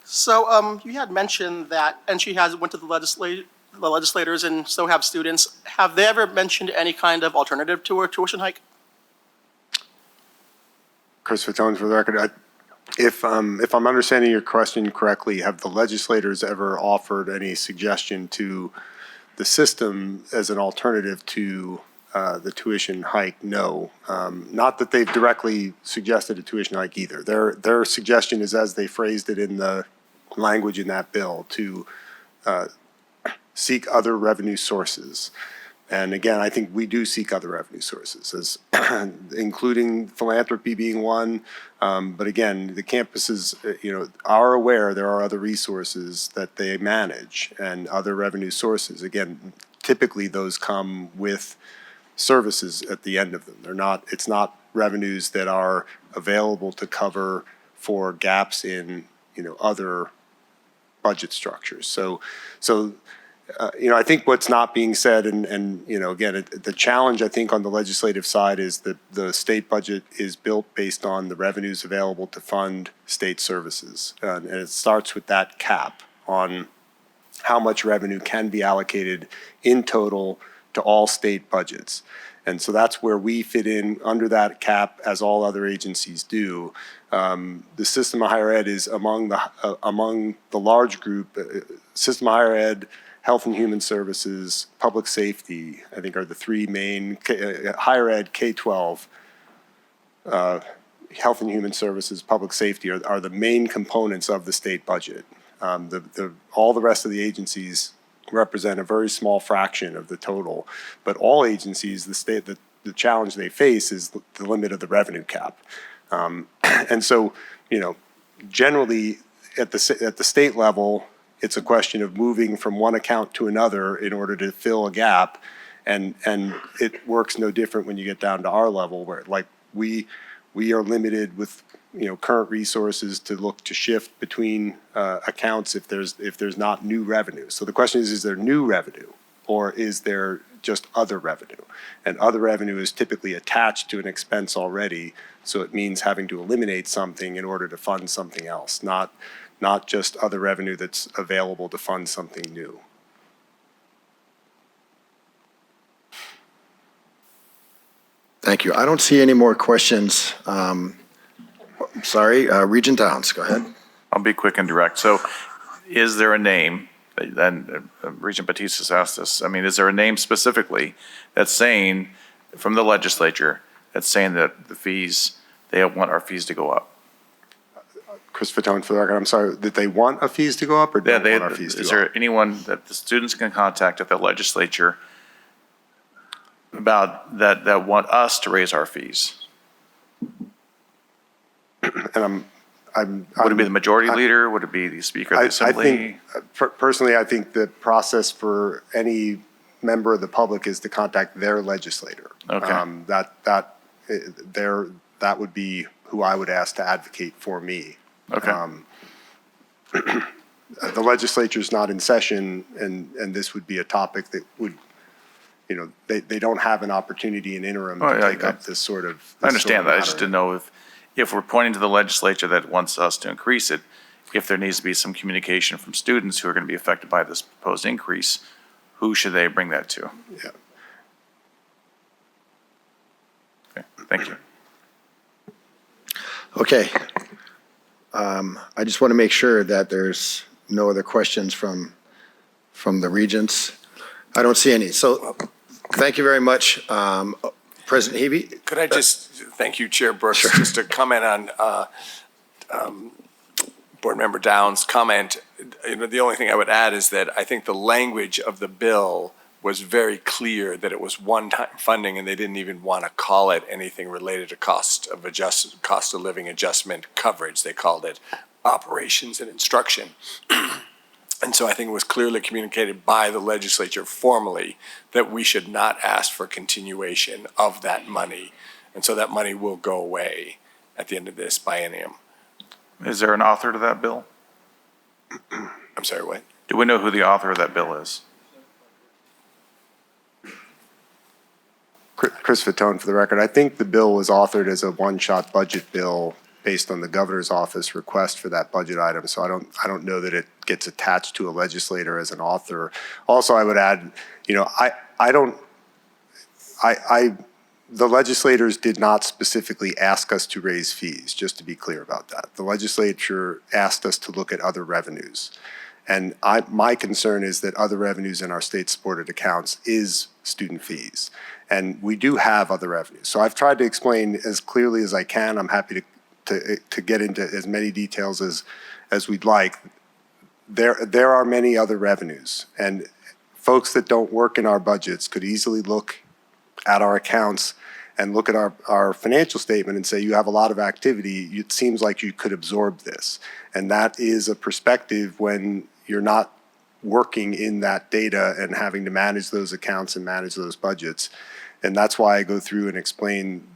So you had mentioned that NSHE has went to the legislators and so have students. Have they ever mentioned any kind of alternative to a tuition hike? Chris Fatone, for the record, if I'm understanding your question correctly, have the legislators ever offered any suggestion to the system as an alternative to the tuition hike? No. Not that they've directly suggested a tuition hike either. Their suggestion is, as they phrased it in the language in that bill, to seek other revenue sources. And again, I think we do seek other revenue sources, as including philanthropy being one. But again, the campuses, are aware there are other resources that they manage and other revenue sources. Again, typically those come with services at the end of them. It's not revenues that are available to cover for gaps in, other budget structures. So I think what's not being said, and again, the challenge I think on the legislative side is that the state budget is built based on the revenues available to fund state services. And it starts with that cap on how much revenue can be allocated in total to all state budgets. And so that's where we fit in under that cap, as all other agencies do. The system of higher ed is among the large group. System of higher ed, Health and Human Services, Public Safety, I think, are the three main, higher ed, K-12, Health and Human Services, Public Safety are the main components of the state budget. All the rest of the agencies represent a very small fraction of the total, but all agencies, the challenge they face is the limit of the revenue cap. And so, generally at the state level, it's a question of moving from one account to another in order to fill a gap. And it works no different when you get down to our level, where we are limited with current resources to look to shift between accounts if there's not new revenue. So the question is there new revenue, or is there just other revenue? And other revenue is typically attached to an expense already, so it means having to eliminate something in order to fund something else, not just other revenue that's available to fund something new. Thank you. I don't see any more questions. sorry, Regent Downs, go ahead. I'll be quick and direct. So is there a name, and Regent Batistas asked this, I mean, is there a name specifically that's saying, from the legislature, that's saying that the fees, they want our fees to go up? Chris Fatone, for the record, I'm sorry, that they want our fees to go up or don't want our fees to go up? Is there anyone that the students can contact at the legislature about that want us to raise our fees? And would it be the majority leader? Would it be the Speaker of the Assembly? Personally, I think the process for any member of the public is to contact their legislator. Okay. That would be who I would ask to advocate for me. Okay. The legislature's not in session, and this would be a topic that would, they don't have an opportunity in interim to take up this sort of. I understand that. I just didn't know if we're pointing to the legislature that wants us to increase it, if there needs to be some communication from students who are going to be affected by this proposed increase, who should they bring that to? Yeah. Okay, thank you. Okay. I just want to make sure that there's no other questions from the regents. I don't see any. So thank you very much, President Hebe. Could I just, thank you, Chair Brooks, just to comment on Board Member Downs' comment. The only thing I would add is that I think the language of the bill was very clear that it was one-time funding, and they didn't even want to call it anything related to cost of living adjustment coverage. They called it operations and instruction. And so I think it was clearly communicated by the legislature formally that we should not ask for continuation of that money. And so that money will go away at the end of this biennium. Is there an author to that bill? I'm sorry, what? Do we know who the author of that bill is? Chris Fatone, for the record. I think the bill was authored as a one-shot budget bill based on the governor's office request for that budget item. So I don't know that it gets attached to a legislator as an author. Also, I would add, the legislators did not specifically ask us to raise fees, just to be clear about that. The legislature asked us to look at other revenues. And my concern is that other revenues in our state-supported accounts is student fees. And we do have other revenues. So I've tried to explain as clearly as I can. I'm happy to get into as many details as we'd like. There are many other revenues. And folks that don't work in our budgets could easily look at our accounts and look at our financial statement and say, you have a lot of activity. It seems like you could absorb this. And that is a perspective when you're not working in that data and having to manage those accounts and manage those budgets. And that's why I go through and explain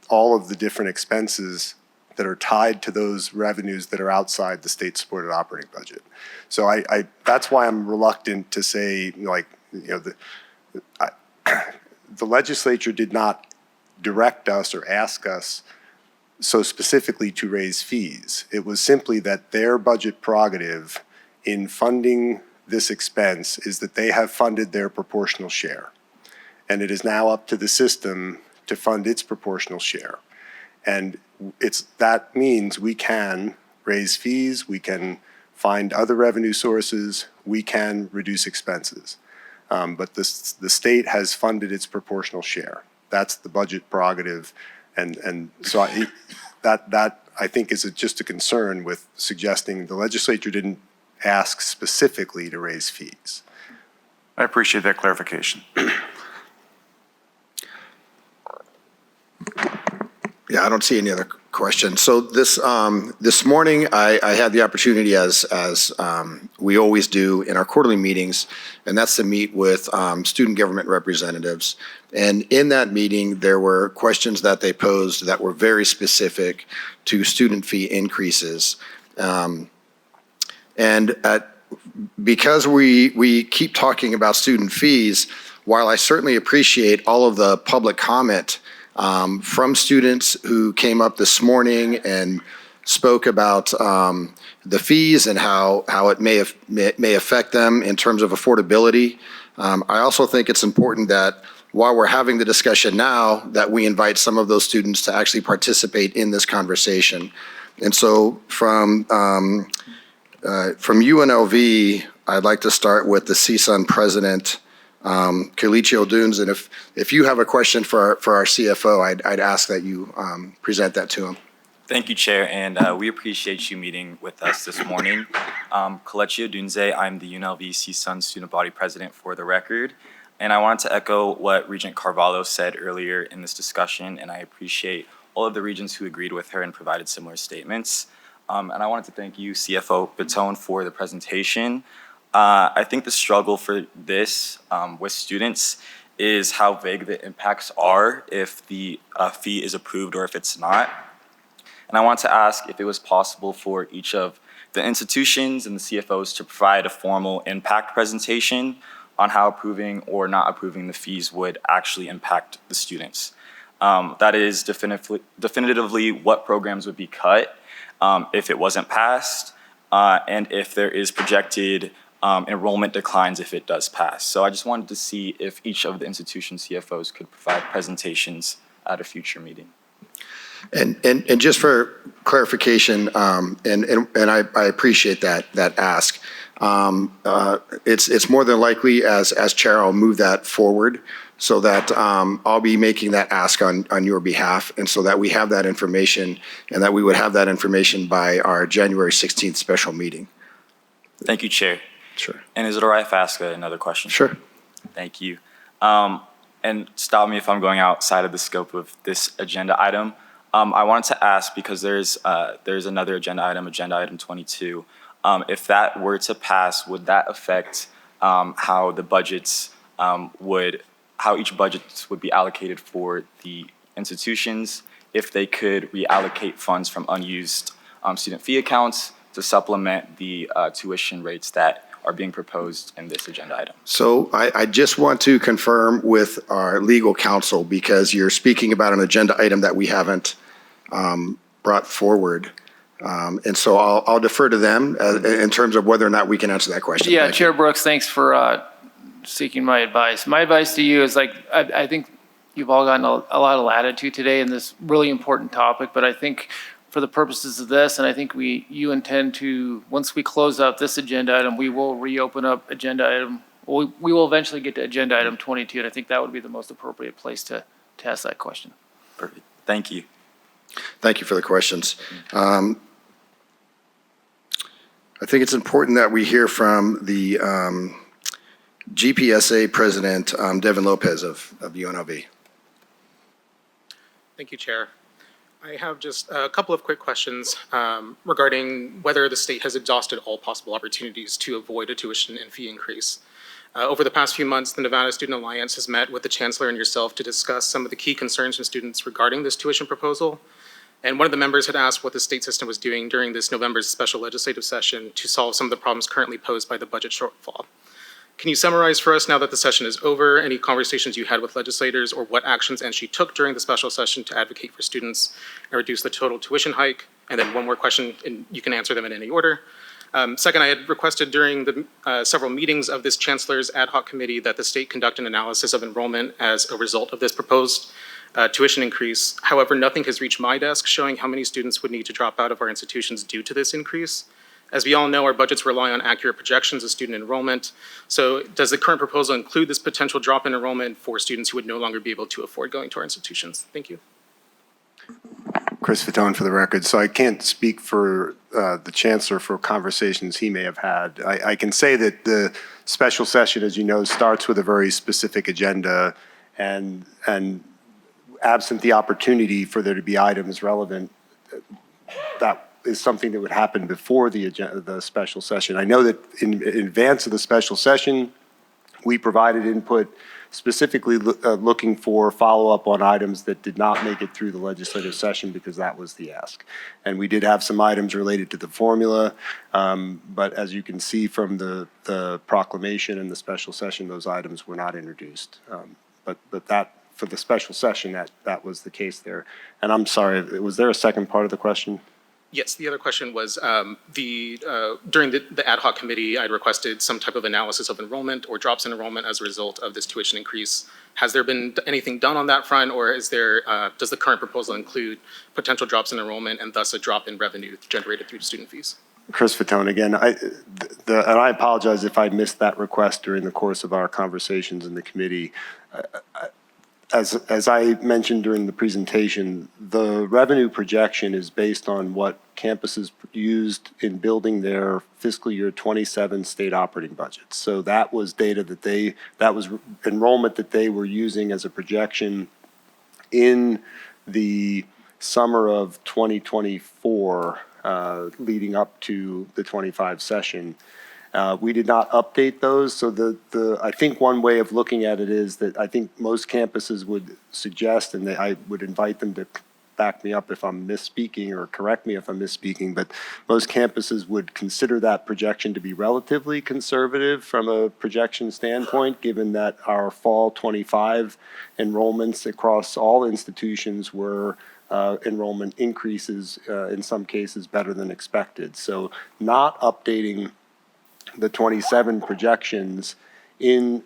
all of the different expenses that are tied to those revenues that are outside the state-supported operating budget. So that's why I'm reluctant to say, the legislature did not direct us or ask us so specifically to raise fees. It was simply that their budget prerogative in funding this expense is that they have funded their proportional share. And it is now up to the system to fund its proportional share. And that means we can raise fees, we can find other revenue sources, we can reduce expenses. But the state has funded its proportional share. That's the budget prerogative. And so that I think is just a concern with suggesting the legislature didn't ask specifically to raise fees. I appreciate that clarification. Yeah, I don't see any other questions. So this morning, I had the opportunity, as we always do in our quarterly meetings, and that's to meet with student government representatives. And in that meeting, there were questions that they posed that were very specific to student fee increases. Because we keep talking about student fees, while I certainly appreciate all of the public comment from students who came up this morning and spoke about the fees and how it may affect them in terms of affordability. I also think it's important that while we're having the discussion now, that we invite some of those students to actually participate in this conversation. And so from UNLV, I'd like to start with the CSUN president, Kelechi Oduns, and if you have a question for our CFO, I'd ask that you present that to him. Thank you, Chair, and we appreciate you meeting with us this morning. Kelechi Odunze, I'm the UNLV CSUN Student Body President for the record, and I wanted to echo what Regent Carvalho said earlier in this discussion, and I appreciate all of the regents who agreed with her and provided similar statements. And I wanted to thank you, CFO Batone, for the presentation. I think the struggle for this with students is how vague the impacts are if the fee is approved or if it's not. And I want to ask if it was possible for each of the institutions and the CFOs to provide a formal impact presentation on how approving or not approving the fees would actually impact the students. That is definitively what programs would be cut if it wasn't passed, and if there is projected enrollment declines if it does pass. So I just wanted to see if each of the institution CFOs could provide presentations at a future meeting. And just for clarification, and I appreciate that ask. It's more than likely, as chair, I'll move that forward so that I'll be making that ask on your behalf, and so that we have that information, and that we would have that information by our January 16th special meeting. Thank you, Chair. Sure. And is it all right if I ask another question? Sure. Thank you. And stop me if I'm going outside of the scope of this agenda item. I wanted to ask, because there's another agenda item 22. If that were to pass, would that affect how the budgets how each budget would be allocated for the institutions, if they could reallocate funds from unused student fee accounts to supplement the tuition rates that are being proposed in this agenda item? So I just want to confirm with our legal counsel, because you're speaking about an agenda item that we haven't brought forward. And so I'll defer to them in terms of whether or not we can answer that question. Yeah, Thank Chair you. Brooks, thanks for seeking my advice. My advice to you is, I think you've all gotten a lot of latitude today in this really important topic, but I think for the purposes of this, and I think you intend to, once we close out this agenda item, we will reopen up agenda item, we will eventually get to agenda item 22, and I think that would be the most appropriate place to ask that question. Perfect. Thank you. Thank you for the questions. I think it's important that we hear from the GPSA President, Devin Lopez of UNLV. Thank you, Chair. I have just a couple of quick questions regarding whether the state has exhausted all possible opportunities to avoid a tuition and fee increase. Over the past few months, the Nevada Student Alliance has met with the Chancellor and yourself to discuss some of the key concerns from students regarding this tuition proposal. And one of the members had asked what the state system was doing during this November's special legislative session to solve some of the problems currently posed by the budget shortfall. Can you summarize for us, now that the session is over, any conversations you had with legislators, or what actions NSHE took during the special session to advocate for students and reduce the total tuition hike? And then one more question, and you can answer them in any order. Second, I had requested during the several meetings of this Chancellor's ad hoc committee that the state conduct an analysis of enrollment as a result of this proposed tuition increase. However, nothing has reached my desk showing how many students would need to drop out of our institutions due to this increase. As we all know, our budgets rely on accurate projections of student enrollment. So does the current proposal include this potential drop in enrollment for students who would no longer be able to afford going to our institutions? Thank you. Chris Fatone for the record. So I can't speak for the Chancellor for conversations he may have had. I can say that the special session, as you know, starts with a very specific agenda, and absent the opportunity for there to be items relevant, that is something that would happen before the special session. I know that in advance of the special session, we provided input specifically looking for follow-up on items that did not make it through the legislative session, because that was the ask. And we did have some items related to the formula, but as you can see from the proclamation and the special session, those items were not introduced. But that, for the special session, that was the case there. And I'm sorry, was there a second part of the question? Yes, the other question was during the ad hoc committee, I'd requested some type of analysis of enrollment or drops in enrollment as a result of this tuition increase. Has there been anything done on that front, or is there, does the current proposal include potential drops in enrollment and thus a drop in revenue generated through student fees? Chris Fatone again. And I apologize if I missed that request during the course of our conversations in the committee. As I mentioned during the presentation, the revenue projection is based on what campuses used in building their fiscal year 27 state operating budgets. So that was data that was enrollment that they were using as a projection in the summer of 2024, leading up to the 25 session. We did not update those, so I think one way of looking at it is that I think most campuses would suggest, and I would invite them to back me up if I'm misspeaking or correct me if I'm misspeaking, but most campuses would consider that projection to be relatively conservative from a projection standpoint, given that our fall 25 enrollments across all institutions were enrollment increases, in some cases better than expected. So not updating the 27 projections in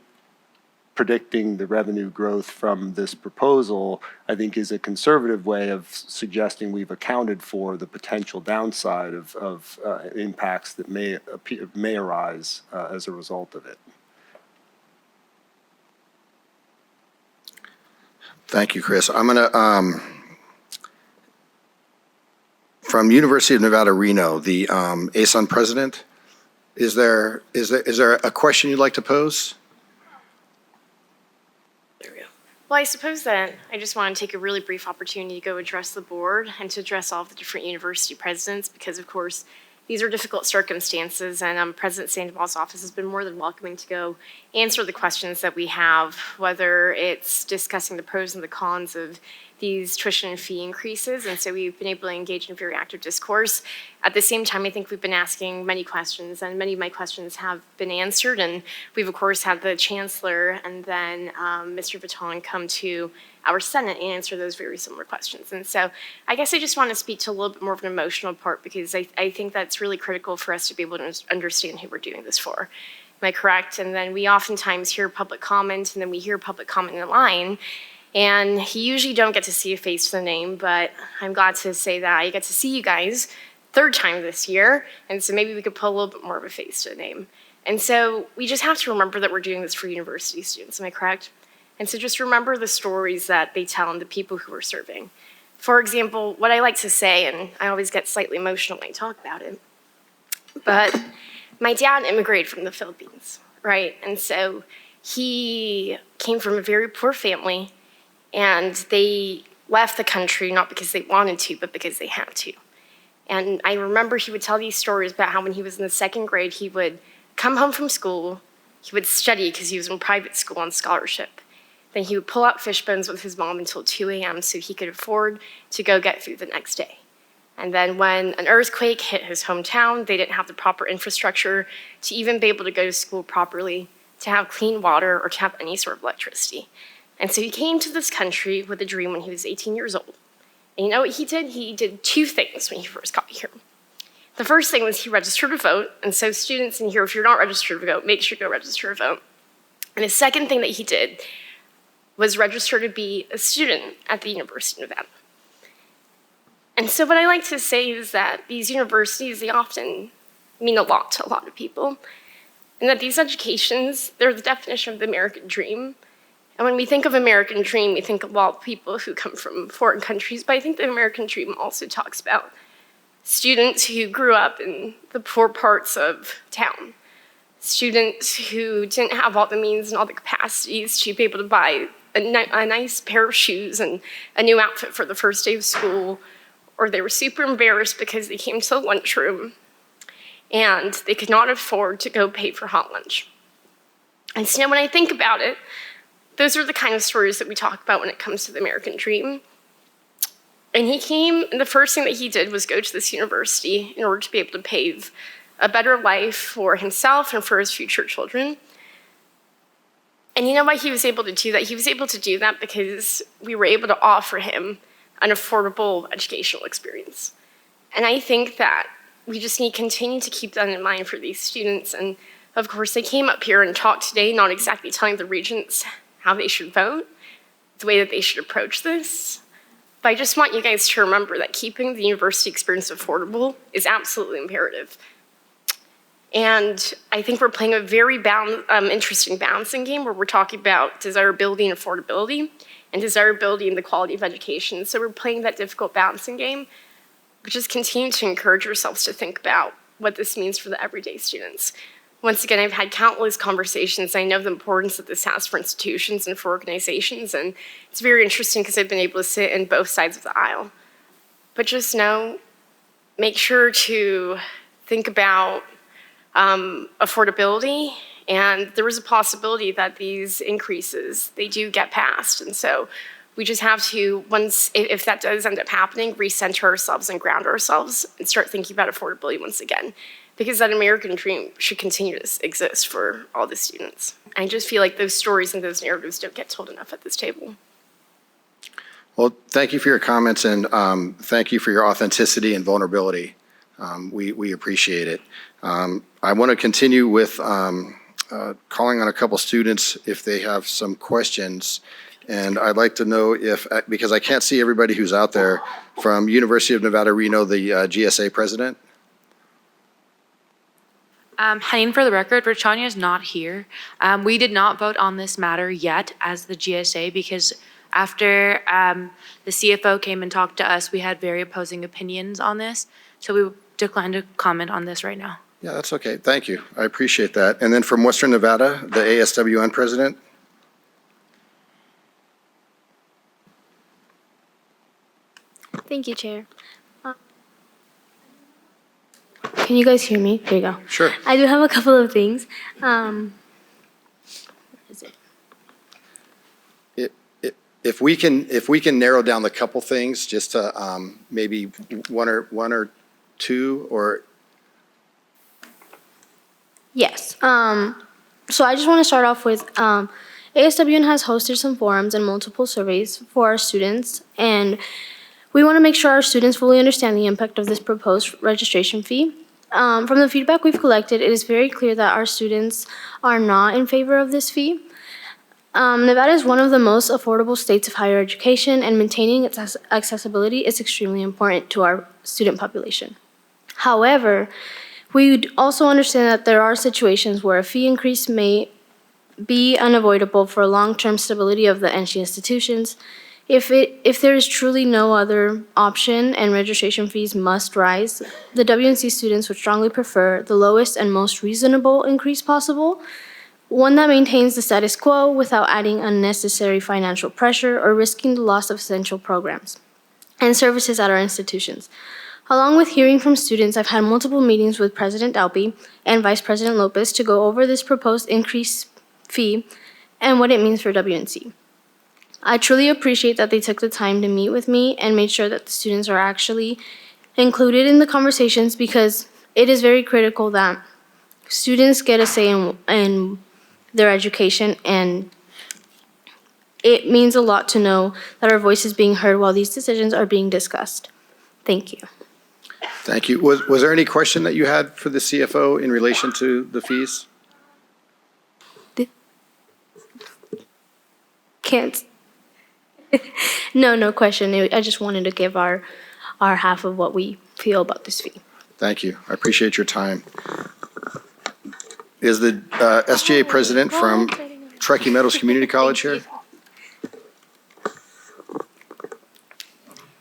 predicting the revenue growth from this proposal, I think is a conservative way of suggesting we've accounted for the potential downside of impacts that may arise as a result of it. Thank you, Chris. I'm gonna, from University of Nevada, Reno, the ASUN president, is there a question you'd like to pose? Well, I suppose that I just want to take a really brief opportunity to go address the board and to address all of the different university presidents, because of course these are difficult circumstances, and President Sandoval's office has been more than welcoming to go answer the questions that we have, whether it's discussing the pros and the cons of these tuition and fee increases. And so we've been able to engage in very active discourse. At the same time, I think we've been asking many questions, and many of my questions have been answered. And we've, of course, had the chancellor and then Mr. Vuitton come to our Senate and answer those very similar questions. And so I guess I just want to speak to a little bit more of an emotional part, because I think that's really critical for us to be able to understand who we're doing this for. Am I correct? And then we oftentimes hear public comment, and then we hear public comment in line. And you usually don't get to see a face to the name, but I'm glad to say that I get to see you guys third time this year, and so maybe we could put a little bit more of a face to the name. And so we just have to remember that we're doing this for university students, am I correct? And so just remember the stories that they tell and the people who are serving. For example, what I like to say, and I always get slightly emotional when I talk about it, but my dad immigrated from the Philippines, right? And so he came from a very poor family, and they left the country not because they wanted to, but because they had to. And I remember he would tell these stories about how when he was in the second grade, he would come home from school, he would study because he was in private school on scholarship. Then he would pull out fish bones with his mom until 2 a.m. so he could afford to go get food the next day. And then when an earthquake hit his hometown, they didn't have the proper infrastructure to even be able to go to school properly, to have clean water, or to have any sort of electricity. And so he came to this country with a dream when he was 18 years old. And you know what he did? He did two things when he first got here. The first thing was he registered to vote. And so students in here, if you're not registered to vote, make sure you go register to vote. And the second thing that he did was register to be a student at the University of Nevada. And so what I like to say is that these universities, they often mean a lot to a lot of people. And that these educations, they're the definition of the American dream. And when we think of American dream, we think of a lot of people who come from foreign countries, but I think the American dream also talks about students who grew up in the poor parts of town, students who didn't have all the means and all the capacities to be able to buy a nice pair of shoes and a new outfit for the first day of school, or they were super embarrassed because they came to the lunchroom and they could not afford to go pay for hot lunch. And so when I think about it, those are the kind of stories that we talk about when it comes to the American dream. And he came, and the first thing that he did was go to this university in order to be able to pave a better life for himself and for his future children. And you know why he was able to do that? He was able to do that because we were able to offer him an affordable educational experience. And I think that we just need to continue to keep that in mind for these students. And of course, they came up here and talked today, not exactly telling the Regents how they should vote, the way that they should approach this. But I just want you guys to remember that keeping the university experience affordable is absolutely imperative. And I think we're playing a very interesting balancing game where we're talking about desirability and affordability and desirability and the quality of education. So we're playing that difficult balancing game, but just continue to encourage yourselves to think about what this means for the everyday students. Once again, I've had countless conversations. I know the importance that this has for institutions and for organizations, and it's very interesting because I've been able to sit in both sides of the aisle. But just know, make sure to think about affordability, and there is a possibility that these increases, they do get passed. And so we just have to, if that does end up happening, recenter ourselves and ground ourselves and start thinking about affordability once again. Because that American dream should continue to exist for all the students. I just feel like those stories and those narratives don't get told enough at this table. Well, thank you for your comments, and thank you for your authenticity and vulnerability. We appreciate it. I want to continue with calling on a couple students if they have some questions. And I'd like to know if, because I can't see everybody who's out there, from University of Nevada, Reno, the GSA president. Henning, for the record, Rachania is not here. We did not vote on this matter yet as the GSA because after the CFO came and talked to us, we had very opposing opinions on this. So we declined to comment on this right now. Yeah, that's okay. Thank you. I appreciate that. And then from Western Nevada, the ASWN president. Thank you, Chair. Can you guys hear me? There you go. Sure. I do have a couple of things. What is it? If we can narrow down the couple things, just to maybe one or two, or. Yes. So I just want to start off with ASWN has hosted some forums and multiple surveys for our students, and we want to make sure our students fully understand the impact of this proposed registration fee. From the feedback we've collected, it is very clear that our students are not in favor of this fee. Nevada is one of the most affordable states of higher education, and maintaining its accessibility is extremely important to our student population. However, we also understand that there are situations where a fee increase may be unavoidable for long-term stability of the NSHE institutions. If there is truly no other option and registration fees must rise, the WNC students would strongly prefer the lowest and most reasonable increase possible, one that maintains the status quo without adding unnecessary financial pressure or risking the loss of essential programs and services at our institutions. Along with hearing from students, I've had multiple meetings with President Dalby and Vice President Lopez to go over this proposed increased fee and what it means for WNC. I truly appreciate that they took the time to meet with me and made sure that the students are actually included in the conversations, because it is very critical that students get a say in their education, and it means a lot to know that our voice is being heard while these decisions are being discussed. Thank you. Thank you. Was there any question that you had for the CFO in relation to the fees? Can't. No question. I just wanted to give our half of what we feel about this fee. Thank you. I appreciate your time. Is the SGA president from Truckee Meadows Community College here?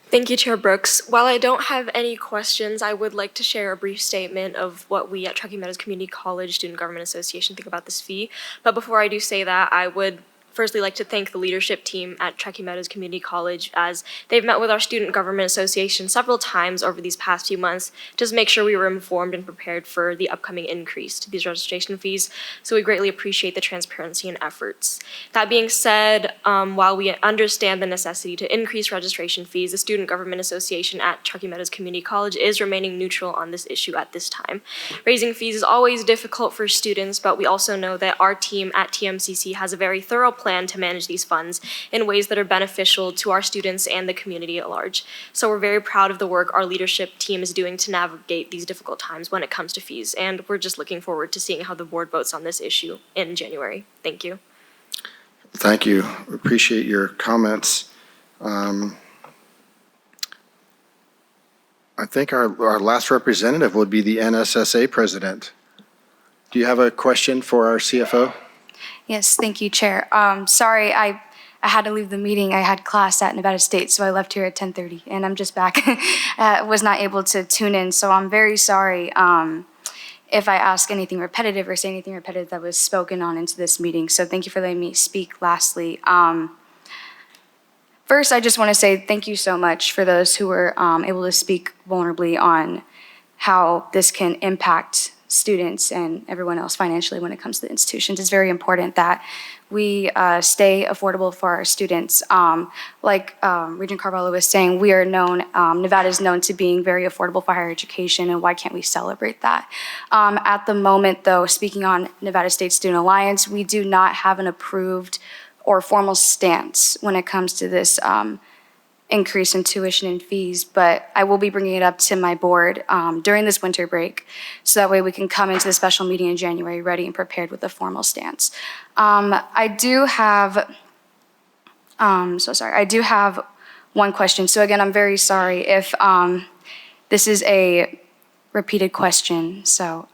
Thank you, Chair Brooks. While I don't have any questions, I would like to share a brief statement of what we at Truckee Meadows Community College Student Government Association think about this fee. But before I do say that, I would firstly like to thank the leadership team at Truckee Meadows Community College, as they've met with our Student Government Association several times over these past few months to make sure we were informed and prepared for the upcoming increase to these registration fees. So we greatly appreciate the transparency and efforts. That being said, while we understand the necessity to increase registration fees, the Student Government Association at Truckee Meadows Community College is remaining neutral on this issue at this time. Raising fees is always difficult for students, but we also know that our team at TMCC has a very thorough plan to manage these funds in ways that are beneficial to our students and the community at large. So we're very proud of the work our leadership team is doing to navigate these difficult times when it comes to fees, and we're just looking forward to seeing how the board votes on this issue in January. Thank you. Thank you. Appreciate your comments. I think our last representative would be the NSSA president. Do you have a question for our CFO? Yes, thank you, Chair. Sorry, I had to leave the meeting. I had class at Nevada State, so I left here at 10:30, and I'm just back. Was not able to tune in, so I'm very sorry if I ask anything repetitive or say anything repetitive that was spoken on into this meeting. So thank you for letting me speak lastly. First, I just want to say thank you so much for those who were able to speak vulnerably on how this can impact students and everyone else financially when it comes to the institutions. It's very important that we stay affordable for our students. Like Regent Carvalho was saying, we are known, Nevada is known to being very affordable for higher education, and why can't we celebrate that? At the moment, though, speaking on Nevada State Student Alliance, we do not have an approved or formal stance when it comes to this increase in tuition and fees, but I will be bringing it up to my board during this winter break, so that way we can come into the special meeting in January ready and prepared with a formal stance. I do have one question. So again, I'm very sorry if this is a repeated question. So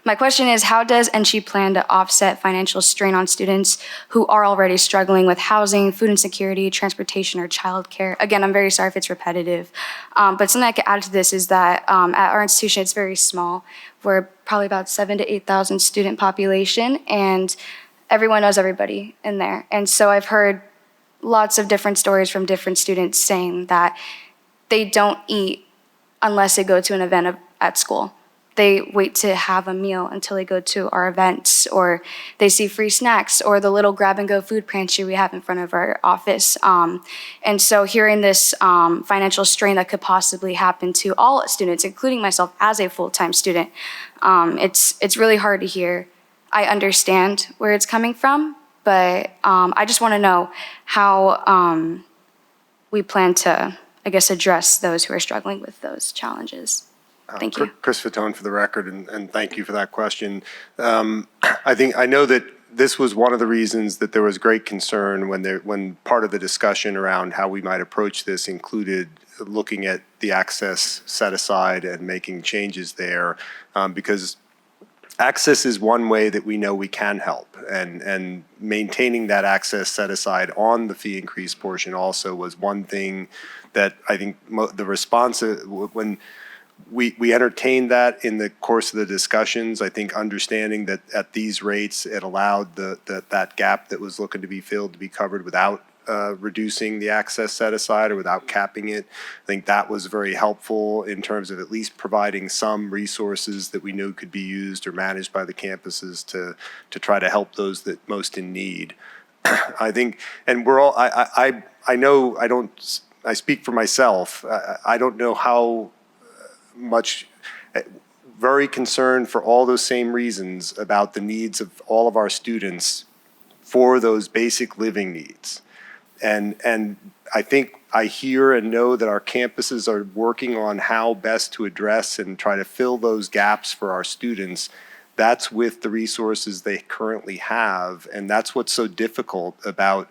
my question is, how does NSHE plan to offset financial strain on students who are already struggling with housing, food insecurity, transportation, or childcare? Again, I'm very sorry if it's repetitive, but something I could add to this is that at our institution, it's very small. We're probably about 7,000 to 8,000 student population, and everyone knows everybody in there. And so I've heard lots of different stories from different students saying that they don't eat unless they go to an event at school. They wait to have a meal until they go to our events, or they see free snacks, or the little grab-and-go food pantry we have in front of our office. And so hearing this financial strain that could possibly happen to all students, including myself as a full-time student, it's really hard to hear. I understand where it's coming from, but I just want to know how we plan to, I guess, address those who are struggling with those challenges. Thank you. Chris Fatone for the record, and thank you for that question. I know that this was one of the reasons that there was great concern when part of the discussion around how we might approach this included looking at the access set aside and making changes there, because access is one way that we know we can help, and maintaining that access set aside on the fee increase portion also was one thing that I think the response when we entertained that in the course of the discussions. I think understanding that at these rates, it allowed that gap that was looking to be filled to be covered without reducing the access set aside or without capping it. I think that was very helpful in terms of at least providing some resources that we knew could be used or managed by the campuses to try to help those that most in need. I think, and we're all, I know I speak for myself. I don't know how much, very concerned for all those same reasons about the needs of all of our students for those basic living needs. And I think I hear and know that our campuses are working on how best to address and try to fill those gaps for our students. That's with the resources they currently have, and that's what's so difficult about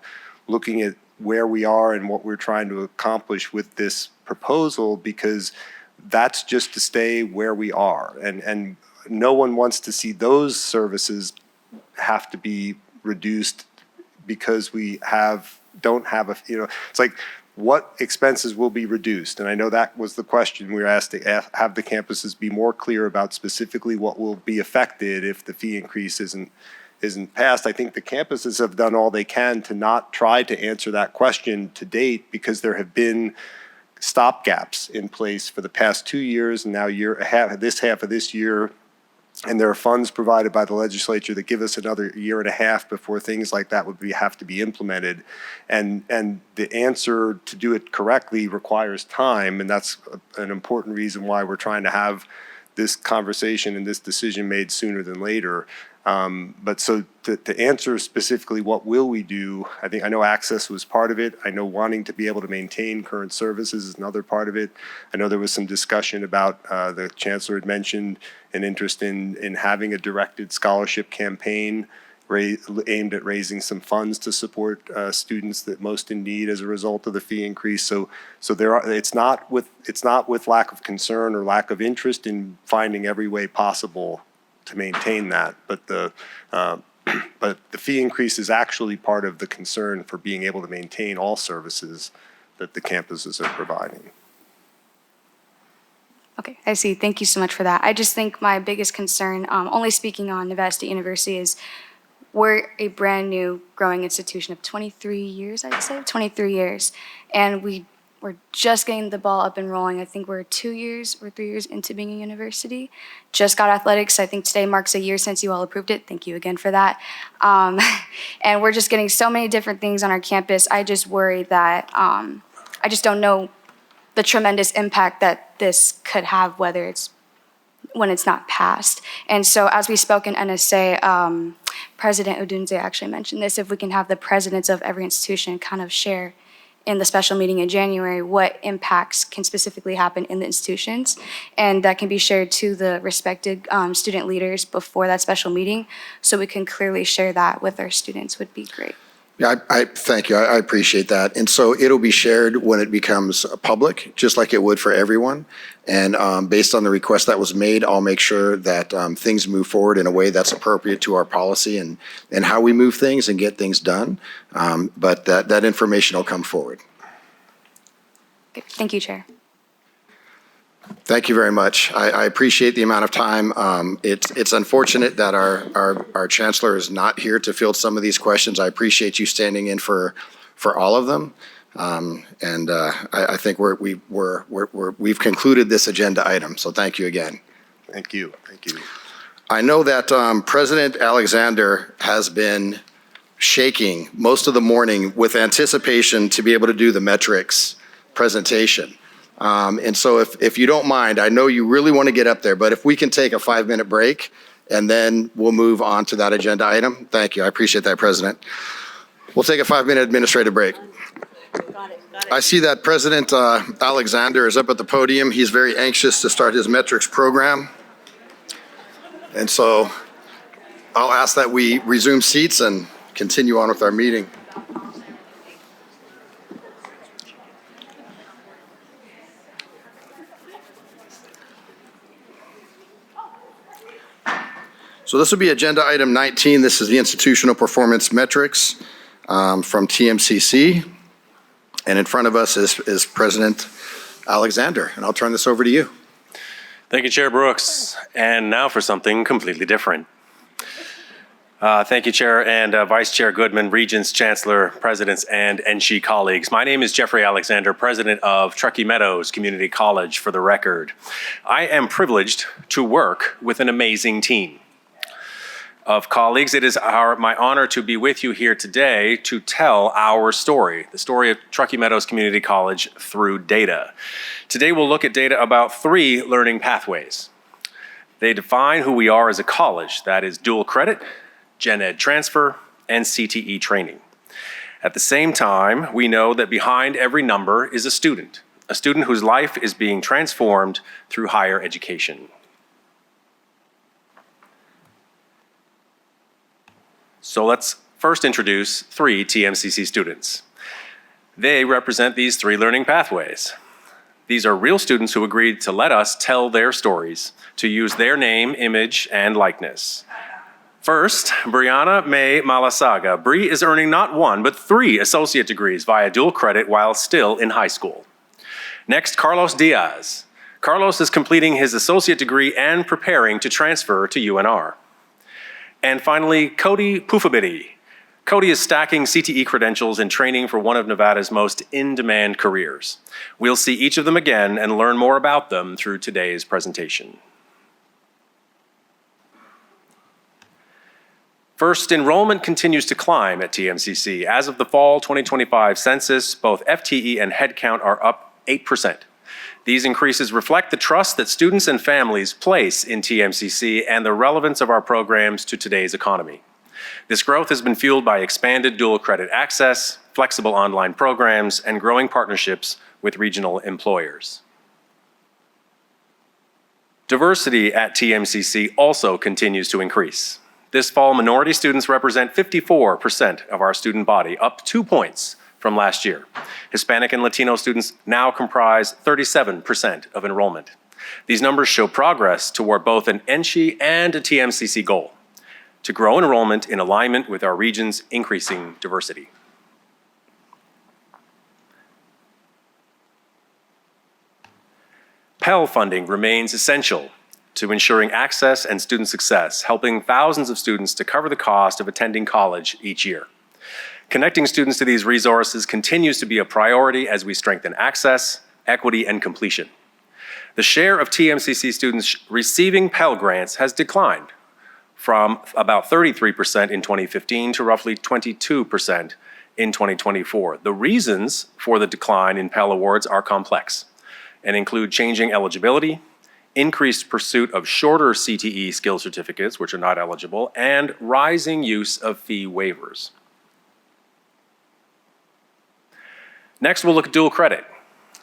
looking at where we are and what we're trying to accomplish with this proposal, because that's just to stay where we are. And no one wants to see those services have to be reduced because we don't have it's like, what expenses will be reduced? And I know that was the question we were asked to have the campuses be more clear about specifically what will be affected if the fee increase isn't passed. I think the campuses have done all they can to not try to answer that question to date, because there have been stopgaps in place for the past 2 years and now half of this year, and there are funds provided by the legislature that give us another year and a half before things like that would have to be implemented. And the answer to do it correctly requires time, and that's an important reason why we're trying to have this conversation and this decision made sooner than later. But so to answer specifically what will we do, I know access was part of it. I know wanting to be able to maintain current services is another part of it. I know there was some discussion about, the chancellor had mentioned an interest in having a directed scholarship campaign aimed at raising some funds to support students that most in need as a result of the fee increase. So it's not with lack of concern or lack of interest in finding every way possible to maintain that, but the fee increase is actually part of the concern for being able to maintain all services that the campuses are providing. Okay, I see. Thank you so much for that. I just think my biggest concern, only speaking on Nevada State University, is we're a brand new growing institution of 23 years, I'd say, 23 years. And we're just getting the ball up and rolling. I think we're 2 years or 3 years into being a university. Just got athletics. I think today marks a year since you all approved it. Thank you again for that. And we're just getting so many different things on our campus. I just worry that I just don't know the tremendous impact that this could have, whether it's when it's not passed. And so as we spoke in NSA, President Odunze actually mentioned this, if we can have the presidents of every institution kind of share in the special meeting in January what impacts can specifically happen in the institutions, and that can be shared to the respected student leaders before that special meeting, so we can clearly share that with our students would be great. Yeah, I thank you. I appreciate that. And so it'll be shared when it becomes public, just like it would for everyone. And based on the request that was made, I'll make sure that things move forward in a way that's appropriate to our policy and how we move things and get things done. But that information will come forward. Okay, thank you, Chair. Thank you very much. I appreciate the amount of time. It's unfortunate that our chancellor is not here to field some of these questions. I appreciate you standing in for all of them. And I think we've concluded this agenda item. So thank you again. Thank you. Thank you. I know that President Alexander has been shaking most of the morning with anticipation to be able to do the metrics presentation. And so if you don't mind, I know you really want to get up there, but if we can take a 5-minute break and then we'll move on to that agenda item. Thank you. I appreciate that, President. We'll take a 5-minute administrative break. Got it. I see that President Alexander is up at the podium. He's very anxious to start his metrics program. And so I'll ask that we resume seats and continue on with our meeting. So this will be agenda item 19. This is the institutional performance metrics from TMCC. And in front of us is President Alexander. And I'll turn this over to you. Thank you, Chair Brooks. And now for something completely different. Thank you, Chair and Vice Chair Goodman, Regents, Chancellor, Presidents, and NSHE colleagues. My name is Jeffrey Alexander, President of Truckee Meadows Community College, for the record. I am privileged to work with an amazing team of colleagues. It is my honor to be with you here today to tell our story, the story of Truckee Meadows Community College through data. Today we'll look at data about 3 learning pathways. They define who we are as a college, that is dual credit, gen ed transfer, and CTE training. At the same time, we know that behind every number is a student whose life is being transformed through higher education. So let's first introduce 3 TMCC students. They represent these 3 learning pathways. These are real students who agreed to let us tell their stories, to use their name, image, and likeness. First, Brianna May Malasaga. Bree is earning not 1, but 3 associate degrees via dual credit while still in high school. Next, Carlos Diaz. Carlos is completing his associate degree and preparing to transfer to UNR. And finally, Cody Pufabidi. Cody is stacking CTE credentials and training for one of Nevada's most in-demand careers. We'll see each of them again and learn more about them through today's presentation. First, enrollment continues to climb at TMCC. As of the fall 2025 census, both FTE and headcount are up 8%. These increases reflect the trust that students and families place in TMCC and the relevance of our programs to today's economy. This growth has been fueled by expanded dual credit access, flexible online programs, and growing partnerships with regional employers. Diversity at TMCC also continues to increase. This fall, minority students represent 54% of our student body, up 2 points from last year. Hispanic and Latino students now comprise 37% of enrollment. These numbers show progress toward both an NSHE and a TMCC goal, to grow enrollment in alignment with our region's increasing diversity. Pell funding remains essential to ensuring access and student success, helping thousands of students to cover the cost of attending college each year. Connecting students to these resources continues to be a priority as we strengthen access, equity, and completion. The share of TMCC students receiving Pell Grants has declined from about 33% in 2015 to roughly 22% in 2024. The reasons for the decline in Pell Awards are complex and include changing eligibility, increased pursuit of shorter CTE skill certificates, which are not eligible, and rising use of fee waivers. Next, we'll look at dual credit.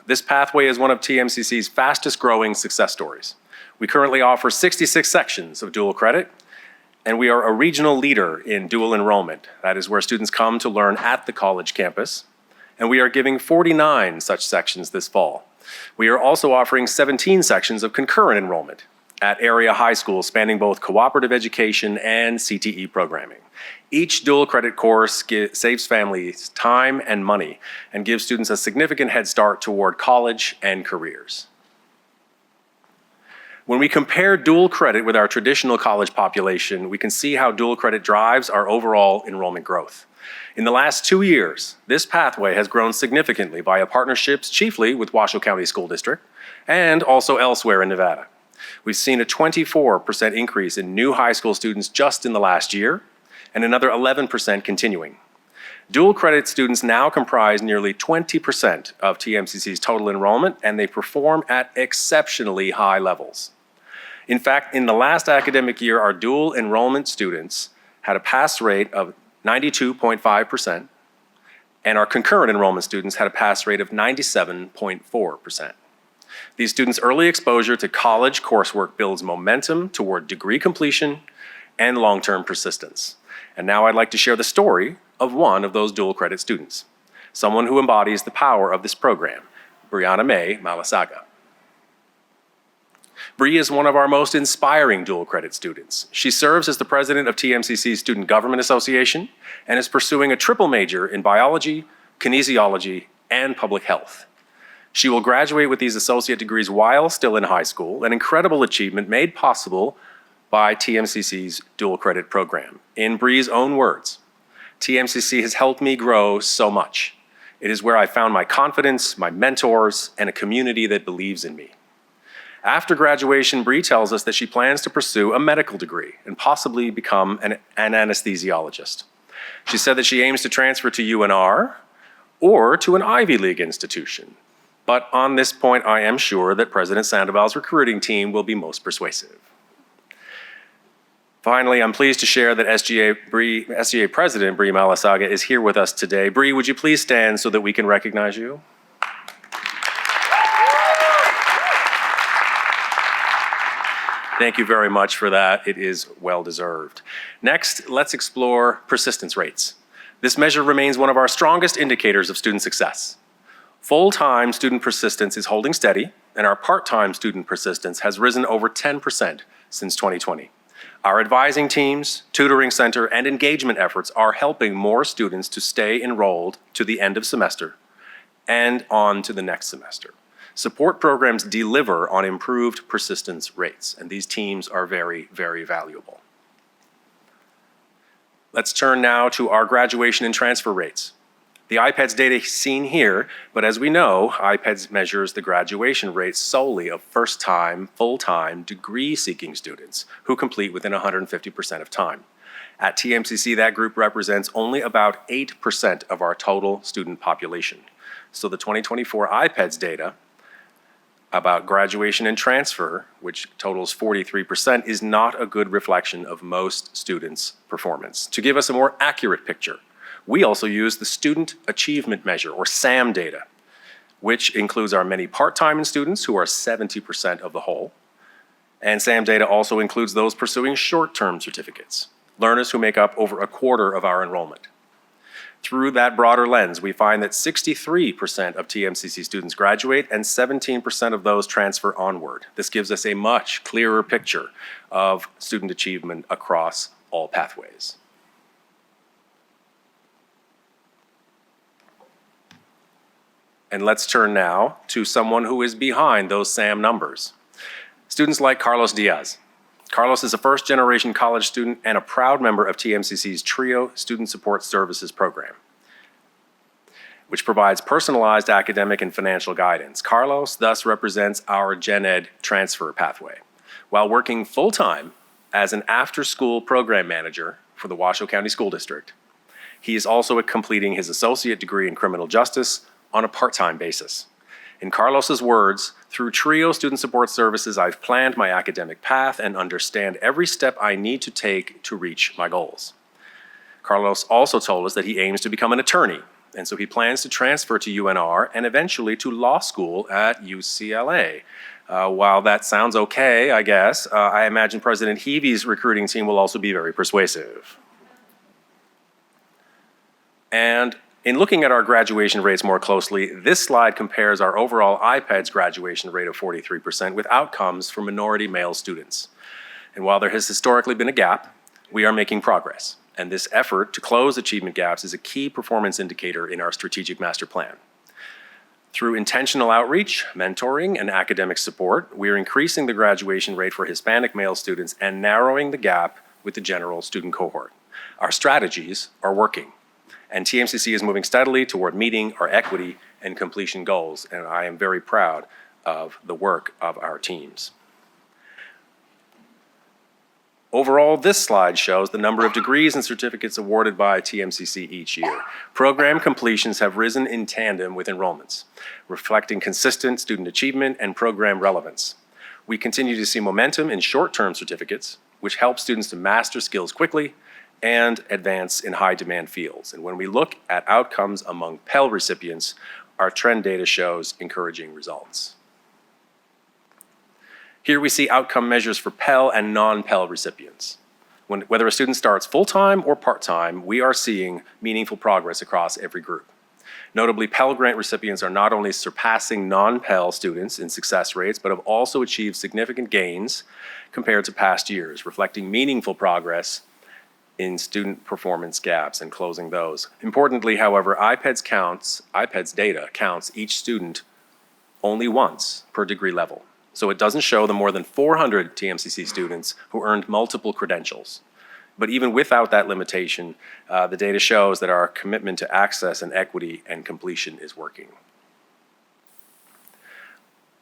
This pathway is one of TMCC's fastest growing success stories. We currently offer 66 sections of dual credit, and we are a regional leader in dual enrollment. That is where students come to learn at the college campus, and we are giving 49 such sections this fall. We are also offering 17 sections of concurrent enrollment at area high schools spanning both cooperative education and CTE programming. Each dual credit course saves families time and money and gives students a significant head start toward college and careers. When we compare dual credit with our traditional college population, we can see how dual credit drives our overall enrollment growth. In the last 2 years, this pathway has grown significantly via partnerships chiefly with Washoe County School District and also elsewhere in Nevada. We've seen a 24% increase in new high school students just in the last year, and another 11% continuing. Dual credit students now comprise nearly 20% of TMCC's total enrollment, and they perform at exceptionally high levels. In fact, in the last academic year, our dual enrollment students had a pass rate of 92.5%, and our concurrent enrollment students had a pass rate of 97.4%. These students' early exposure to college coursework builds momentum toward degree completion and long-term persistence. And now I'd like to share the story of one of those dual credit students, someone who embodies the power of this program, Brianna Mae Malasaga. Bree is one of our most inspiring dual credit students. She serves as the president of TMCC's Student Government Association and is pursuing a triple major in biology, kinesiology, and public health. She will graduate with these associate degrees while still in high school, an incredible achievement made possible by TMCC's dual credit program. In Bree's own words, TMCC has helped me grow so much. It is where I found my confidence, my mentors, and a community that believes in me. After graduation, Bree tells us that she plans to pursue a medical degree and possibly become an anesthesiologist. She said that she aims to transfer to UNR or to an Ivy League institution. But on this point, I am sure that President Sandoval's recruiting team will be most persuasive. Finally, I'm pleased to share that SGA President Bree Malasaga is here with us today. Bree, would you please stand so that we can recognize you? Thank you very much for that. It is well deserved. Next, let's explore persistence rates. This measure remains one of our strongest indicators of student success. Full-time student persistence is holding steady, and our part-time student persistence has risen over 10% since 2020. Our advising teams, tutoring center, and engagement efforts are helping more students to stay enrolled to the end of semester and on to the next semester. Support programs deliver on improved persistence rates, and these teams are very, very valuable. Let's turn now to our graduation and transfer rates. The IPEDS data is seen here, but as we know, IPEDS measures the graduation rate solely of first-time, full-time, degree-seeking students who complete within 150% of time. At TMCC, that group represents only about 8% of our total student population. So the 2024 IPEDS data about graduation and transfer, which totals 43%, is not a good reflection of most students' performance. To give us a more accurate picture, we also use the Student Achievement Measure, or SAM data, which includes our many part-time students, who are 70% of the whole. And SAM data also includes those pursuing short-term certificates. learners who make up over a quarter of our enrollment. Through that broader lens, we find that 63% of TMCC students graduate and 17% of those transfer onward. This gives us a much clearer picture of student achievement across all pathways. And let's turn now to someone who is behind those SAM numbers. Students like Carlos Diaz. Carlos is a first-generation college student and a proud member of TMCC's TRIO Student Support Services program, which provides personalized academic and financial guidance. Carlos thus represents our Gen Ed transfer pathway. While working full-time as an after-school program manager for the Washoe County School District, he is also completing his associate degree in criminal justice on a part-time basis. In Carlos's words, through TRIO Student Support Services, I've planned my academic path and understand every step I need to take to reach my goals. Carlos also told us that he aims to become an attorney, and so he plans to transfer to UNR and eventually to law school at UCLA. While that sounds okay, I guess, I imagine President Heavey's recruiting team will also be very persuasive. And in looking at our graduation rates more closely, this slide compares our overall IPEDS graduation rate of 43% with outcomes for minority male students. And while there has historically been a gap, we are making progress. And this effort to close achievement gaps is a key performance indicator in our strategic master plan. Through intentional outreach, mentoring, and academic support, we are increasing the graduation rate for Hispanic male students and narrowing the gap with the general student cohort. Our strategies are working, and TMCC is moving steadily toward meeting our equity and completion goals, and I am very proud of the work of our teams. Overall, this slide shows the number of degrees and certificates awarded by TMCC each year. Program completions have risen in tandem with enrollments, reflecting consistent student achievement and program relevance. We continue to see momentum in short-term certificates, which help students to master skills quickly and advance in high-demand fields. And when we look at outcomes among Pell recipients, our trend data shows encouraging results. Here we see outcome measures for Pell and non-Pell recipients. Whether a student starts full-time or part-time, we are seeing meaningful progress across every group. Notably, Pell Grant recipients are not only surpassing non-Pell students in success rates, but have also achieved significant gains compared to past years, reflecting meaningful progress in student performance gaps and closing those. Importantly, however, IPEDS data counts each student only once per degree level. So it doesn't show the more than 400 TMCC students who earned multiple credentials. But even without that limitation, the data shows that our commitment to access and equity and completion is working.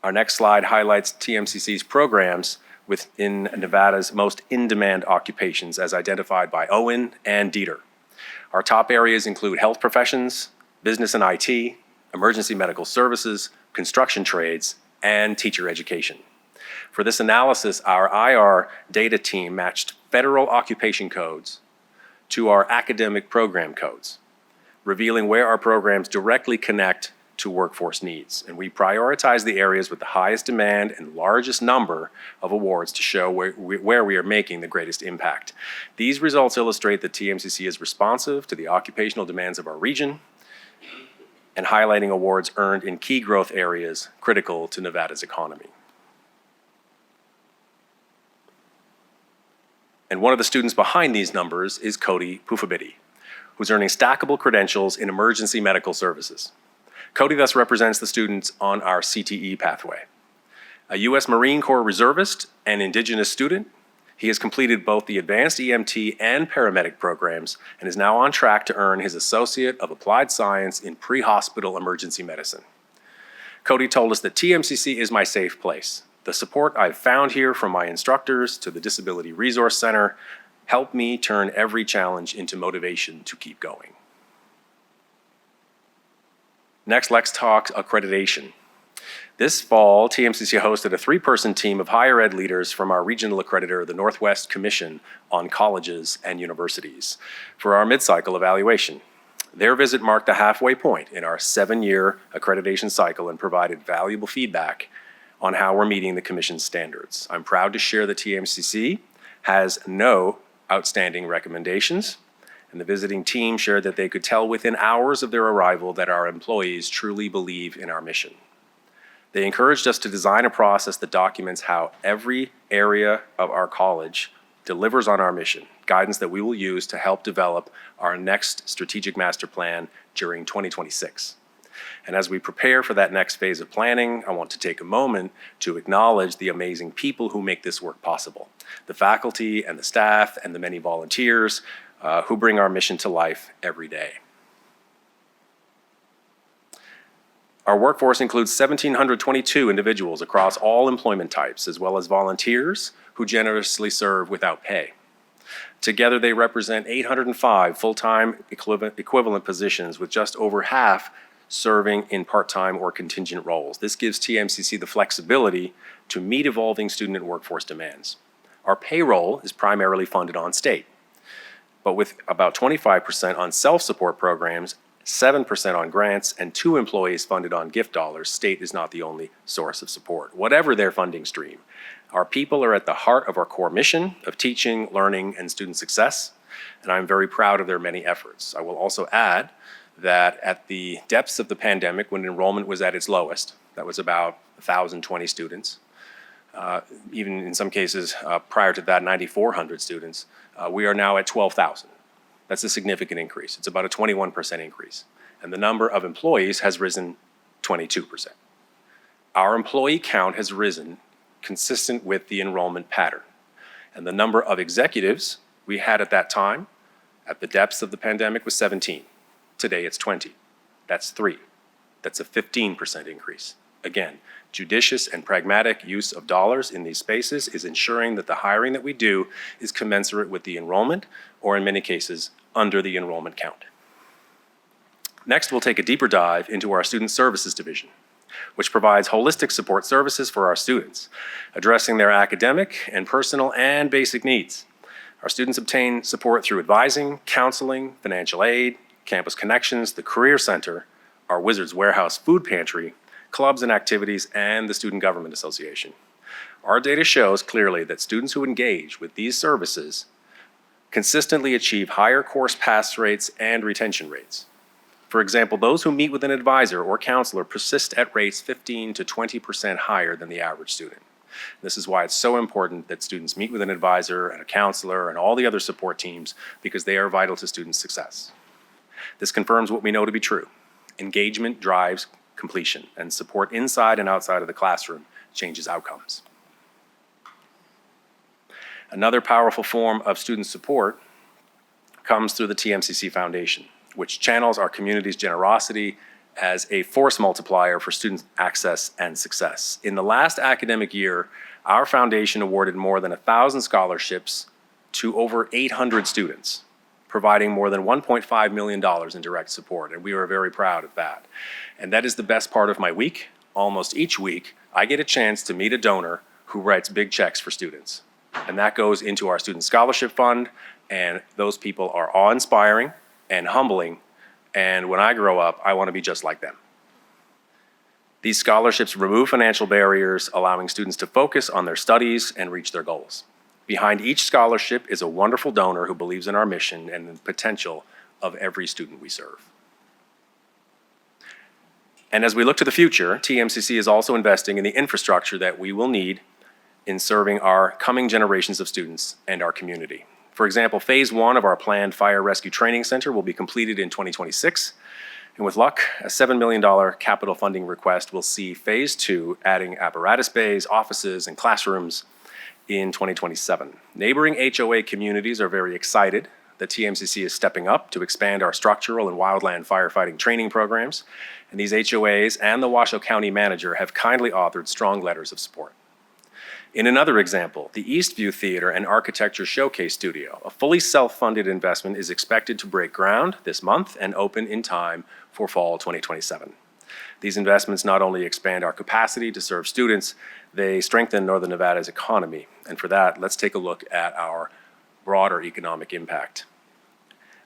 Our next slide highlights TMCC's programs within Nevada's most in-demand occupations as identified by Owen and Dieter. Our top areas include health professions, business and IT, emergency medical services, construction trades, and teacher education. For this analysis, our IR data team matched federal occupation codes to our academic program codes, revealing where our programs directly connect to workforce needs. And we prioritize the areas with the highest demand and largest number of awards to show where we are making the greatest impact. These results illustrate that TMCC is responsive to the occupational demands of our region and highlighting awards earned in key growth areas critical to Nevada's economy. And one of the students behind these numbers is Cody Pufabidi, who's earning stackable credentials in emergency medical services. Cody thus represents the students on our CTE pathway. A U.S. Marine Corps reservist and Indigenous student, he has completed both the advanced EMT and paramedic programs and is now on track to earn his Associate of Applied Science in Pre-Hospital Emergency Medicine. Cody told us that TMCC is my safe place. The support I've found here from my instructors to the Disability Resource Center helped me turn every challenge into motivation to keep going. Next, let's talk accreditation. This fall, TMCC hosted a 3-person team of higher ed leaders from our regional accreditor, the Northwest Commission on Colleges and Universities, for our mid-cycle evaluation. Their visit marked the halfway point in our 7-year accreditation cycle and provided valuable feedback on how we're meeting the Commission's standards. I'm proud to share that TMCC has no outstanding recommendations, and the visiting team shared that they could tell within hours of their arrival that our employees truly believe in our mission. They encouraged us to design a process that documents how every area of our college delivers on our mission, guidance that we will use to help develop our next strategic master plan during 2026. And as we prepare for that next phase of planning, I want to take a moment to acknowledge the amazing people who make this work possible, the faculty and the staff and the many volunteers who bring our mission to life every day. Our workforce includes 1,722 individuals across all employment types, as well as volunteers who generously serve without pay. Together, they represent 805 full-time equivalent positions, with just over half serving in part-time or contingent roles. This gives TMCC the flexibility to meet evolving student and workforce demands. Our payroll is primarily funded on state, but with about 25% on self-support programs, 7% on grants, and 2 employees funded on gift dollars, state is not the only source of support. Whatever their funding stream, our people are at the heart of our core mission of teaching, learning, and student success, and I'm very proud of their many efforts. I will also add that at the depths of the pandemic, when enrollment was at its lowest, that was about 1,020 students, even in some cases prior to that, 9,400 students, we are now at 12,000. That's a significant increase. It's about a 21% increase. And the number of employees has risen 22%. Our employee count has risen consistent with the enrollment pattern. And the number of executives we had at that time, at the depths of the pandemic, was 17. Today it's 20. That's 3. That's a 15% increase. Again, judicious and pragmatic use of dollars in these spaces is ensuring that the hiring that we do is commensurate with the enrollment, or in many cases, under the enrollment count. Next, we'll take a deeper dive into our Student Services Division, which provides holistic support services for our students, addressing their academic and personal and basic needs. Our students obtain support through advising, counseling, financial aid, Campus Connections, the Career Center, our Wizards Warehouse food pantry, clubs and activities, and the Student Government Association. Our data shows clearly that students who engage with these services consistently achieve higher course pass rates and retention rates. For example, those who meet with an advisor or counselor persist at rates 15 to 20% higher than the average student. This is why it's so important that students meet with an advisor and a counselor and all the other support teams, because they are vital to student success. This confirms what we know to be true. Engagement drives completion, and support inside and outside of the classroom changes outcomes. Another powerful form of student support comes through the TMCC Foundation, which channels our community's generosity as a force multiplier for student access and success. In the last academic year, our foundation awarded more than 1,000 scholarships to over 800 students, providing more than $1.5 million in direct support, and we are very proud of that. And that is the best part of my week. Almost each week, I get a chance to meet a donor who writes big checks for students. And that goes into our Student Scholarship Fund, and those people are awe-inspiring and humbling, and when I grow up, I want to be just like them. These scholarships remove financial barriers, allowing students to focus on their studies and reach their goals. Behind each scholarship is a wonderful donor who believes in our mission and the potential of every student we serve. And as we look to the future, TMCC is also investing in the infrastructure that we will need in serving our coming generations of students and our community. For example, phase 1 of our planned fire rescue training center will be completed in 2026. And with luck, a $7 million capital funding request will see phase 2 adding apparatus bays, offices, and classrooms in 2027. Neighboring HOA communities are very excited that TMCC is stepping up to expand our structural and wildland firefighting training programs. And these HOAs and the Washoe County manager have kindly authored strong letters of support. In another example, the Eastview Theater and Architecture Showcase Studio, a fully self-funded investment, is expected to break ground this month and open in time for fall 2027. These investments not only expand our capacity to serve students, they strengthen Northern Nevada's economy. And for that, let's take a look at our broader economic impact.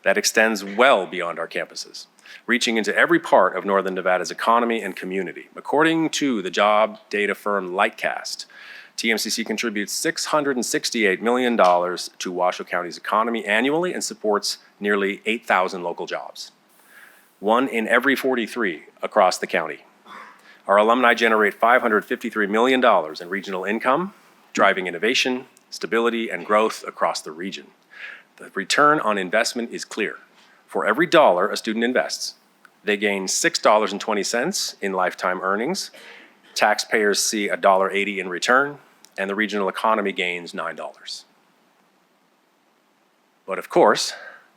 That extends well beyond our campuses, reaching into every part of Northern Nevada's economy and community. According to the job data firm Lightcast, TMCC contributes $668 million to Washoe County's economy annually and supports nearly 8,000 local jobs. 1 in every 43 across the county. Our alumni generate $553 million in regional income, driving innovation, stability, and growth across the region. The return on investment is clear. For every dollar a student invests, they gain $6.20 in lifetime earnings. Taxpayers see $1.80 in return, and the regional economy gains $9. But of course,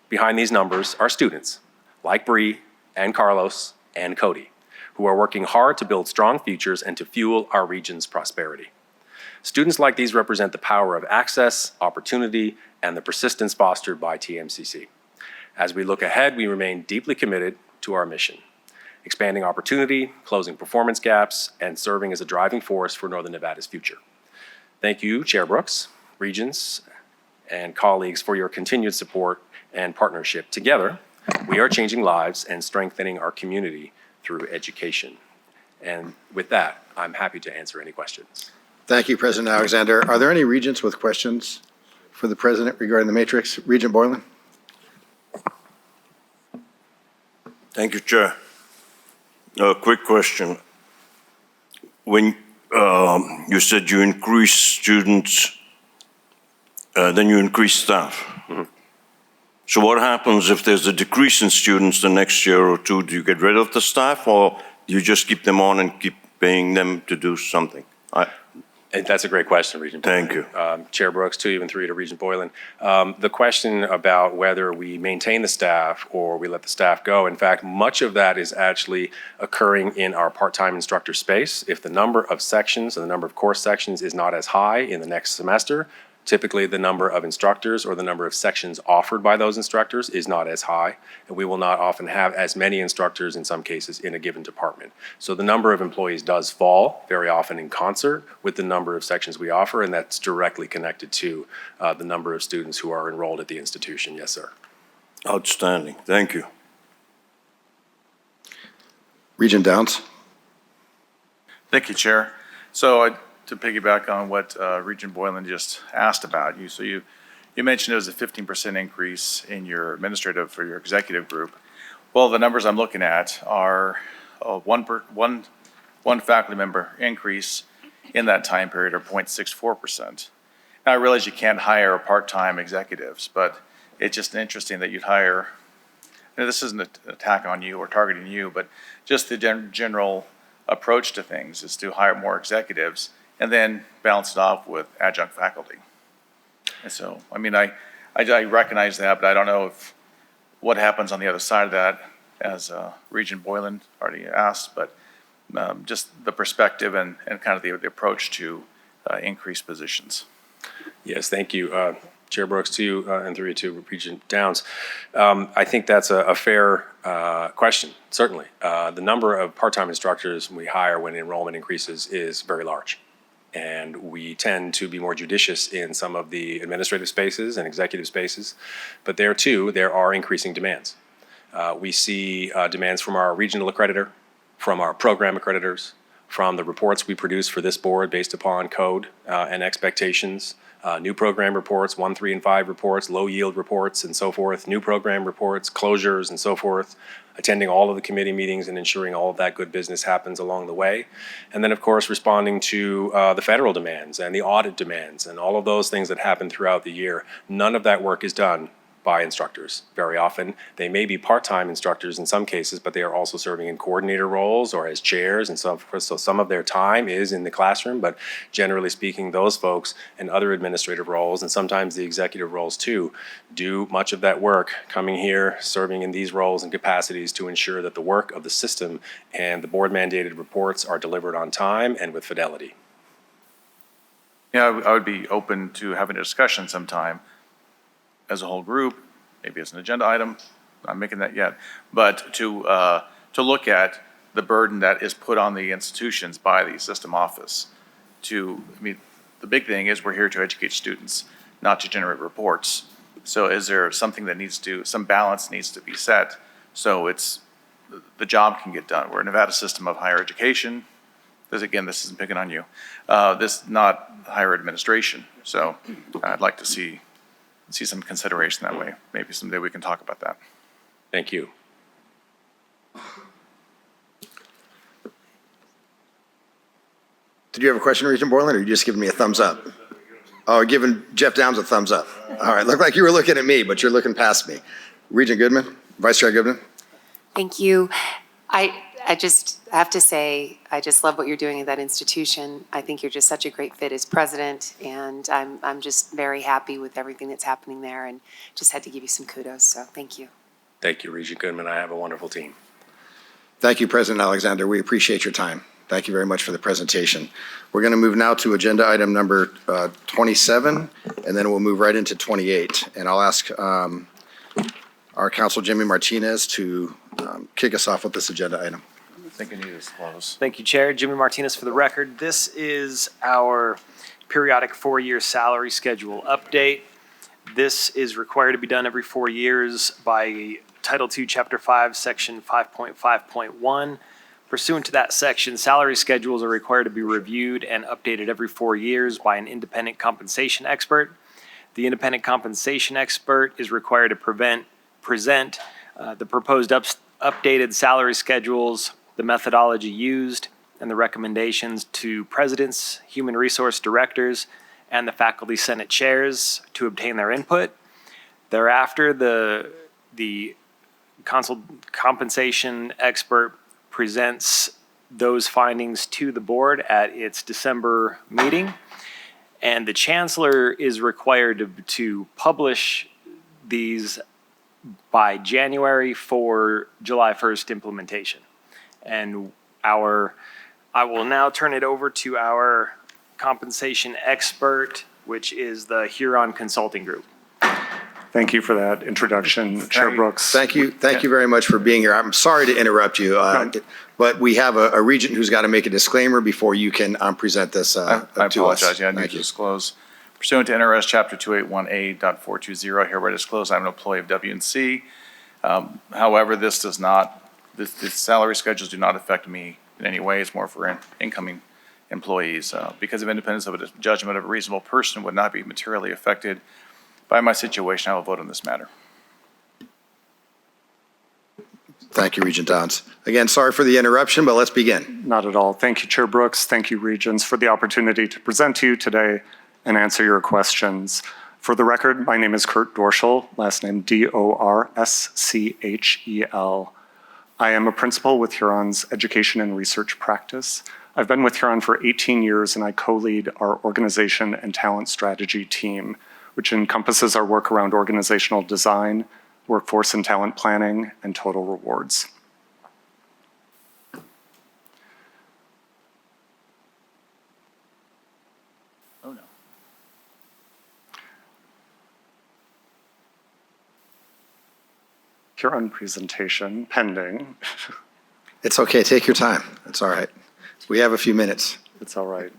behind these numbers are students like Bree and Carlos and Cody, who are working hard to build strong futures and to fuel our region's prosperity. Students like these represent the power of access, opportunity, and the persistence fostered by TMCC. As we look ahead, we remain deeply committed to our mission, expanding opportunity, closing performance gaps, and serving as a driving force for Northern Nevada's future. Thank you, Chair Brooks, Regents, and colleagues for your continued support and partnership. Together, we are changing lives and strengthening our community through education. And with that, I'm happy to answer any questions. Thank you, President Alexander. Are there any regents with questions for the president regarding the matrix? Regent Boylan? Thank you, Chair. A quick question. When you said you increase students, then you increase staff. Mm-hmm. So what happens if there's a decrease in students the next year or two? Do you get rid of the staff, or do you just keep them on and keep paying them to do something? And that's a great question, Regent Boylan. Thank you. Chair Brooks, to you and through to Regent Boylan. The question about whether we maintain the staff or we let the staff go, in fact, much of that is actually occurring in our part-time instructor space. If the number of sections and the number of course sections is not as high in the next semester, typically the number of instructors or the number of sections offered by those instructors is not as high, and we will not often have as many instructors in some cases in a given department. So the number of employees does fall very often in concert with the number of sections we offer, and that's directly connected to the number of students who are enrolled at the institution. Yes, sir. Outstanding. Thank you. Regent Downs? Thank you, Chair. So to piggyback on what Regent Boylan just asked about, you mentioned it was a 15% increase in your administrative or your executive group. Well, the numbers I'm looking at are one faculty member increase in that time period, or 0.64%. Now, I realize you can't hire part-time executives, but it's just interesting that you'd hire, and this isn't an attack on you or targeting you, but just the general approach to things is to hire more executives and then balance it off with adjunct faculty. And so, I mean, I recognize that, but I don't know if what happens on the other side of that, as Regent Boylan already asked, but just the perspective and kind of the approach to increase positions. Yes, thank you. Chair Brooks, to you and through you to Regent Downs. I think that's a fair question, certainly. The number of part-time instructors we hire when enrollment increases is very large. And we tend to be more judicious in some of the administrative spaces and executive spaces. But there too, there are increasing demands. We see demands from our regional accreditor, from our program accreditors, from the reports we produce for this board based upon code and expectations, new program reports, 1, 3, and 5 reports, low yield reports, and so forth, new program reports, closures, and so forth, attending all of the committee meetings and ensuring all of that good business happens along the way. And then, of course, responding to the federal demands and the audit demands and all of those things that happen throughout the year. None of that work is done by instructors. Very often, they may be part-time instructors in some cases, but they are also serving in coordinator roles or as chairs and so forth. So some of their time is in the classroom, but generally speaking, those folks and other administrative roles, and sometimes the executive roles too, do much of that work coming here, serving in these roles and capacities to ensure that the work of the system and the board mandated reports are delivered on time and with fidelity. Yeah, I would be open to having a discussion sometime as a whole group, maybe as an agenda item, I'm making that yet, but to look at the burden that is put on the institutions by the system office. I mean, the big thing is we're here to educate students, not to generate reports. So is there something that some balance needs to be set so the job can get done? We're a Nevada system of higher education, this isn't picking on you, this is not higher administration. So I'd like to see some consideration that way. Maybe someday we can talk about that. Thank you. Did you have a question, Regent Borland, or are you just giving me a thumbs up? Oh, giving Jeff Downs a thumbs up. All right, looked like you were looking at me, but you're looking past me. Regent Goodman, Vice Chair Goodman. Thank you. I just have to say, I just love what you're doing at that institution. I think you're just such a great fit as president, and I'm just very happy with everything that's happening there, and just had to give you some kudos, so thank you. Thank you, Regent Goodman. I have a wonderful team. Thank you, President Alexander. We appreciate your time. Thank you very much for the presentation. We're going to move now to agenda item number 27, and then we'll move right into 28. And I'll ask our Council Jimmy Martinez to kick us off with this agenda item. I think I need to close. Thank you, Chair. Jimmy Martinez for the record. This is our periodic 4-year salary schedule update. This is required to be done every 4 years by Title II, Chapter 5, Section 5.5.1. Pursuant to that section, salary schedules are required to be reviewed and updated every 4 years by an independent compensation expert. The independent compensation expert is required to present the proposed updated salary schedules, the methodology used, and the recommendations to presidents, human resource directors, and the faculty senate chairs to obtain their input. Thereafter, the compensation expert presents those findings to the board at its December meeting, and the chancellor is required to publish these by January for July 1st implementation. And I will now turn it over to our compensation expert, which is the Huron Consulting Group. Thank you for that introduction, Chair Brooks. Thank you very much for being here. I'm sorry to interrupt you, but we have a regent who's got to make a disclaimer before you can present this to us. I apologize. Yeah, I need to disclose. Pursuant to NRS Chapter 281A.420, hereby disclose I'm an employee of W&C. However, the salary schedules do not affect me in any way. It's more for incoming employees. Because of independence of a judgment of a reasonable person would not be materially affected by my situation, I will vote on this matter. Thank you, Regent Downs. Again, sorry for the interruption, but let's begin. Not at all. Thank you, Chair Brooks. Thank you, Regents, for the opportunity to present to you today and answer your questions. For the record, my name is Kurt Dorschel, last name Dorschel. I am a principal with Huron's Education and Research Practice. I've been with Huron for 18 years, and I co-lead our organization and talent strategy team, which encompasses our work around organizational design, workforce and talent planning, and total rewards. Oh, no. Huron presentation pending. It's okay. Take your time. It's all right. We have a few minutes. It's all right.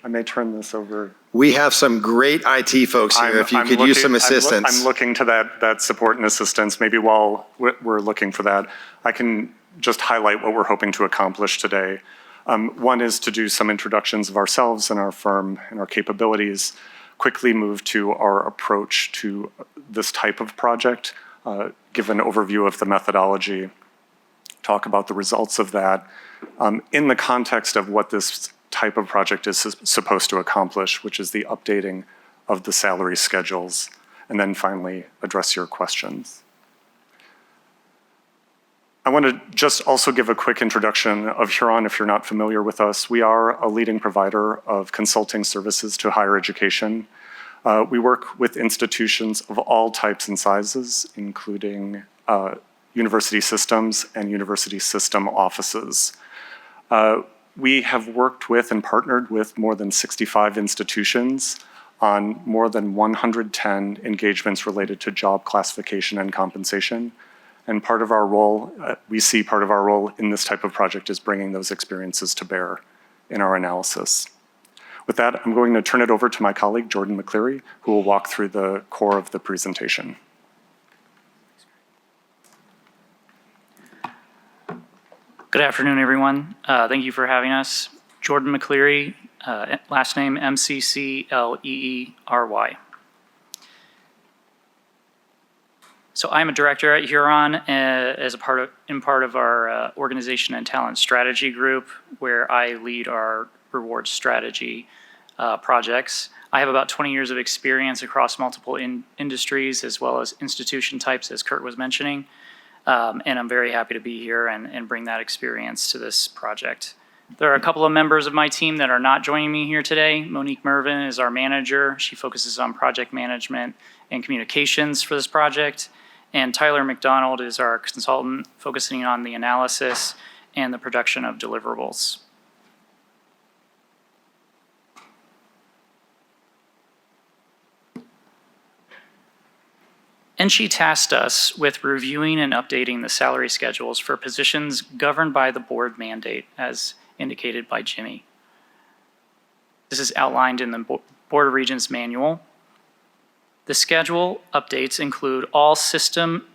I may turn this over. We have some great IT folks here. If you could use some assistance. I'm looking to that support and assistance. Maybe while we're looking for that, I can just highlight what we're hoping to accomplish today. One is to do some introductions of ourselves and our firm and our capabilities, quickly move to our approach to this type of project, give an overview of the methodology, talk about the results of that, in the context of what this type of project is supposed to accomplish, which is the updating of the salary schedules, and then finally address your questions. I want to just also give a quick introduction of Huron if you're not familiar with us. We are a leading provider of consulting services to higher education. We work with institutions of all types and sizes, including university systems and university system offices. We have worked with and partnered with more than 65 institutions on more than 110 engagements related to job classification and compensation. And part of our role, we see part of our role in this type of project is bringing those experiences to bear in our analysis. With that, I'm going to turn it over to my colleague, Jordan McCleary, who will walk through the core of the presentation. Good afternoon, everyone. Thank you for having us. Jordan McCleary, last name MCCLEERY. So I'm a director at Huron as in part of our organization and talent strategy group, where I lead our reward strategy projects. I have about 20 years of experience across multiple industries as well as institution types, as Kurt was mentioning. And I'm very happy to be here and bring that experience to this project. There are a couple of members of my team that are not joining me here today. Monique Mervin is our manager. She focuses on project management and communications for this project. And Tyler McDonald is our consultant, focusing on the analysis and the production of deliverables. NSHE tasked us with reviewing and updating the salary schedules for positions governed by the board mandate, as indicated by Jimmy. This is outlined in the Board of Regents manual. The schedule updates include all system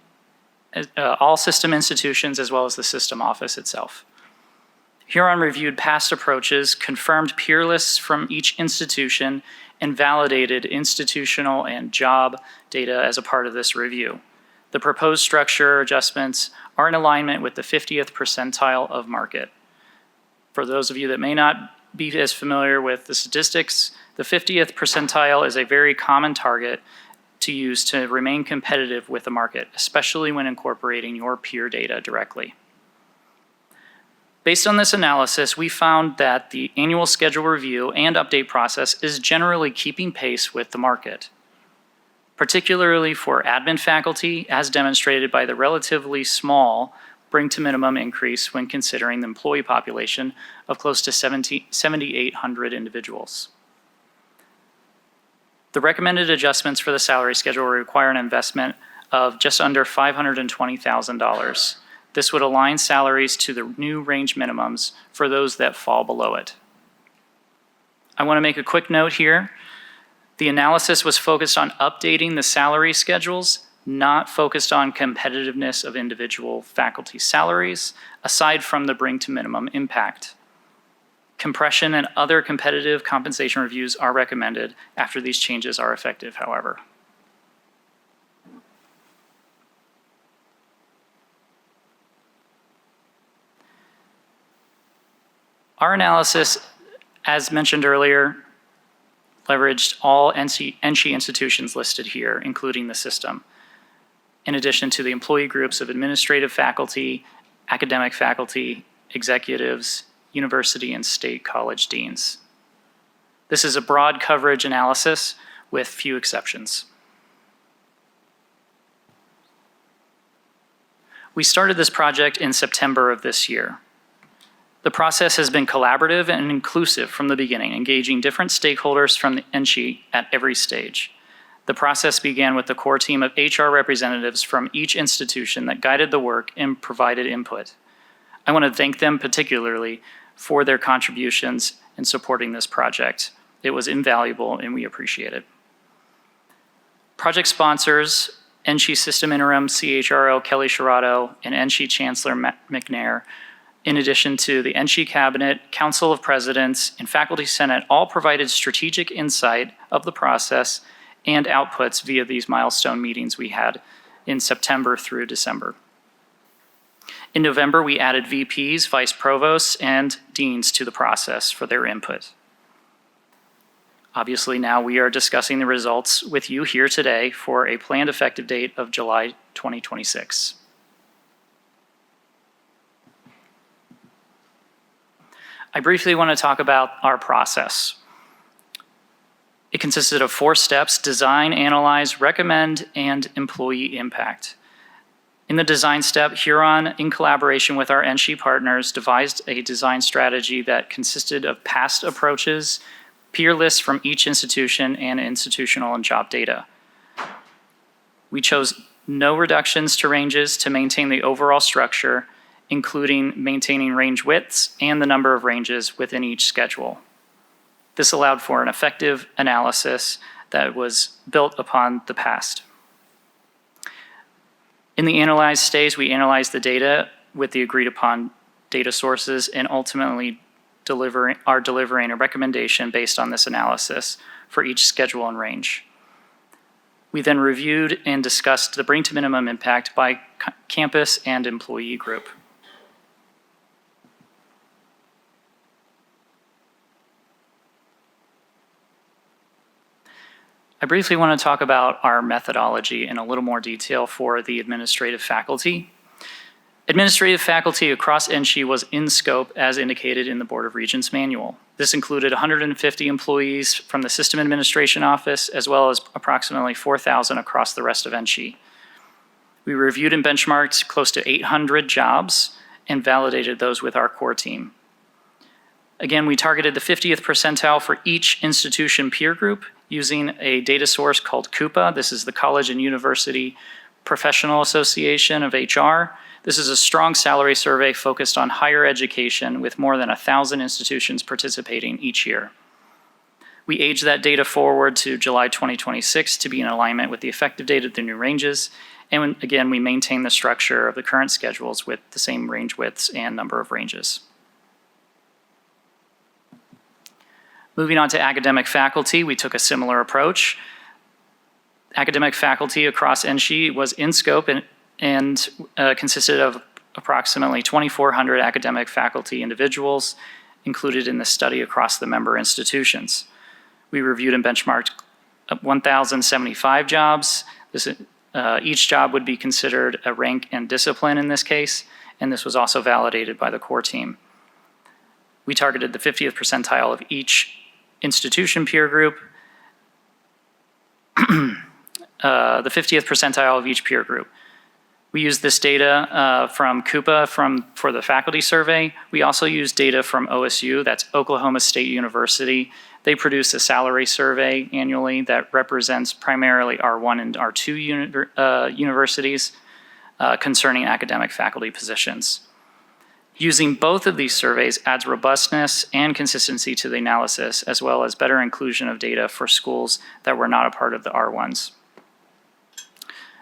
institutions as well as the system office itself. Huron reviewed past approaches, confirmed peer lists from each institution, and validated institutional and job data as a part of this review. The proposed structure adjustments are in alignment with the 50th percentile of market. For those of you that may not be as familiar with the statistics, the 50th percentile is a very common target to use to remain competitive with the market, especially when incorporating your peer data directly. Based on this analysis, we found that the annual schedule review and update process is generally keeping pace with the market, particularly for admin faculty, as demonstrated by the relatively small bring to minimum increase when considering the employee population of close to 7,800 individuals. The recommended adjustments for the salary schedule require an investment of just under $520,000. This would align salaries to the new range minimums for those that fall below it. I want to make a quick note here. The analysis was focused on updating the salary schedules, not focused on competitiveness of individual faculty salaries, aside from the bring to minimum impact. Compression and other competitive compensation reviews are recommended after these changes are effective, however. Our analysis, as mentioned earlier, leveraged all NSHE institutions listed here, including the system, in addition to the employee groups of administrative faculty, academic faculty, executives, university and state college deans. This is a broad coverage analysis with few exceptions. We started this project in September of this year. The process has been collaborative and inclusive from the beginning, engaging different stakeholders from the NSHE at every stage. The process began with the core team of HR representatives from each institution that guided the work and provided input. I want to thank them particularly for their contributions in supporting this project. It was invaluable and we appreciate it. Project sponsors, NSHE System Interim CHRO Kelly Sherrato and NSHE Chancellor McNair, in addition to the NSHE Cabinet, Council of Presidents, and Faculty Senate, all provided strategic insight of the process and outputs via these milestone meetings we had in September through December. In November, we added VPs, vice provosts, and deans to the process for their input. Obviously, now we are discussing the results with you here today for a planned effective date of July 2026. I briefly want to talk about our process. It consisted of 4 steps: design, analyze, recommend, and employee impact. In the design step, Huron, in collaboration with our NSHE partners, devised a design strategy that consisted of past approaches, peer lists from each institution, and institutional and job data. We chose no reductions to ranges to maintain the overall structure, including maintaining range widths and the number of ranges within each schedule. This allowed for an effective analysis that was built upon the past. In the analyze stage, we analyzed the data with the agreed upon data sources and ultimately are delivering a recommendation based on this analysis for each schedule and range. We then reviewed and discussed the bring to minimum impact by campus and employee group. I briefly want to talk about our methodology in a little more detail for the administrative faculty. Administrative faculty across NSHE was in scope as indicated in the Board of Regents manual. This included 150 employees from the System Administration Office, as well as approximately 4,000 across the rest of NSHE. We reviewed and benchmarked close to 800 jobs and validated those with our core team. Again, we targeted the 50th percentile for each institution peer group using a data source called CUPA. This is the College and University Professional Association of HR. This is a strong salary survey focused on higher education with more than 1,000 institutions participating each year. We aged that data forward to July 2026 to be in alignment with the effective date of the new ranges. And again, we maintain the structure of the current schedules with the same range widths and number of ranges. Moving on to academic faculty, we took a similar approach. Academic faculty across NSHE was in scope and consisted of approximately 2,400 academic faculty individuals included in the study across the member institutions. We reviewed and benchmarked 1,075 jobs. Each job would be considered a rank and discipline in this case, and this was also validated by the core team. We targeted the 50th percentile of each institution peer group, the 50th percentile of each peer group. We used this data from CUPA for the faculty survey. We also used data from OSU, that's Oklahoma State University. They produce a salary survey annually that represents primarily R1 and R2 universities concerning academic faculty positions. Using both of these surveys adds robustness and consistency to the analysis, as well as better inclusion of data for schools that were not a part of the R1s.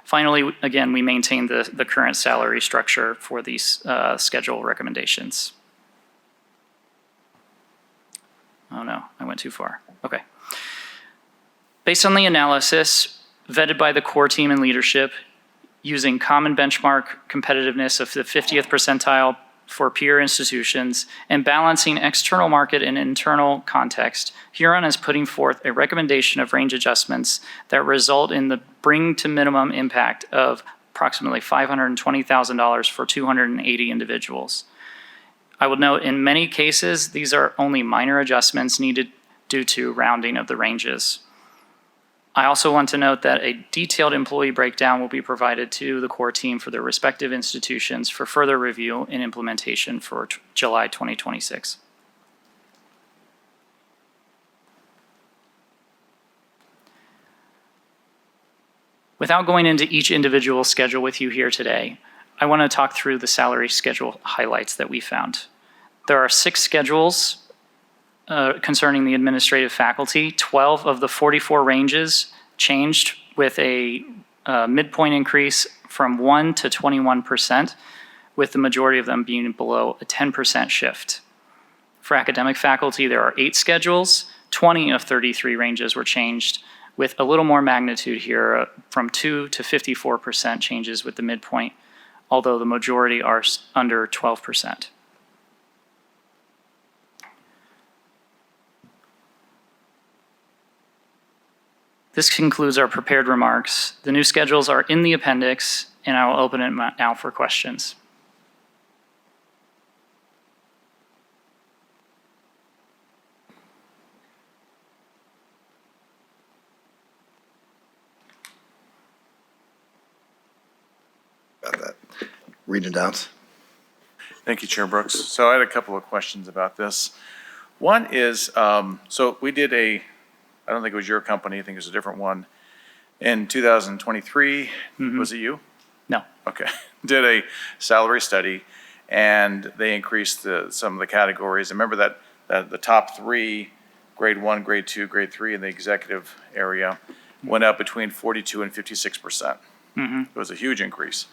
Finally, again, we maintained the current salary structure for these schedule recommendations. Oh no, I went too far. Okay. Based on the analysis, vetted by the core team and leadership, using common benchmark competitiveness of the 50th percentile for peer institutions, and balancing external market and internal context, Huron is putting forth a recommendation of range adjustments that result in the bring to minimum impact of approximately $520,000 for 280 individuals. I would note in many cases, these are only minor adjustments needed due to rounding of the ranges. I also want to note that a detailed employee breakdown will be provided to the core team for their respective institutions for further review and implementation for July 2026. Without going into each individual schedule with you here today, I want to talk through the salary schedule highlights that we found. There are 6 schedules concerning the administrative faculty. 12 of the 44 ranges changed with a midpoint increase from 1 to 21%, with the majority of them being below a 10% shift. For academic faculty, there are 8 schedules. 20 of 33 ranges were changed, with a little more magnitude here, from 2 to 54% changes with the midpoint, although the majority are under 12%. This concludes our prepared remarks. The new schedules are in the appendix, and I will open it now for questions. About that. Regent Downs. Thank you, Chair Brooks. So I had a couple of questions about this. One is, so we did I don't think it was your company, I think it was a different one. In 2023, was it you? No. Okay. Did a salary study, and they increased some of the categories. Remember that the top 3, grade 1, grade 2, grade 3 in the executive area went up between 42 and 56%. It was a huge increase.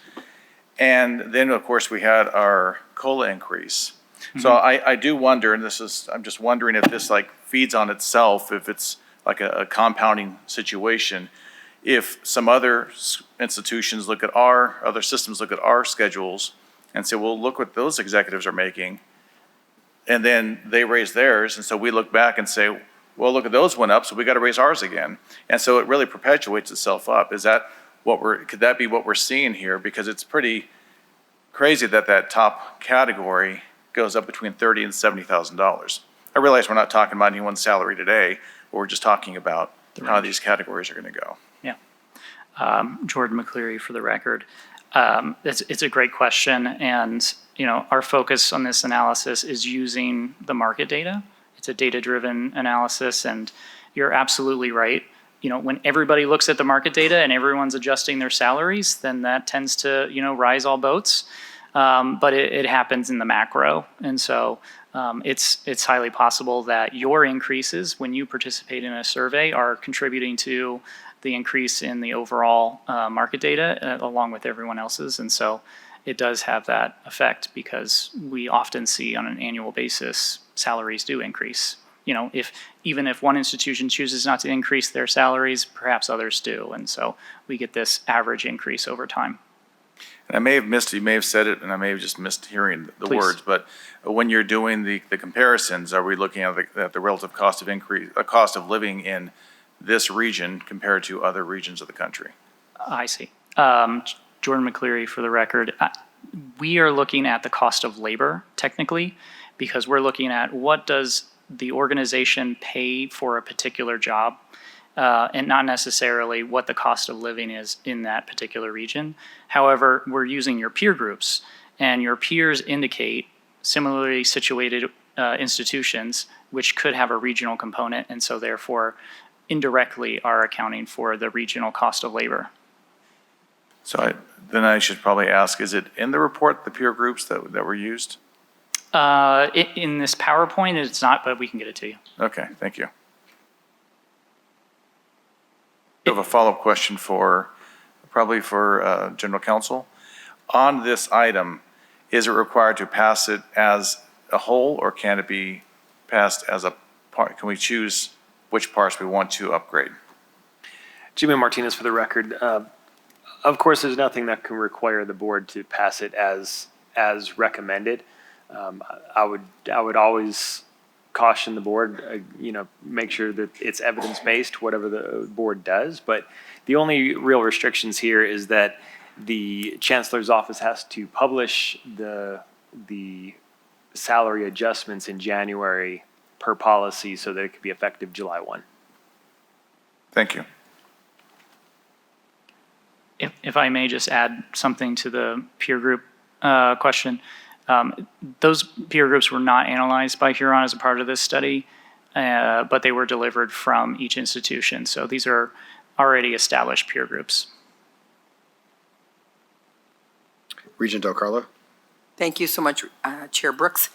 And then, of course, we had our COLA increase. So I do wonder, and I'm just wondering if this like feeds on itself, if it's like a compounding situation. If some other institutions look at other systems look at our schedules and say, well, look what those executives are making. And then they raise theirs. And so we look back and say, well, look at those went up, so we got to raise ours again. And so it really perpetuates itself up. Could that be what we're seeing here? Because it's pretty crazy that that top category goes up between $30,000 and $70,000. I realize we're not talking about anyone's salary today, but we're just talking about how these categories are going to go. Yeah. Jordan McCleary for the record. It's a great question, and our focus on this analysis is using the market data. It's a data-driven analysis, and you're absolutely right. When everybody looks at the market data and everyone's adjusting their salaries, then that tends to rise all boats. But it happens in the macro, and so it's highly possible that your increases when you participate in a survey are contributing to the increase in the overall market data along with everyone else's. And so it does have that effect because we often see on an annual basis salaries do increase. Even if one institution chooses not to increase their salaries, perhaps others do. And so we get this average increase over time. And I may have missed it, you may have said it, and I may have just missed hearing the Please. words, but when you're doing the comparisons, are we looking at the relative cost of living in this region compared to other regions of the country? I see. Jordan McCleary for the record. We are looking at the cost of labor technically because we're looking at what does the organization pay for a particular job and not necessarily what the cost of living is in that particular region. However, we're using your peer groups, and your peers indicate similarly situated institutions which could have a regional component, and so therefore indirectly are accounting for the regional cost of labor. So then I should probably ask, is it in the report, the peer groups that were used? In this PowerPoint, it's not, but we can get it to you. Okay, thank you. I have a follow-up question probably for General Counsel. On this item, is it required to pass it as a whole, or can it be passed as a part? Can we choose which parts we want to upgrade? Jimmy Martinez for the record. Of course, there's nothing that can require the board to pass it as recommended. I would always caution the board, make sure that it's evidence-based, whatever the board does. But the only real restrictions here is that the chancellor's office has to publish the salary adjustments in January per policy so that it could be effective July 1. Thank you. If I may just add something to the peer group question. Those peer groups were not analyzed by Huron as a part of this study, but they were delivered from each institution. So these are already established peer groups. Regent Del Carlo. Thank you so much, Chair Brooks.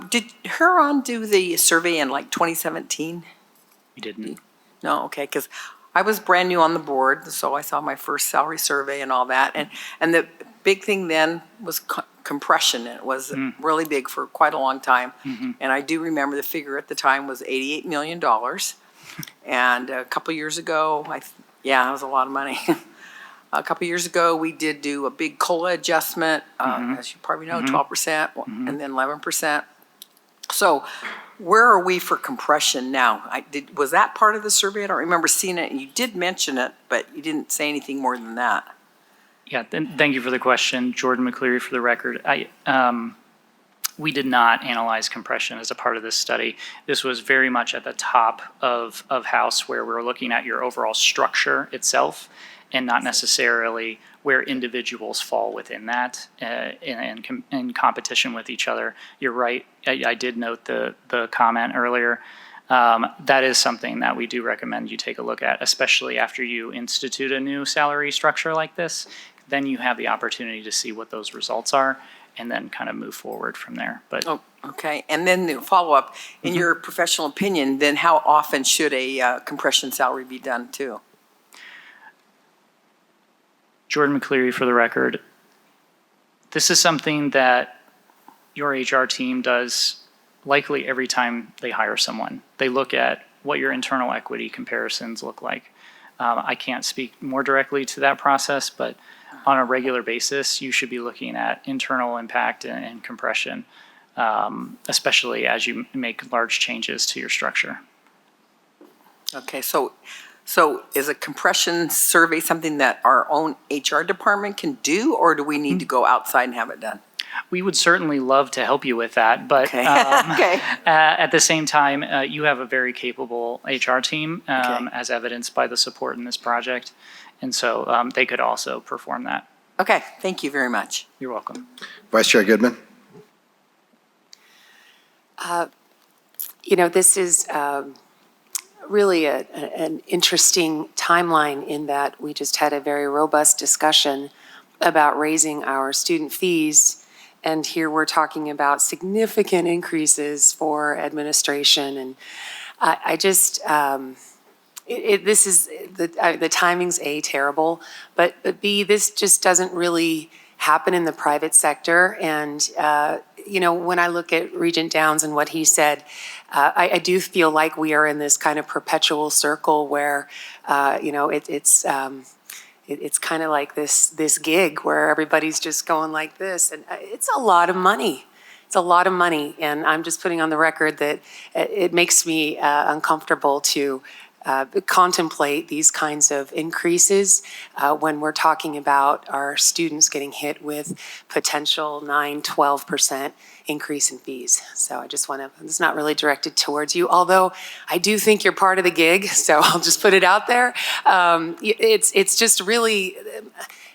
Did Huron do the survey in like 2017? You didn't. No, okay, because I was brand new on the board, so I saw my first salary survey and all that. And the big thing then was compression. It was really big for quite a long time. And I do remember the figure at the time was $88 million. And a couple years ago, that was a lot of money. A couple years ago, we did do a big COLA adjustment, as you probably know, 12% and then 11%. So where are we for compression now? Was that part of the survey? I don't remember seeing it. You did mention it, but you didn't say anything more than that. Yeah, thank you for the question. Jordan McCleary for the record. We did not analyze compression as a part of this study. This was very much at the top of house where we're looking at your overall structure itself and not necessarily where individuals fall within that in competition with each other. You're right. I did note the comment earlier. That is something that we do recommend you take a look at, especially after you institute a new salary structure like this. Then you have the opportunity to see what those results are and then kind of move forward from there. But Okay, and then the follow-up, in your professional opinion, then how often should a compression salary be done too? Jordan McCleary for the record. This is something that your HR team does likely every time they hire someone. They look at what your internal equity comparisons look like. I can't speak more directly to that process, but on a regular basis, you should be looking at internal impact and compression, especially as you make large changes to your structure. Okay, so is a compression survey something that our own HR department can do, or do we need to go outside and have it done? We would certainly love to help you with that, but Okay. Okay. at the same time, you have a very capable HR team, as evidenced by the support in this project, and so they could also perform that. Okay, thank you very much. You're welcome. Vice Chair Goodman? This is really an interesting timeline in that we just had a very robust discussion about raising our student fees. And here we're talking about significant increases for administration. And I just, this is, the timing's A, terrible, but B, this just doesn't really happen in the private sector. And, when I look at Regent Downs and what he said, I do feel like we are in this kind of perpetual circle where, it's kind of like this gig where everybody's just going like this, and it's a lot of money. It's a lot of money, and I'm just putting on the record that it makes me uncomfortable to contemplate these kinds of increases when we're talking about our students getting hit with potential 9-12% increase in fees. So I just want to, it's not really directed towards you, although I do think you're part of the gig, so I'll just put it out there. It's just really,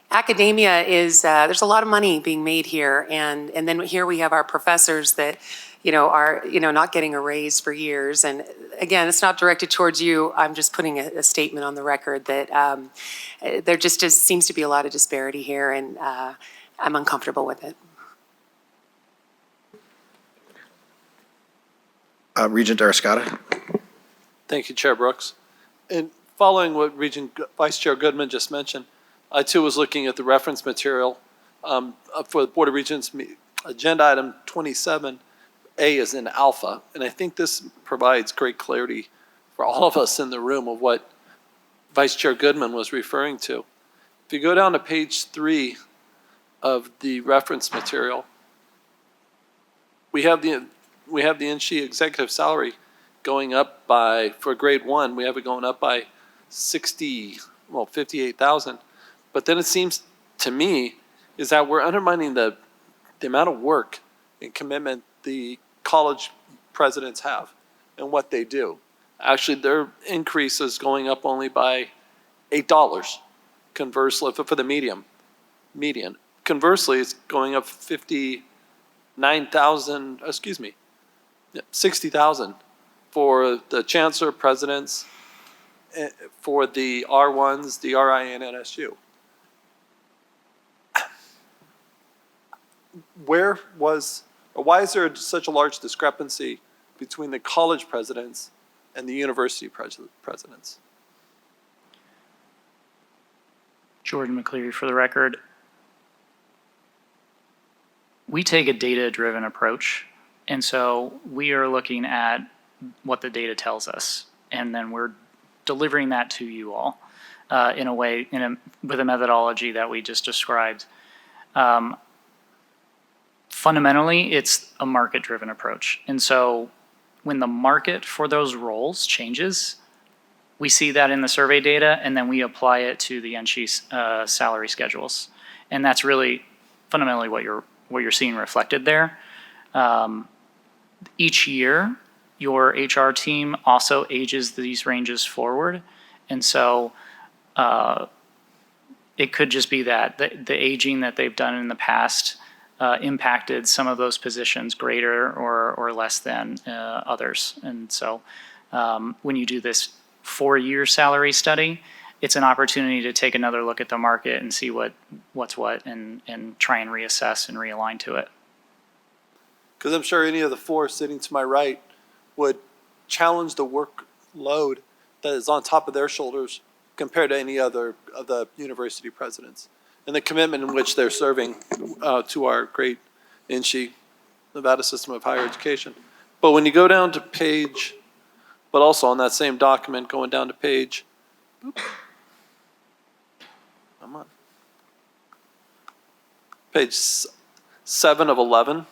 academia is, there's a lot of money being made here, and then here we have our professors that are not getting a raise for years. And again, it's not directed towards you. I'm just putting a statement on the record that there just seems to be a lot of disparity here, and I'm uncomfortable with it. Regent Arascata? Thank you, Chair Brooks. And following what Vice Chair Goodman just mentioned, I too was looking at the reference material for the Board of Regents agenda item 27. A is in alpha, and I think this provides great clarity for all of us in the room of what Vice Chair Goodman was referring to. If you go down to page 3 of the reference material, we have the NSHE executive salary going up by, for grade 1, we have it going up by 58,000. But then it seems to me is that we're undermining the amount of work and commitment the college presidents have and what they do. Actually, their increase is going up only by $8, conversely, for the median. Conversely, it's going up 60,000 for the chancellor, presidents, for the R1s, the RI, and NSU. Why is there such a large discrepancy between the college presidents and the university presidents? Jordan McCleary for the record. We take a data-driven approach, and so we are looking at what the data tells us, and then we're delivering that to you all in a way, with a methodology that we just described. Fundamentally, it's a market-driven approach, and so when the market for those roles changes, we see that in the survey data, and then we apply it to the NSHE salary schedules, and that's really fundamentally what you're seeing reflected there. Each year, your HR team also ages these ranges forward, and so it could just be that the aging that they've done in the past impacted some of those positions greater or less than others. And so when you do this 4-year salary study, it's an opportunity to take another look at the market and see what's what and try and reassess and realign to it. Because I'm sure any of the 4 sitting to my right would challenge the workload that is on top of their shoulders compared to any other of the university presidents, and the commitment in which they're serving to our great NSHE Nevada system of higher education. But when you go down to page, but also on that same document, going down to page, come on, page 7 of 11,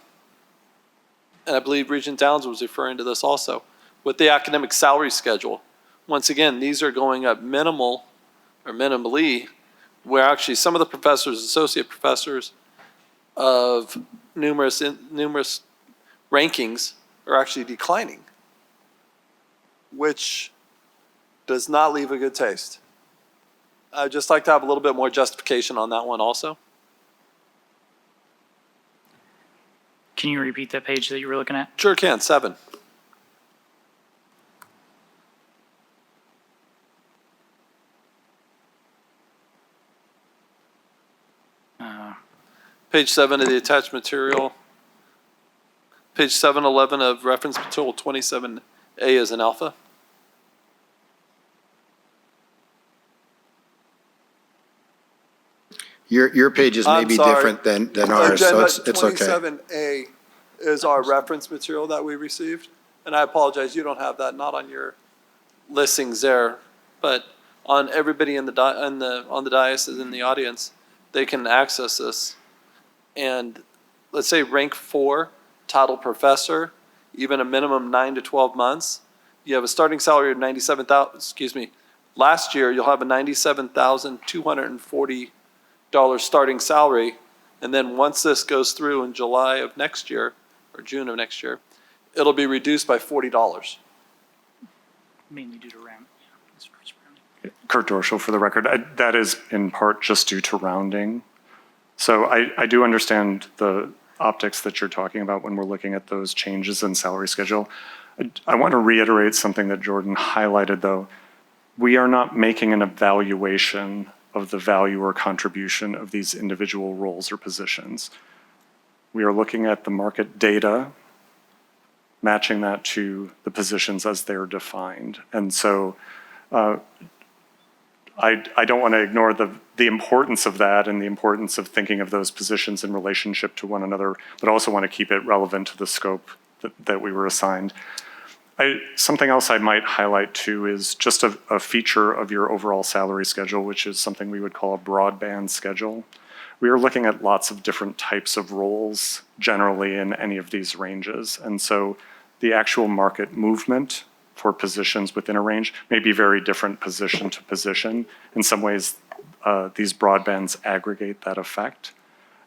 and I believe Regent Downs was referring to this also, with the academic salary schedule. Once again, these are going up minimal or minimally, where actually some of the professors, associate professors of numerous rankings are actually declining, which does not leave a good taste. I'd just like to have a little bit more justification on that one also. Can you repeat that page that you were looking at? Sure can, 7. Page 7 of the attached material. Page 711 of reference material 27A is an alpha. Your pages may I'm be sorry. different than ours, so it's okay. 27A is our reference material that we received. And I apologize, you don't have that, not on your listings there, but on everybody on the dais and in the audience, they can access this. And let's say rank 4, title professor, even a minimum 9 to 12 months. You have a starting salary of $97,000, last year you'll have a $97,240 starting salary. And then once this goes through in July of next year, or June of next year, it'll be reduced by $40. Mainly due to RAM. Kurt Dorschel for the record. That is in part just due to rounding. So I do understand the optics that you're talking about when we're looking at those changes in salary schedule. I want to reiterate something that Jordan highlighted, though. We are not making an evaluation of the value or contribution of these individual roles or positions. We are looking at the market data, matching that to the positions as they're defined. And so I don't want to ignore the importance of that and the importance of thinking of those positions in relationship to one another, but also want to keep it relevant to the scope that we were assigned. Something else I might highlight too is just a feature of your overall salary schedule, which is something we would call a broadband schedule. We are looking at lots of different types of roles generally in any of these ranges. And so the actual market movement for positions within a range may be very different position to position. In some ways, these broadbands aggregate that effect.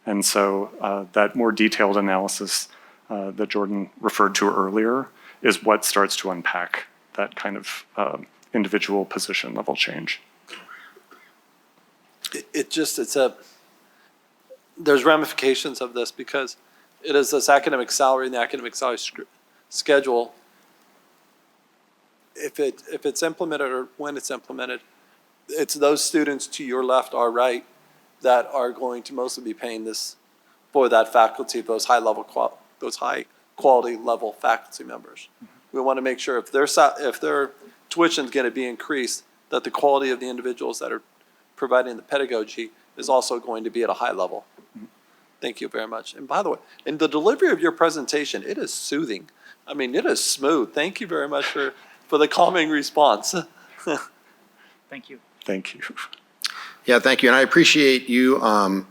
And so that more detailed analysis that Jordan referred to earlier is what starts to unpack that kind of individual position level change. There's ramifications of this because it is this academic salary and the academic salary schedule. If it's implemented or when it's implemented, it's those students to your left or right that are going to mostly be paying this for that faculty, those high quality level faculty members. We want to make sure if their tuition is going to be increased, that the quality of the individuals that are providing the pedagogy is also going to be at a high level. Thank you very much. And by the way, in the delivery of your presentation, it is soothing. I mean, it is smooth. Thank you very much for the calming response. Thank you. Thank you. Yeah, thank you. And I appreciate you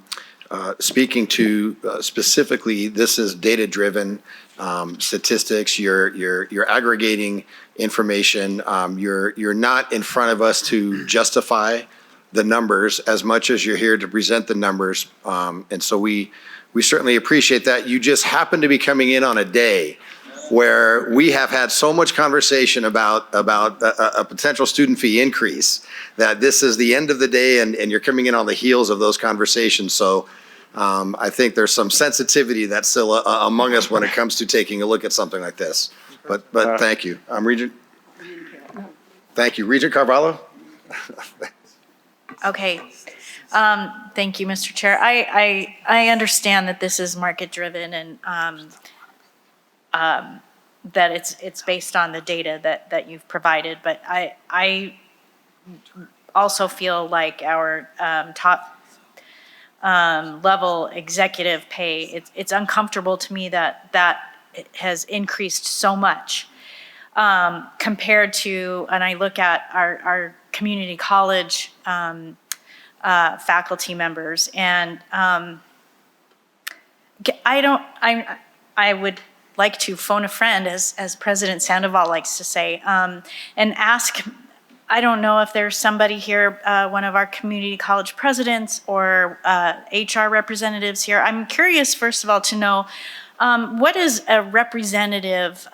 speaking to specifically, this is data-driven statistics. You're aggregating information. You're not in front of us to justify the numbers as much as you're here to present the numbers. And so we certainly appreciate that. You just happen to be coming in on a day where we have had so much conversation about a potential student fee increase that this is the end of the day and you're coming in on the heels of those conversations. So I think there's some sensitivity that's still among us when it comes to taking a look at something like this. But thank you. Regent. Thank you. Regent Carvalho? Okay. Thank you, Mr. Chair. I understand that this is market driven and that it's based on the data that you've provided, but I also feel like our top level executive pay. It's uncomfortable to me that has increased so much compared to, and I look at our community college faculty members, and I would like to phone a friend, as President Sandoval likes to say, and ask, I don't know if there's somebody here, one of our community college presidents or HR representatives here. I'm curious, first of all, to know what is a representative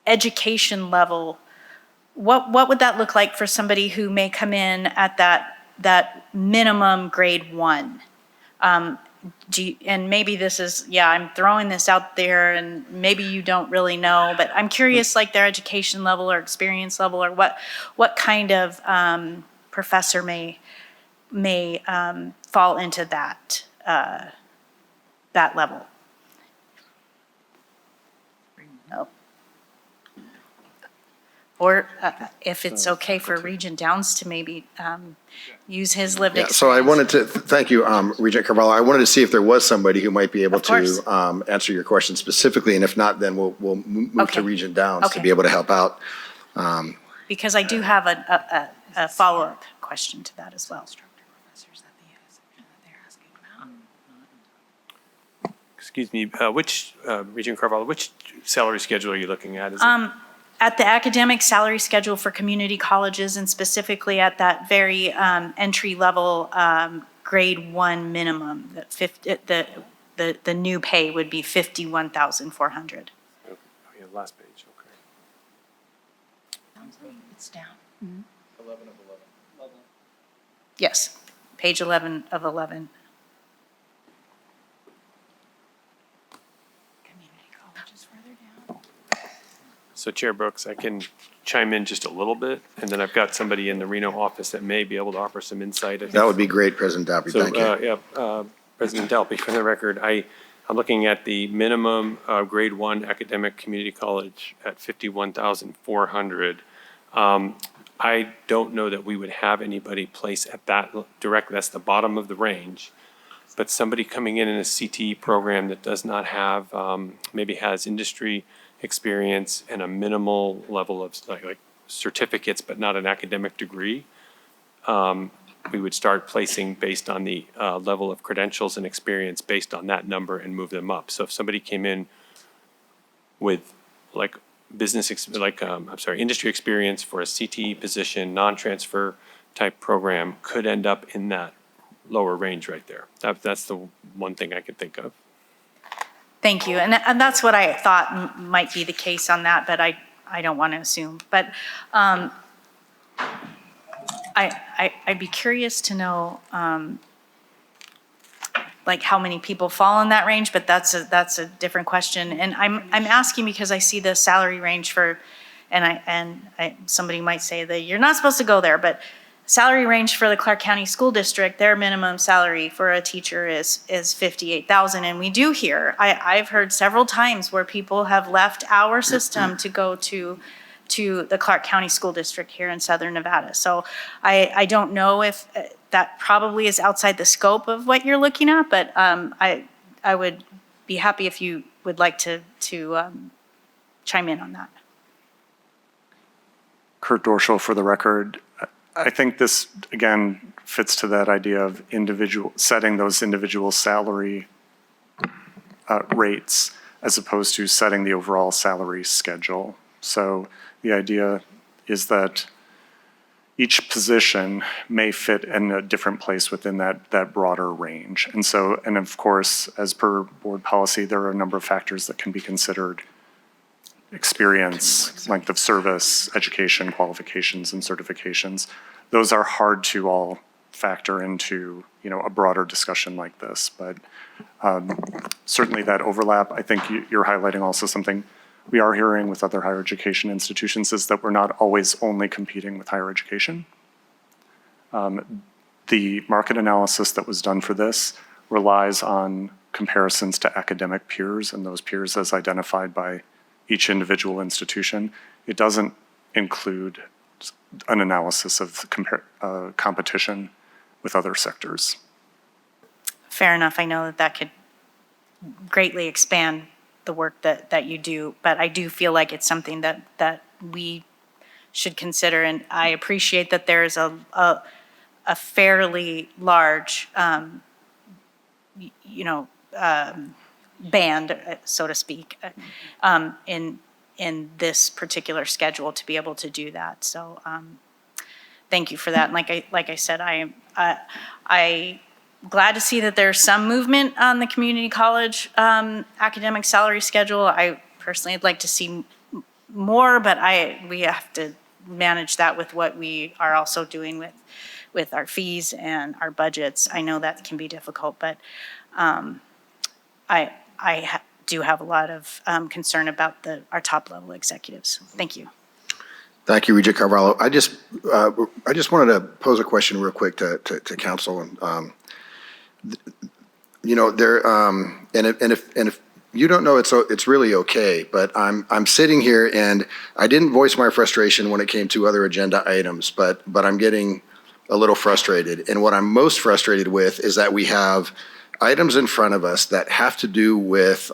education level? What would that look like for somebody who may come in at that minimum grade 1? And maybe this is, I'm throwing this out there and maybe you don't really know, but I'm curious, like their education level or experience level, or what kind of professor may fall into that level. No. Or if it's okay for Regent Downs to maybe use his lived experience. So I wanted to, thank you, Regent Carvalho. I wanted to see if there was somebody who might be able to answer your question specifically, and if not, then we'll move to Regent Downs to be able to help out. Because I do have a follow-up question to that as well. Excuse me, Regent Carvalho, which salary schedule are you looking at? Is it at the academic salary schedule for community colleges, and specifically at that very entry-level grade 1 minimum, the new pay would be $51,400. Okay. Last page, okay. It's down. 11 of 11. Yes, page 11 of 11. So Chair Brooks, I can chime in just a little bit, and then I've got somebody in the Reno office that may be able to offer some insight. That would be great, President Dalby, thank you. President Dalby, for the record, I'm looking at the minimum grade 1 academic community college at $51,400. I don't know that we would have anybody place at that that's the bottom of the range, but somebody coming in a CTE program that does not have, maybe has industry experience and a minimal level of like certificates, but not an academic degree, we would start placing based on the level of credentials and experience based on that number and move them up. So if somebody came in with like industry experience for a CTE position, non-transfer type program, could end up in that lower range right there. That's the one thing I could think of. Thank you, and that's what I thought might be the case on that, but I don't want to assume. But I'd be curious to know like how many people fall in that range, but that's a different question. And I'm asking because I see the salary range for, and somebody might say that you're not supposed to go there, but salary range for the Clark County School District, their minimum salary for a teacher is $58,000, and we do hear, I've heard several times where people have left our system to go to the Clark County School District here in Southern Nevada. So I don't know if that probably is outside the scope of what you're looking at, but I would be happy if you would like to chime in on that. Kurt Dorschel for the record. I think this, again, fits to that idea of setting those individual salary rates as opposed to setting the overall salary schedule. So the idea is that each position may fit in a different place within that broader range. And so, and of course, as per board policy, there are a number of factors that can be considered: experience, length of service, education, qualifications, and certifications. Those are hard to all factor into, a broader discussion like this. But certainly that overlap, I think you're highlighting also something we are hearing with other higher education institutions, is that we're not always only competing with higher education. The market analysis that was done for this relies on comparisons to academic peers, and those peers as identified by each individual institution. It doesn't include an analysis of competition with other sectors. fair enough. I know that that could greatly expand the work that you do, but I do feel like it's something that we should consider. And I appreciate that there's a fairly large, band, so to speak, in this particular schedule to be able to do that. So thank you for that. And like I said, I glad to see that there's some movement on the community college academic salary schedule. I personally would like to see more, but we have to manage that with what we are also doing with our fees and our budgets. I know that can be difficult, but I do have a lot of concern about our top level executives. Thank you. Thank you, Regent Carvalho. I just wanted to pose a question real quick to council. And if you don't know, it's really okay. But I'm sitting here and I didn't voice my frustration when it came to other agenda items, but I'm getting a little frustrated. And what I'm most frustrated with is that we have items in front of us that have to do with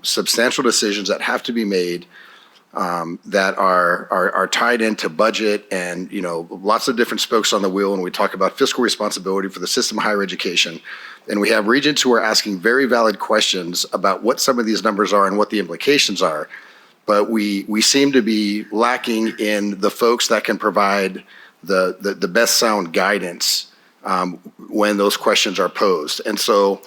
substantial decisions that have to be made that are tied into budget and, lots of different spokes on the wheel when we talk about fiscal responsibility for the system of higher education. And we have regents who are asking very valid questions about what some of these numbers are and what the implications are. But we seem to be lacking in the folks that can provide the best sound guidance when those questions are posed. And so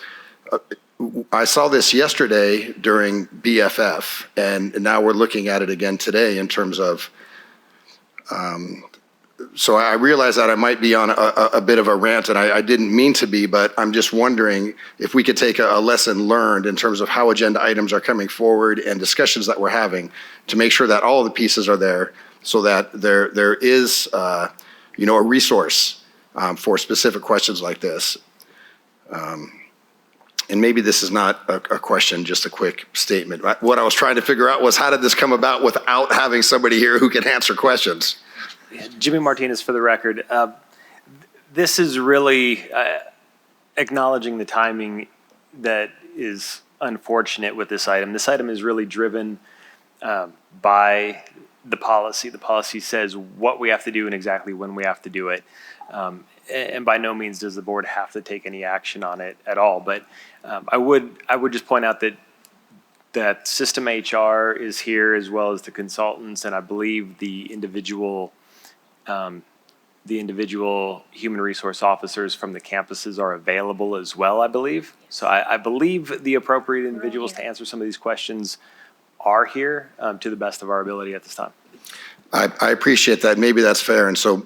I saw this yesterday during BFF, and now we're looking at it again today in terms of, so I realize that I might be on a bit of a rant, and I didn't mean to be, but I'm just wondering if we could take a lesson learned in terms of how agenda items are coming forward and discussions that we're having to make sure that all the pieces are there so that there is, a resource for specific questions like this. And maybe this is not a question, just a quick statement. What I was trying to figure out was how did this come about without having somebody here who can answer questions? Jimmy Martinez for the record. This is really acknowledging the timing that is unfortunate with this item. This item is really driven by the policy. The policy says what we have to do and exactly when we have to do it. And by no means does the board have to take any action on it at all. But I would just point out that System HR is here as well as the consultants, and I believe the individual human resource officers from the campuses are available as well, I believe. So I believe the appropriate individuals to answer some of these questions are here to the best of our ability at this time. I appreciate that. Maybe that's fair. And so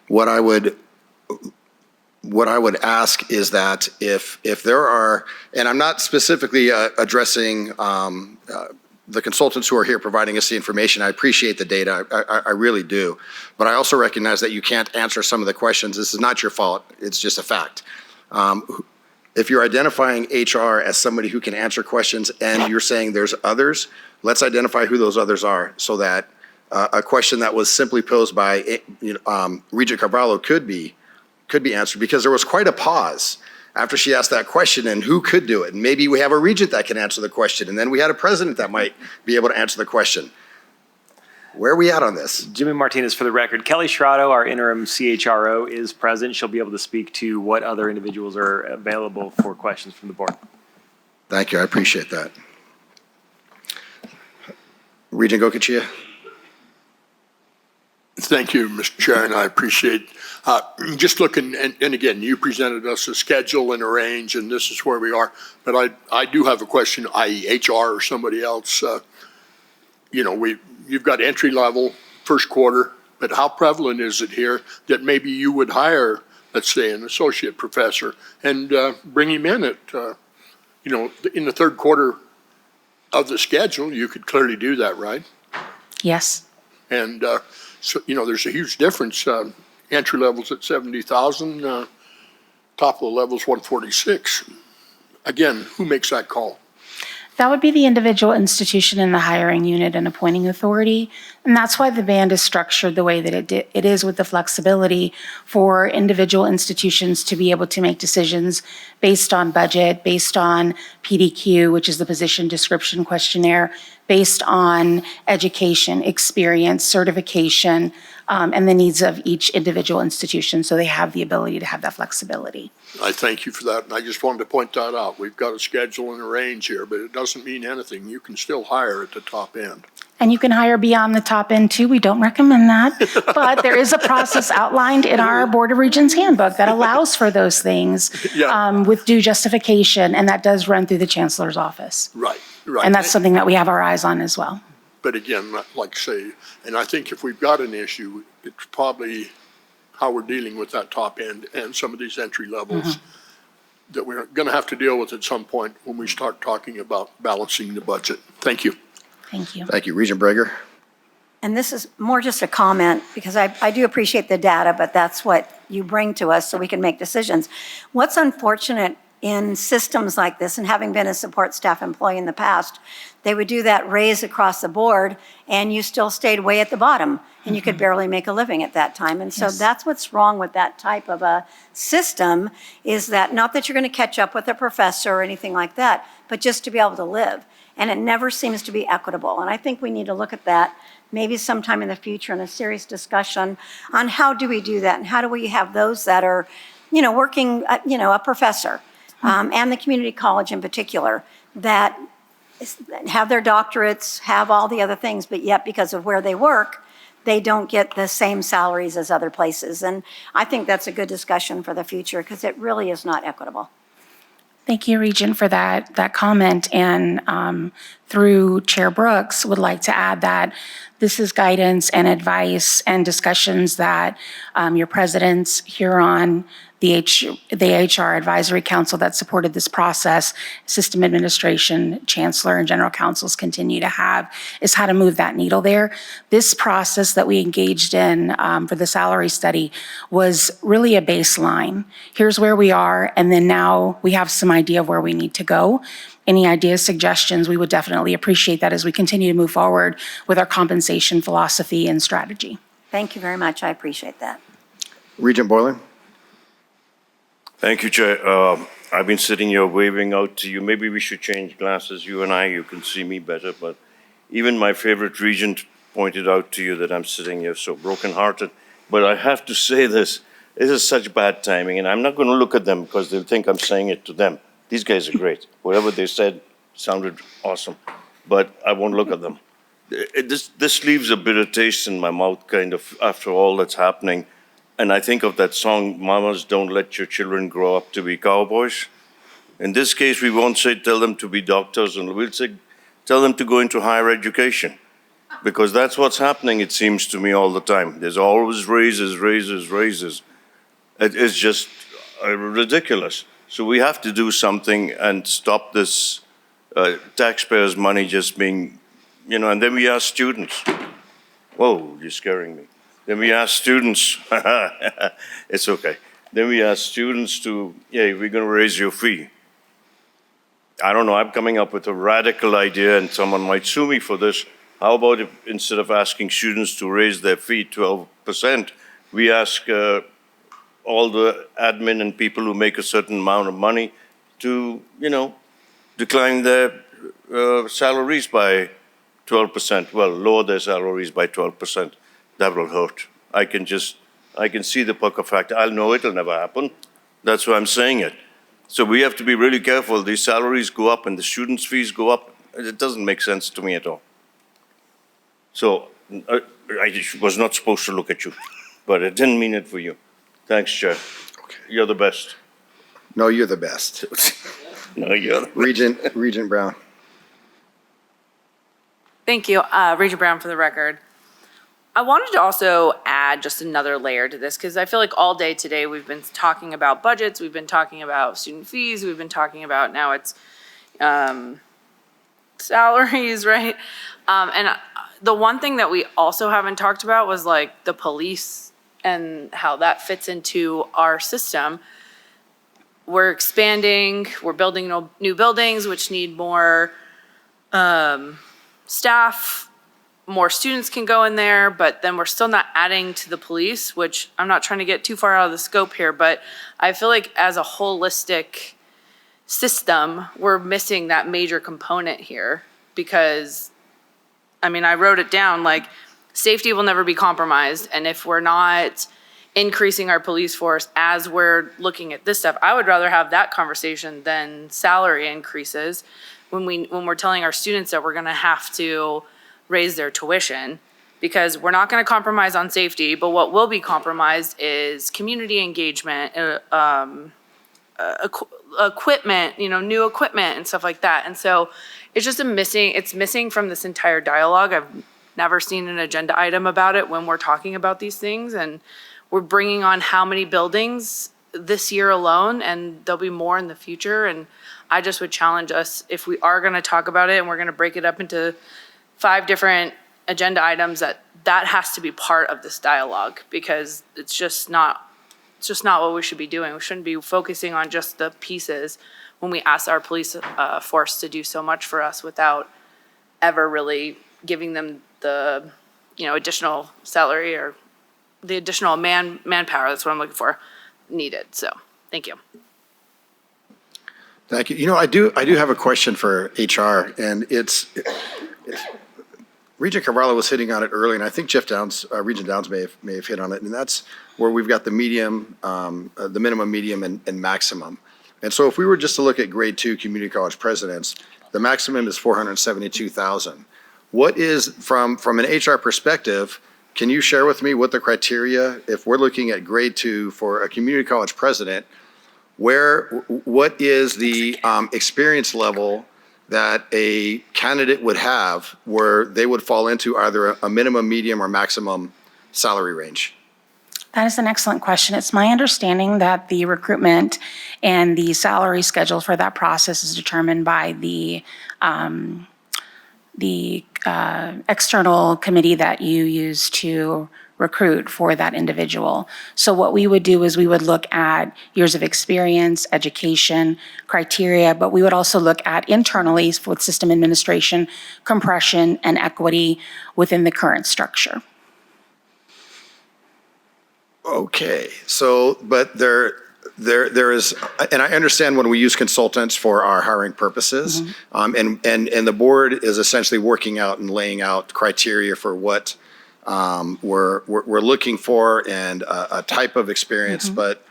what I would ask is that if there are, and I'm not specifically addressing the consultants who are here providing us the information. I appreciate the data. I really do. But I also recognize that you can't answer some of the questions. This is not your fault. It's just a fact. If you're identifying HR as somebody who can answer questions and you're saying there's others, let's identify who those others are so that a question that was simply posed by Regent Carvalho could be answered, because there was quite a pause after she asked that question and who could do it. And maybe we have a regent that can answer the question, and then we had a president that might be able to answer the question. Where are we at on this? Jimmy Martinez for the record. Kelly Shrado, our interim CHRO, is present. She'll be able to speak to what other individuals are available for questions from the board. Thank you. I appreciate that. Regent Goicoechea. Thank you, Mr. Chair, and I appreciate just looking, and again, you presented us a schedule and a range, and this is where we are. But I do have a question, i.e. HR or somebody else. You've got entry level, first quarter, but how prevalent is it here that maybe you would hire, let's say, an associate professor and bring him in at, in the third quarter of the schedule? You could clearly do that, right? Yes. And so, there's a huge difference. Entry levels at 70,000, top of the levels 146. Again, who makes that call? That would be the individual institution in the hiring unit and appointing authority. And that's why the band is structured the way that it is, with the flexibility for individual institutions to be able to make decisions based on budget, based on PDQ, which is the position description questionnaire, based on education, experience, certification, and the needs of each individual institution. So they have the ability to have that flexibility. I thank you for that, and I just wanted to point that out. We've got a schedule and a range here, but it doesn't mean anything. You can still hire at the top end. And you can hire beyond the top end too. We don't recommend that. But there is a process outlined in our Board of Regents handbook that allows for those things with due justification, and that does run through the Chancellor's office. Right, right. And that's something that we have our eyes on as well. But again, like I say, and I think if we've got an issue, it's probably how we're dealing with that top end and some of these entry levels that we're going to have to deal with at some point when we start talking about balancing the budget. Thank you. Thank you. Thank you. Regent Breger. And this is more just a comment, because I do appreciate the data, but that's what you bring to us so we can make decisions. What's unfortunate in systems like this, and having been a support staff employee in the past, they would do that raise across the board, and you still stayed way at the bottom, and you could barely make a living at that time. And so that's what's wrong with that type of a system, is that not that you're going to catch up with a professor or anything like that, but just to be able to live. And it never seems to be equitable. And I think we need to look at that maybe sometime in the future in a serious discussion on how do we do that, and how do we have those that are, working, a professor, and the community college in particular, that have their doctorates, have all the other things, but yet because of where they work, they don't get the same salaries as other places. And I think that's a good discussion for the future, because it really is not equitable. Thank you, Regent, for that comment. And through Chair Brooks, would like to add that this is guidance and advice and discussions that your presidents here on the HR Advisory Council that supported this process, system administration, chancellor, and general counsels continue to have, is how to move that needle there. This process that we engaged in for the salary study was really a baseline. Here's where we are, and then now we have some idea of where we need to go. Any ideas, suggestions, we would definitely appreciate that as we continue to move forward with our compensation philosophy and strategy. Thank you very much. I appreciate that. Regent Boylan. Thank you, Chair. I've been sitting here waving out to you. Maybe we should change glasses, you and I. You can see me better. But even my favorite regent pointed out to you that I'm sitting here so brokenhearted. But I have to say this. This is such bad timing, and I'm not going to look at them because they'll think I'm saying it to them. These guys are great. Whatever they said sounded awesome, but I won't look at them. This leaves a bitter taste in my mouth, kind of, after all that's happening. And I think of that song, Mamas, Don't Let Your Children Grow Up to Be Cowboys. In this case, we won't say tell them to be doctors, and we'll say tell them to go into higher education. Because that's what's happening, it seems to me, all the time. There's always raises, raises, raises. It's just ridiculous. So we have to do something and stop this taxpayers' money just being, and then we ask students. Whoa, you're scaring me. Then we ask students, it's okay. Then we ask students to, we're going to raise your fee. I don't know, I'm coming up with a radical idea, and someone might sue me for this. How about if instead of asking students to raise their fee 12%, we ask all the admin and people who make a certain amount of money to, decline their salaries by 12%. Well, lower their salaries by 12%. That will hurt. I can see the pucker factor. I'll know it'll never happen. That's why I'm saying it. So we have to be really careful. These salaries go up and the students' fees go up. It doesn't make sense to me at all. So I was not supposed to look at you, but I didn't mean it for you. Thanks, Chair. Okay. You're the best. No, you're the best. No, you're the best. Regent Brown. Thank you. Regent Brown for the record. I wanted to also add just another layer to this, because I feel like all day today we've been talking about budgets, we've been talking about student fees, we've been talking about now it's salaries, right? And the one thing that we also haven't talked about was like the police and how that fits into our system. We're expanding, we're building new buildings which need more staff, more students can go in there, but then we're still not adding to the police, which I'm not trying to get too far out of the scope here, but I feel like as a holistic system, we're missing that major component here because, I mean, I wrote it down, like, safety will never be compromised, and if we're not increasing our police force as we're looking at this stuff, I would rather have that conversation than salary increases when we're telling our students that we're gonna have to raise their tuition, because we're not gonna compromise on safety, but what will be compromised is community engagement, equipment, new equipment and stuff like that. And so it's just it's missing from this entire dialogue. I've never seen an agenda item about it when we're talking about these things. And we're bringing on how many buildings this year alone, and there'll be more in the future. And I just would challenge us, if we are gonna talk about it and we're gonna break it up into 5 different agenda items, that has to be part of this dialogue, because it's just not what we should be doing. We shouldn't be focusing on just the pieces when we ask our police force to do so much for us without ever really giving them the, additional salary or the additional manpower, that's what I'm looking for, needed. So, thank you. Thank you. I do have a question for HR, and it's Regent Carvalho was hitting on it earlier, and I think Jeff Downs, Regent Downs may have hit on it, and that's where we've got the medium, the minimum, medium, and maximum. And so if we were just to look at grade 2 community college presidents, the maximum is 472,000. What is, from an HR perspective, can you share with me what the criteria, if we're looking at grade 2 for a community college president, what is the experience level that a candidate would have where they would fall into either a minimum, medium, or maximum salary range? That is an excellent question. It's my understanding that the recruitment and the salary schedule for that process is determined by the external committee that you use to recruit for that individual. So what we would do is we would look at years of experience, education, criteria, but we would also look at internally with system administration, compression, and equity within the current structure. Okay, so, but there is, and I understand when we use consultants for our hiring purposes, and the board is essentially working out and laying out criteria for what we're looking for and a type of experience, but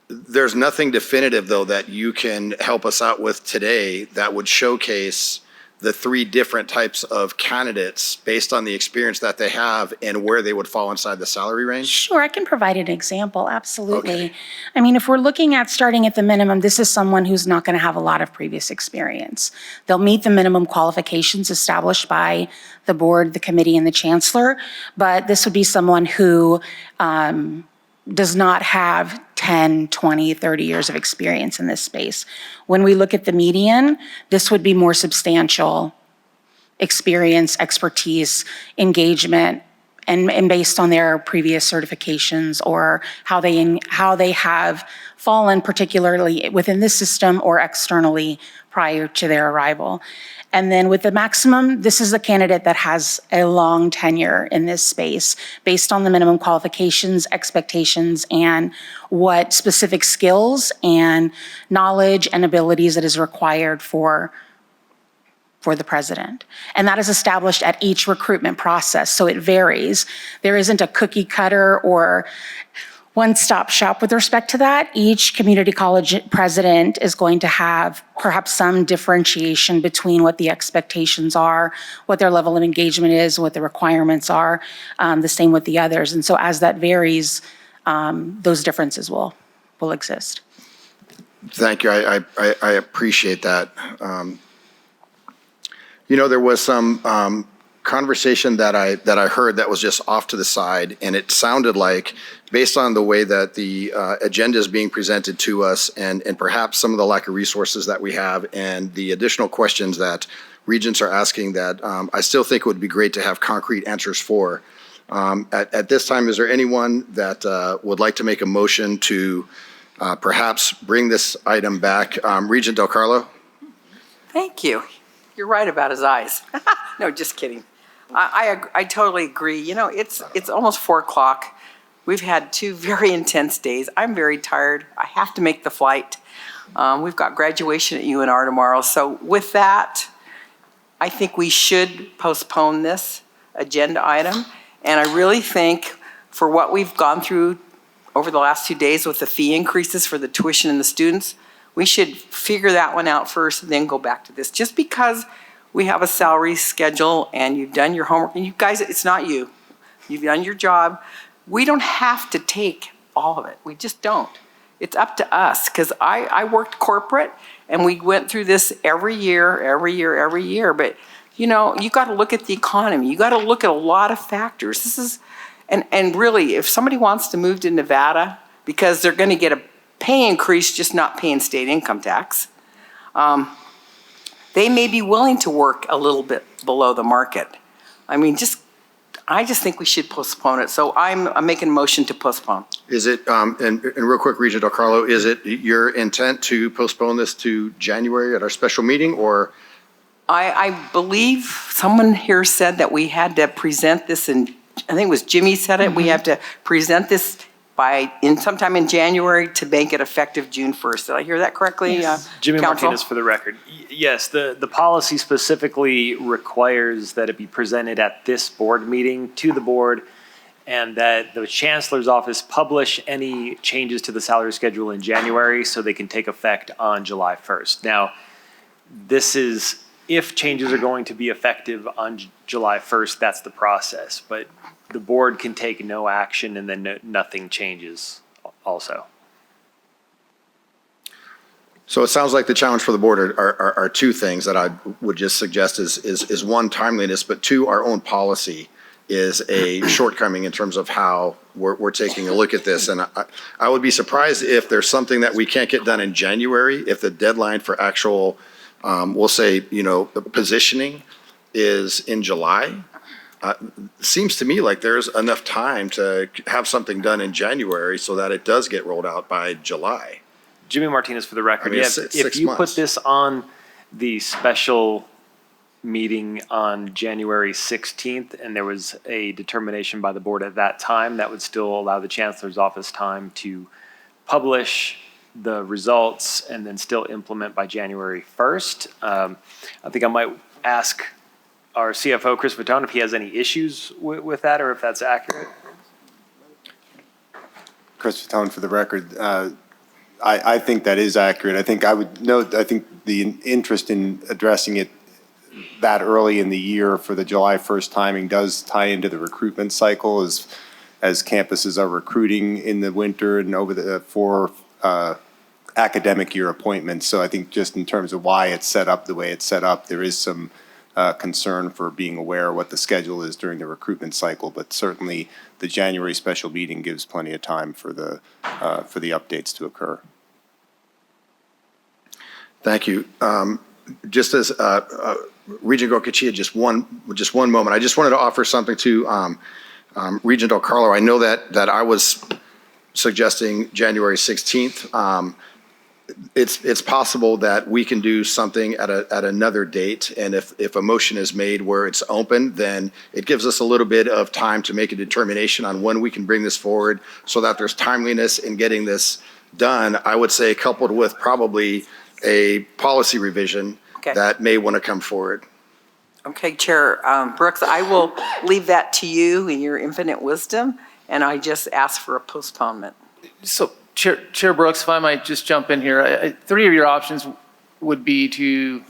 there's nothing definitive, though, that you can help us out with today that would showcase the 3 different types of candidates based on the experience that they have and where they would fall inside the salary range? Sure, I can provide an example, absolutely. Okay. I mean, if we're looking at starting at the minimum, this is someone who's not going to have a lot of previous experience. They'll meet the minimum qualifications established by the board, the committee, and the chancellor, but this would be someone who does not have 10, 20, 30 years of experience in this space. When we look at the median, this would be more substantial experience, expertise, engagement, and based on their previous certifications or how they have fallen, particularly within this system or externally prior to their arrival. And then with the maximum, this is a candidate that has a long tenure in this space based on the minimum qualifications, expectations, and what specific skills and knowledge and abilities it is required for the president. And that is established at each recruitment process, so it varies. There isn't a cookie cutter or one-stop shop with respect to that. Each community college president is going to have perhaps some differentiation between what the expectations are, what their level of engagement is, what the requirements are, the same with the others. And so as that varies, those differences will exist. Thank you, I appreciate that. There was some conversation that I heard that was just off to the side, and it sounded like, based on the way that the agenda is being presented to us and perhaps some of the lack of resources that we have and the additional questions that regents are asking, that I still think it would be great to have concrete answers for. At this time, is there anyone that would like to make a motion to perhaps bring this item back? Regent Del Carlo? Thank you. You're right about his eyes. No, just kidding. I totally agree. You know, it's almost 4 o'clock. We've had 2 very intense days. I'm very tired. I have to make the flight. We've got graduation at UNR tomorrow. So with that, I think we should postpone this agenda item. And I really think for what we've gone through over the last 2 days with the fee increases for the tuition and the students, we should figure that one out first and then go back to this. Just because we have a salary schedule and you've done your homework, and you guys, it's not you. You've done your job. We don't have to take all of it. We just don't. It's up to us, because I worked corporate and we went through this every year. But you know, you got to look at the economy. You got to look at a lot of factors. This is, and really, if somebody wants to move to Nevada because they're going to get a pay increase, just not paying state income tax, they may be willing to work a little bit below the market. I mean, I just think we should postpone it. So I'm making a motion to postpone. Is it, and real quick, Regent DelCarlo, is it your intent to postpone this to January at our special meeting, or? I believe someone here said that we had to present this in, I think it was Jimmy said it, we have to present this sometime in January to make it effective June 1st. Did I hear that correctly? Yes. Jimmy Council? Martinez for the record. Yes, the policy specifically requires that it be presented at this board meeting to the board, and that the chancellor's office publish any changes to the salary schedule in January so they can take effect on July 1st. Now, this is, if changes are going to be effective on July 1st, that's the process. But the board can take no action and then nothing changes also. So it sounds like the challenge for the board are 2 things that I would just suggest is 1, timeliness, but 2, our own policy is a shortcoming in terms of how we're taking a look at this. And I would be surprised if there's something that we can't get done in January, if the deadline for actual, we'll say, you know, positioning is in July. Seems to me like there's enough time to have something done in January so that it does get rolled out by July. Jimmy Martinez for the record. I mean, If you put this on the special meeting on January 16th and there was a determination by the board at that time, that would still allow the chancellor's office time to publish the results and then still implement by January 1st. I think I might ask our CFO, Chris Fatone, if he has any issues with that or if that's accurate. Chris Fatone for the record. I think that is accurate. I think I would note, I think the interest in addressing it that early in the year for the July 1st timing does tie into the recruitment cycle as campuses are recruiting in the winter and over the for academic year appointments. So I think just in terms of why it's set up the way it's set up, there is some concern for being aware of what the schedule is during the recruitment cycle, but certainly the January special meeting gives plenty of time for the updates to occur. Thank you. Just as Regent Gokachia, just one moment. I just wanted to offer something to Regent DelCarlo. I know that I was suggesting January 16th. It's possible that we can do something at another date, and if a motion is made where it's open, then it gives us a little bit of time to make a determination on when we can bring this forward so that there's timeliness in getting this done. I would say coupled with probably a policy revision that may want to come forward. Okay, Chair Brooks, I will leave that to you in your infinite wisdom, and I just ask for a postponement. So Chair Brooks, if I might just jump in here, 3 of your options would be to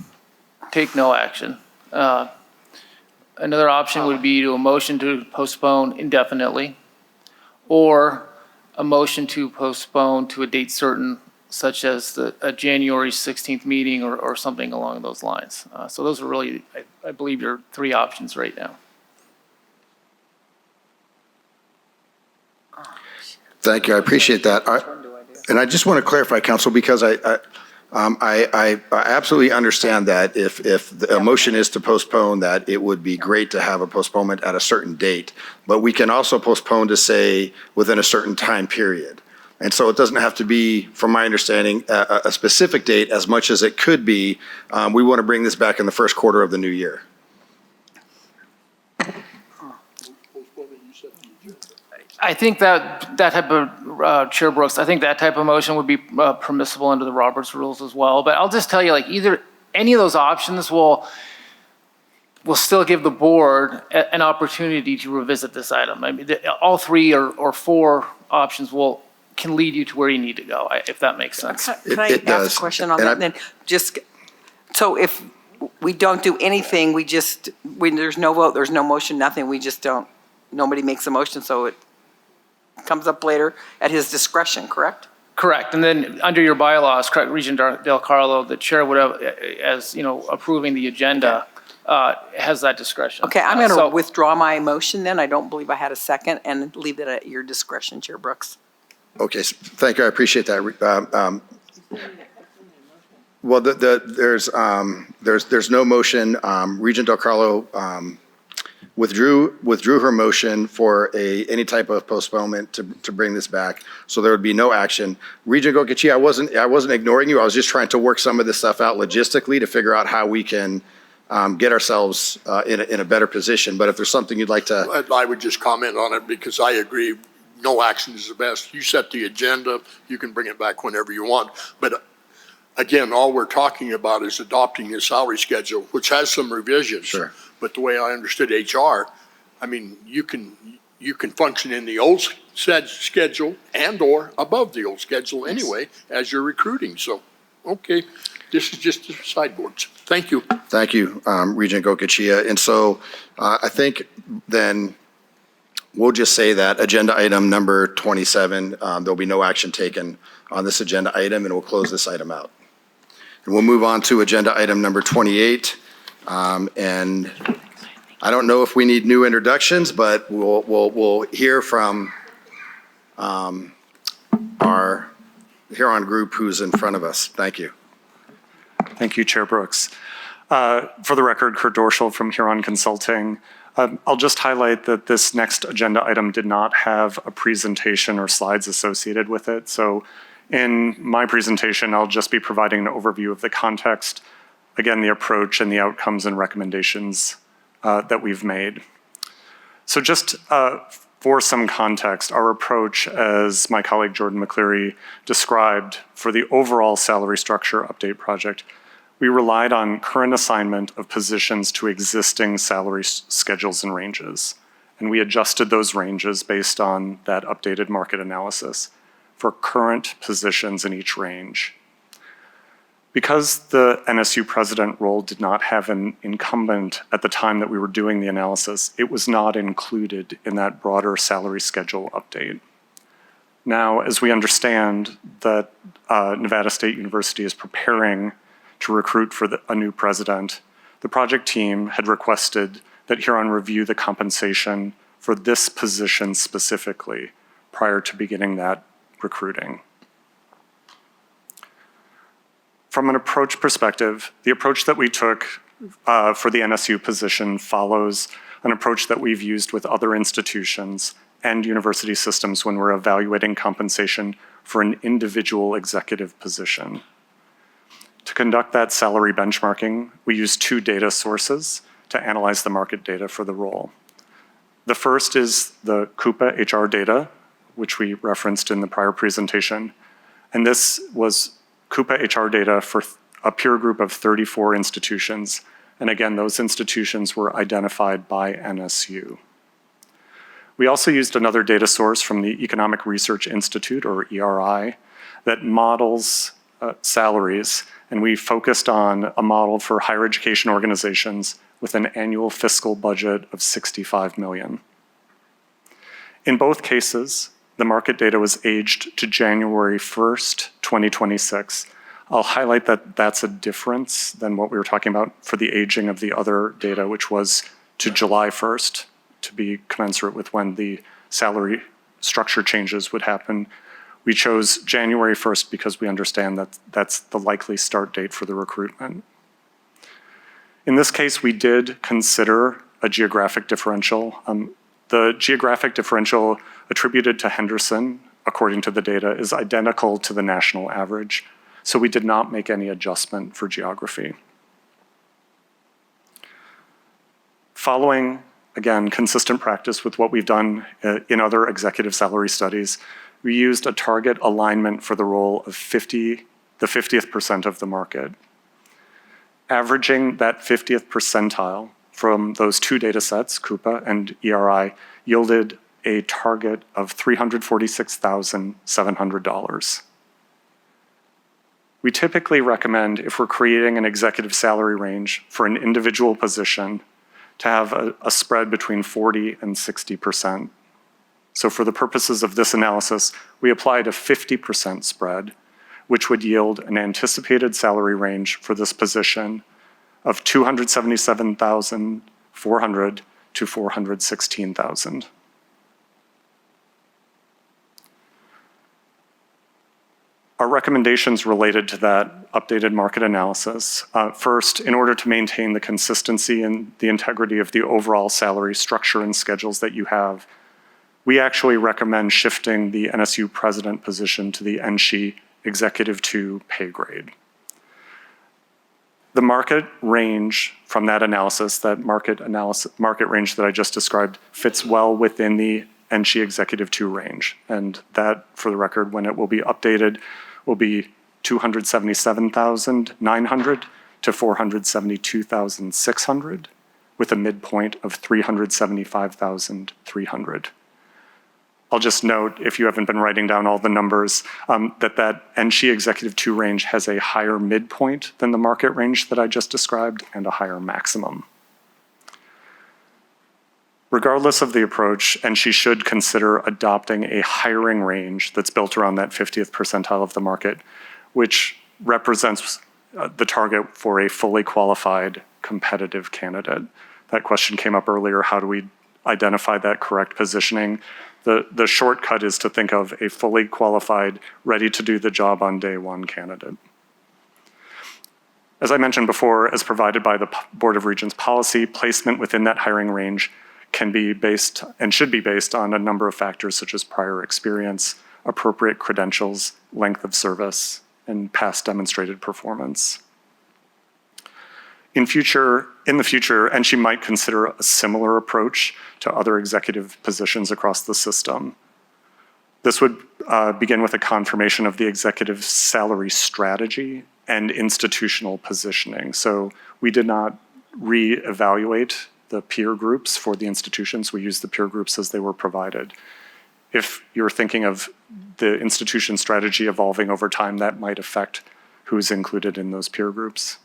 take no action. Another option would be to a motion to postpone indefinitely, or a motion to postpone to a date certain, such as a January 16th meeting or something along those lines. So those are really, I believe, your 3 options right now. Thank you. I appreciate that. And I just want to clarify, Council, because I absolutely understand that if the motion is to postpone, that it would be great to have a postponement at a certain date, but we can also postpone to say within a certain time period. And so it doesn't have to be, from my understanding, a specific date as much as it could be. We want to bring this back in the first quarter of the new year. I think that type of, Chair Brooks, I think that type of motion would be permissible under the Roberts rules as well. But I'll just tell you, like, either, any of those options will still give the board an opportunity to revisit this item. I mean, all three or four options can lead you to where you need to go, if that makes sense. Can I ask a question on that then? So if we don't do anything, when there's no vote, there's no motion, nothing, nobody makes a motion, so it comes up later at his discretion, correct? Correct. And then under your bylaws, correct, Regent Del Carlo, the chair would have, as approving the agenda, has that discretion. Okay, I'm going to withdraw my motion then. I don't believe I had a second, and leave it at your discretion, Chair Brooks. Okay, thank you. I appreciate that. Well, there's no motion. Regent Del Carlo withdrew her motion for any type of postponement to bring this back. So there would be no action. Regent Gokachi, I wasn't ignoring you. I was just trying to work some of this stuff out logistically to figure out how we can get ourselves in a better position. But if there's something you'd like to, I would just comment on it because I agree. No action is the best. You set the agenda. You can bring it back whenever you want. But again, all we're talking about is adopting the salary schedule, which has some revisions. Sure. But the way I understood HR, I mean, you can function in the old schedule and/or above the old schedule anyway as you're recruiting. So, okay, this is just the sideboards. Thank you. thank you, Regent Gokachi. And so I think then we'll just say that agenda item number 27, there'll be no action taken on this agenda item, and we'll close this item out. And we'll move on to agenda item number 28. And I don't know if we need new introductions, but we'll hear from our Huron group who's in front of us. Thank you. Thank you, Chair Brooks. For the record, Kurt Dorschel from Huron Consulting. I'll just highlight that this next agenda item did not have a presentation or slides associated with it. So in my presentation, I'll just be providing an overview of the context, again, the approach and the outcomes and recommendations that we've made. So just for some context, our approach, as my colleague Jordan McCleary described, for the overall salary structure update project, we relied on current assignment of positions to existing salary schedules and ranges. And we adjusted those ranges based on that updated market analysis for current positions in each range. Because the NSU president role did not have an incumbent at the time that we were doing the analysis, it was not included in that broader salary schedule update. Now, as we understand that Nevada State University is preparing to recruit for a new president, the project team had requested that Huron review the compensation for this position specifically prior to beginning that recruiting. From an approach perspective, the approach that we took for the NSU position follows an approach that we've used with other institutions and university systems when we're evaluating compensation for an individual executive position. To conduct that salary benchmarking, we use two data sources to analyze the market data for the role. The first is the Coupa HR data, which we referenced in the prior presentation. And this was Coupa HR data for a peer group of 34 institutions. And again, those institutions were identified by NSU. We also used another data source from the Economic Research Institute, or ERI, that models salaries, and we focused on a model for higher education organizations with an annual fiscal budget of $65 million. In both cases, the market data was aged to January 1st, 2026. I'll highlight that that's a difference than what we were talking about for the aging of the other data, which was to July 1st, to be commensurate with when the salary structure changes would happen. We chose January 1st because we understand that that's the likely start date for the recruitment. In this case, we did consider a geographic differential. The geographic differential attributed to Henderson according to the data, is identical to the national average. So we did not make any adjustment for geography. Following, again, consistent practice with what we've done in other executive salary studies, we used a target alignment for the role of the 50th percent of the market. Averaging that 50th percentile from those two data sets, Coupa and ERI, yielded a target of $346,700. We typically recommend, if we're creating an executive salary range for an individual position, to have a spread between 40 and 60%. So for the purposes of this analysis, we applied a 50% spread, which would yield an anticipated salary range for this position of $277,400 to $416,000. Our recommendations related to that updated market analysis. First, in order to maintain the consistency and the integrity of the overall salary structure and schedules that you have, we actually recommend shifting the NSU president position to the NSHE Executive 2 pay grade. The market range from that analysis, that market range that I just described, fits well within the NSHE Executive 2 range. And that, for the record, when it will be updated, will be $277,900 to $472,600, with a midpoint of $375,300. I'll just note, if you haven't been writing down all the numbers, that NSHE Executive 2 range has a higher midpoint than the market range that I just described and a higher maximum. Regardless of the approach, NSHE should consider adopting a hiring range that's built around that 50th percentile of the market, which represents the target for a fully qualified competitive candidate. That question came up earlier, how do we identify that correct positioning? The shortcut is to think of a fully qualified, ready to do the job on day one candidate. As I mentioned before, as provided by the Board of Regents policy, placement within that hiring range can be based and should be based on a number of factors such as prior experience, appropriate credentials, length of service, and past demonstrated performance. In the future, NSHE might consider a similar approach to other executive positions across the system. This would begin with a confirmation of the executive salary strategy and institutional positioning. So we did not reevaluate the peer groups for the institutions. We used the peer groups as they were provided. If you're thinking of the institution strategy evolving over time, that might affect who's included in those peer groups.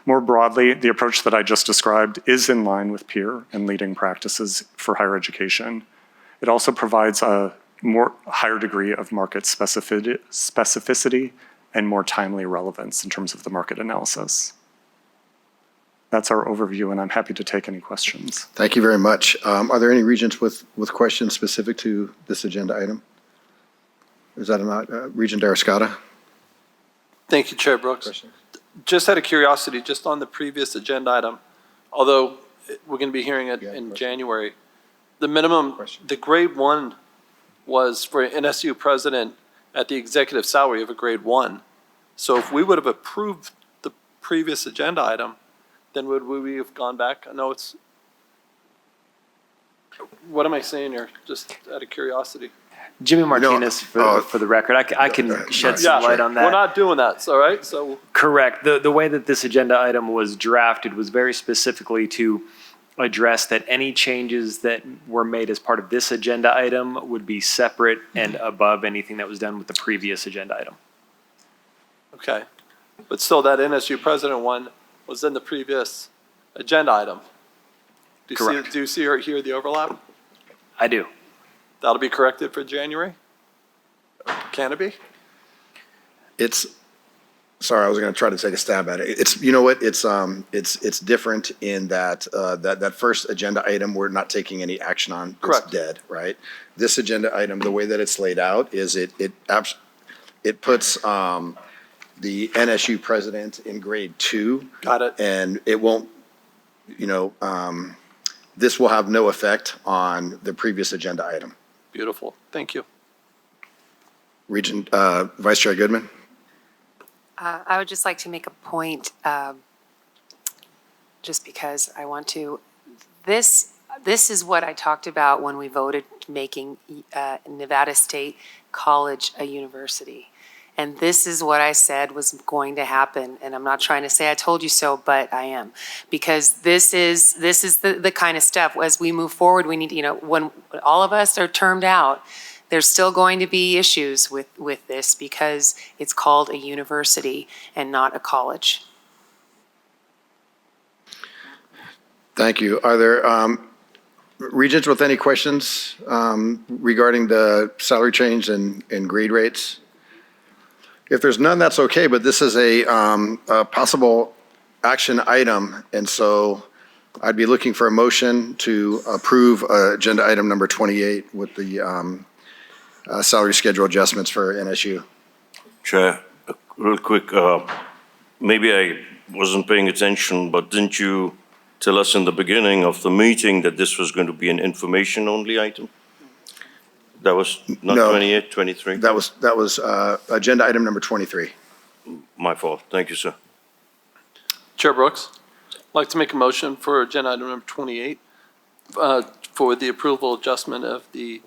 More broadly, the approach that I just described is in line with peer and leading practices for higher education. It also provides a higher degree of market specificity and more timely relevance in terms of the market analysis. That's our overview, and I'm happy to take any questions. Thank you very much. Are there any regents with questions specific to this agenda item? Is that not Regent Darascotta? Thank you, Chair Brooks. Just out of curiosity, just on the previous agenda item, although we're going to be hearing it in January, the minimum, the grade 1 was for NSU president at the executive salary of a grade 1. So if we would have approved the previous agenda item, then would we have gone back? I know it's, what am I saying here? Just out of curiosity. Jimmy Martinez, for the record, I can shed some light on that. We're not doing that, all right? So correct. The way that this agenda item was drafted was very specifically to address that any changes that were made as part of this agenda item would be separate and above anything that was done with the previous agenda item. okay, but still that NSU president one was in the previous agenda item. Do you see or hear the overlap? I do. That'll be corrected for January? Can it be? Sorry, I was going to try to take a stab at it. It's, you know what, it's different in that that first agenda item, we're not taking any action on. Correct. It's dead, right? This agenda item, the way that it's laid out is it puts the NSU president in grade 2. Got it. And it won't, this will have no effect on the previous agenda item. Beautiful. Thank you. Regent, Vice Chair Goodman? I would just like to make a point, just because I want to. This is what I talked about when we voted making Nevada State College a university. And this is what I said was going to happen. And I'm not trying to say I told you so, but I am. Because this is the kind of stuff, as we move forward, we need, when all of us are termed out, there's still going to be issues with this because it's called a university and not a college. Thank you. Are there regents with any questions regarding the salary change and grade rates? If there's none, that's okay, but this is a possible action item, and so I'd be looking for a motion to approve agenda item number 28 with the salary schedule adjustments for NSU. Chair, real quick, maybe I wasn't paying attention, but didn't you tell us in the beginning of the meeting that this was going to be an information-only item? That was not No. 28, 23? That was agenda item number 23. My fault. Thank you, sir. Chair Brooks, I'd like to make a motion for agenda item number 28 for the approval adjustment of the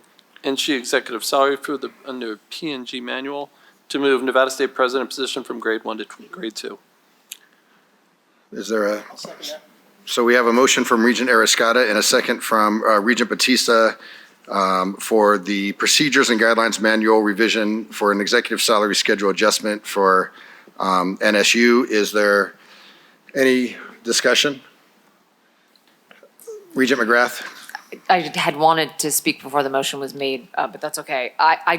NSHE executive salary for the under P&G manual to move Nevada State President position from grade 1 to grade 2. Is there a? So we have a motion from Regent Arriscata and a second from Regent Batista for the procedures and guidelines manual revision for an executive salary schedule adjustment for NSU. Is there any discussion? Regent McGrath? I had wanted to speak before the motion was made, but that's okay. I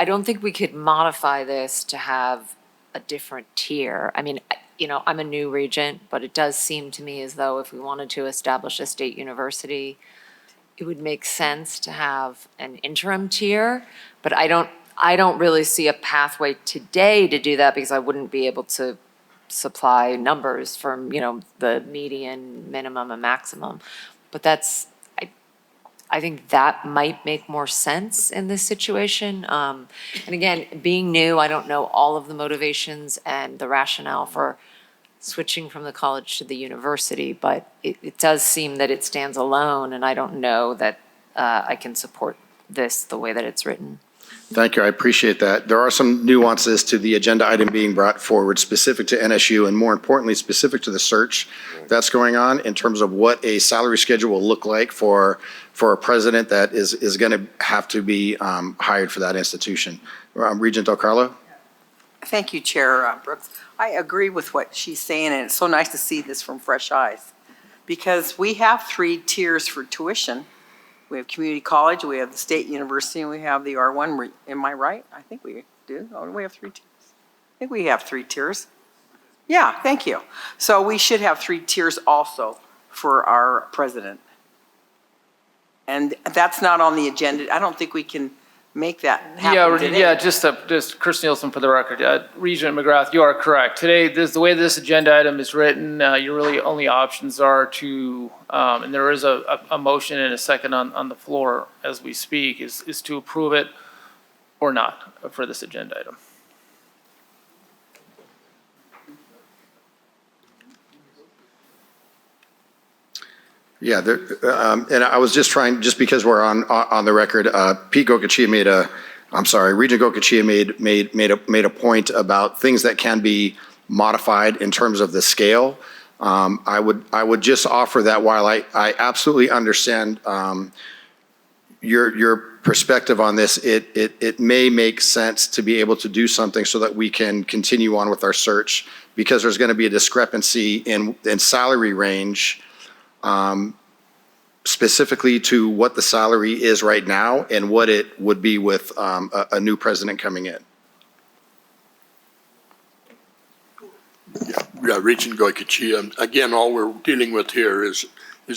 don't think we could modify this to have a different tier. I mean, I'm a new regent, but it does seem to me as though if we wanted to establish a state university, it would make sense to have an interim tier, but I don't really see a pathway today to do that because I wouldn't be able to supply numbers from, the median, minimum, and maximum. But I think that might make more sense in this situation. And again, being new, I don't know all of the motivations and the rationale for switching from the college to the university, but it does seem that it stands alone, and I don't know that I can support this the way that it's written. Thank you. I appreciate that. There are some nuances to the agenda item being brought forward specific to NSU and more importantly, specific to the search that's going on in terms of what a salary schedule will look like for a president that is going to have to be hired for that institution. Regent Del Carlo? Thank you, Chair Brooks. I agree with what she's saying, and it's so nice to see this from fresh eyes. Because we have 3 tiers for tuition. We have community college, we have the state university, and we have the R1. Am I right? I think we do. Oh, we have 3 tiers. I think we have 3 tiers. Yeah, thank you. So we should have 3 tiers also for our president. And that's not on the agenda. I don't think we can make that happen today. Yeah, just Chris Nielsen for the record. Regent McGrath, you are correct. Today, the way this agenda item is written, your really only options are to, and there is a motion and a second on the floor as we speak, is to approve it or not for this agenda item. Yeah, and I was just trying, just because we're on the record, Regent Gokachia made a point about things that can be modified in terms of the scale. I would just offer that while I absolutely understand your perspective on this, it may make sense to be able to do something so that we can continue on with our search, because there's going to be a discrepancy in salary range specifically to what the salary is right now and what it would be with a new president coming in. Yeah, Regent Goycochea. Again, all we're dealing with here is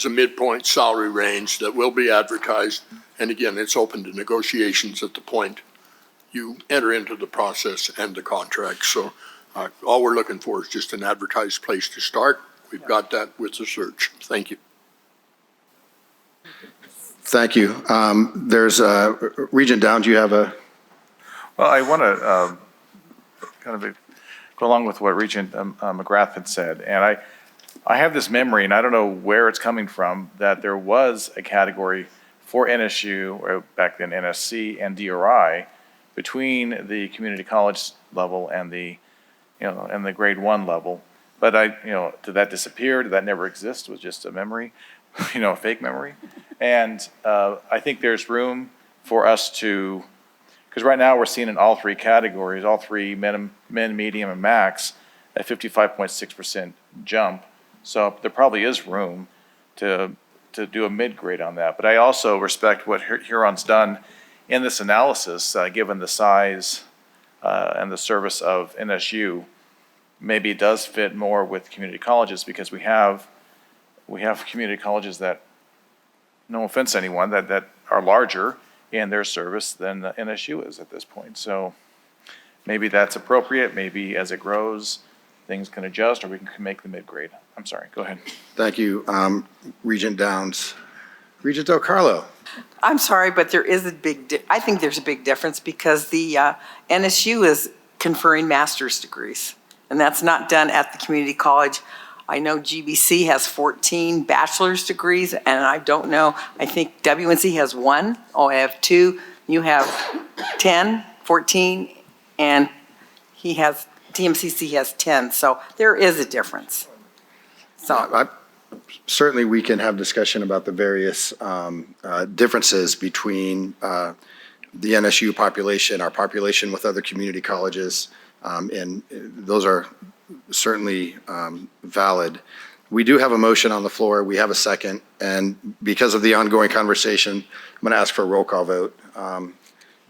a midpoint salary range that will be advertised. And again, it's open to negotiations at the point you enter into the process and the contract. So all we're looking for is just an advertised place to start. We've got that with the search. Thank you. Thank you. There's Regent Downs, you have a... Well, I want to kind of go along with what Regent McGrath had said. And I have this memory, and I don't know where it's coming from, that there was a category for NSU, or back then NSC and DRI, between the community college level and the, and the grade 1 level. But did that disappear? Did that never exist? It was just a memory, a fake memory. And I think there's room for us to, because right now we're seeing in all three categories, all three men, medium, and max, a 55.6% jump. So there probably is room to do a mid-grade on that. But I also respect what Huron's done in this analysis, given the size and the service of NSU. Maybe it does fit more with community colleges, because we have community colleges that, no offense to anyone, that are larger in their service than the NSU is at this point. So maybe that's appropriate. Maybe as it grows, things can adjust, or we can make the mid-grade. I'm sorry, go ahead. Thank you, Regent Downs. Regent Del Carlo. I'm sorry, but there is I think there's a big difference, because the NSU is conferring master's degrees, and that's not done at the community college. I know GBC has 14 bachelor's degrees, and I don't know, I think WNC has 1, I have 2, you have 10, 14, and TMCC has 10, so there is a difference. So Certainly, we can have discussion about the various differences between the NSU population, our population with other community colleges, and those are certainly valid. We do have a motion on the floor. We have a second, and because of the ongoing conversation, I'm going to ask for a roll call vote.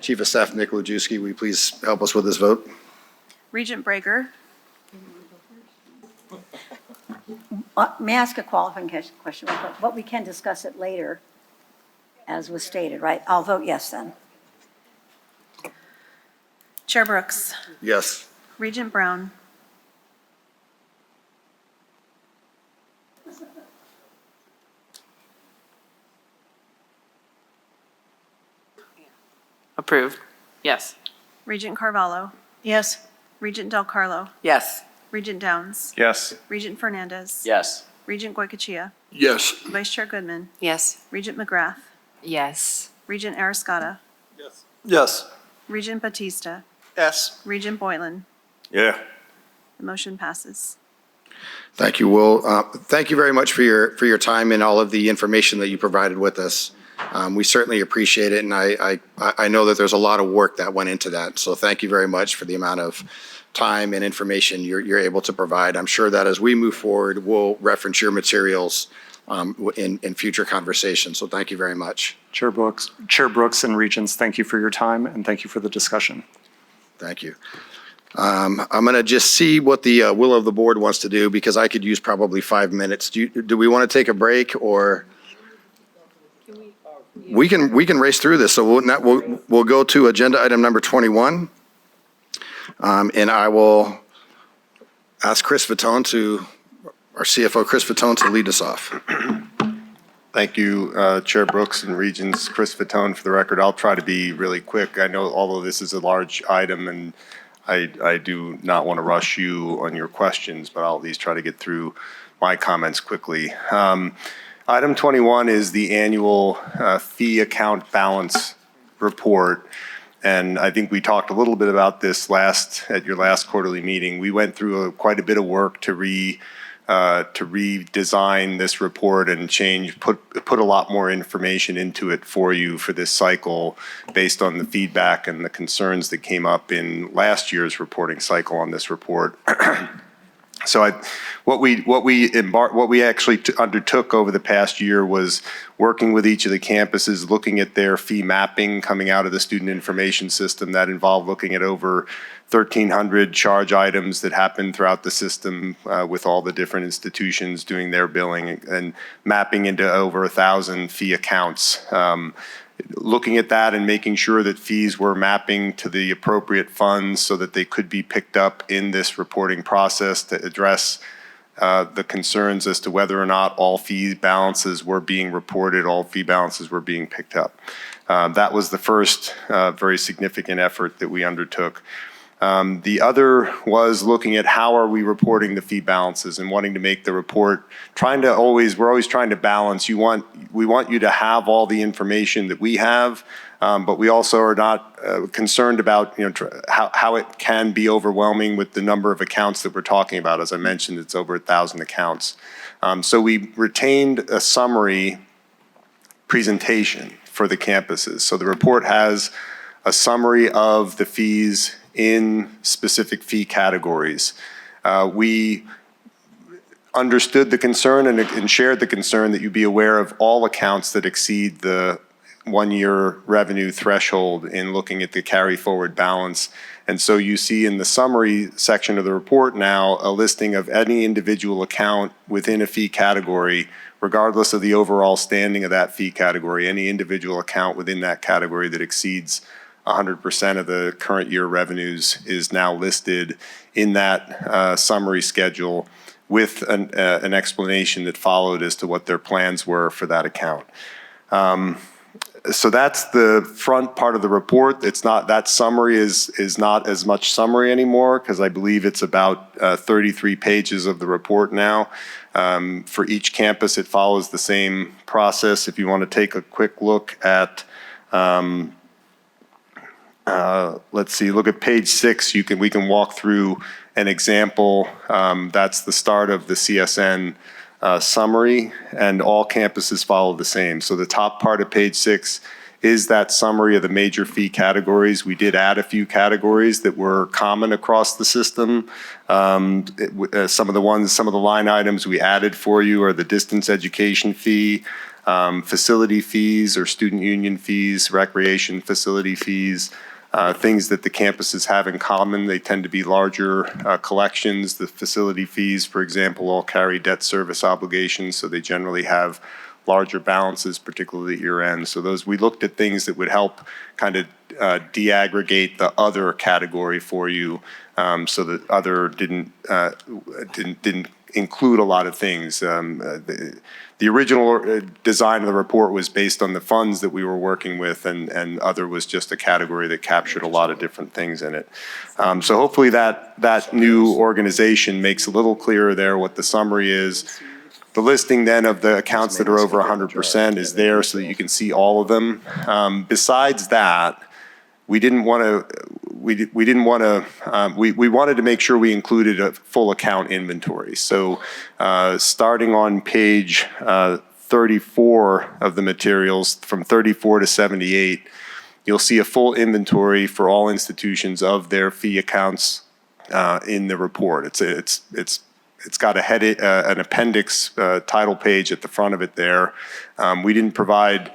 Chief of Staff Nick Lajewski, will you please help us with this vote? Regent Breger. May I ask a qualifying question? But we can discuss it later, as was stated, right? I'll vote yes then. Chair Brooks. Yes. Regent Brown. Approved. Yes. Regent Carvalho. Yes. Regent Del Carlo. yes. Regent Downs. Yes. Regent Fernandez. Yes. Regent Goycochea. Yes. Vice Chair Goodman. Yes. Regent McGrath. Yes. Regent Arascata. Yes. Regent Batista. Yes. Regent Boylan. Yeah. The motion passes. Thank you, Will. Thank you very much for your time and all of the information that you provided with us. We certainly appreciate it, and I know that there's a lot of work that went into that. So thank you very much for the amount of time and information you're able to provide. I'm sure that as we move forward, we'll reference your materials in future conversations. So thank you very much. Chair Brooks and Regents, thank you for your time, and thank you for the discussion. Thank you. I'm going to just see what the will of the board wants to do, because I could use probably 5 minutes. Do we want to take a break, or? We can race through this. So we'll go to agenda item number 21. And I will ask our CFO, Chris Fatone, to lead us off. Thank you, Chair Brooks and Regents. Chris Fatone for the record. I'll try to be really quick. I know although this is a large item, and I do not want to rush you on your questions, but I'll at least try to get through my comments quickly. Item 21 is the annual fee account balance report. And I think we talked a little bit about this at your last quarterly meeting. We went through quite a bit of work to redesign this report and put a lot more information into it for you for this cycle, based on the feedback and the concerns that came up in last year's reporting cycle on this report. So what we actually undertook over the past year was working with each of the campuses, looking at their fee mapping coming out of the student information system. That involved looking at over 1,300 charge items that happen throughout the system, with all the different institutions doing their billing, and mapping into over 1,000 fee accounts. Looking at that and making sure that fees were mapping to the appropriate funds so that they could be picked up in this reporting process to address the concerns as to whether or not all fee balances were being reported, all fee balances were being picked up. That was the first very significant effort that we undertook. The other was looking at how are we reporting the fee balances and wanting to make the report, we're always trying to balance. We want you to have all the information that we have, but we also are not concerned about how it can be overwhelming with the number of accounts that we're talking about. As I mentioned, it's over 1,000 accounts. So we retained a summary presentation for the campuses. So the report has a summary of the fees in specific fee categories. We understood the concern and shared the concern that you be aware of all accounts that exceed the one-year revenue threshold in looking at the carry-forward balance. And so you see in the summary section of the report now a listing of any individual account within a fee category, regardless of the overall standing of that fee category, any individual account within that category that exceeds 100% of the current year revenues is now listed in that summary schedule with an explanation that followed as to what their plans were for that account. So that's the front part of the report. It's not, that summary is not as much summary anymore because I believe it's about 33 pages of the report now. For each campus, it follows the same process. If you want to take a quick look at let's see, look at page 6. We can walk through an example. That's the start of the CSN summary, and all campuses follow the same. So the top part of page 6 is that summary of the major fee categories. We did add a few categories that were common across the system. Some of the line items we added for you are the distance education fee, facility fees or student union fees, recreation facility fees, things that the campuses have in common. They tend to be larger collections. The facility fees, for example, all carry debt service obligations, so they generally have larger balances, particularly at year end. So we looked at things that would help kind of de-aggregate the other category for you, so that other didn't include a lot of things. The original design of the report was based on the funds that we were working with, and other was just a category that captured a lot of different things in it. So hopefully that new organization makes a little clearer there what the summary is. The listing then of the accounts that are over 100% is there so that you can see all of them. Besides that, we wanted to make sure we included a full account inventory. So starting on page 34 of the materials, from 34 to 78, you'll see a full inventory for all institutions of their fee accounts in the report. It's got an appendix title page at the front of it there. We didn't provide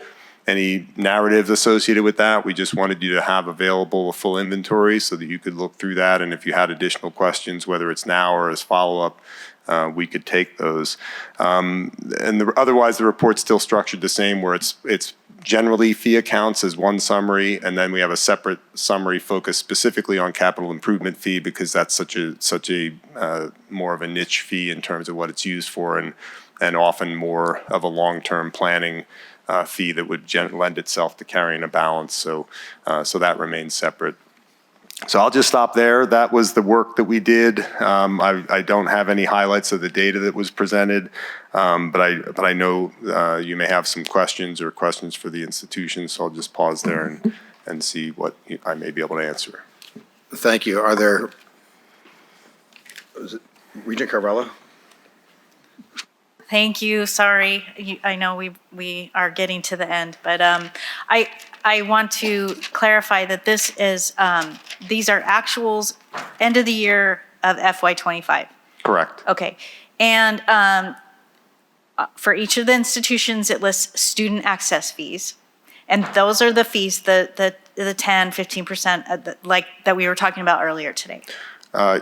any narratives associated with that. We just wanted you to have available a full inventory so that you could look through that, and if you had additional questions, whether it's now or as follow-up, we could take those. Otherwise, the report's still structured the same, where it's generally fee accounts as one summary, and then we have a separate summary focused specifically on capital improvement fee because that's such a more of a niche fee in terms of what it's used for, and often more of a long-term planning fee that would lend itself to carrying a balance. So that remains separate. So I'll just stop there. That was the work that we did. I don't have any highlights of the data that was presented, but I know you may have some questions or questions for the institution, so I'll just pause there and see what I may be able to answer. Thank you. Is it Regent Carvalho? Thank you. Sorry, I know we are getting to the end, but I want to clarify that this is these are actuals end of the year of FY25. Correct. Okay, and for each of the institutions, it lists student access fees, and those are the fees, the 10-15% like that we were talking about earlier today.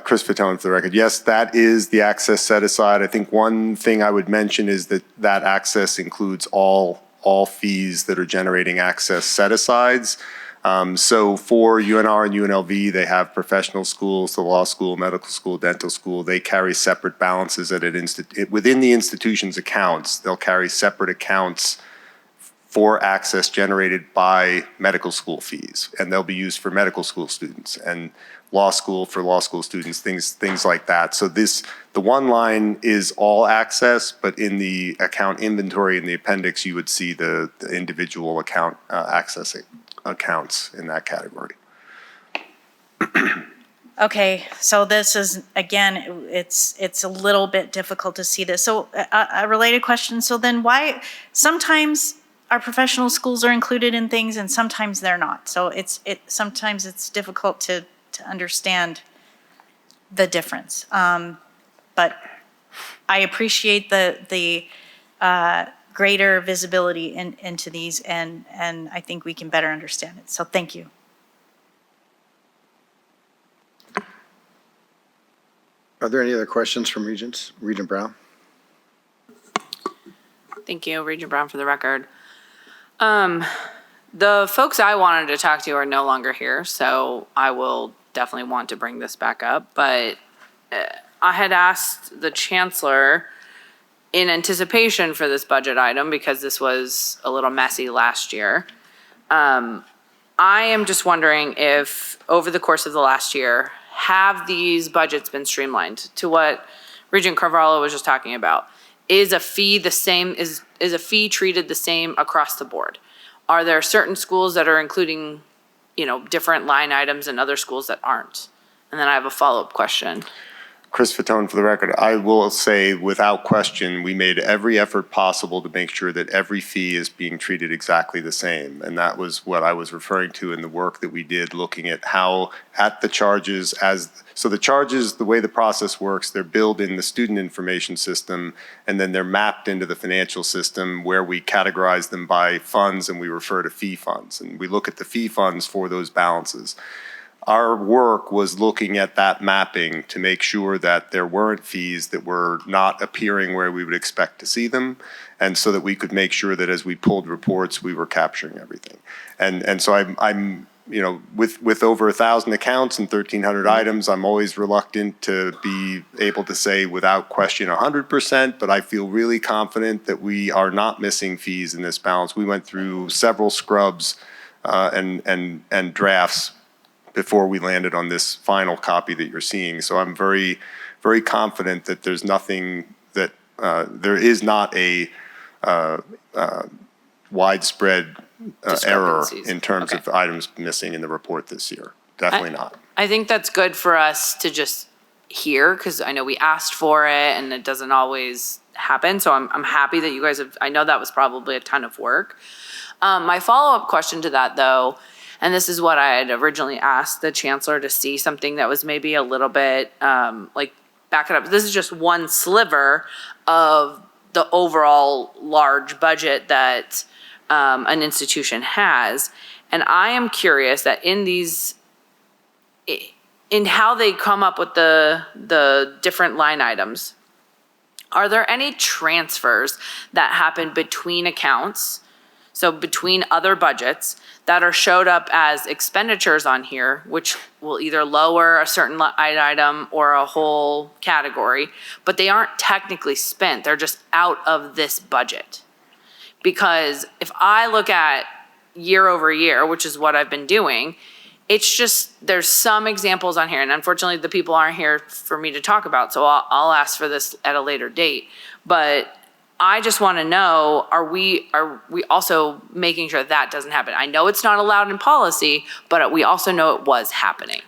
Chris Fatone for the record. Yes, that is the access set aside. I think one thing I would mention is that access includes all fees that are generating access set asides. So for UNR and UNLV, they have professional schools, the law school, medical school, dental school. They carry separate balances at within the institution's accounts. They'll carry separate accounts for access generated by medical school fees, and they'll be used for medical school students and law school for law school students, things like that. So the one line is all access, but in the account inventory in the appendix, you would see the individual account accessing accounts in that category. Okay, so this is, again, it's a little bit difficult to see this. So a related question, so then why, sometimes our professional schools are included in things and sometimes they're not. So sometimes it's difficult to understand the difference. But I appreciate the greater visibility into these, and I think we can better understand it. So thank you. Are there any other questions from Regents? Regent Brown? Thank you, Regent Brown, for the record. The folks I wanted to talk to are no longer here, so I will definitely want to bring this back up. But I had asked the chancellor in anticipation for this budget item, because this was a little messy last year. I am just wondering if over the course of the last year, have these budgets been streamlined to what Regent Carvalho was just talking about? Is a fee the same, is a fee treated the same across the board? Are there certain schools that are including, different line items and other schools that aren't? And then I have a follow-up question. Chris Fatone, for the record, I will say without question, we made every effort possible to make sure that every fee is being treated exactly the same. And that was what I was referring to in the work that we did, looking at how at the charges so the charges, the way the process works, they're billed in the student information system, and then they're mapped into the financial system where we categorize them by funds and we refer to fee funds. And we look at the fee funds for those balances. Our work was looking at that mapping to make sure that there weren't fees that were not appearing where we would expect to see them, and so that we could make sure that as we pulled reports, we were capturing everything. And so I'm with over 1,000 accounts and 1,300 items, I'm always reluctant to be able to say without question 100%, but I feel really confident that we are not missing fees in this balance. We went through several scrubs and drafts before we landed on this final copy that you're seeing. So I'm very, very confident that there's nothing that, there is not a widespread error in terms of items missing in the report this year. Definitely not. I think that's good for us to just hear, because I know we asked for it and it doesn't always happen. So I'm happy that you guys have, I know that was probably a ton of work. My follow-up question to that, though, and this is what I had originally asked the chancellor to see, something that was maybe a little bit back it up. This is just one sliver of the overall large budget that an institution has. And I am curious that in how they come up with the different line items, are there any transfers that happen between accounts, so between other budgets, that are showed up as expenditures on here, which will either lower a certain item or a whole category, but they aren't technically spent, they're just out of this budget? Because if I look at year over year, which is what I've been doing, it's just, there's some examples on here, and unfortunately the people aren't here for me to talk about, so I'll ask for this at a later date. But I just want to know, are we also making sure that doesn't happen? I know it's not allowed in policy, but we also know it was happening.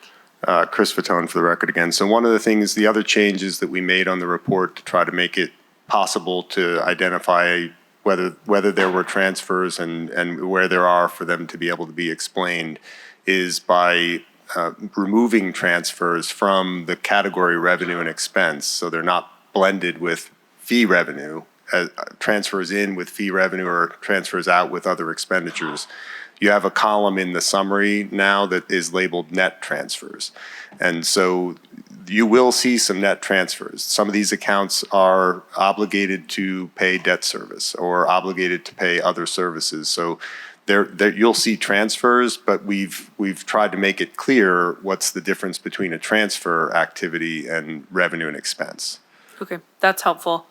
Chris Fatone, for the record again. So one of the things, the other changes that we made on the report to try to make it possible to identify whether there were transfers and where there are for them to be able to be explained, is by removing transfers from the category revenue and expense. So they're not blended with fee revenue, transfers in with fee revenue or transfers out with other expenditures. You have a column in the summary now that is labeled net transfers. And so you will see some net transfers. Some of these accounts are obligated to pay debt service or obligated to pay other services. So you'll see transfers, but we've tried to make it clear what's the difference between a transfer activity and revenue and expense. Okay, that's helpful.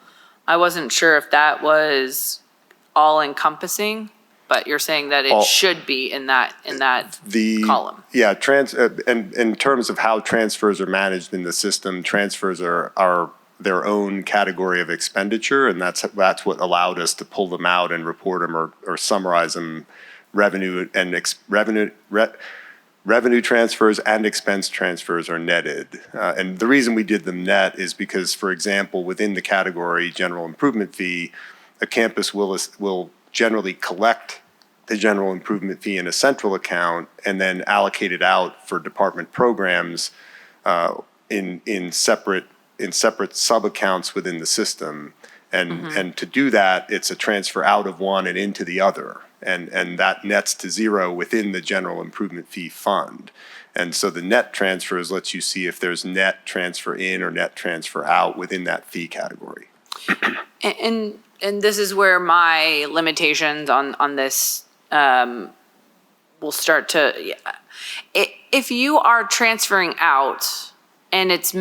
I wasn't sure if that was all encompassing, but you're saying that it should be in that column. Yeah, and in terms of how transfers are managed in the system, transfers are their own category of expenditure, and that's what allowed us to pull them out and report them or summarize them. Revenue transfers and expense transfers are netted. And the reason we did them net is because, for example, within the category general improvement fee, a campus will generally collect the general improvement fee in a central account and then allocate it out for department programs in separate sub-accounts within the system. And to do that, it's a transfer out of one and into the other. And that nets to zero within the general improvement fee fund. And so the net transfers lets you see if there's net transfer in or net transfer out within that fee category. And this is where my limitations on this will start to, if you are transferring out and it's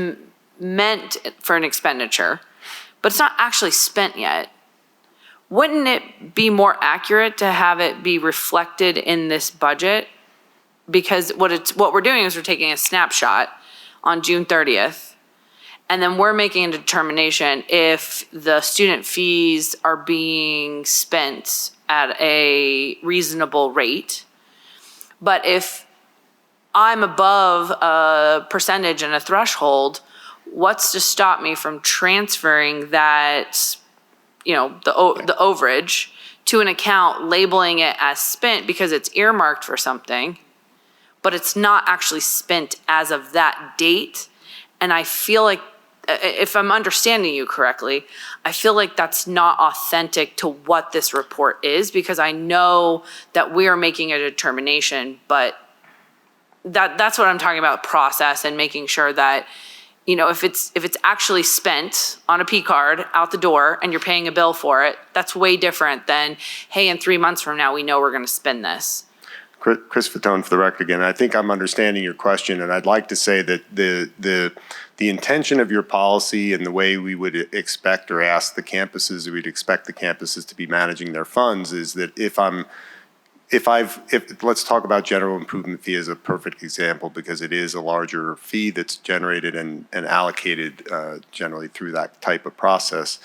meant for an expenditure, but it's not actually spent yet, wouldn't it be more accurate to have it be reflected in this budget? Because what we're doing is we're taking a snapshot on June 30th, and then we're making a determination if the student fees are being spent at a reasonable rate. But if I'm above a percentage and a threshold, what's to stop me from transferring that, the overage to an account, labeling it as spent because it's earmarked for something, but it's not actually spent as of that date? And I feel like, if I'm understanding you correctly, I feel like that's not authentic to what this report is, because I know that we are making a determination, but that's what I'm talking about, process and making sure that, if it's actually spent on a P card out the door and you're paying a bill for it, that's way different than, hey, in 3 months from now, we know we're going to spend this. Chris Fatone for the record again. I think I'm understanding your question, and I'd like to say that the intention of your policy and the way we would expect or ask the campuses, or we'd expect the campuses to be managing their funds, is that if let's talk about general improvement fee as a perfect example, because it is a larger fee that's generated and allocated generally through that type of process.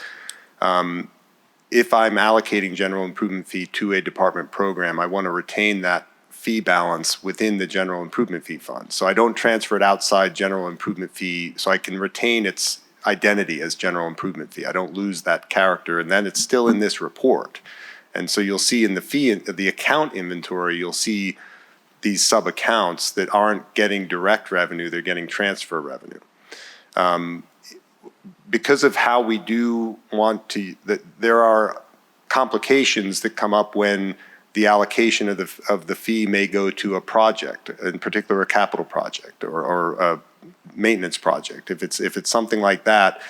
If I'm allocating general improvement fee to a department program, I want to retain that fee balance within the general improvement fee fund. So I don't transfer it outside general improvement fee, so I can retain its identity as general improvement fee. I don't lose that character, and then it's still in this report. And so you'll see in the account inventory, you'll see these sub-accounts that aren't getting direct revenue, they're getting transfer revenue. Because of how we do want to, there are complications that come up when the allocation of the fee may go to a project, in particular a capital project or a maintenance project. If it's something like that,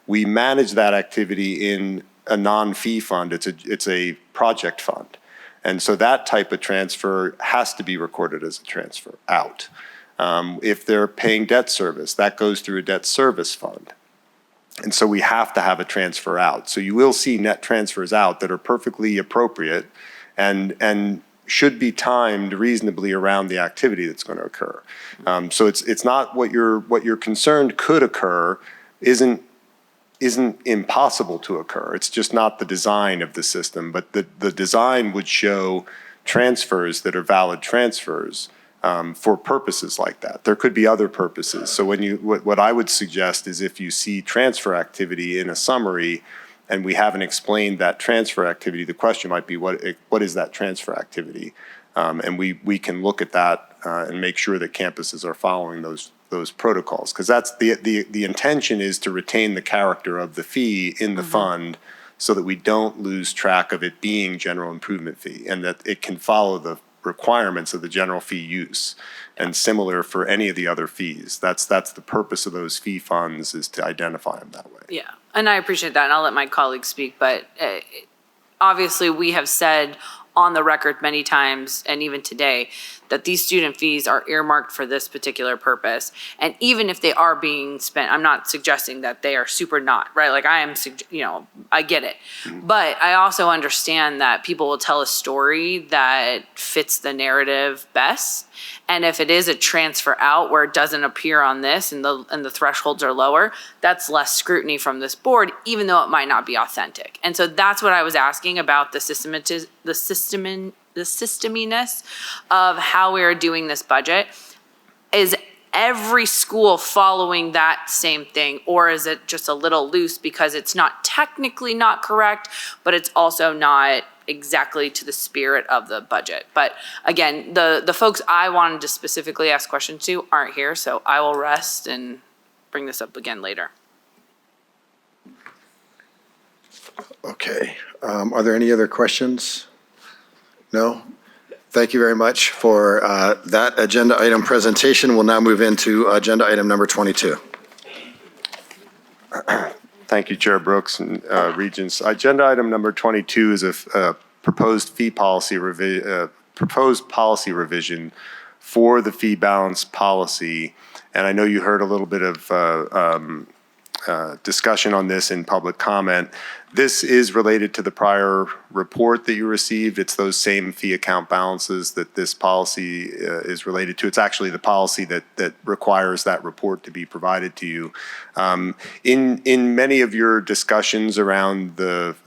we manage that activity in a non-fee fund. It's a project fund. And so that type of transfer has to be recorded as a transfer out. If they're paying debt service, that goes through a debt service fund. And so we have to have a transfer out. So you will see net transfers out that are perfectly appropriate and should be timed reasonably around the activity that's going to occur. So it's not what you're concerned could occur isn't impossible to occur. It's just not the design of the system, but the design would show transfers that are valid transfers for purposes like that. There could be other purposes. So what I would suggest is if you see transfer activity in a summary and we haven't explained that transfer activity, the question might be what is that transfer activity? And we can look at that and make sure that campuses are following those protocols, because that's the intention is to retain the character of the fee in the fund so that we don't lose track of it being general improvement fee and that it can follow the requirements of the general fee use. And similar for any of the other fees. That's the purpose of those fee funds, is to identify them that way. Yeah, and I appreciate that, and I'll let my colleagues speak, but obviously we have said on the record many times, and even today, that these student fees are earmarked for this particular purpose. And even if they are being spent, I'm not suggesting that they are super not, right? Like I am, I get it. But I also understand that people will tell a story that fits the narrative best. And if it is a transfer out where it doesn't appear on this and the thresholds are lower, that's less scrutiny from this board, even though it might not be authentic. And so that's what I was asking about the systeminess of how we are doing this budget. Is every school following that same thing, or is it just a little loose because it's not technically not correct, but it's also not exactly to the spirit of the budget? But again, the folks I wanted to specifically ask questions to aren't here, so I will rest and bring this up again later. Okay. Are there any other questions? No? Thank you very much for that agenda item presentation. We'll now move into agenda item number 22. Thank you, Chair Brooks and Regents. Agenda item number 22 is a proposed policy revision for the fee balance policy. And I know you heard a little bit of discussion on this in public comment. This is related to the prior report that you received. It's those same fee account balances that this policy is related to. It's actually the policy that requires that report to be provided to you. In many of your discussions around the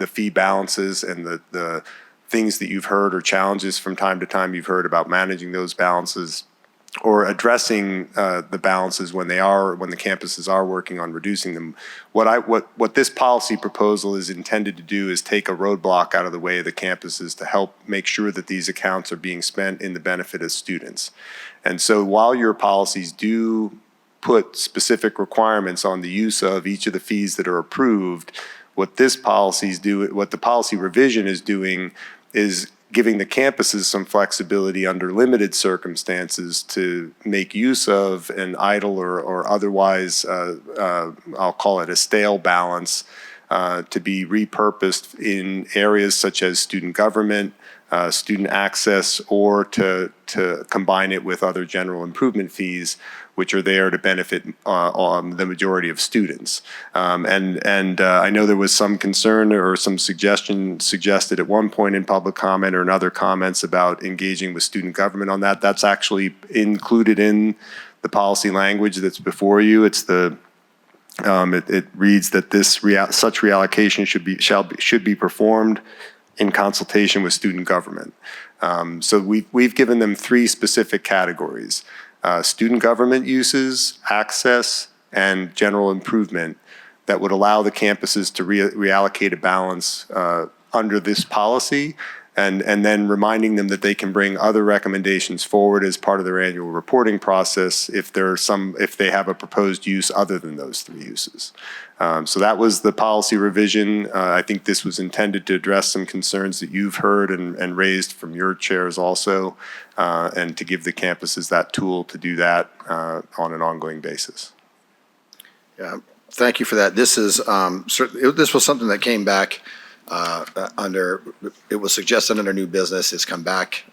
fee balances and the things that you've heard or challenges from time to time you've heard about managing those balances, or addressing the balances when the campuses are working on reducing them. What this policy proposal is intended to do is take a roadblock out of the way of the campuses to help make sure that these accounts are being spent in the benefit of students. And so while your policies do put specific requirements on the use of each of the fees that are approved, what the policy revision is doing is giving the campuses some flexibility under limited circumstances to make use of an idle or otherwise, I'll call it a stale balance, to be repurposed in areas such as student government, student access, or to combine it with other general improvement fees, which are there to benefit the majority of students. And I know there was some concern or some suggested at one point in public comment or in other comments about engaging with student government on that. That's actually included in the policy language that's before you. It's it reads that such reallocation should be performed in consultation with student government. So we've given them three specific categories: student government uses, access, and general improvement that would allow the campuses to reallocate a balance under this policy, and then reminding them that they can bring other recommendations forward as part of their annual reporting process if they have a proposed use other than those three uses. So that was the policy revision. I think this was intended to address some concerns that you've heard and raised from your chairs also, and to give the campuses that tool to do that on an ongoing basis. Yeah, thank you for that. This is this was something that came back it was suggested under new business. It's come back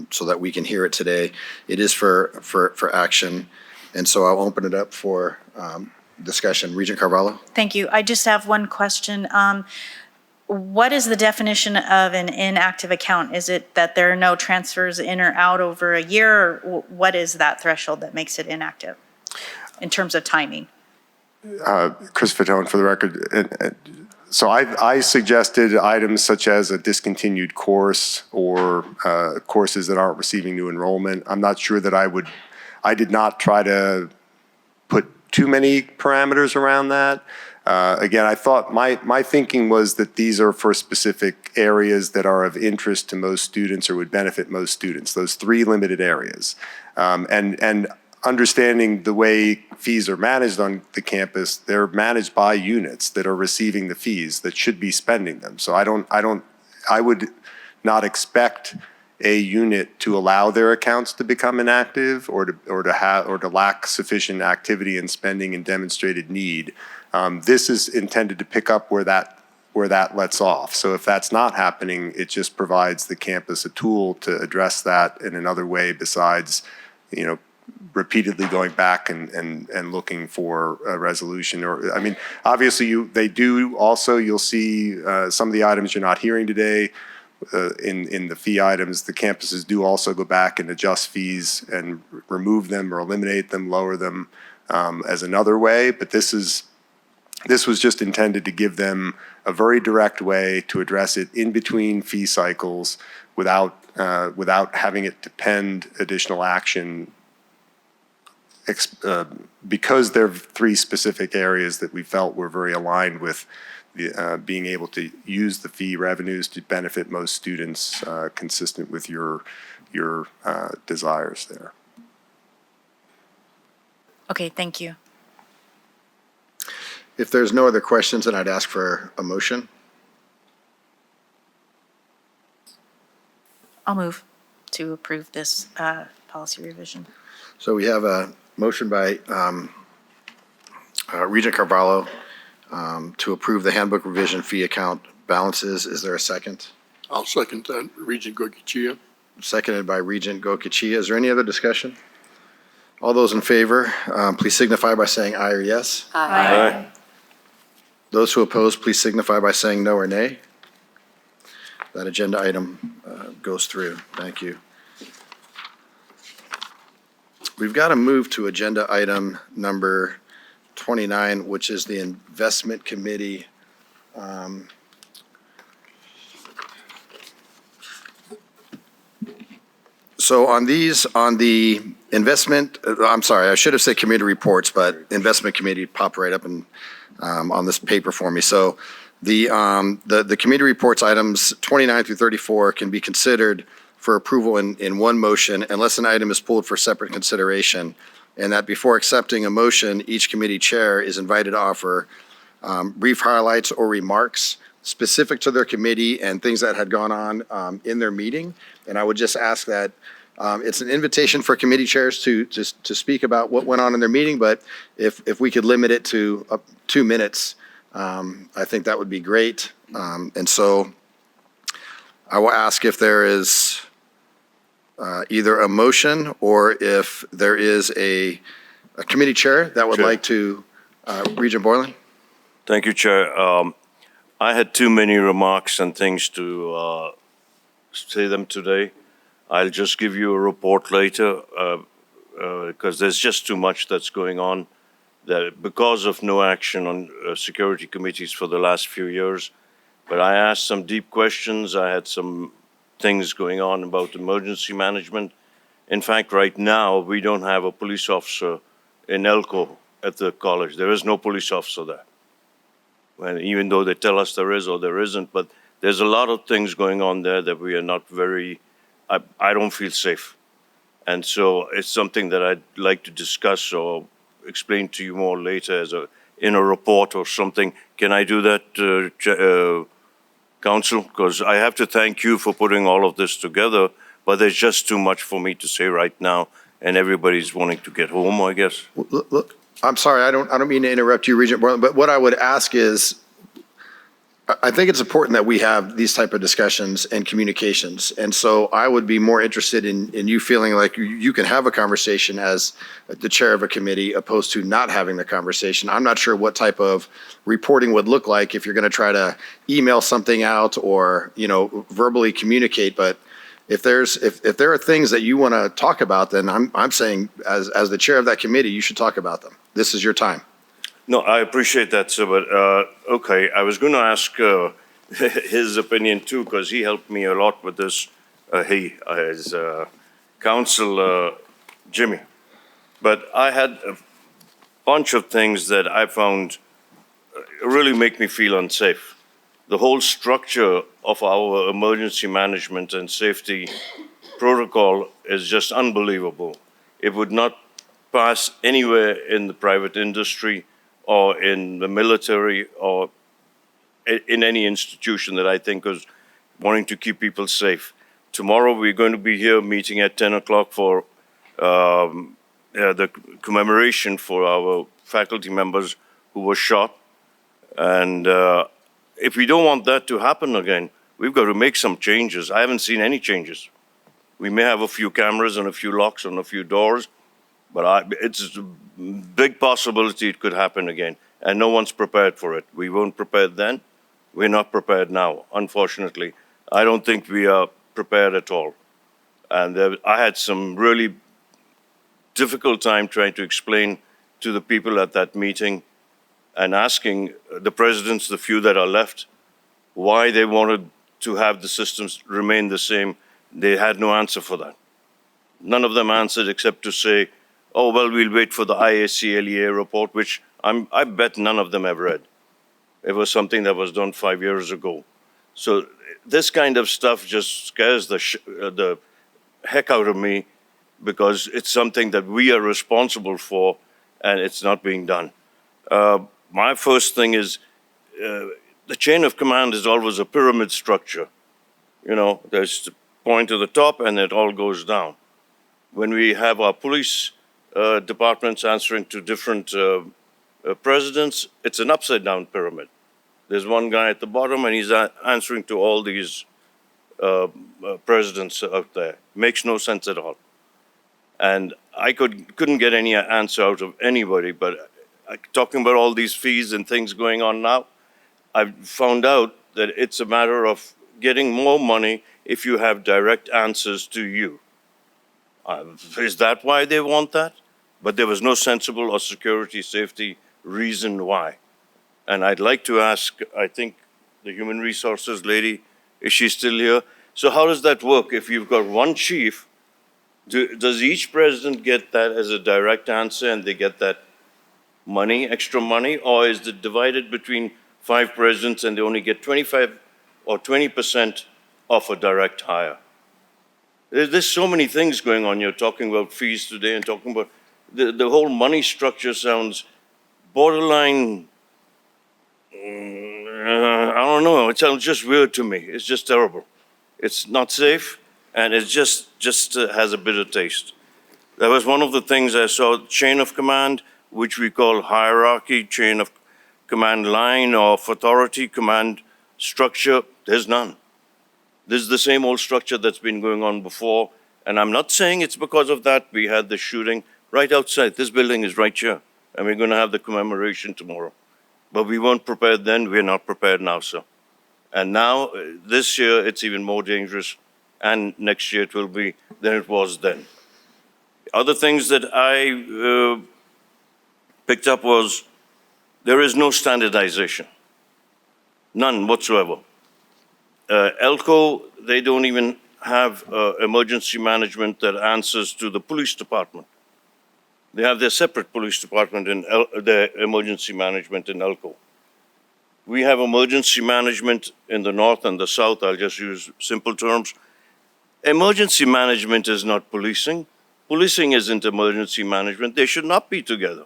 so that we can hear it today. It is for action, and so I'll open it up for discussion. Regent Carvalho? Thank you. I just have one question. What is the definition of an inactive account? Is it that there are no transfers in or out over a year? Or what is that threshold that makes it inactive in terms of timing? Chris Fatone, for the record. So I suggested items such as a discontinued course or courses that aren't receiving new enrollment. I'm not sure that I did not try to put too many parameters around that. Again, I thought my thinking was that these are for specific areas that are of interest to most students or would benefit most students, those three limited areas. And understanding the way fees are managed on the campus, they're managed by units that are receiving the fees that should be spending them. So I would not expect a unit to allow their accounts to become inactive or to lack sufficient activity and spending and demonstrated need. This is intended to pick up where where that lets off. So if that's not happening, it just provides the campus a tool to address that in another way besides, repeatedly going back and looking for a resolution. Or, I mean, obviously you'll see some of the items you're not hearing today in the fee items. The campuses do also go back and adjust fees and remove them or eliminate them, lower them as another way. But this was just intended to give them a very direct way to address it in between fee cycles without having it depend additional action because there are three specific areas that we felt were very aligned with being able to use the fee revenues to benefit most students, consistent with your desires there. Okay, thank you. If there's no other questions, then I'd ask for a motion. I'll move to approve this policy revision. So we have a motion by Regent Carvalho to approve the handbook revision fee account balances. Is there a second? I'll second that. Regent Goicoechea. Seconded by Regent Goicoechea. Is there any other discussion? All those in favor, please signify by saying aye or yes. Aye. Those who oppose, please signify by saying no or nay. That agenda item goes through. Thank you. We've got to move to agenda item number 29, which is the investment committee. So on the investment, I'm sorry, I should have said committee reports, but investment committee popped right up on this paper for me. So the committee reports items 29 through 34 can be considered for approval in one motion unless an item is pulled for separate consideration, and that before accepting a motion, each committee chair is invited to offer brief highlights or remarks specific to their committee and things that had gone on in their meeting. And I would just ask that it's an invitation for committee chairs to speak about what went on in their meeting, but if we could limit it to 2 minutes, I think that would be great. And so I will ask if there is either a motion or if there is a committee chair that would Chair. like to, Regent Boylan? Thank you, Chair. I had too many remarks and things to say them today. I'll just give you a report later because there's just too much that's going on. That because of no action on security committees for the last few years. But I asked some deep questions. I had some things going on about emergency management. In fact, right now, we don't have a police officer in Elko at the college. There is no police officer there. And even though they tell us there is or there isn't, but there's a lot of things going on there that we are not very, I don't feel safe. And so it's something that I'd like to discuss or explain to you more later in a report or something. Can I do that, Council? Because I have to thank you for putting all of this together, but there's just too much for me to say right now, and everybody's wanting to get home, I guess. Look, I'm sorry, I don't mean to interrupt you, Regent Boylan, but what I would ask is, I think it's important that we have these type of discussions and communications. And so I would be more interested in you feeling like you can have a conversation as the chair of a committee opposed to not having the conversation. I'm not sure what type of reporting would look like if you're going to try to email something out or, verbally communicate. But if there are things that you want to talk about, then I'm saying as the chair of that committee, you should talk about them. This is your time. No, I appreciate that, sir, but okay, I was going to ask his opinion too, because he helped me a lot with this, as Council Jimmy. But I had a bunch of things that I found really make me feel unsafe. The whole structure of our emergency management and safety protocol is just unbelievable. It would not pass anywhere in the private industry or in the military or in any institution that I think is wanting to keep people safe. Tomorrow we're going to be here meeting at 10 o'clock for the commemoration for our faculty members who were shot. And if we don't want that to happen again, we've got to make some changes. I haven't seen any changes. We may have a few cameras and a few locks on a few doors, but it's a big possibility it could happen again, and no one's prepared for it. We weren't prepared then. We're not prepared now, unfortunately. I don't think we are prepared at all. And I had some really difficult time trying to explain to the people at that meeting and asking the presidents, the few that are left, why they wanted to have the systems remain the same. They had no answer for that. None of them answered except to say, oh, well, we'll wait for the IACLEA report, which I bet none of them have read. It was something that was done 5 years ago. So this kind of stuff just scares the heck out of me, because it's something that we are responsible for, and it's not being done. My first thing is the chain of command is always a pyramid structure. You know, there's the point at the top, and it all goes down. When we have our police departments answering to different presidents, it's an upside-down pyramid. There's one guy at the bottom, and he's answering to all these presidents out there. Makes no sense at all. And I couldn't get any answer out of anybody, but talking about all these fees and things going on now, I've found out that it's a matter of getting more money if you have direct answers to you. Is that why they want that? But there was no sensible or security, safety reason why. And I'd like to ask, I think the human resources lady, is she still here? So how does that work? If you've got one chief, does each president get that as a direct answer and they get that money, extra money, or is it divided between 5 presidents and they only get 25 or 20% of a direct hire? There's so many things going on. You're talking about fees today and talking about the whole money structure sounds borderline, I don't know, it sounds just weird to me. It's just terrible. It's not safe, and it just has a bitter taste. That was one of the things I saw, chain of command, which we call hierarchy, chain of command line of authority, command structure. There's none. This is the same old structure that's been going on before, and I'm not saying it's because of that. We had the shooting right outside. This building is right here, and we're going to have the commemoration tomorrow. But we weren't prepared then. We're not prepared now, sir. And now, this year, it's even more dangerous, and next year it will be than it was then. Other things that I picked up was there is no standardization, none whatsoever. ELCO, they don't even have emergency management that answers to the police department. They have their separate police department in their emergency management in ELCO. We have emergency management in the north and the south. I'll just use simple terms. Emergency management is not policing. Policing isn't emergency management. They should not be together.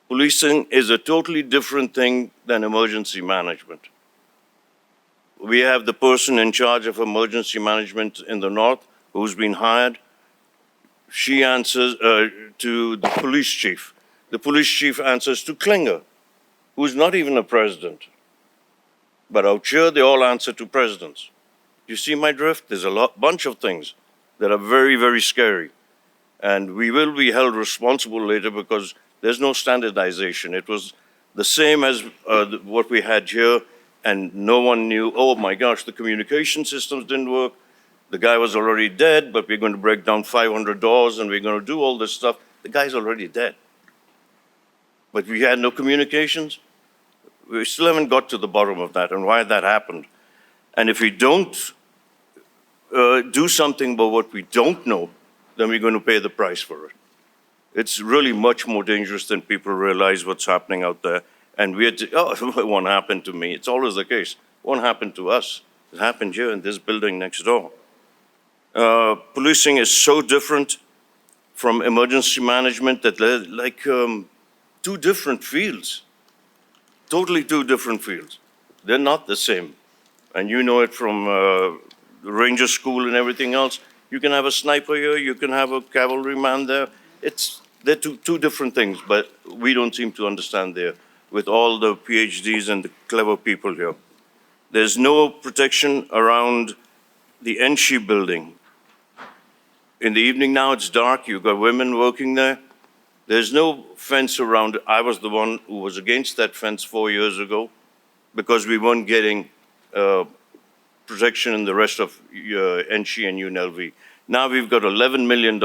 Policing is a totally different thing than emergency management. We have the person in charge of emergency management in the north who's been hired. She answers to the police chief. The police chief answers to Klinger, who's not even a president. But out here, they all answer to presidents. You see my drift? There's a bunch of things that are very, very scary. And we will be held responsible later because there's no standardization. It was the same as what we had here, and no one knew, oh my gosh, the communication systems didn't work. The guy was already dead, but we're going to break down 500 doors and we're going to do all this stuff. The guy's already dead. But we had no communications. We still haven't got to the bottom of that and why that happened. And if we don't do something about what we don't know, then we're going to pay the price for it. It's really much more dangerous than people realize what's happening out there. And we had to, oh, it won't happen to me. It's always the case. It won't happen to us. It happened here in this building next door. Policing is so different from emergency management that they're like 2 different fields. Totally 2 different fields. They're not the same. And you know it from the Ranger School and everything else. You can have a sniper here, you can have a cavalryman there. They're two different things, but we don't seem to understand there. with all the PhDs and the clever people here. There's no protection around the NSHE building. In the evening now, it's dark, you've got women working there. There's no fence around it. I was the one who was against that fence 4 years ago because we weren't getting protection in the rest of NSHE and UNLV. Now we've got $11 million.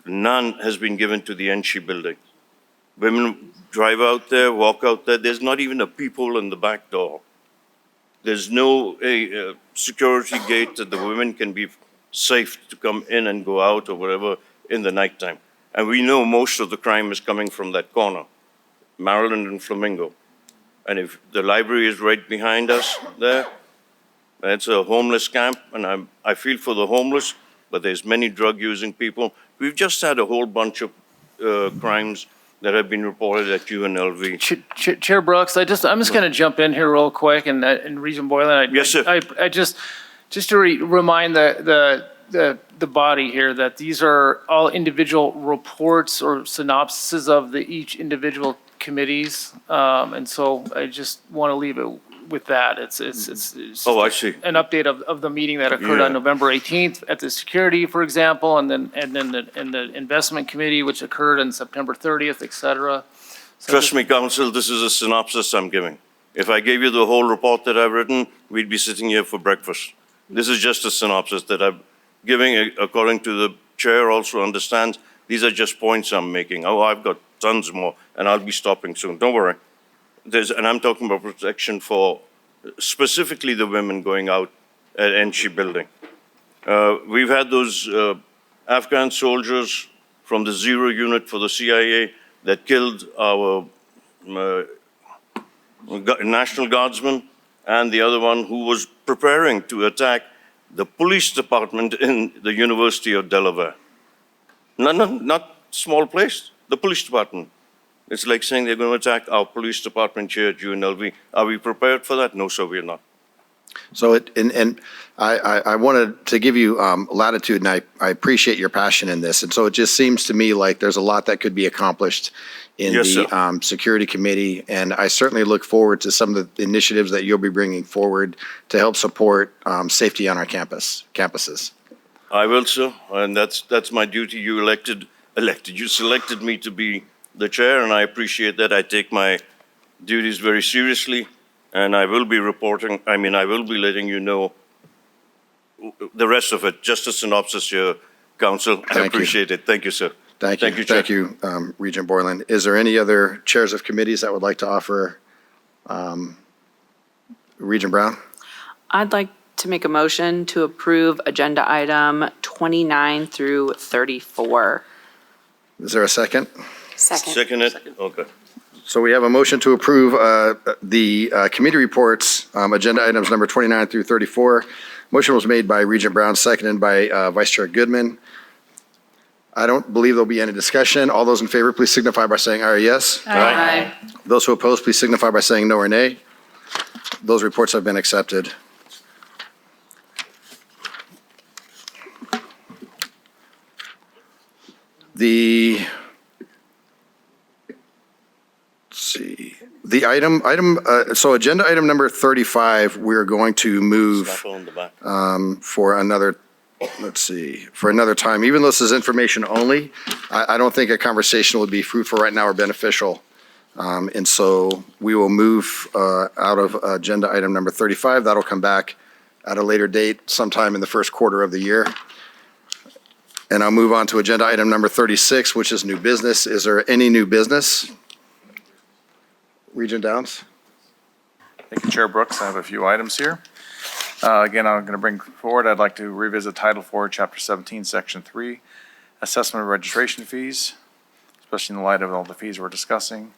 None has been given to the NSHE building. Women drive out there, walk out there. There's not even a peephole in the back door. There's no security gate that the women can be safe to come in and go out or whatever in the nighttime. And we know most of the crime is coming from that corner, Maryland and Flamingo. And if the library is right behind us there, it's a homeless camp, and I feel for the homeless, but there's many drug-using people. We've just had a whole bunch of crimes that have been reported at UNLV. Chair Brooks, I'm just going to jump in here real quick, and Regent Boylan, Yes, sir. I just to remind the body here that these are all individual reports or synopses of each individual committees, and so I just want to leave it with that. It's Oh, I see. an update of the meeting that occurred on Yeah. November 18th at the security, for example, and then the investment committee, which occurred on September 30th, et cetera. So Trust me, Council, this is a synopsis I'm giving. If I gave you the whole report that I've written, we'd be sitting here for breakfast. This is just a synopsis that I'm giving, according to the chair also understands. These are just points I'm making. Oh, I've got tons more, and I'll be stopping soon. Don't worry. And I'm talking about protection for specifically the women going out at NSHE building. We've had those Afghan soldiers from the Zero Unit for the CIA that killed our National Guardsman, and the other one who was preparing to attack the police department in the University of Delaware. Not small place, the police department. It's like saying they're going to attack our police department here at UNLV. Are we prepared for that? No, sir, we're not. So I wanted to give you latitude, and I appreciate your passion in this. And so it just seems to me like there's a lot that could be accomplished in Yes, the security committee. And I certainly look forward to some of the initiatives that you'll be bringing forward to help support safety on our campuses. I will, sir, and that's my duty. You selected me to be the chair, and I appreciate that. I take my duties very seriously, and I will be reporting, I will be letting you know the rest of it. Just a synopsis here, Council. I appreciate it. Thank you, sir. Thank you. Thank you, Regent Borland. Is there any other chairs of committees that would like to offer? Regent Brown? I'd like to make a motion to approve agenda item 29 through 34. Is there a second? Second it? Okay. So we have a motion to approve the committee reports, agenda items number 29 through 34. Motion was made by Regent Brown, seconded by Vice Chair Goodman. I don't believe there'll be any discussion. All those in favor, please signify by saying aye or yes. Aye. Those who oppose, please signify by saying no or nay. Those reports have been accepted. So agenda item number 35, we're going to move for another, for another time. Even though this is information only, I don't think a conversation would be fruitful right now or beneficial. And so we will move out of agenda item number 35. That'll come back at a later date, sometime in the first quarter of the year. And I'll move on to agenda item number 36, which is new business. Is there any new business? Regent Downs? Thank you, Chair Brooks. I have a few items here. Again, I'm going to bring forward, I'd like to revisit Title IV, Chapter 17, Section 3, assessment of registration fees, especially in the light of all the fees we're discussing.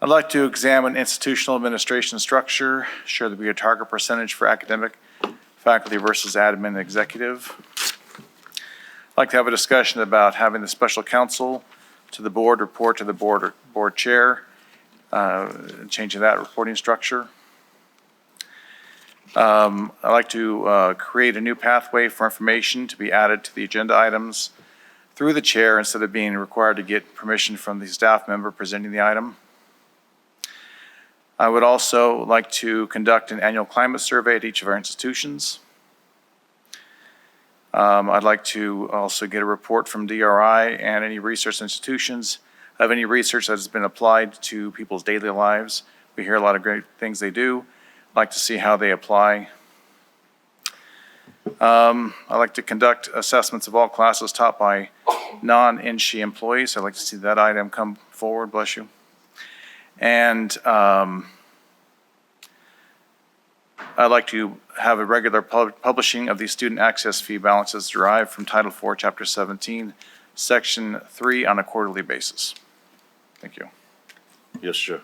I'd like to examine institutional administration structure, should there be a target percentage for academic, faculty versus admin and executive. I'd like to have a discussion about having the special counsel to the board report to the board chair, changing that reporting structure. I'd like to create a new pathway for information to be added to the agenda items through the chair instead of being required to get permission from the staff member presenting the item. I would also like to conduct an annual climate survey at each of our institutions. I'd like to also get a report from DRI and any research institutions of any research that has been applied to people's daily lives. We hear a lot of great things they do. I'd like to see how they apply. I'd like to conduct assessments of all classes taught by non-NSHE employees. I'd like to see that item come forward, bless you. And I'd like to have a regular publishing of the student access fee balances derived from Title IV, Chapter 17, Section 3 on a quarterly basis. Thank you. Yes, sir.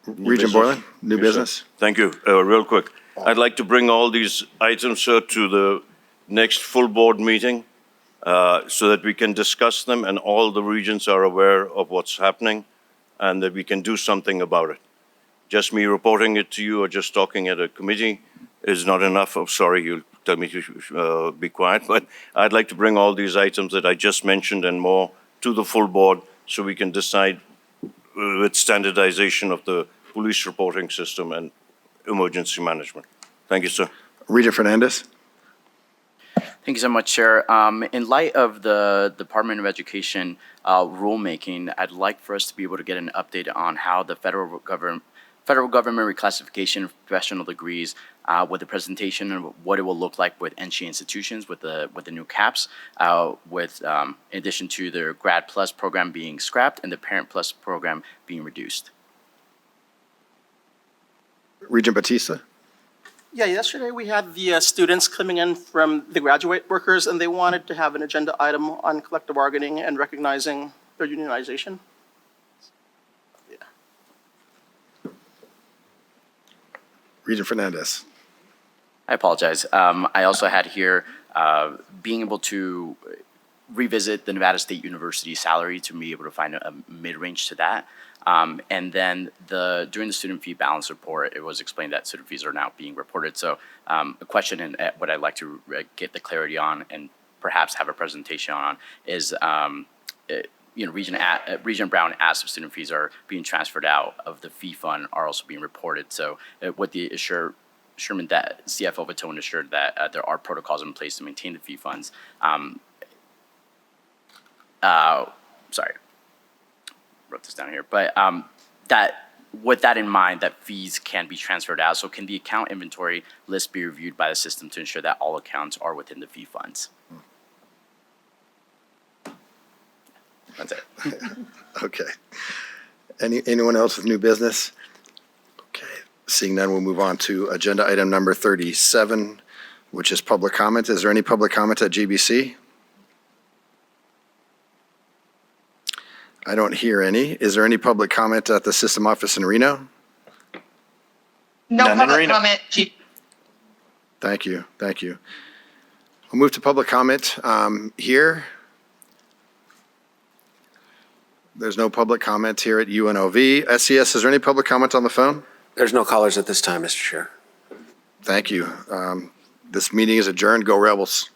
Regent Boylan, new business. Thank you. Real quick, I'd like to bring all these items, sir, to the next full board meeting so that we can discuss them and all the regions are aware of what's happening and that we can do something about it. Just me reporting it to you or just talking at a committee is not enough. Oh, sorry, you'll tell me to be quiet, but I'd like to bring all these items that I just mentioned and more to the full board so we can decide with standardization of the police reporting system and emergency management. Thank you, sir. Regent Fernandez. Thank you so much, Chair. In light of the Department of Education rulemaking, I'd like for us to be able to get an update on how the federal government reclassification of professional degrees with the presentation and what it will look like with NSHE institutions with the new caps, in addition to their Grad Plus program being scrapped and the Parent Plus program being reduced. Regent Batista. Yeah, yesterday we had the students coming in from the graduate workers, and they wanted to have an agenda item on collective bargaining and recognizing their unionization. Regent Fernandez. I apologize. I also had here being able to revisit the Nevada State University salary to be able to find a mid-range to that. And then during the student fee balance report, it was explained that student fees are now being reported. So a question and what I'd like to get the clarity on and perhaps have a presentation on is, Regent Brown asked if student fees are being transferred out of the fee fund are also being reported. So what the assurement that CFO Vatone assured that there are protocols in place to maintain the fee funds. Sorry, wrote this down here, but that with that in mind, that fees can be transferred out. So can the account inventory list be reviewed by the system to ensure that all accounts are within the fee funds? That's it. Okay. Anyone else with new business? Okay. Seeing none, we'll move on to agenda item number 37, which is public comment. Is there any public comment at GBC? I don't hear any. Is there any public comment at the system office in Reno? No public comment. Thank you. Thank you. We'll move to public comment here. There's no public comment here at UNOV. SES, is there any public comment on the phone? There's no callers at this time, Mr. Chair. Thank you. This meeting is adjourned. Go Rebels.